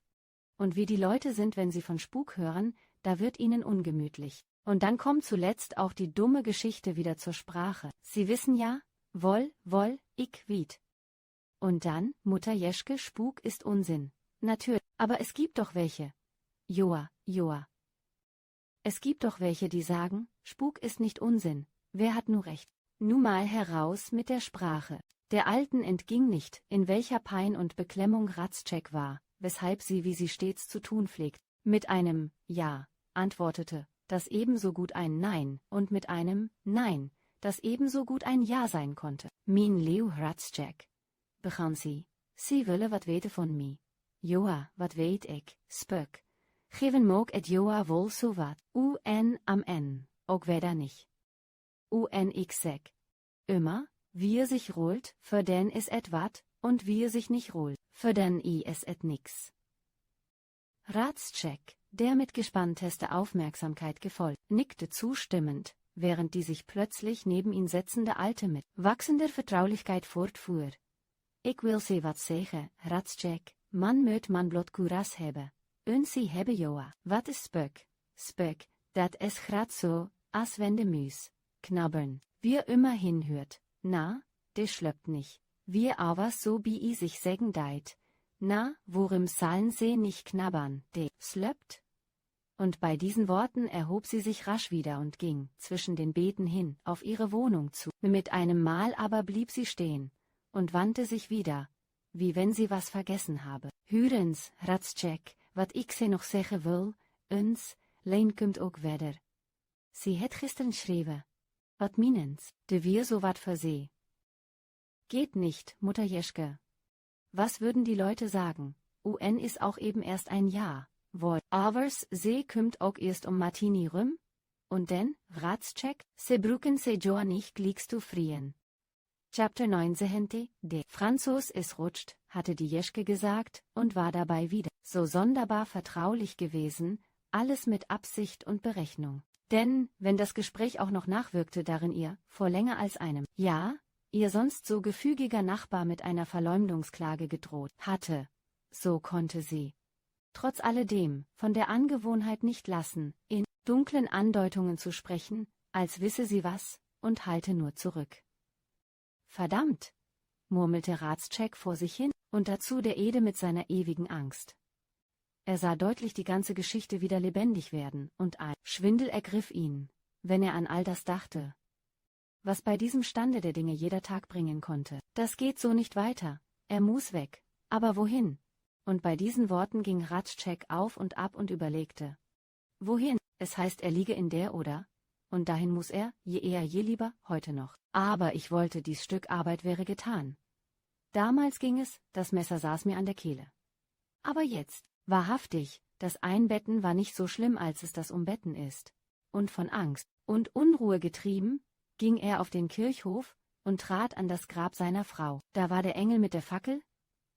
Und wie die Leute sind, wenn sie von Spuk hören, da wird ihnen ungemütlich. Und dann kommt zuletzt auch die dumme Geschichte wieder zur Sprache. Sie wissen ja, woll, ich wied. Und dann, Mutter Jeschke, Spuk ist Unsinn. Natürlich, aber es gibt doch welche. Joa. Es gibt doch welche, die sagen, Spuk ist nicht Unsinn. Wer hat nu recht? Nu mal heraus mit der Sprache. Der Alten entging nicht, in welcher Pein und Beklemmung Ratschek war, weshalb sie, wie sie stets zu tun pflegt, mit einem Ja antwortete, das ebenso gut ein Nein, und mit einem Nein, das ebenso gut ein Ja sein konnte. Min Leo Ratschek, begann sie wille wat weten von mi. Joa, wat weet ik, spök. Geven moog et Joa wol so wat, am en, ook wedder nicht. Ich sag. Immer, wie er sich rollt, für den is et wat, und wie er sich nicht rollt, für den is et nix. Ratschek, der mit gespanntester Aufmerksamkeit gefolgt, nickte zustimmend, während die sich plötzlich neben ihn setzende Alte mit wachsender Vertraulichkeit fortfuhr. Ich will sie wat zeggen, Ratschek, man möt man blot kuras hebben. Und sie hebben Joa, wat is spök, dat es grad so, as wenn de Müs knabbern, wie er immer hinhört, na, de schlöppt nicht, wie aber so wie i sich sägen deit, na, worim sallen se nicht knabbern, de slöppt? Und bei diesen Worten erhob sie sich rasch wieder und ging, zwischen den Beeten hin, auf ihre Wohnung zu. Mit einem Mal aber blieb sie stehen, und wandte sich wieder, wie wenn sie was vergessen habe. Hürens, Ratschek, wat ik se noch zeggen will, uns, Lein kumt ook wedder. Sie het gisteren schreven. Wat minens, de wir so wat verseh. Geht nicht, Mutter Jeschke. Was würden die Leute sagen? Is auch eben erst ein Jahr. Wort. Avers se kümmt ook erst Martini rum? Und denn, Ratschek, se bruken se joa nicht liegst du frien. Chapter 19. De Franzos is rutscht, hatte die Jeschke gesagt, und war dabei wieder so sonderbar vertraulich gewesen, alles mit Absicht und Berechnung. Denn, wenn das Gespräch auch noch nachwirkte darin ihr, vor länger als einem Jahr, ihr sonst so gefügiger Nachbar mit einer Verleumdungsklage gedroht hatte, so konnte sie trotz alledem von der Angewohnheit nicht lassen, in dunklen Andeutungen zu sprechen, als wisse sie was, und halte nur zurück. Verdammt, murmelte Ratschek vor sich hin, und dazu der Ede mit seiner ewigen Angst. Er sah deutlich die ganze Geschichte wieder lebendig werden, und ein Schwindel ergriff ihn, wenn er an all das dachte, was bei diesem Stande der Dinge jeder Tag bringen konnte. Das geht so nicht weiter, er muss weg, aber wohin? Und bei diesen Worten ging Ratschek auf und ab und überlegte. Wohin? Es heißt, er liege in der oder? Und dahin muss er, je eher je lieber, heute noch. Aber ich wollte, dies Stück Arbeit wäre getan. Damals ging es, das Messer saß mir an der Kehle. Aber jetzt, wahrhaftig, das Einbetten war nicht so schlimm, als es das Umbetten ist. Und von Angst und Unruhe getrieben, ging er auf den Kirchhof, und trat an das Grab seiner Frau. Da war der Engel mit der Fackel,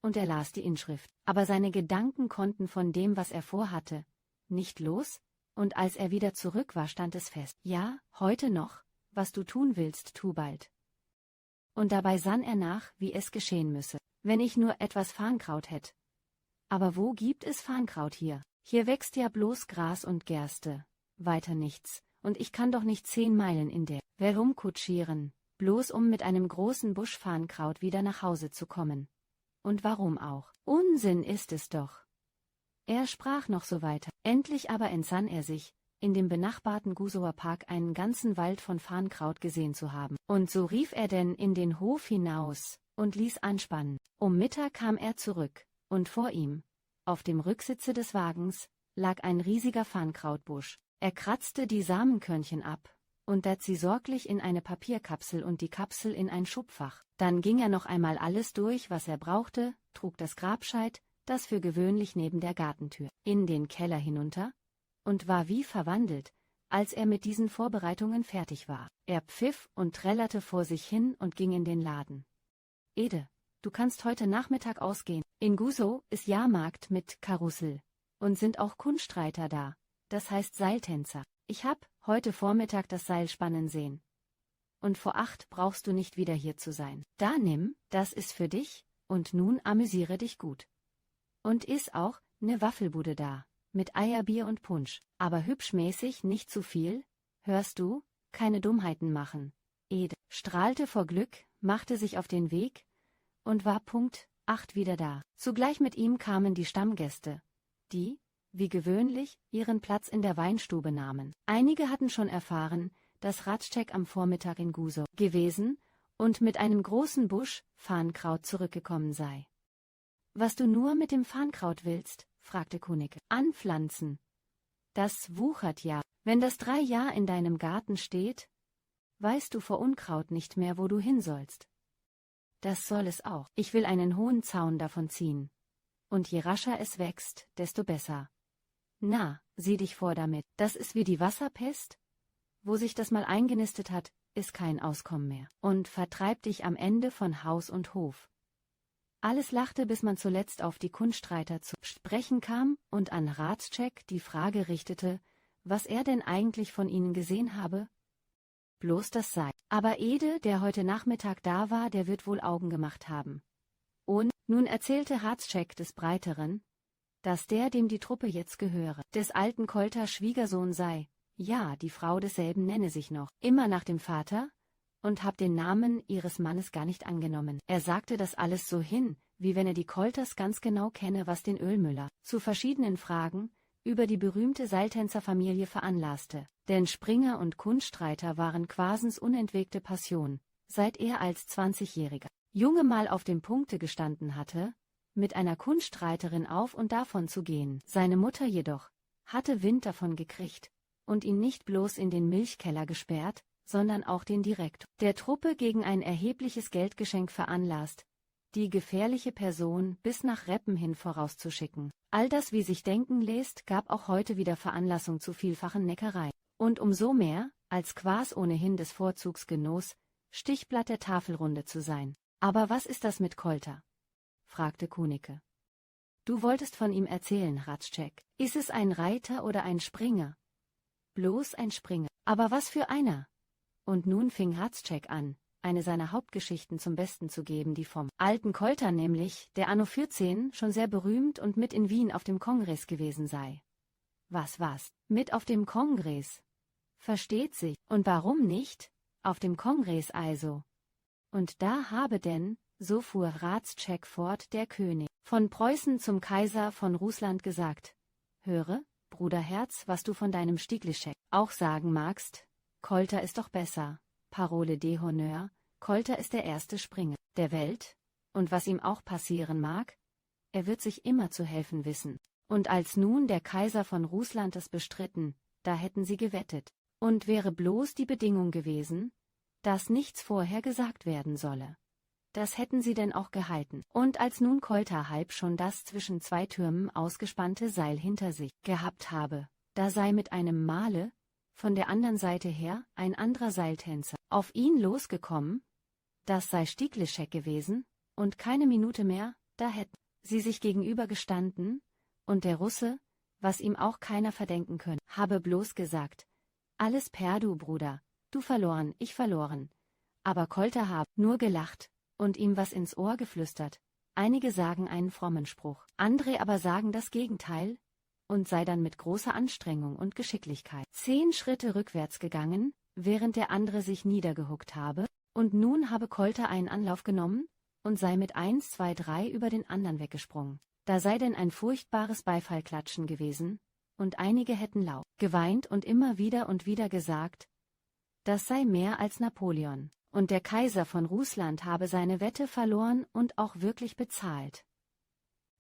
und er las die Inschrift. Aber seine Gedanken konnten von dem, was er vorhatte, nicht los, und als er wieder zurück war, stand es fest. Ja, heute noch, was du tun willst, tu bald. Und dabei sann er nach, wie es geschehen müsse. Wenn ich nur etwas Farnkraut hätt. Aber wo gibt es Farnkraut hier? Hier wächst ja bloß Gras und Gerste, weiter nichts, und ich kann doch nicht 10 Meilen in der Welt kutschieren, bloß um mit einem großen Busch Farnkraut wieder nach Hause zu kommen. Und warum auch? Unsinn ist es doch. Er sprach noch so weiter, endlich aber entsann er sich, in dem benachbarten Gusower Park einen ganzen Wald von Farnkraut gesehen zu haben. Und so rief er denn in den Hof hinaus und ließ anspannen. Um Mittag kam er zurück, und vor ihm, auf dem Rücksitze des Wagens, lag ein riesiger Farnkrautbusch. Er kratzte die Samenkörnchen ab und tat sie sorglich in eine Papierkapsel und die Kapsel in ein Schubfach. Dann ging er noch einmal alles durch, was er brauchte, trug das Grabscheit, das für gewöhnlich neben der Gartentür, in den Keller hinunter, und war wie verwandelt, als er mit diesen Vorbereitungen fertig war. Er pfiff und trällerte vor sich hin und ging in den Laden. »Ede, du kannst heute Nachmittag ausgehen. In Gusow ist Jahrmarkt mit Karussell. Und sind auch Kunstreiter da, das heißt Seiltänzer. Ich hab heute Vormittag das Seil spannen sehen. Und vor 8 brauchst du nicht wieder hier zu sein. Da nimm, das ist für dich, und nun amüsiere dich gut. Und is auch ne Waffelbude da, mit Eierbier und Punsch, aber hübschmäßig, nicht zu viel, hörst du, keine Dummheiten machen.« Ede strahlte vor Glück, machte sich auf den Weg und war Punkt 8 wieder da. Zugleich mit ihm kamen die Stammgäste, die, wie gewöhnlich, ihren Platz in der Weinstube nahmen. Einige hatten schon erfahren, dass Hradscheck am Vormittag in Gusow gewesen und mit einem großen Busch Farnkraut zurückgekommen sei. »Was du nur mit dem Farnkraut willst?« fragte Kunicke. »Anpflanzen. Das wuchert ja. Wenn das 3 Jahr in deinem Garten steht, weißt du vor Unkraut nicht mehr, wo du hin sollst. Das soll es auch. Ich will einen hohen Zaun davon ziehen. Und je rascher es wächst, desto besser. Na, sieh dich vor damit. Das ist wie die Wasserpest. Wo sich das mal eingenistet hat, ist kein Auskommen mehr. Und vertreibt dich am Ende von Haus und Hof.« Alles lachte, bis man zuletzt auf die Kunstreiter zu sprechen kam und an Hradscheck die Frage richtete, was er denn eigentlich von ihnen gesehen habe. Bloß das sei. Aber Ede, der heute Nachmittag da war, der wird wohl Augen gemacht haben. Und nun erzählte Hradscheck des Breiteren, dass der, dem die Truppe jetzt gehöre, des alten Kolter Schwiegersohn sei, ja, die Frau desselben nenne sich noch, immer nach dem Vater, und hab den Namen ihres Mannes gar nicht angenommen. Er sagte das alles so hin, wie wenn er die Kolters ganz genau kenne, was den Ölmüller zu verschiedenen Fragen über die berühmte Seiltänzerfamilie veranlasste. Denn Springer und Kunstreiter waren Quasens unentwegte Passion, seit er als 20-jähriger Junge mal auf dem Punkte gestanden hatte, mit einer Kunstreiterin auf und davon zu gehen. Seine Mutter jedoch hatte Wind davon gekriegt und ihn nicht bloß in den Milchkeller gesperrt, sondern auch den Direktor der Truppe gegen ein erhebliches Geldgeschenk veranlasst, die gefährliche Person bis nach Reppen hin vorauszuschicken. All das, wie sich denken lässt, gab auch heute wieder Veranlassung zu vielfachen Neckerei. Und umso mehr, als Quas ohnehin des Vorzugs genoss, Stichblatt der Tafelrunde zu sein. »Aber was ist das mit Kolter?« fragte Kunicke. »Du wolltest von ihm erzählen, Hradscheck. Ist es ein Reiter oder ein Springer?« »Bloß ein Springer. Aber was für einer?« Und nun fing Hradscheck an, eine seiner Hauptgeschichten zum Besten zu geben, die vom alten Kolter nämlich, der anno 14 schon sehr berühmt und mit in Wien auf dem Kongress gewesen sei. »Was? Mit auf dem Kongress?« »Versteht sich. Und warum nicht? Auf dem Kongress also.« »Und da habe denn«, so fuhr Hradscheck fort, »der König von Preußen zum Kaiser von Russland gesagt: Höre, Bruderherz, was du von deinem Stieglischek auch sagen magst, Kolter ist doch besser, Parole d'honneur, Kolter ist der erste Springer der Welt, und was ihm auch passieren mag, er wird sich immer zu helfen wissen. Und als nun der Kaiser von Russland es bestritten, da hätten sie gewettet, und wäre bloß die Bedingung gewesen, dass nichts vorher gesagt werden solle. Das hätten sie denn auch gehalten. Und als nun Kolter halb schon das zwischen 2 Türmen ausgespannte Seil hinter sich gehabt habe, da sei mit einem Male, von der anderen Seite her, ein anderer Seiltänzer auf ihn losgekommen, Das sei Stieglischek gewesen, und keine Minute mehr, da hätten sie sich gegenüber gestanden, und der Russe, was ihm auch keiner verdenken könne, habe bloß gesagt: Alles perdu, Bruder, du verloren, ich verloren. Aber Kolter habe nur gelacht und ihm was ins Ohr geflüstert. Einige sagen einen frommen Spruch, andere aber sagen das Gegenteil, und sei dann mit großer Anstrengung und Geschicklichkeit 10 Schritte rückwärts gegangen, während der andere sich niedergehuckt habe, und nun habe Kolter einen Anlauf genommen und sei mit 1, 2, 3 über den anderen weggesprungen. Da sei denn ein furchtbares Beifallklatschen gewesen, und einige hätten laut geweint und immer wieder gesagt, das sei mehr als Napoleon, und der Kaiser von Russland habe seine Wette verloren und auch wirklich bezahlt.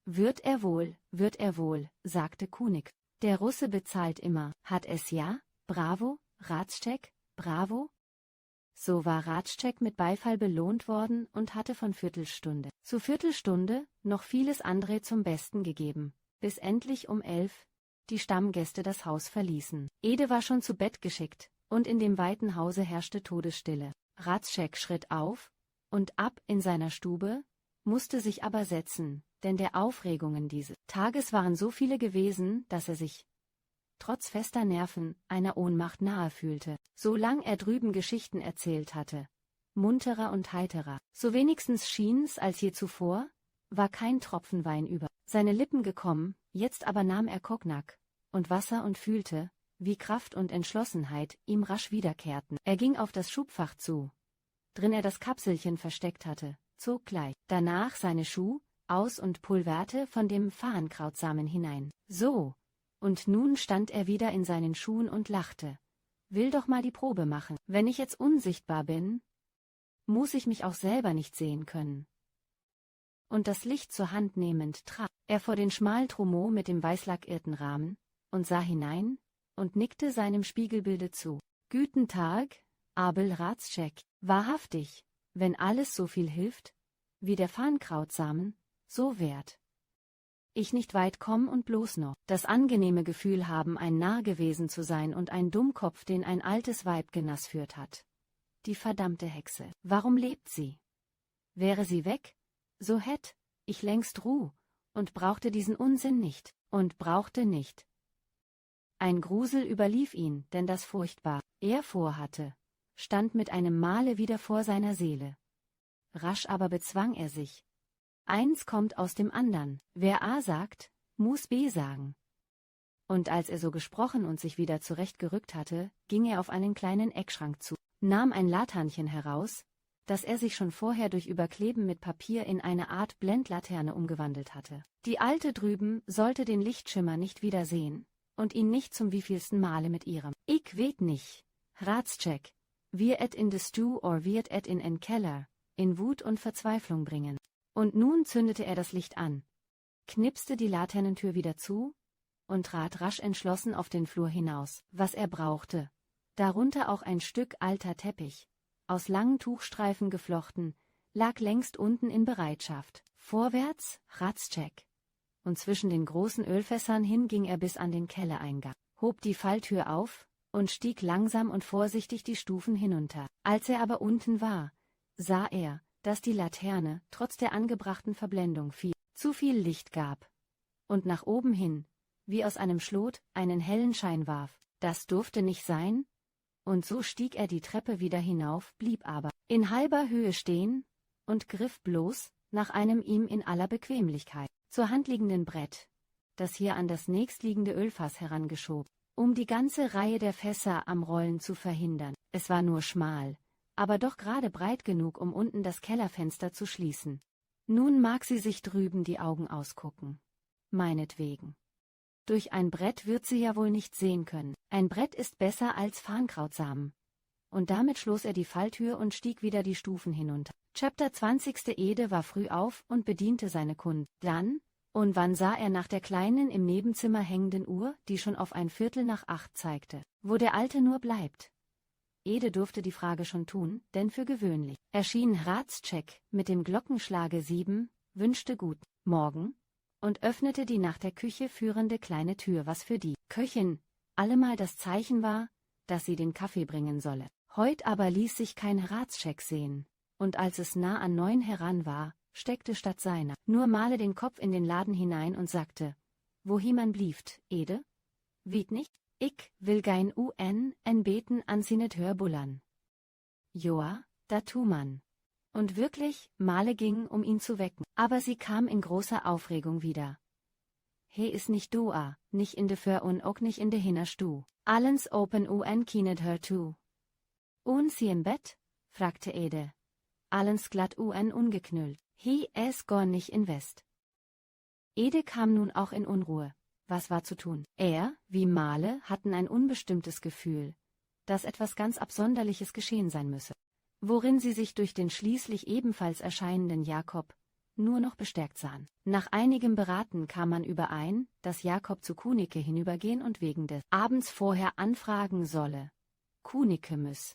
Wird er wohl, sagte Kunik. Der Russe bezahlt immer, hat es ja, bravo, Ratschek, bravo? So war Ratschek mit Beifall belohnt worden und hatte von Viertelstunde zu Viertelstunde noch vieles andere zum Besten gegeben, bis endlich um 11 die Stammgäste das Haus verließen. Ede war schon zu Bett geschickt, und in dem weiten Hause herrschte Todesstille. Ratschek schritt auf und ab in seiner Stube, musste sich aber setzen, denn der Aufregungen dieses Tages waren so viele gewesen, dass er sich, trotz fester Nerven, einer Ohnmacht nahe fühlte. Solang er drüben Geschichten erzählt hatte, munterer und heiterer, so wenigstens schien's als je zuvor, war kein Tropfen Wein über seine Lippen gekommen, jetzt aber nahm er Kognak und Wasser und fühlte, wie Kraft und Entschlossenheit ihm rasch wiederkehrten. Er ging auf das Schubfach zu, drin er das Kapselchen versteckt hatte, zog gleich danach seine Schuh aus und pulverte von dem Farnkrautsamen hinein. So, und nun stand er wieder in seinen Schuhen und lachte. Will doch mal die Probe machen. Wenn ich jetzt unsichtbar bin, muss ich mich auch selber nicht sehen können. Und das Licht zur Hand nehmend trat er vor den schmalen Trumeau mit dem weißlackierten Rahmen und sah hinein und nickte seinem Spiegelbilde zu. Guten Tag, Abel Ratschek. Wahrhaftig, wenn alles so viel hilft, wie der Farnkrautsamen, so wert ich nicht weit komm und bloß noch das angenehme Gefühl haben, ein Narr gewesen zu sein und ein Dummkopf, den ein altes Weib genass führt hat. Die verdammte Hexe, warum lebt sie? Wäre sie weg, so hätt ich längst Ruh und brauchte diesen Unsinn nicht, und brauchte nicht. Ein Grusel überlief ihn, denn das furchtbar er vorhatte, stand mit einem Male wieder vor seiner Seele. Rasch aber bezwang er sich. Eins kommt aus dem andern, wer A sagt, muß B sagen. Und als er so gesprochen und sich wieder zurechtgerückt hatte, ging er auf einen kleinen Eckschrank zu, nahm ein Laternchen heraus, das er sich schon vorher durch Überkleben mit Papier in eine Art Blendlaterne umgewandelt hatte. Die Alte drüben sollte den Lichtschimmer nicht wieder sehen, und ihn nicht zum wievielsten Male mit ihrem Ich weet nicht, Ratschek, wir et in de Stew or wird et in en Keller, in Wut und Verzweiflung bringen. Und nun zündete er das Licht an, knipste die Laternentür wieder zu und trat rasch entschlossen auf den Flur hinaus. Was er brauchte, darunter auch ein Stück alter Teppich, aus langen Tuchstreifen geflochten, lag längst unten in Bereitschaft. Vorwärts, Ratschek. Und zwischen den großen Ölfässern hin ging er bis an den Kellereingang, hob die Falltür auf und stieg langsam und vorsichtig die Stufen hinunter. Als er aber unten war, sah er, dass die Laterne trotz der angebrachten Verblendung zu viel Licht gab und nach oben hin, wie aus einem Schlot, einen hellen Schein warf. Das durfte nicht sein, und so stieg er die Treppe wieder hinauf, blieb aber in halber Höhe stehen und griff bloß nach einem ihm in aller Bequemlichkeit zur Hand liegenden Brett, das hier an das nächstliegende Ölfass herangeschob, um die ganze Reihe der Fässer am Rollen zu verhindern. Es war nur schmal, aber doch gerade breit genug, um unten das Kellerfenster zu schließen. Nun mag sie sich drüben die Augen ausgucken. Meinetwegen. Durch ein Brett wird sie ja wohl nicht sehen können. Ein Brett ist besser als Farnkrautsamen. Und damit schloss er die Falltür und stieg wieder die Stufen hinunter. Chapter 20. Ede war früh auf und bediente seine Kunden. Dann, und wann sah er nach der kleinen im Nebenzimmer hängenden Uhr, die schon auf 7:45 zeigte, wo der Alte nur bleibt. Ede durfte die Frage schon tun, denn für gewöhnlich erschien Ratschek mit dem Glockenschlage 7, wünschte guten Morgen und öffnete die nach der Küche führende kleine Tür, was für die Köchin allemal das Zeichen war, dass sie den Kaffee bringen solle. Heut aber ließ sich kein Ratschek sehen, und als es nah an 9 heran war, steckte statt seiner nur Male den Kopf in den Laden hinein und sagte: »Wohi man blieft, Ede? Wiet nicht? Ich will gein en beten an sinet Hörbullern.« »Joa, da tu man.« Und wirklich, Male ging, um ihn zu wecken, aber sie kam in großer Aufregung wieder. »He is nicht doa, nicht in de För und auch nicht in de Hinnerstu. Allens open kinet hör tu.« »Und sie im Bett?« fragte Ede. »Allens glatt ungeknüllt. He es gorn nicht in West.« Ede kam nun auch in Unruhe. Was war zu tun? Er, wie Male, hatten ein unbestimmtes Gefühl, dass etwas ganz Absonderliches geschehen sein müsse, worin sie sich durch den schließlich ebenfalls erscheinenden Jakob nur noch bestärkt sahen. Nach einigem Beraten kam man überein, dass Jakob zu Kunicke hinübergehen und wegen des Abends vorher anfragen solle. Kunicke müsse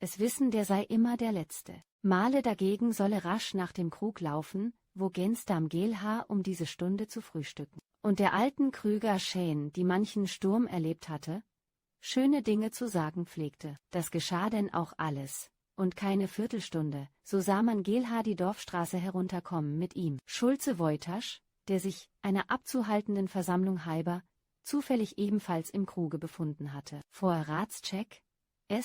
es wissen, der sei immer der Letzte. Male dagegen solle rasch nach dem Krug laufen, wo Gensdarm Geelhaar um diese Stunde zu frühstücken, und der alten Krüger Schäen, die manchen Sturm erlebt hatte, schöne Dinge zu sagen pflegte. Das geschah denn auch alles, und keine Viertelstunde, so sah man Geelhaar die Dorfstraße herunterkommen mit ihm. Schulze Woytasch, der sich einer abzuhaltenden Versammlung halber zufällig ebenfalls im Kruge befunden hatte. Vor Ratscheck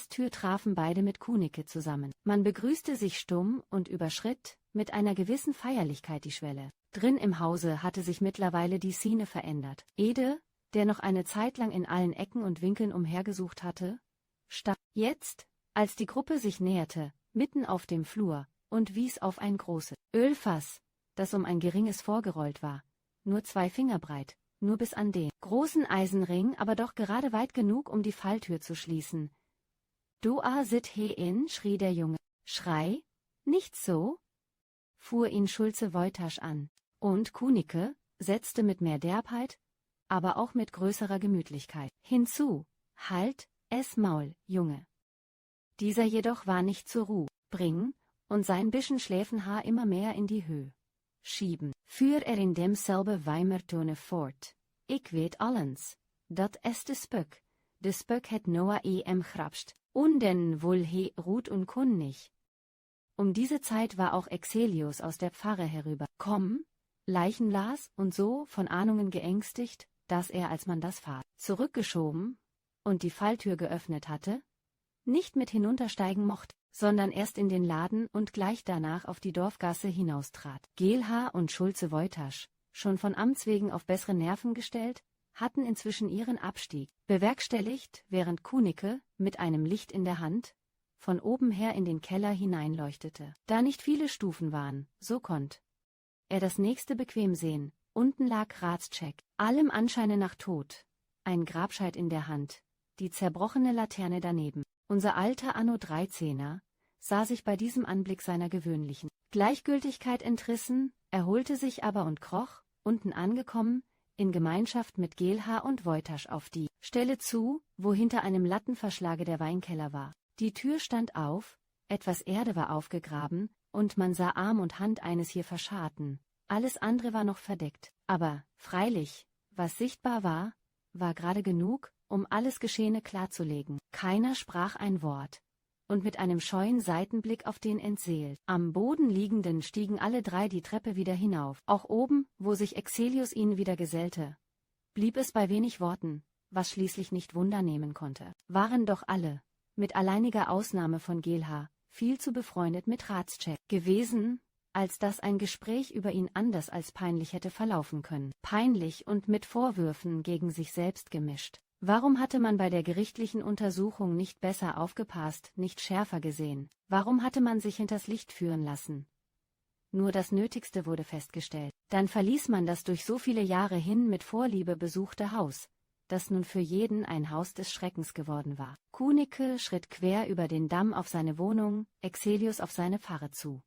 Tür trafen beide mit Kunicke zusammen. Man begrüßte sich stumm und überschritt mit einer gewissen Feierlichkeit die Schwelle. Drin im Hause hatte sich mittlerweile die Szene verändert. Ede, der noch eine Zeit lang in allen Ecken und Winkeln umhergesucht hatte, stand jetzt, als die Gruppe sich näherte, mitten auf dem Flur und wies auf ein großes Ölfass, das um ein geringes vorgerollt war, nur 2 Finger breit, nur bis an den großen Eisenring, aber doch gerade weit genug, um die Falltür zu schließen. »Doa sit he in«, schrie der Junge. »Schrei? Nicht so?« fuhr ihn Schulze Woytasch an. Und Kunicke setzte mit mehr Derbheit, aber auch mit größerer Gemütlichkeit hinzu: »Halt, es Maul, Junge!« Dieser jedoch war nicht zur Ruh bringen und sein bisschen Schläfenhaar immer mehr in die Höhe schieben. Fuhr in demselbe Weimertone fort: »Ich weet allens, dat es de Spök het Noah grapscht, und denn wohl he ruht und kunnig.« Um diese Zeit war auch Exelius aus der Pfarre herüberkommen, Leichenlas und so von Ahnungen geängstigt, dass er, als man das Fass zurückgeschoben und die Falltür geöffnet hatte, nicht mit hinuntersteigen mochte, sondern erst in den Laden und gleich danach auf die Dorfgasse hinaustrat. Geelhaar und Schulze Woytasch, schon von Amts wegen auf bessere Nerven gestellt, hatten inzwischen ihren Abstieg bewerkstelligt, während Kunicke, mit einem Licht in der Hand, von oben her in den Keller hineinleuchtete. Da nicht viele Stufen waren, so konnt er das nächste bequem sehen. Unten lag Ratscheck, allem Anscheine nach tot, ein Grabscheit in der Hand, die zerbrochene Laterne daneben. Unser alter Anno 13er sah sich bei diesem Anblick seiner gewöhnlichen Gleichgültigkeit entrissen, erholte sich aber und kroch, unten angekommen, in Gemeinschaft mit Geelhaar und Woytasch auf die Stelle zu, wo hinter einem Lattenverschlage der Weinkeller war. Die Tür stand auf, etwas Erde war aufgegraben, und man sah Arm und Hand eines hier verscharrten. Alles andere war noch verdeckt, aber, freilich, was sichtbar war, war gerade genug, um alles Geschehene klarzulegen. Keiner sprach ein Wort. Und mit einem scheuen Seitenblick auf den entseelt am Boden liegenden stiegen alle 3 die Treppe wieder hinauf. Auch oben, wo sich Exelius ihnen wieder gesellte, blieb es bei wenig Worten, was schließlich nicht Wunder nehmen konnte. Waren doch alle, mit alleiniger Ausnahme von Geelhaar, viel zu befreundet mit Ratscheck gewesen, als dass ein Gespräch über ihn anders als peinlich hätte verlaufen können. Peinlich und mit Vorwürfen gegen sich selbst gemischt. Warum hatte man bei der gerichtlichen Untersuchung nicht besser aufgepasst, nicht schärfer gesehen? Warum hatte man sich hinters Licht führen lassen? Nur das Nötigste wurde festgestellt. Dann verließ man das durch so viele Jahre hin mit Vorliebe besuchte Haus, das nun für jeden ein Haus des Schreckens geworden war. Kunicke schritt quer über den Damm auf seine Wohnung, Exelius auf seine Pfarre zu.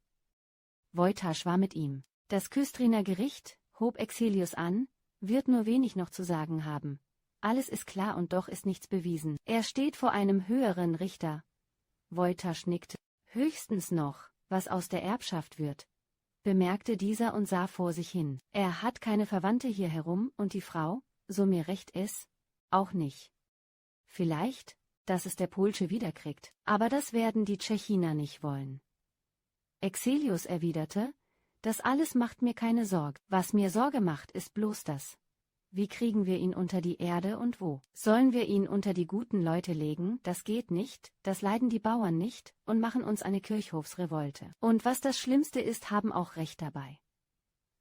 Woytasch war mit ihm. Das Küstriner Gericht, hob Exelius an, wird nur wenig noch zu sagen haben. Alles ist klar und doch ist nichts bewiesen. Er steht vor einem höheren Richter. Woytasch nickte. Höchstens noch, was aus der Erbschaft wird, bemerkte dieser und sah vor sich hin. Er hat keine Verwandte hier herum und die Frau, so mir recht ist, auch nicht. Vielleicht, dass es der Polsche wiederkriegt, aber das werden die Tschechiner nicht wollen. Exelius erwiderte: Das alles macht mir keine Sorge. Was mir Sorge macht, ist bloß das: Wie kriegen wir ihn unter die Erde und wo? Sollen wir ihn unter die guten Leute legen? Das geht nicht, das leiden die Bauern nicht und machen uns eine Kirchhofsrevolte. Und was das Schlimmste ist, haben auch Recht dabei.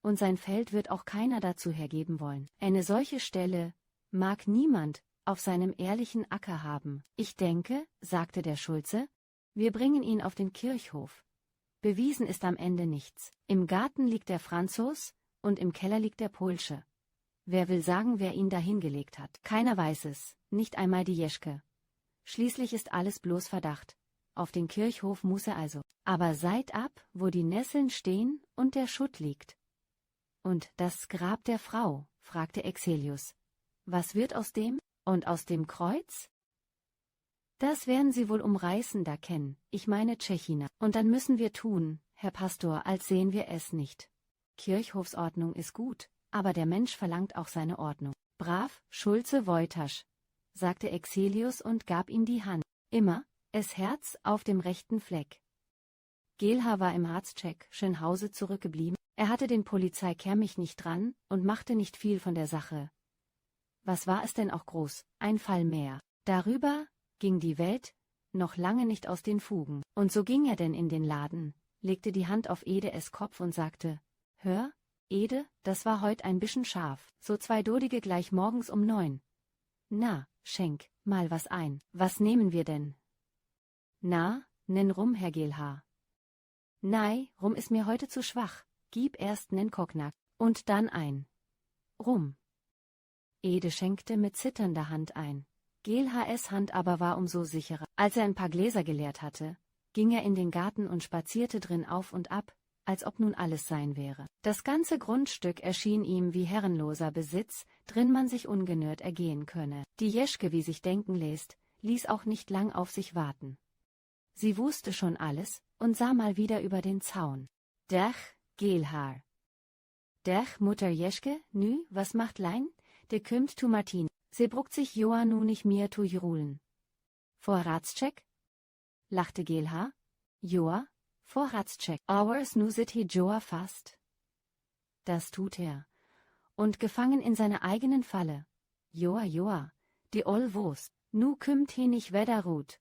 Und sein Feld wird auch keiner dazu hergeben wollen. Eine solche Stelle mag niemand auf seinem ehrlichen Acker haben. Ich denke, sagte der Schulze, wir bringen ihn auf den Kirchhof. Bewiesen ist am Ende nichts. Im Garten liegt der Franzos und im Keller liegt der Polsche. Wer will sagen, wer ihn dahin gelegt hat? Keiner weiß es, nicht einmal die Jeschke. Schließlich ist alles bloß Verdacht. Auf den Kirchhof muss er also. Aber seit ab, wo die Nesseln stehen und der Schutt liegt. Und das Grab der Frau, fragte Exelius. Was wird aus dem? Und aus dem Kreuz? Das werden Sie wohl umreißender kennen, ich meine Tschechina. Und dann müssen wir tun, Herr Pastor, als sehen wir es nicht. Kirchhofsordnung ist gut, aber der Mensch verlangt auch seine Ordnung. Brav, Schulze Wojtasch, sagte Exelius und gab ihm die Hand. Immer, es Herz auf dem rechten Fleck. Geelhaar war im Ratzcheck Schönhause zurückgeblieben. Er hatte den Polizeikermich nicht dran und machte nicht viel von der Sache. Was war es denn auch groß, ein Fall mehr. Darüber ging die Welt noch lange nicht aus den Fugen. Und so ging er denn in den Laden, legte die Hand auf Edes Kopf und sagte: Hör, Ede, das war heut ein bisschen scharf, so 2 Dodige gleich morgens um 9. Na, schenk mal was ein. Was nehmen wir denn? Na, nen Rum, Herr Geelhaar. Nei, Rum ist mir heute zu schwach. Gib erst nen Cognac und dann ein Rum. Ede schenkte mit zitternder Hand ein. Geelhaars Hand aber war umso sicherer. Als er ein paar Gläser geleert hatte, ging er in den Garten und spazierte drin auf und ab, als ob nun alles sein wäre. Das ganze Grundstück erschien ihm wie herrenloser Besitz, drin man sich ungenürt ergehen könne. Die Jeschke, wie sich denken lässt, ließ auch nicht lang auf sich warten. Sie wusste schon alles und sah mal wieder über den Zaun. Dach, Geelhaar. Dach, Mutter Jeschke, nü, was macht Lein? De kümmt tu Martin, se bruckt sich Joa nu nicht mehr tu Jurulen. Vorratscheck? Lachte Geelhaar. Joa, Vorratscheck. Hours nu sit he Joa fast. Das tut er. Und gefangen in seiner eigenen Falle. Joa, die oll wos, nu kümmt he nicht wedder rut.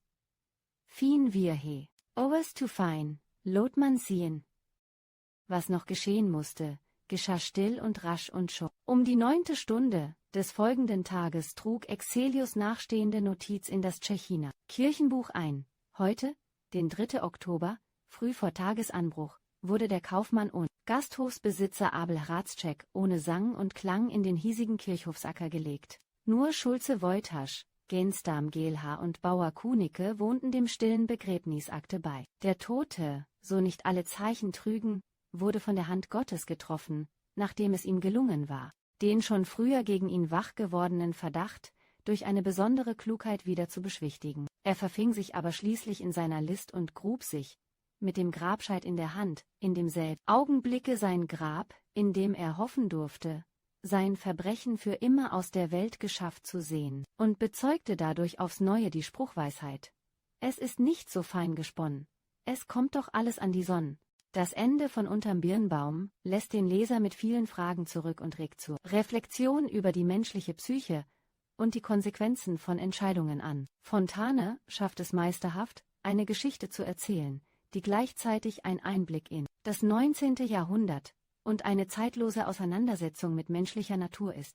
Fien wir he. Hours tu fein, lot man sehen. Was noch geschehen musste, geschah still und rasch und schon. Um die 9. Stunde des folgenden Tages trug Exelius nachstehende Notiz in das Tschechiner Kirchenbuch ein. Heute, den 3. Oktober, früh vor Tagesanbruch, wurde der Kaufmann und Gasthofsbesitzer Abel Ratzschek ohne Sang und Klang in den hiesigen Kirchhofsacker gelegt. Nur Schulze Wojtasch, Gensdarm Geelhaar und Bauer Kunicke wohnten dem stillen Begräbnisakte bei. Der Tote, so nicht alle Zeichen trügen, wurde von der Hand Gottes getroffen, nachdem es ihm gelungen war, den schon früher gegen ihn wach gewordenen Verdacht durch eine besondere Klugheit wieder zu beschwichtigen. Er verfing sich aber schließlich in seiner List und grub sich, mit dem Grabscheit in der Hand, in demselben Augenblicke sein Grab, in dem er hoffen durfte, sein Verbrechen für immer aus der Welt geschafft zu sehen, und bezeugte dadurch aufs Neue die Spruchweisheit: Es ist nicht so fein gesponnen, es kommt doch alles an die Sonne. Das Ende von Unterm Birnbaum lässt den Leser mit vielen Fragen zurück und regt zur Reflexion über die menschliche Psyche und die Konsequenzen von Entscheidungen an. Fontane schafft es meisterhaft, eine Geschichte zu erzählen, die gleichzeitig ein Einblick in das 19. Jahrhundert und eine zeitlose Auseinandersetzung mit menschlicher Natur ist.